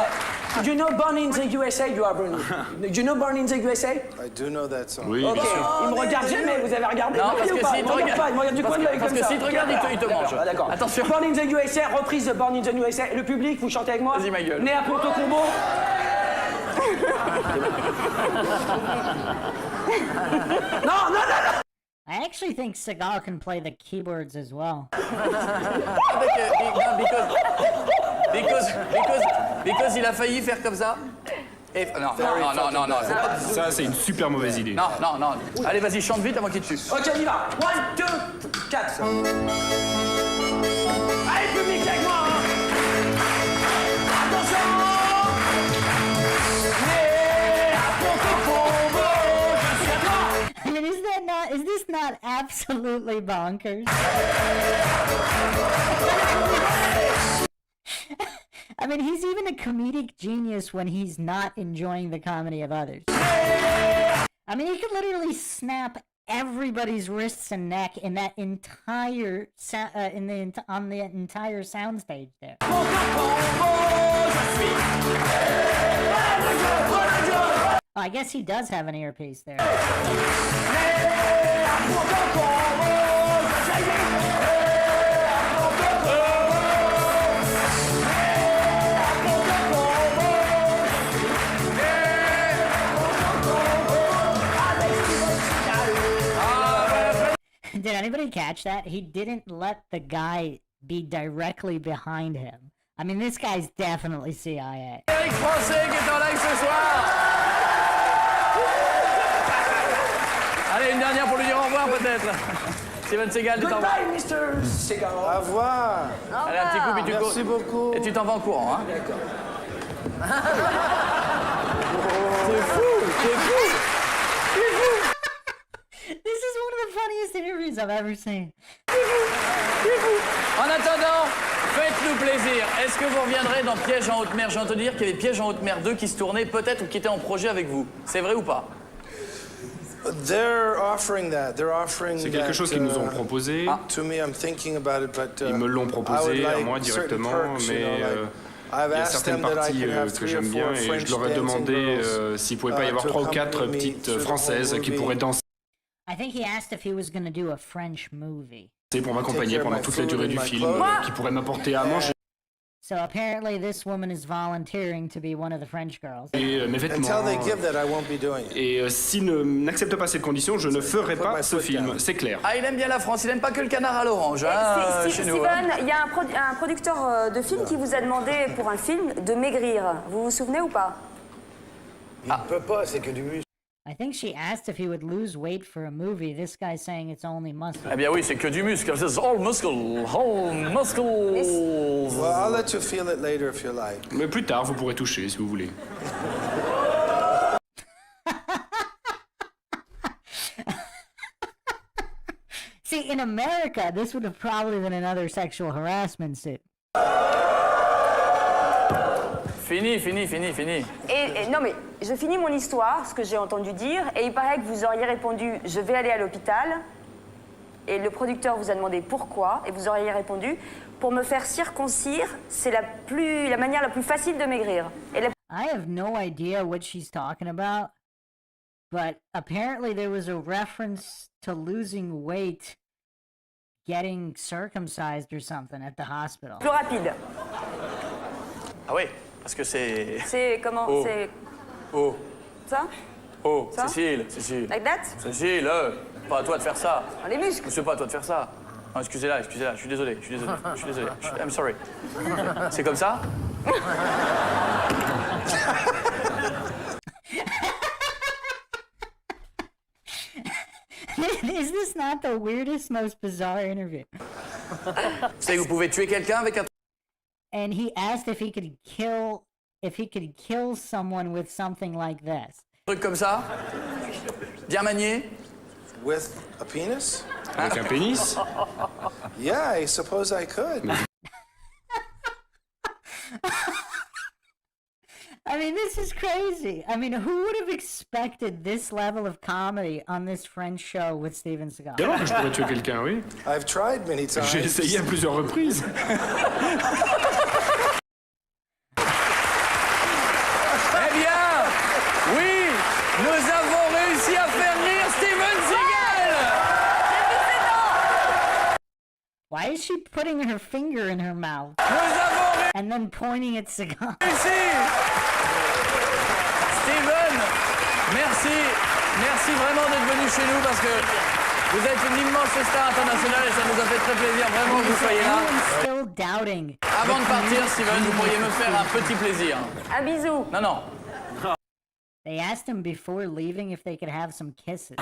Q: Do you know Born in the USA, you are Bruno? Do you know Born in the USA?
I: I do know that song.
M: Oui,
Q: Ok,
M: bien sûr.
Q: il me regarde jamais, vous avez regardé?
L: Non,
Q: Vous
L: parce
Q: regardez
L: que
Q: ou pas?
L: s'il te regarde
Q: pas, il me regarde du coin de l'œil comme ça.
L: Parce que s'il te regarde, il te mange.
Q: Ah, d'accord.
L: Attention.
Q: Born in the USA, reprise de Born in the USA. Le public, vous chantez avec moi?
L: Vas-y, ma gueule.
Q: Né à Porto Combo. Non.
A: I actually think Seagal can play the keyboards as well.
L: Because il a failli faire comme ça. Et, non.
M: Ça, c'est une super mauvaise idée.
L: Non. Allez, vas-y, chante vite avant qu'il tue.
Q: Ok, on y va. 1, 2, 4. Allez, public avec moi. Attention. Né à Porto Combo, je suis à toi.
A: I mean, is this not absolutely bonkers? I mean, he's even a comedic genius when he's not enjoying the comedy of others. I mean, he could literally snap everybody's wrists and neck in that entire on the entire soundstage there. I guess he does have an earpiece there. Did anybody catch that? He didn't let the guy be directly behind him. I mean, this guy's definitely CIA.
L: Eric Français qui est en live ce soir. Allez, une dernière pour lui dire au revoir peut-être. Steven Seagal, tu t'en vas.
Q: Goodbye, Mr. Seagal.
I: Au revoir.
L: Allez, un petit coup, puis tu cours.
I: Merci beaucoup.
L: Et tu t'en vas en courant, hein.
Q: D'accord.
L: C'est fou.
A: This is one of the funniest interviews I've ever seen.
L: En attendant, faites-nous plaisir. Est-ce que vous reviendrez dans Piège en haute mer? J'ai entendu dire qu'il y avait Piège en haute mer 2 qui se tournait peut-être ou qui était en projet avec vous. C'est vrai ou pas?
I: They're offering that. They're offering
M: C'est quelque chose qu'ils nous ont proposé.
I: To me, I'm thinking about it, but
M: Ils me l'ont proposé à moi directement, mais il y a certaines parties que j'aime bien et je leur ai demandé s'il ne pouvait pas y avoir 3 ou 4 petites françaises qui pourraient danser
A: I think he asked if he was going to do a French movie.
M: pour m'accompagner pendant toute la durée du film, qui pourraient m'apporter à manger.
A: So apparently this woman is volunteering to be one of the French girls.
M: Et mes vêtements.
I: Until they give that, I won't be doing it.
M: Et s'ils n'acceptent pas cette condition, je ne ferai pas ce film, c'est clair.
L: Ah, il aime bien la France, il n'aime pas que le canard à l'orange, hein, chez nous.
B: Steven, il y a un producteur de film qui vous a demandé pour un film de maigrir. Vous vous souvenez ou pas?
I: Il ne peut pas, c'est que du muscle.
A: I think she asked if he would lose weight for a movie. This guy's saying it's only muscle.
L: Eh bien oui, c'est que du muscle. C'est all muscle, all muscles.
I: Well, I'll let you feel it later if you like.
M: Mais plus tard, vous pourrez toucher si vous voulez.
A: See, in America, this would have probably been another sexual harassment suit.
L: Fini.
B: Et non mais, je finis mon histoire, ce que j'ai entendu dire, et il paraît que vous auriez répondu « je vais aller à l'hôpital », et le producteur vous a demandé pourquoi, et vous auriez répondu « pour me faire circoncire, c'est la manière la plus facile de maigrir ».
A: I have no idea what she's talking about, but apparently there was a reference to losing weight getting circumcised or something at the hospital.
B: Plus rapide.
L: Ah oui, parce que c'est...
B: C'est comment?
L: Oh.
B: C'est...
L: Oh.
B: Ça?
L: Oh,
B: Ça
L: Cécile, Cécile.
B: Like that?
L: Cécile, pas à toi de faire ça.
B: Les muscles.
L: C'est pas à toi de faire ça. Non, excusez-la, je suis désolé, je suis désolé, je suis désolé. I'm sorry. C'est comme ça?
A: Is this not the weirdest, most bizarre interview?
L: C'est que vous pouvez tuer quelqu'un avec un...
A: And he asked if he could kill someone with something like this.
L: Truc comme ça? Bien manié?
S: With a penis?
M: Avec un pénis?
S: Yeah, I suppose I could.
A: I mean, this is crazy. I mean, who would have expected this level of comedy on this French show with Steven Seagal?
M: D'abord que je pourrais tuer quelqu'un, oui.
S: I've tried many times.
M: J'ai essayé à plusieurs reprises.
L: Eh bien, oui, nous avons réussi à faire rire Steven Seagal!
A: Why is she putting her finger in her mouth? And then pointing at Seagal?
L: Steven, merci vraiment d'être venu chez nous parce que vous êtes une immense star internationale et ça nous a fait très plaisir vraiment que vous soyez là.
A: Still doubting.
L: Avant de partir, Steven, vous pourriez me faire un petit plaisir.
B: Un bisou.
L: Non.
A: They asked him before leaving if they could have some kisses.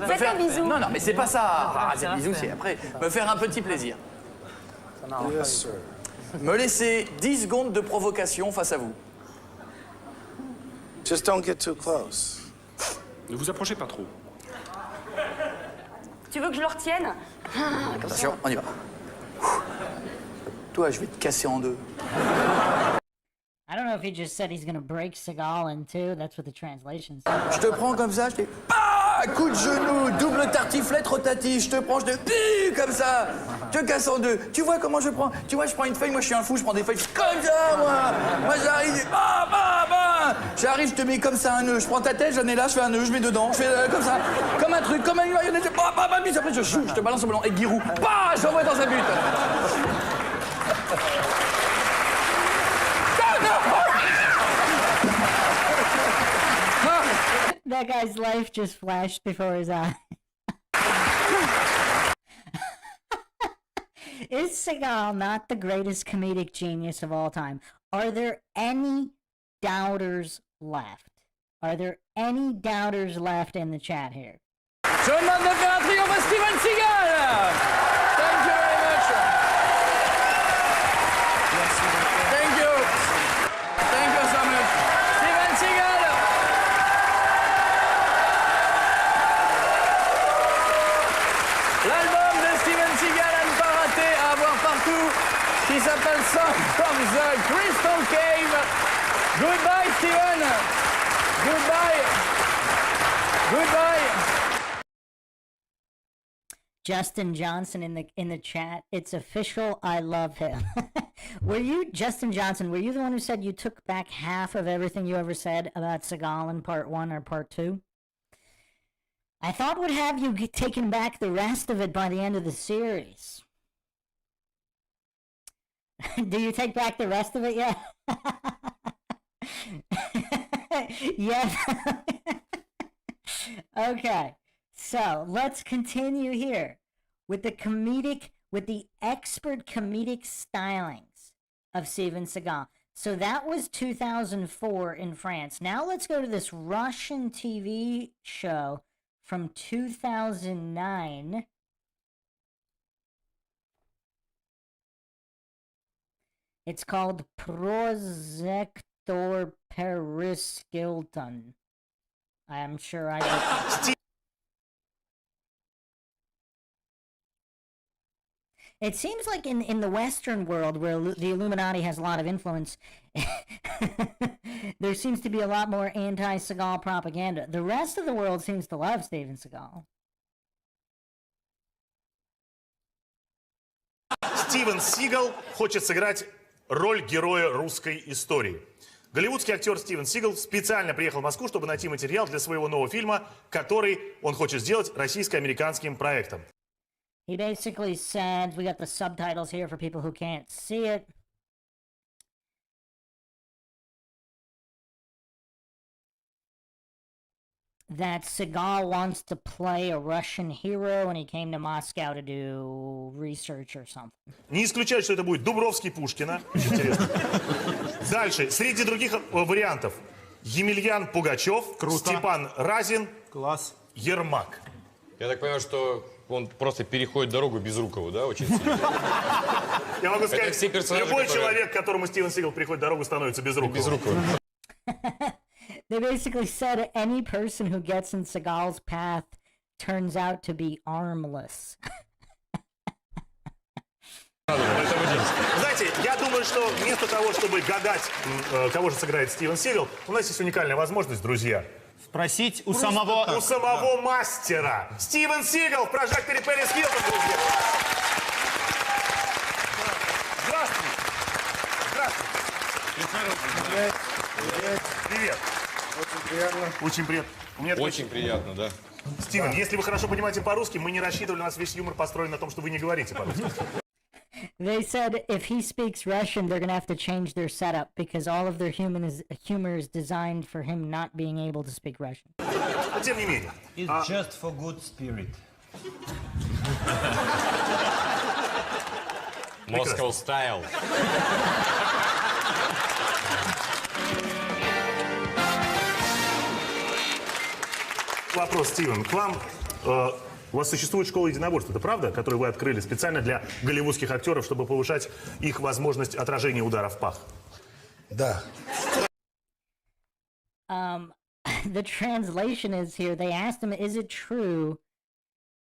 B: Faites un bisou.
L: Non, mais c'est pas ça. Ah, c'est un bisou, c'est après. Me faire un petit plaisir.
S: Yes, sir.
L: Me laisser 10 secondes de provocation face à vous.
S: Just don't get too close.
M: Ne vous approchez pas trop.
B: Tu veux que je le retienne?
L: Attention, on y va. Toi, je vais te casser en deux.
A: I don't know if he just said he's gonna break Seagal in two. That's what the translation says.
L: Je te prends comme ça, je te... Coup de genou, double tartiflette rotative, je te prends, je te... Comme ça, je te casse en deux. Tu vois comment je prends? Tu vois, je prends une feuille, moi je suis un fou, je prends des feuilles comme ça, moi. Moi j'arrive, j'arrive, je te mets comme ça un nœud. Je prends ta tête, j'en ai là, je fais un nœud, je mets dedans, je fais comme ça, comme un truc, comme une marionnette, puis après je te balance au ballon, et Giroud, j'envoie dans un but.
A: That guy's life just flashed before his eyes. Is Seagal not the greatest comedic genius of all time? Are there any doubters left? Are there any doubters left in the chat here?
L: Je demande de faire un triomphe à Steven Seagal! Thank you very much. Thank you. Thank you so much. Steven Seagal! L'album de Steven Seagal à ne pas rater, à avoir partout, qui s'appelle Song from the Crystal Cave. Goodbye, Steven. Goodbye. Goodbye.
A: Justin Johnson in the chat. It's official. I love him. Were you, Justin Johnson? Were you the one who said you took back half of everything you ever said about Seagal in part 1 or part 2? I thought would have you taken back the rest of it by the end of the series. Do you take back the rest of it yet? Yes. Okay. So let's continue here with the expert comedic stylings of Steven Seagal. So that was 2004 in France. Now let's go to this Russian TV show from 2009. It's called Prozektor Periskilton. I'm sure I did. It seems like in the Western world, where the Illuminati has a lot of influence, there seems to be a lot more anti-Seagal propaganda. The rest of the world seems to love Steven Seagal.
U: Стивен Сигал хочет сыграть роль героя русской истории. Голливудский актер Стивен Сигал специально приехал в Москву, чтобы найти материал для своего нового фильма, который он хочет сделать российско-американским проектом.
A: He basically said, we got the subtitles here for people who can't see it. that Seagal wants to play a Russian hero and he came to Moscow to do research or something.
U: Не исключаю, что это будет Дубровский Пушкина. Очень интересно. Дальше. Среди других вариантов. Емельян Пугачев, Степан Разин, Ермак.
F: Я так понимаю, что он просто переходит дорогу Безрукову, да, очень сильно?
U: Я могу сказать, любой человек, которому Стивен Сигал приходит дорогу, становится Безруковым.
A: They basically said any person who gets in Seagal's path turns out to be armless.
U: Знаете, я думаю, что вместо того, чтобы гадать, кого же сыграет Стивен Сигал, у нас есть уникальная возможность, друзья.
N: Спросить у самого
U: мастера. Стивен Сигал в прожекторе Пэрис Хилтон, друзья. Здравствуй. Здравствуй. Привет.
I: Очень приятно.
U: Очень приятно.
F: Очень приятно, да.
U: Стивен, если вы хорошо понимаете по-русски, мы не рассчитывали, у нас весь юмор построен на том, что вы не говорите по-русски.
A: They said if he speaks Russian, they're going to have to change their setup because all of their humor is designed for him not being able to speak Russian.
U: Но тем не менее.
N: It's just for good spirit.
F: Moscow style.
U: Вопрос, Стивен, к вам. У вас существует школа единоборств, это правда, которую вы открыли специально для голливудских актеров, чтобы повышать их возможность отражения удара в пах?
S: Да.
A: The translation is here. They asked him, is it true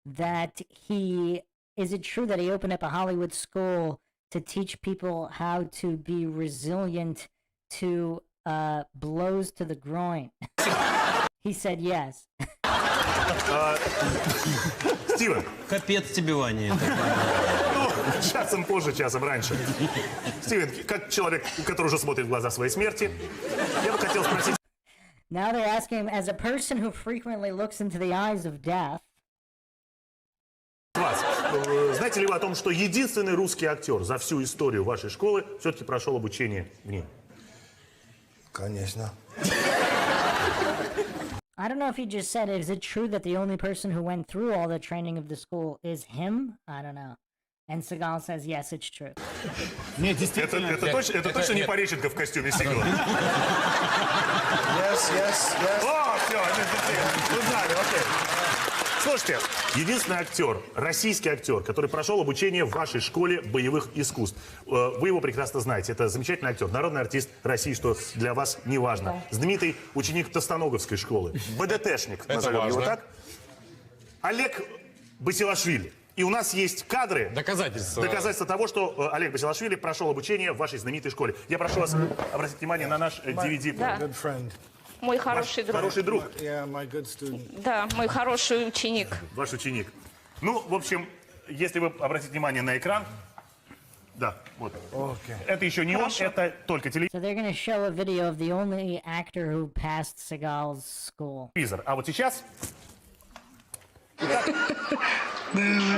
A: that he opened up a Hollywood school to teach people how to be resilient to blows to the groin? He said yes.
U: Стивен.
N: Капец тебе, Ваня.
U: Часом позже, часом раньше. Стивен, как человек, который уже смотрит в глаза своей смерти, я бы хотел спросить...
A: Now they're asking him, as a person who frequently looks into the eyes of death...
U: Знаете ли вы о том, что единственный русский актер за всю историю вашей школы все-таки прошел обучение в ней?
S: Конечно.
A: I don't know if he just said it. Is it true that the only person who went through all the training of the school is him? I don't know. And Seagal says, yes, it's true.
U: Нет, действительно. Это точно не Пореченко в костюме Сигала?
S: Yes.
U: О, все, узнали, окей. Слушайте, единственный актер, российский актер, который прошел обучение в вашей школе боевых искусств. Вы его прекрасно знаете. Это замечательный актер, народный артист России, что для вас не важно. Знаменитый ученик Тостоноговской школы. БДТшник, назовем его так. Олег Басилашвили. И у нас есть кадры, доказательства того, что Олег Басилашвили прошел обучение в вашей знаменитой школе. Я прошу вас обратить внимание на наш DVD.
V: Да. Мой хороший друг.
U: Хороший друг.
V: Да, мой хороший ученик.
U: Ваш ученик. Ну, в общем, если вы обратите внимание на экран, да, вот. Это еще не он, это только телевизор.
A: So they're going to show a video of the only actor who passed Seagal's school.
U: А вот сейчас...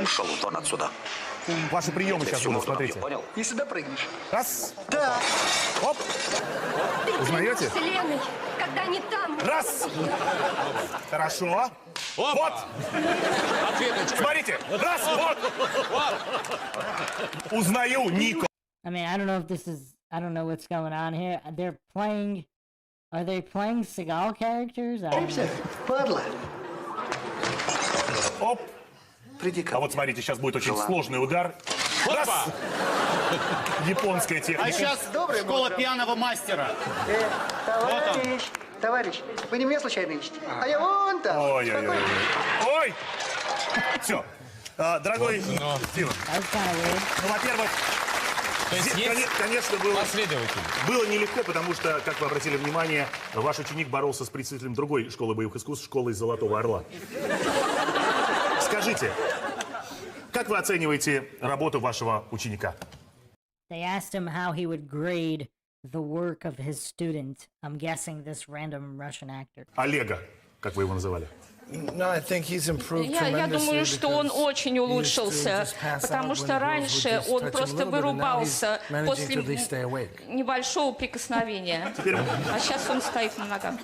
W: Ушел вон отсюда.
U: Ваши приемы сейчас будут, смотрите.
W: Понял?
V: Если допрыгнешь.
U: Раз.
V: Да.
U: Оп. Узнаете?
V: Вселенной, когда не там.
U: Раз. Хорошо. Вот. Смотрите. Раз. Вот. Узнаю Нико.
A: I mean, I don't know if this is... I don't know what's going on here. They're playing... Are they playing Seagal characters? I don't know.
W: Падла.
U: Оп. А вот смотрите, сейчас будет очень сложный удар. Раз. Японская техника.
N: А сейчас школа пьяного мастера.
V: Товарищ, вы не меня случайно ищете? А я вон там.
U: Ой. Все. Дорогой Стивен. Ну, во-первых, конечно, было нелегко, потому что, как вы обратили внимание, ваш ученик боролся с представителем другой школы боевых искусств, школы Золотого Орла. Скажите, как вы оцениваете работу вашего ученика?
A: They asked him how he would grade the work of his student. I'm guessing this random Russian actor.
U: Олега, как вы его называли?
V: Я думаю, что он очень улучшился, потому что раньше он просто вырубался после небольшого прикосновения, а сейчас он стоит на ногах.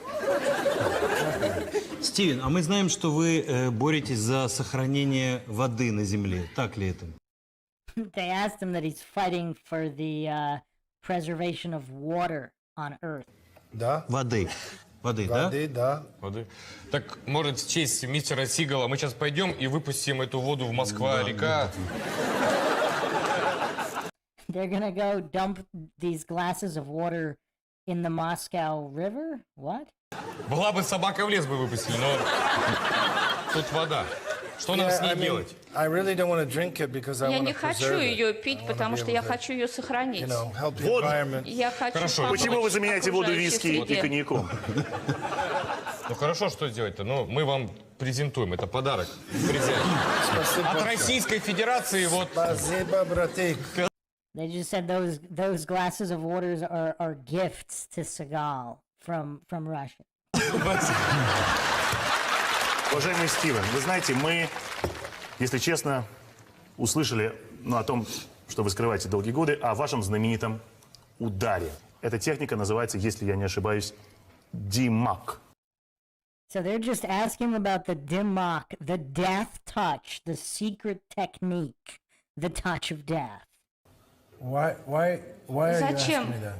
N: Стивен, а мы знаем, что вы боретесь за сохранение воды на Земле. Так ли это?
A: They asked him that he's fighting for the preservation of water on Earth.
S: Да.
N: Воды. Воды, да?
S: Воды, да.
F: Воды. Так, может, в честь мистера Сигала мы сейчас пойдем и выпустим эту воду в Москва-река?
A: They're gonna go dump these glasses of water in the Moscow River? What?
F: Была бы собака в лес бы выпустили, но тут вода. Что нам с ней делать?
I: I really don't want to drink it because I
V: Я
I: want
V: не
I: to
V: хочу
I: preserve it.
V: ее пить, потому что я хочу ее сохранить.
I: Help the
U: Вот.
I: environment.
V: Я хочу
U: Хорошо.
V: помочь
U: Почему вы заменяете воду
V: окружающей
U: виски и
V: среде.
U: коньяком?
F: Ну хорошо, что делать-то? Ну, мы вам презентуем, это подарок. От Российской Федерации вот...
I: Спасибо, братик.
A: They just said those glasses of waters are gifts to Seagal from Russia.
U: Уважаемый Стивен, вы знаете, мы, если честно, услышали о том, что вы скрываете долгие годы, о вашем знаменитом ударе. Эта техника называется, если я не ошибаюсь, димак.
A: So they're just asking about the dimmock, the death touch, the secret technique, the touch of death.
I: Why are you
V: Зачем?
I: asking me that?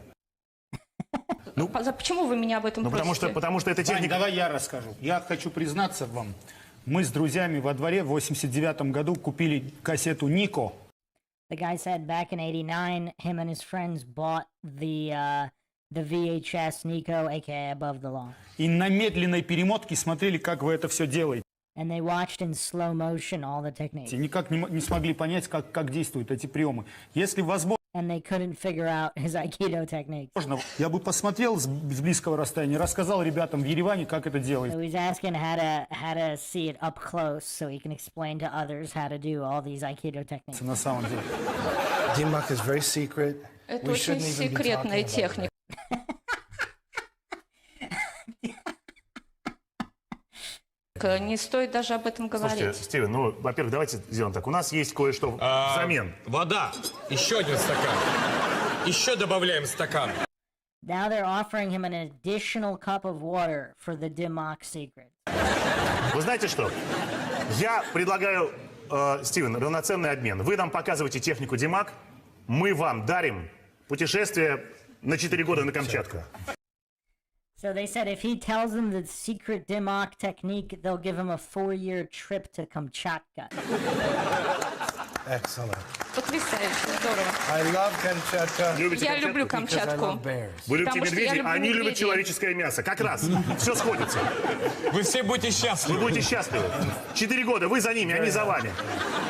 V: Почему вы меня об этом просите?
U: Потому что это
N: Вань,
U: техника...
N: давай я расскажу. Я хочу признаться вам. Мы с друзьями во дворе в 89 году купили кассету «Нико».
A: The guy said back in '89, him and his friends bought the VHS Nico, aka Above the Law.
N: И на медленной перемотке смотрели, как вы это все делаете.
A: And they watched in slow motion all the techniques.
N: И никак не смогли понять, как действуют эти приемы. Если возможно,
A: And they couldn't figure out his Aikido techniques.
N: я бы посмотрел с близкого расстояния, рассказал ребятам в Ереване, как это
A: So
N: делается.
A: he's asking how to see it up close so he can explain to others how to do all these Aikido techniques.
N: На самом деле.
I: Dimmock is very secret.
V: Это
I: We
V: очень
I: shouldn't even be
V: секретная
I: talking about
V: техника. Не стоит даже об этом
U: Слушайте,
V: говорить.
U: Стивен, ну, во-первых, давайте сделаем так. У нас есть кое-что взамен.
F: Вода. Еще один стакан. Еще добавляем стакан.
A: Now they're offering him an additional cup of water for the Dimmock secret.
U: Вы знаете что? Я предлагаю, Стивен, равноценный обмен. Вы нам показываете технику димак, мы вам дарим путешествие на 4 года на Камчатку.
A: So they said if he tells them the secret Dimmock technique, they'll give him a 4-year trip to Kamchatka.
I: Excellent.
V: Потрясающе, здорово.
I: I love Kamchatka.
V: Я люблю Камчатку.
U: Вы любите
V: Потому что я
U: медведей,
V: люблю
U: а они любят
V: медведей.
U: человеческое мясо. Как раз. Все сходится.
F: Вы все будете счастливы.
U: Вы будете счастливы. 4 года, вы за ними, они за вами.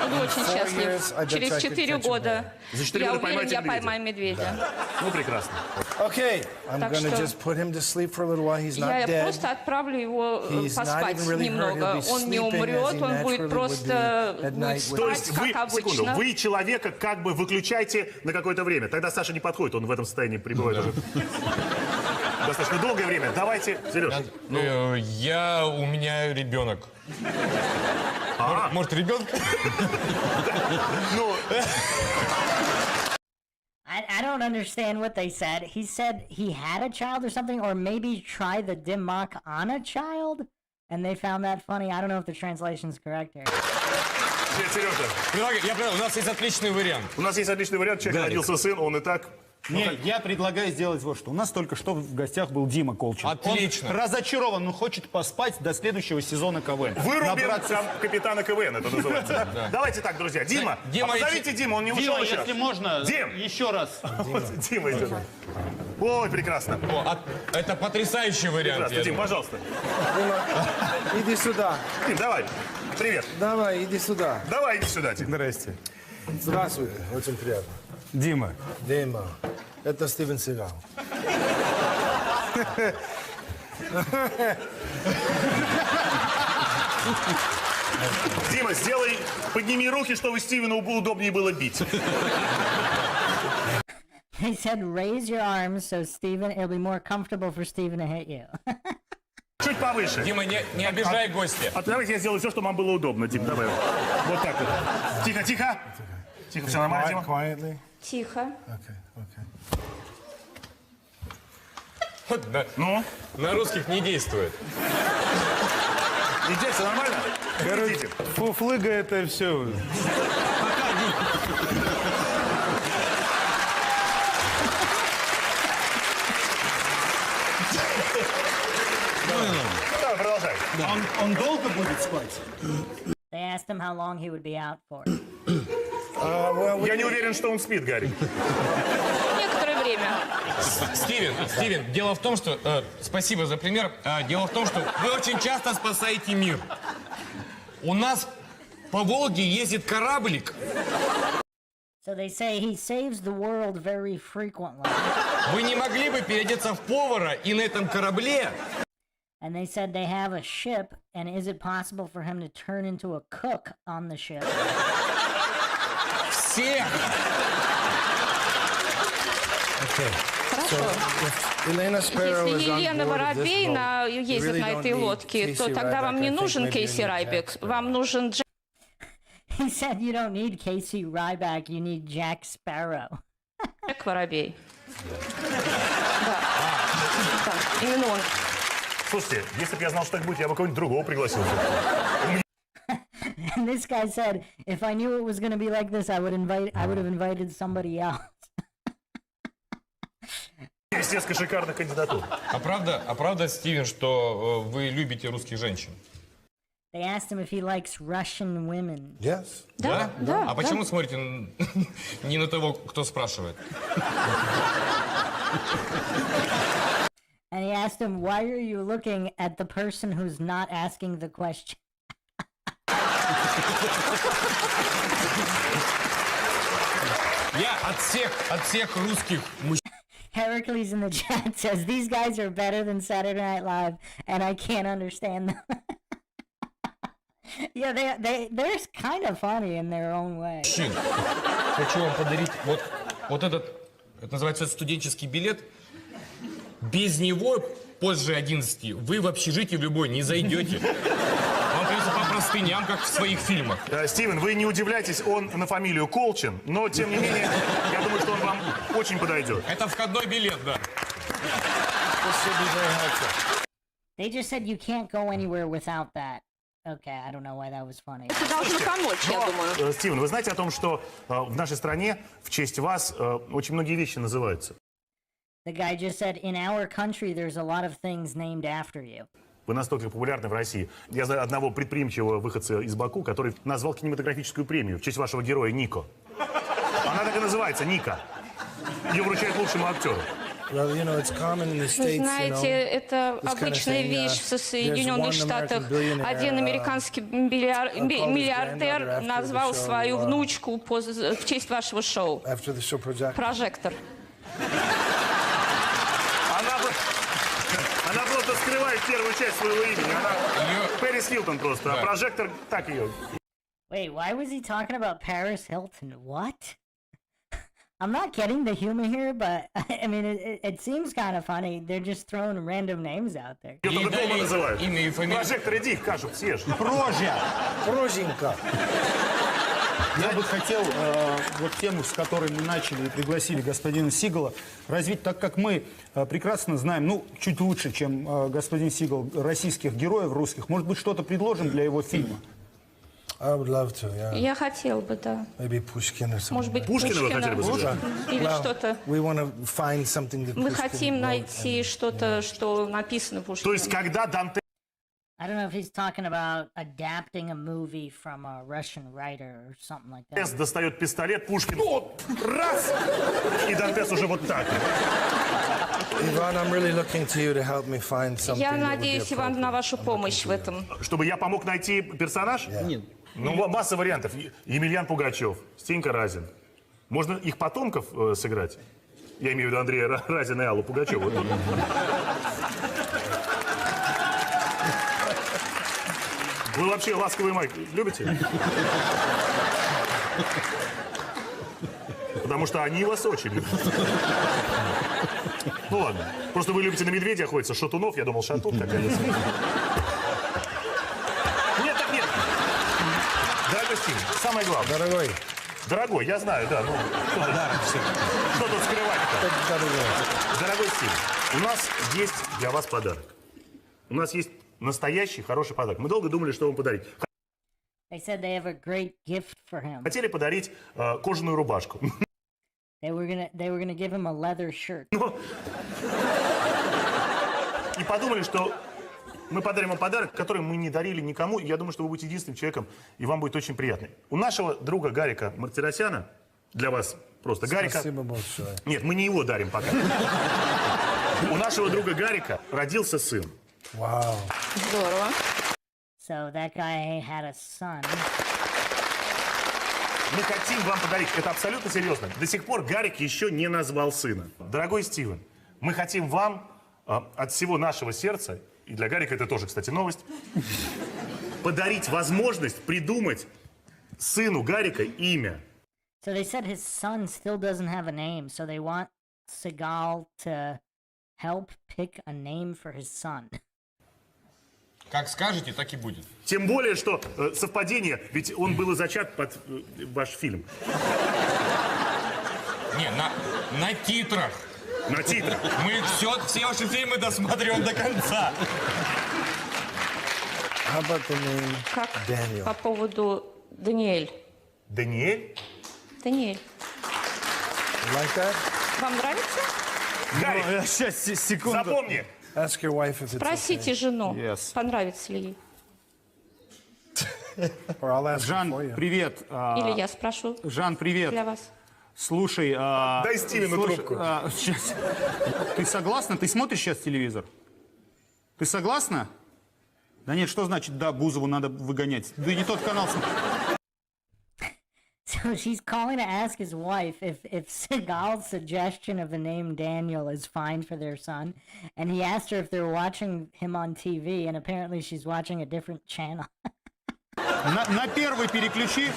V: Буду очень счастлив. Через 4 года
U: За 4
V: я
U: года
V: уверен,
U: поймаете
V: я
U: медведя.
V: поймаю медведя.
U: Ну, прекрасно.
I: Okay, I'm
V: Так
I: going to
V: что
I: just put him to sleep for a little while. He's not
V: Я
I: dead.
V: просто отправлю его
I: He's not
V: поспать
I: even really hurt.
V: немного.
I: He'll be
V: Он не
I: sleeping as
V: умрет,
I: he
V: он
I: naturally
V: будет
I: would
V: просто
I: be at night
V: будет
I: with-
U: То
V: спать,
U: есть вы,
V: как
U: секунду,
V: обычно.
U: вы человека как бы выключаете на какое-то время. Тогда Саша не подходит, он в этом состоянии пребывает уже достаточно долгое время. Давайте, Сереж.
F: У меня ребенок. Может, ребенок?
U: Ну,
A: I don't understand what they said. He said he had a child or something, or maybe try the Dimmock on a child, and they found that funny. I don't know if the translation's correct here.
U: Сережа.
F: Я понял, у нас есть отличный вариант.
U: У нас есть отличный вариант. Человек родился сын, он и так...
N: Не, я предлагаю сделать вот что. У нас только что в гостях был Дима Колчин.
F: Отлично.
N: Он разочарован, но хочет поспать до следующего сезона КВН.
U: Вырубим
N: Набраться-
U: там капитана КВН, это называется. Давайте так, друзья. Дима, позовите Диму, он не ушел
N: Дима,
U: еще.
N: если можно,
U: Дим!
N: еще раз.
U: Вот, Дима идет. Ой, прекрасно.
F: Это потрясающий вариант.
U: Прекрасно.
F: я
U: Дим,
F: думаю.
U: пожалуйста.
I: Дима, иди сюда.
U: Дим, давай. Привет.
I: Давай, иди сюда.
U: Давай, иди сюда, Дим.
I: Здрасте. Здравствуйте, очень приятно.
N: Дима.
I: Дима, это Стивен Сигал.
U: Дима, сделай, подними руки, чтобы Стивену удобнее было бить.
A: They said raise your arms so it'll be more comfortable for Steven to hit you.
U: Чуть повыше.
F: Дима, не обижай гостя.
U: А давайте я сделаю все, чтобы вам было удобно, Дим. Давай. Вот так вот. Тихо, тихо. Тихо, все нормально, Дима?
I: Quietly.
V: Тихо.
I: Okay, okay.
U: Ну?
F: На русских не действует.
U: Идите, все нормально?
N: Короче, фуфлыга это все.
U: Давай, продолжай.
N: Он долго будет спать?
A: They asked him how long he would be out for.
U: Я не уверен, что он спит, Гарри.
V: Некоторое время.
F: Стивен, дело в том, что... спасибо за пример. Дело в том, что вы очень часто спасаете мир. У нас по Волге ездит кораблик.
A: So they say he saves the world very frequently.
F: Вы не могли бы переодеться в повара и на этом корабле...
A: And they said they have a ship, and is it possible for him to turn into a cook on the ship?
F: Всех!
V: Если Елена Воробей ездит на этой лодке, то тогда вам не нужен Кейси Райбек, вам нужен Джек.
A: He said you don't need Casey Ryback, you need Jack Sparrow.
V: Джек Воробей. Да, именно он.
U: Слушайте, если бы я знал, что так будет, я бы кого-нибудь другого пригласил.
A: And this guy said, if I knew it was going to be like this, I would have invited somebody else.
U: Есть несколько шикарных кандидатур.
F: А правда, Стивен, что вы любите русских женщин?
A: They asked him if he likes Russian women.
S: Yes.
V: Да.
F: А почему смотрите не на того, кто спрашивает?
A: And he asked him, why are you looking at the person who's not asking the question?
F: Я от всех русских мужчин.
A: Heracles in the chat says, these guys are better than Saturday Night Live, and I can't understand them. Yeah, they're kind of funny in their own way.
F: Хочу вам подарить вот этот, это называется студенческий билет. Без него позже 11 вы в общежитие в любой не зайдете. Вам придется по простыням, как в своих фильмах.
U: Стивен, вы не удивляйтесь, он на фамилию Колчин, но, тем не менее, я думаю, что он вам очень подойдет.
F: Это входной билет, да.
A: They just said you can't go anywhere without that. Okay, I don't know why that was funny.
V: Это должно помочь, я думаю.
U: Стивен, вы знаете о том, что в нашей стране в честь вас очень многие вещи называются?
A: The guy just said, in our country, there's a lot of things named after you.
U: Вы настолько популярны в России. Я знаю одного предприимчивого выходца из Баку, который назвал кинематографическую премию в честь вашего героя Нико. Она так и называется, Ника. Ее вручают лучшему актеру.
V: Вы знаете, это обычная вещь в Соединенных Штатах. Один американский миллиардер назвал свою внучку в честь вашего шоу. Прожектор.
U: Она просто скрывает первую часть своего имени. Она Пэрис Хилтон просто, а прожектор так ее.
A: Wait, why was he talking about Paris Hilton? What? I'm not getting the humor here, but I mean, it seems kind of funny. They're just throwing random names out there.
U: Ее только дома называют. Прожектор, иди, кашу съешь.
N: Проженька. Я бы хотел вот тему, с которой мы начали и пригласили господина Сигала, развить, так как мы прекрасно знаем, ну, чуть лучше, чем господин Сигал, российских героев русских. Может быть, что-то предложим для его фильма?
S: I would love to, yeah.
V: Я хотел бы, да.
S: Maybe Pushkin or something.
V: Может быть, Пушкина вы хотели бы сыграть? Или что-то.
S: We want to find something that
V: Мы
S: Pushkin
V: хотим
S: wrote
V: найти что-то, что написано Пушкиным.
U: То есть, когда Данте...
A: I don't know if he's talking about adapting a movie from a Russian writer or something like that.
U: Дантес достает пистолет, Пушкин, раз, и Дантес уже вот так.
S: Иван, I'm really looking to you to help me find something.
V: Я надеюсь, Иван, на вашу помощь в этом.
U: Чтобы я помог найти персонаж?
S: Нет.
U: Ну, масса вариантов. Емельян Пугачев, Стенька Разин. Можно их потомков сыграть? Я имею в виду Андрея Разина и Аллу Пугачеву. Вы вообще «Ласковый май» любите? Потому что они вас очень любят. Ну ладно. Просто вы любите на медведя охотиться. Шатунов, я думал, шатун какая-то. Нет, так нет. Дорогой Стив, самое главное.
S: Дорогой.
U: Дорогой, я знаю, да, ну, что тут скрывать-то? Дорогой Стив, у нас есть для вас подарок. У нас есть настоящий хороший подарок. Мы долго думали, что вам подарить.
A: They said they have a great gift for him.
U: Хотели подарить кожаную рубашку.
A: They were gonna give him a leather shirt.
U: И подумали, что мы подарим вам подарок, который мы не дарили никому. И я думаю, что вы будете единственным человеком, и вам будет очень приятно. У нашего друга Гарика Мартиросяна, для вас просто Гарика...
S: Спасибо большое.
U: Нет, мы не его дарим пока. У нашего друга Гарика родился сын.
S: Вау.
V: Здорово.
A: So that guy had a son.
U: Мы хотим вам подарить, это абсолютно серьезно. До сих пор Гарик еще не назвал сына. Дорогой Стивен, мы хотим вам от всего нашего сердца, и для Гарика это тоже, кстати, новость, подарить возможность придумать сыну Гарика имя.
A: So they said his son still doesn't have a name, so they want Seagal to help pick a name for his son.
F: Как скажете, так и будет.
U: Тем более, что совпадение, ведь он был зачат под ваш фильм.
F: Не, на титрах.
U: На титрах.
F: Мы все ваши фильмы досматриваем до конца.
V: Как по поводу Даниэль?
U: Даниэль?
V: Даниэль.
S: Like that?
V: Вам нравится?
U: Гарик,
N: сейчас, секунду.
U: Запомни.
S: Ask your wife if it's
V: Спросите жену,
N: Yes.
V: понравится ли ей.
S: Or I'll ask
N: Жан,
S: for you.
N: привет.
V: Или я спрошу
N: Жан, привет.
V: для вас.
N: Слушай,
U: Дай Стивену трубку.
N: Сейчас. Ты согласна? Ты смотришь сейчас телевизор? Ты согласна? Да нет, что значит, да, Бузову надо выгонять? Да не тот канал смотри.
A: So she's calling to ask his wife if Seagal's suggestion of the name Daniel is fine for their son. And he asked her if they were watching him on TV, and apparently she's watching a different channel.
N: На первый переключи.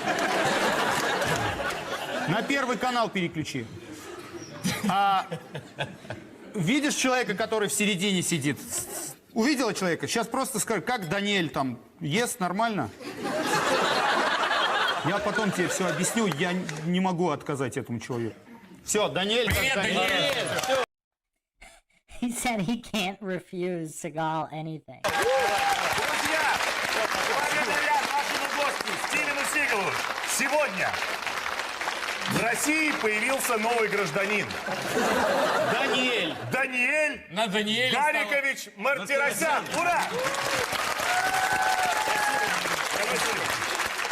N: На первый канал переключи. Видишь человека, который в середине сидит? Увидела человека? Сейчас просто скажи, как Даниэль там ест нормально? Я потом тебе все объясню, я не могу отказать этому человеку. Все, Даниэль,
F: Привет, Даниэль!
A: He said he can't refuse Seagal anything.
U: Друзья, благодаря нашему гостю Стивену Сигалу сегодня в России появился новый гражданин.
N: Даниэль.
U: Даниэль
F: На Даниэле
U: Гарикович Мартиросян. Ура!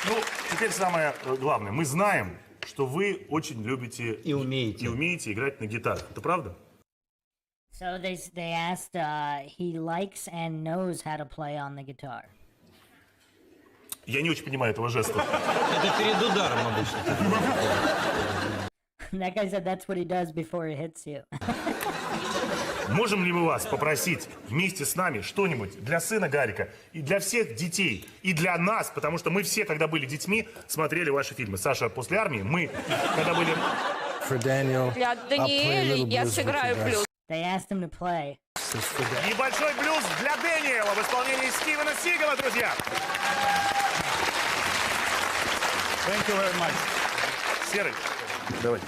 U: Ну, теперь самое главное. Мы знаем, что вы очень любите и умеете играть на гитаре. Это правда?
A: So they asked, he likes and knows how to play on the guitar.
U: Я не очень понимаю этого жеста.
C: Это перед ударом обычно.
A: That guy said that's what he does before he hits you.
U: Можем ли мы вас попросить вместе с нами что-нибудь для сына Гарика и для всех детей, и для нас, потому что мы все, когда были детьми, смотрели ваши фильмы. Саша после армии, мы, когда были...
V: Для Даниэля я сыграю блюз.
A: They asked him to play.
U: Небольшой блюз для Дэниела в исполнении Стивена Сигала, друзья.
N: Thank you very much.
U: Серый, давай.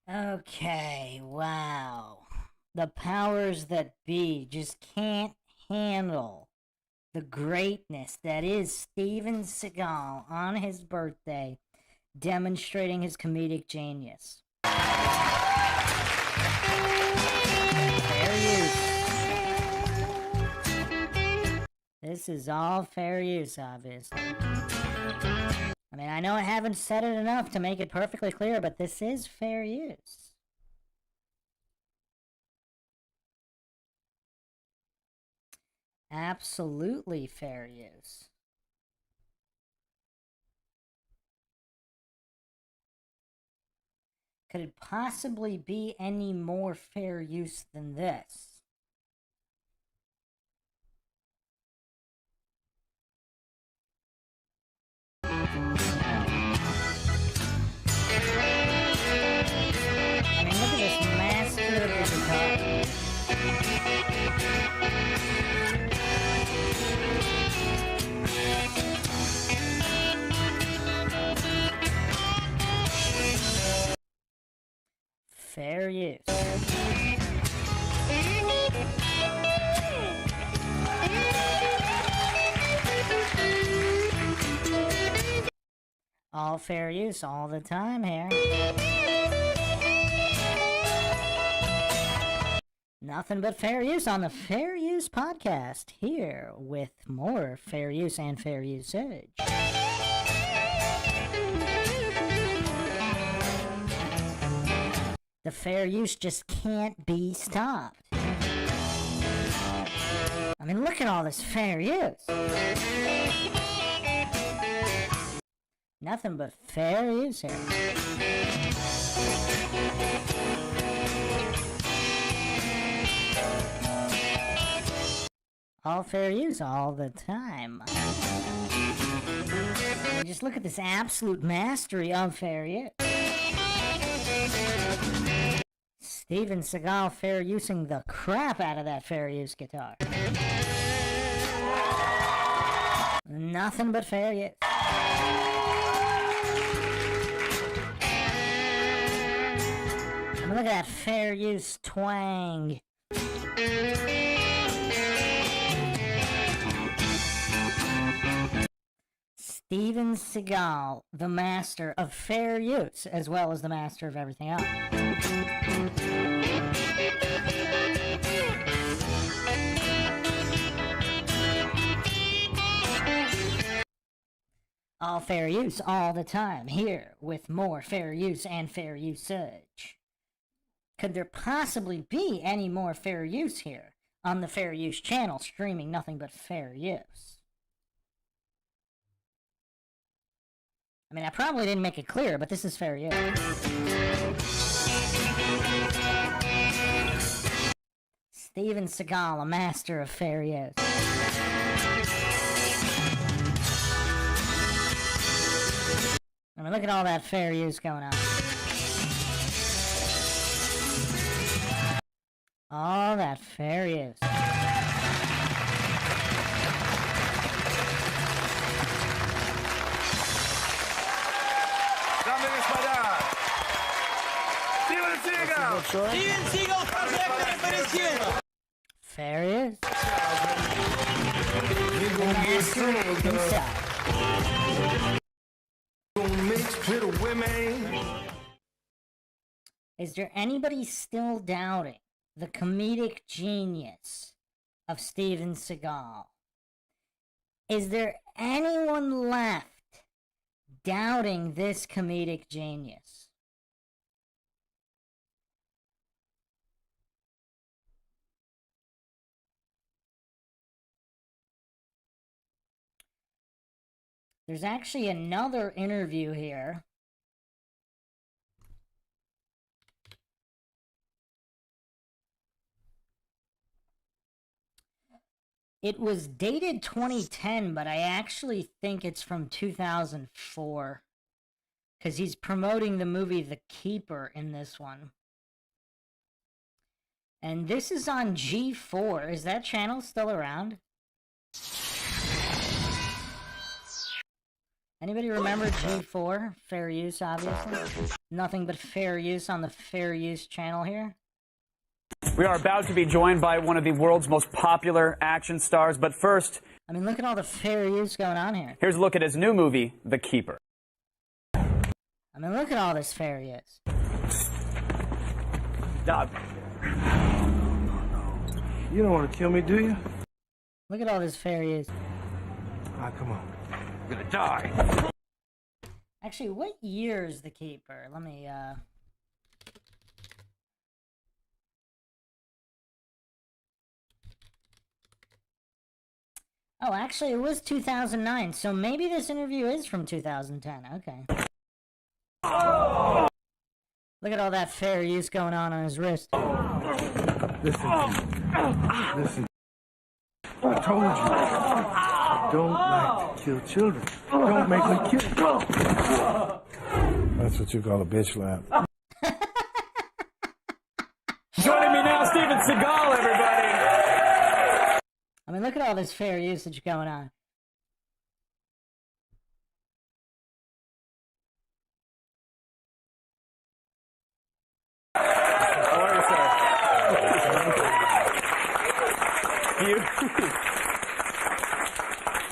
A: Okay, wow. The powers that be just can't handle the greatness that is Steven Seagal on his birthday, demonstrating his comedic genius. Fair use. This is all fair use, obviously. I mean, I know I haven't said it enough to make it perfectly clear, but this is fair use. Absolutely fair use. Could it possibly be any more fair use than this? I mean, look at this master of the guitar. Fair use. All fair use all the time here. Nothing but fair use on the Fair Use Podcast, here with more fair use and fair usage. The fair use just can't be stopped. I mean, look at all this fair use. Nothing but fair use here. All fair use all the time. And just look at this absolute mastery of fair use. Steven Seagal fair using the crap out of that fair use guitar. Nothing but fair use. I mean, look at that fair use twang. Steven Seagal, the master of fair use, as well as the master of everything else. All fair use all the time, here with more fair use and fair usage. Could there possibly be any more fair use here on the Fair Use channel, streaming nothing but fair use? I mean, I probably didn't make it clear, but this is fair use. Steven Seagal, a master of fair use. I mean, look at all that fair use going on. All that fair use.
J: Дамы и господа, Стивен Сигал!
Q: Стивен Сигал в прожекторе Борисенко!
A: Fair use. Is there anybody still doubting the comedic genius of Steven Seagal? Is there anyone left doubting this comedic genius? There's actually another interview here. It was dated 2010, but I actually think it's from 2004. Because he's promoting the movie The Keeper in this one. And this is on G4. Is that channel still around? Anybody remember G4? Fair use, obviously. Nothing but fair use on the fair use channel here.
G: We are about to be joined by one of the world's most popular action stars, but first...
A: I mean, look at all the fair use going on here.
G: Here's a look at his new movie, The Keeper.
A: I mean, look at all this fair use.
G: Dog.
S: You don't want to kill me, do you?
A: Look at all this fair use.
S: Ah, come on.
G: I'm gonna die.
A: Actually, what year is The Keeper? Let me, Oh, actually, it was 2009, so maybe this interview is from 2010. Okay. Look at all that fair use going on his wrist.
S: Listen. I told you. I don't like to kill children. Don't make me kill. That's what you call a bitch slap.
G: Joining me now, Steven Seagal, everybody.
A: I mean, look at all this fair usage going on.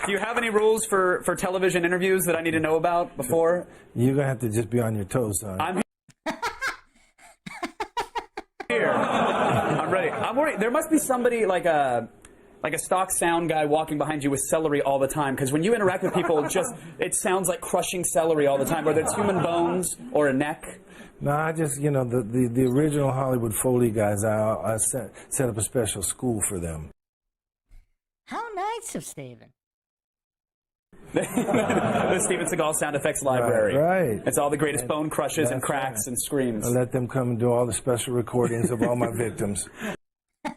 G: Do you have any rules for television interviews that I need to know about before?
S: You're going to have to just be on your toes, son.
G: I'm here. I'm ready. I'm worried. There must be somebody like a stock sound guy walking behind you with celery all the time, because when you interact with people, it sounds like crushing celery all the time, whether it's human bones or a neck.
S: No, I just, you know, the original Hollywood Foley guys, I set up a special school for them.
A: How nice of Steven.
G: The Steven Seagal sound effects library.
S: Right.
G: It's all the greatest bone crushes and cracks and screams.
S: I let them come and do all the special recordings of all my victims.
A: I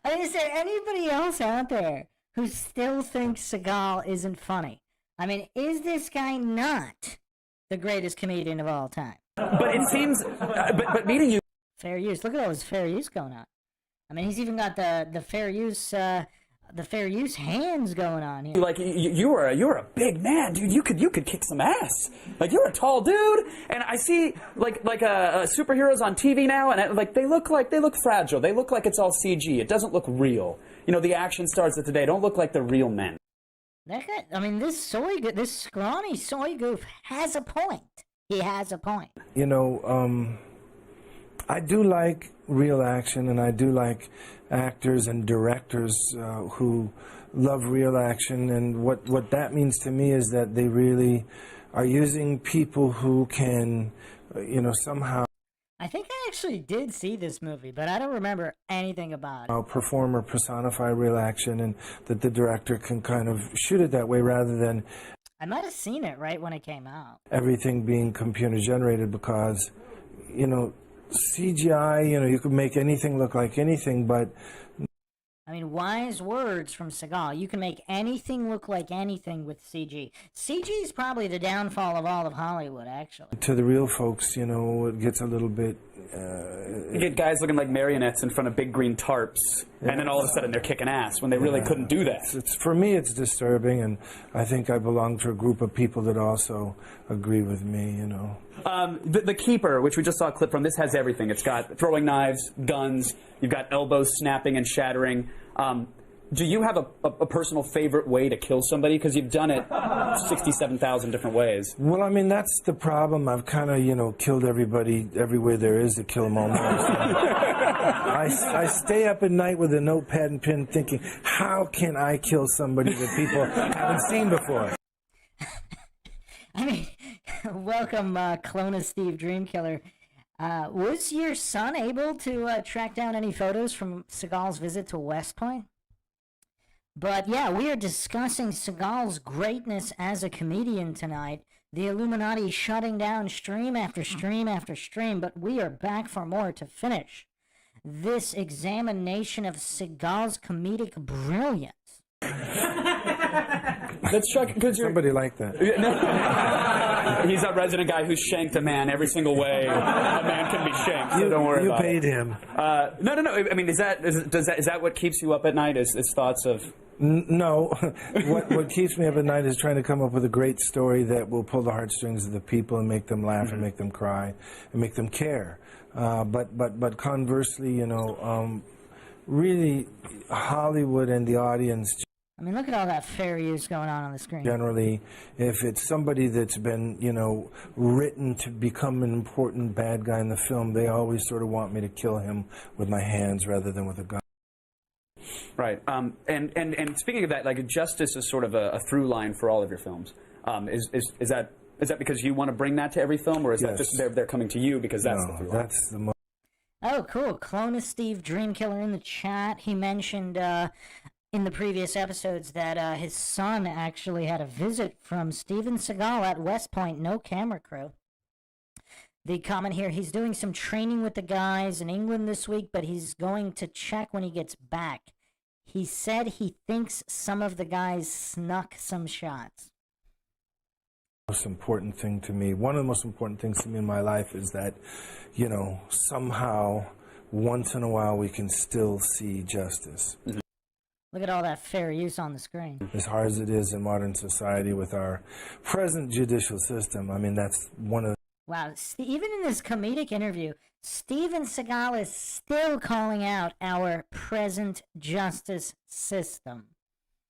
A: mean, is there anybody else out there who still thinks Seagal isn't funny? I mean, is this guy not the greatest comedian of all time?
G: But it seems, but meeting you...
A: Fair use. Look at all this fair use going on. I mean, he's even got the fair use hands going on here.
G: Like you're a big man, dude. You could kick some ass. Like you're a tall dude, and I see like superheroes on TV now, and they look fragile. They look like it's all CG. It doesn't look real. You know, the action stars of today don't look like they're real men.
A: That guy, I mean, this scrawny soy goof has a point. He has a point.
S: You know, I do like real action, and I do like actors and directors who love real action, and what that means to me is that they really are using people who can, you know, somehow...
A: I think I actually did see this movie, but I don't remember anything about it.
S: Perform or personify real action, and that the director can kind of shoot it that way rather than...
A: I might have seen it right when it came out.
S: Everything being computer generated, because, you know, CGI, you know, you could make anything look like anything, but...
A: I mean, wise words from Seagal. You can make anything look like anything with CG. CG is probably the downfall of all of Hollywood, actually.
S: To the real folks, you know, it gets a little bit...
G: You get guys looking like marionettes in front of big green tarps, and then all of a sudden they're kicking ass when they really couldn't do that.
S: For me, it's disturbing, and I think I belong to a group of people that also agree with me, you know.
G: The Keeper, which we just saw a clip from, this has everything. It's got throwing knives, guns, you've got elbows snapping and shattering. Do you have a personal favorite way to kill somebody? Because you've done it 67,000 different ways.
S: Well, I mean, that's the problem. I've kind of, you know, killed everybody everywhere there is to kill them almost. I stay up at night with a notepad and pen thinking, how can I kill somebody that people haven't seen before?
A: I mean, welcome, clone of Steve Dreamkiller. Was your son able to track down any photos from Seagal's visit to West Point? But yeah, we are discussing Seagal's greatness as a comedian tonight. The Illuminati shutting down stream after stream after stream, but we are back for more to finish this examination of Seagal's comedic brilliance.
G: That's Chuck, because
S: somebody like that.
G: He's a resident guy who's shanked a man every single way a man can be shanked. So don't worry about it.
S: You paid him.
G: No. I mean, is that what keeps you up at night? Is thoughts of
S: No. What keeps me up at night is trying to come up with a great story that will pull the heartstrings of the people and make them laugh and make them cry and make them care. But conversely, you know, really Hollywood and the audience.
A: I mean, look at all that fair use going on the screen.
S: Generally, if it's somebody that's been, you know, written to become an important bad guy in the film, they always sort of want me to kill him with my hands rather than with a gun.
G: Right. And speaking of that, like, justice is sort of a through line for all of your films. Is that because you want to bring that to every film, or is that just they're coming to you because that's the through line?
S: That's the most.
A: Oh, cool. Clonus Steve Dreamkiller in the chat. He mentioned in the previous episodes that his son actually had a visit from Steven Seagal at West Point, no camera crew. The comment here, he's doing some training with the guys in England this week, but he's going to check when he gets back. He said he thinks some of the guys snuck some shots.
S: Most important thing to me, one of the most important things to me in my life is that, you know, somehow, once in a while, we can still see justice.
A: Look at all that fair use on the screen.
S: As hard as it is in modern society with our present judicial system, I mean, that's one of the...
A: Wow, even in this comedic interview, Steven Seagal is still calling out our present justice system.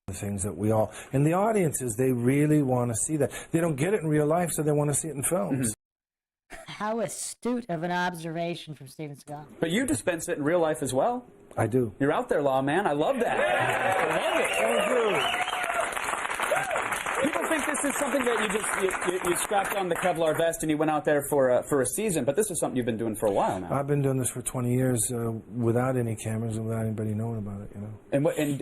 S: The things that we all... And the audiences, they really want to see that. They don't get it in real life, so they want to see it in films.
A: How astute of an observation from Steven Seagal.
G: But you dispense it in real life as well.
S: I do.
G: You're out there, lawman. I love that. I love it.
S: Thank you.
G: People think this is something that you strapped on the Kevlar vest and you went out there for a season, but this is something you've been doing for a while now.
S: I've been doing this for 20 years without any cameras and without anybody knowing about it, you know.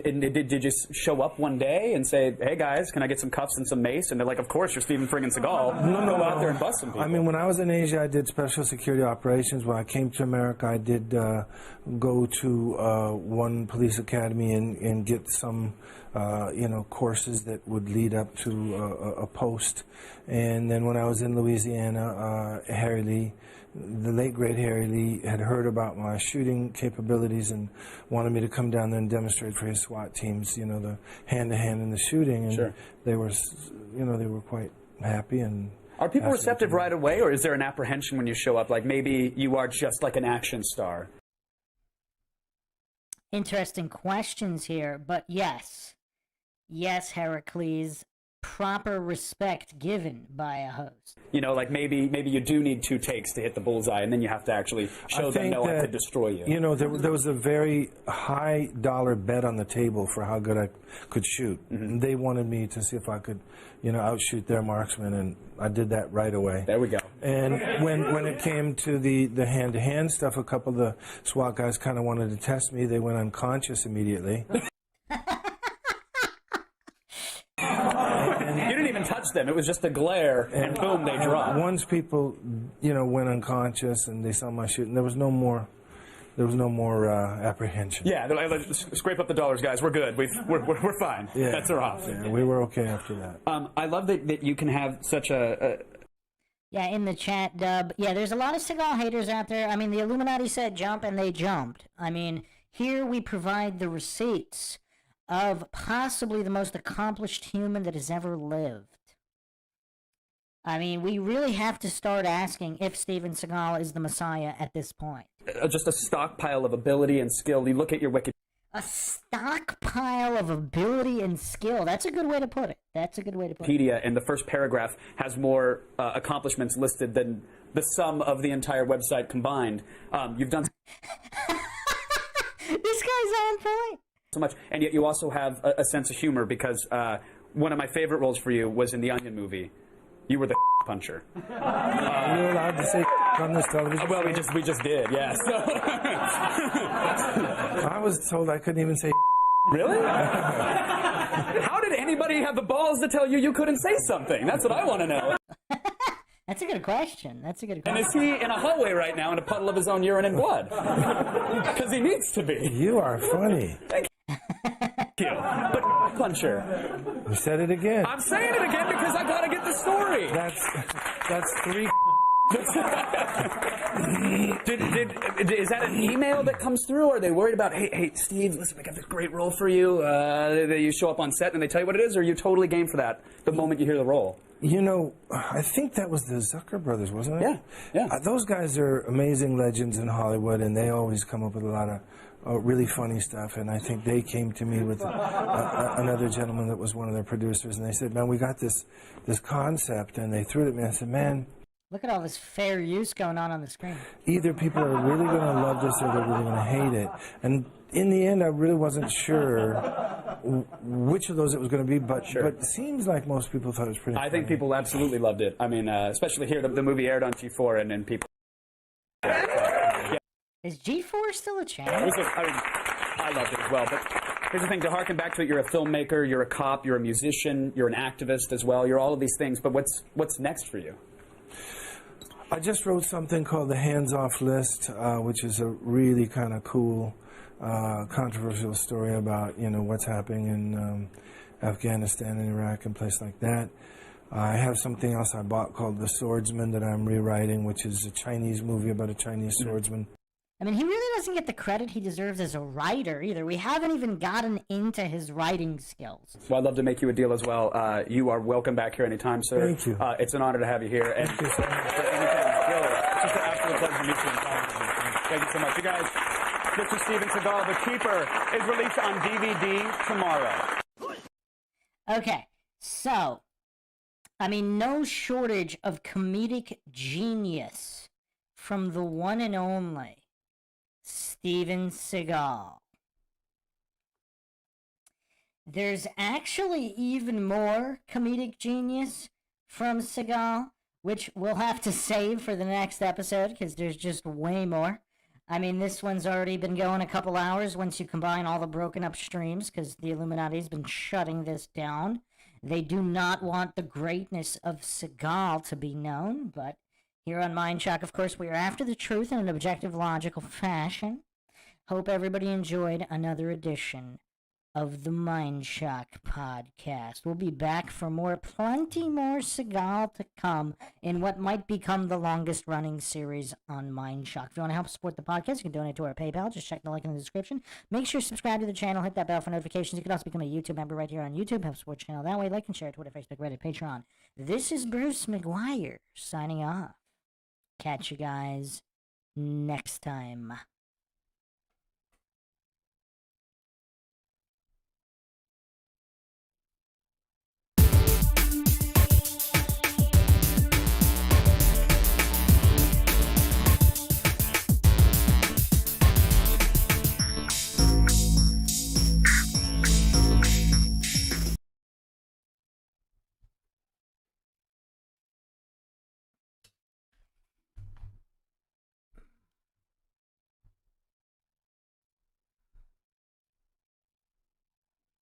G: And did you show up one day and say, hey guys, can I get some cuffs and some mace? And they're like, of course, you're Steven friggin' Seagal.
S: No.
G: Go out there and bust some people.
S: I mean, when I was in Asia, I did special security operations. When I came to America, I did go to one police academy and get some, you know, courses that would lead up to a post. And then when I was in Louisiana, Harry Lee, the late great Harry Lee, had heard about my shooting capabilities and wanted me to come down there and demonstrate for his SWAT teams, you know, the hand-to-hand in the shooting. And they were, you know, they were quite happy. And
G: are people receptive right away, or is there an apprehension when you show up, like maybe you are just like an action star?
A: Interesting questions here, but yes. Yes, Heracles, proper respect given by a host.
G: You know, like maybe you do need 2 takes to hit the bullseye, and then you have to actually show them, no, I could destroy you.
S: You know, there was a very high dollar bet on the table for how good I could shoot. And they wanted me to see if I could, you know, outshoot their marksman, and I did that right away.
G: There we go.
S: And when it came to the hand-to-hand stuff, a couple of the SWAT guys kind of wanted to test me. They went unconscious immediately.
G: You didn't even touch them. It was just a glare, and boom, they dropped.
S: Once people, you know, went unconscious and they saw my shooting, there was no more apprehension.
G: Yeah, they're like, let's scrape up the dollars, guys. We're good. We're fine.
S: Yeah.
G: Bets are off.
S: Yeah, we were okay after that.
G: I love that you can have such a...
A: Yeah, in the chat, Dub. Yeah, there's a lot of Seagal haters out there. I mean, the Illuminati said jump, and they jumped. I mean, here we provide the receipts of possibly the most accomplished human that has ever lived. I mean, we really have to start asking if Steven Seagal is the Messiah at this point.
G: Just a stockpile of ability and skill. You look at your wiki...
A: A stockpile of ability and skill. That's a good way to put it. That's a good way to put it.
G: Wikipedia, and the first paragraph has more accomplishments listed than the sum of the entire website combined. You've done...
A: This guy's on point.
G: So much, and yet you also have a sense of humor, because one of my favorite roles for you was in the Onion movie. You were the puncher.
S: Are you allowed to say on this television?
G: Well, we just did, yes.
S: I was told I couldn't even say.
G: Really? How did anybody have the balls to tell you you couldn't say something? That's what I want to know.
A: That's a good question. That's a good question.
G: And is he in a hallway right now in a puddle of his own urine and blood? Because he needs to be.
S: You are funny.
G: Thank you. But puncher.
S: You said it again.
G: I'm saying it again because I gotta get the story.
S: That's 3
G: Is that an email that comes through, or are they worried about, hey, Steve, listen, I got this great role for you, that you show up on set and they tell you what it is, or are you totally game for that the moment you hear the role?
S: You know, I think that was the Zucker brothers, wasn't it?
G: Yeah.
S: Those guys are amazing legends in Hollywood, and they always come up with a lot of really funny stuff. And I think they came to me with another gentleman that was one of their producers, and they said, man, we got this concept, and they threw it at me. I said, man,
A: look at all this fair use going on the screen.
S: either people are really going to love this or they're really going to hate it. And in the end, I really wasn't sure which of those it was going to be, but it seems like most people thought it was pretty funny.
G: I think people absolutely loved it. I mean, especially here, the movie aired on G4, and people...
A: Is G4 still a channel?
G: I loved it as well, but here's the thing, to harken back to it, you're a filmmaker, you're a cop, you're a musician, you're an activist as well, you're all of these things, but what's next for you?
S: I just wrote something called the Hands Off List, which is a really kind of cool, controversial story about, what's happening in Afghanistan and Iraq and places like that. I have something else I bought called The Swordsman that I'm rewriting, which is a Chinese movie about a Chinese swordsman.
A: I mean, he really doesn't get the credit he deserves as a writer either. We haven't even gotten into his writing skills.
G: Well, I'd love to make you a deal as well. You are welcome back here anytime, sir.
S: Thank you.
G: It's an honor to have you here. And
S: Thank you so much.
G: It's just an absolute pleasure to meet you. Thank you so much. You guys, Mr. Steven Seagal, The Keeper, is released on DVD tomorrow.
A: Okay, so, I mean, no shortage of comedic genius from the one and only Steven Seagal. There's actually even more comedic genius from Seagal, which we'll have to save for the next episode because there's just way more. I mean, this one's already been going a couple hours once you combine all the broken up streams because the Illuminati's been shutting this down. They do not want the greatness of Seagal to be known, but here on MindShock, of course, we are after the truth in an objective, logical fashion. Hope everybody enjoyed another edition of the MindShock podcast. We'll be back for plenty more Seagal to come in what might become the longest running series on MindShock. If you want to help support the podcast, you can donate to our PayPal. Just check the link in the description. Make sure you subscribe to the channel. Hit that bell for notifications. You can also become a YouTube member right here on YouTube. Help support the channel that way. Like and share Twitter, Facebook, Reddit, Patreon. This is Bruce McGuire signing off. Catch you guys next time.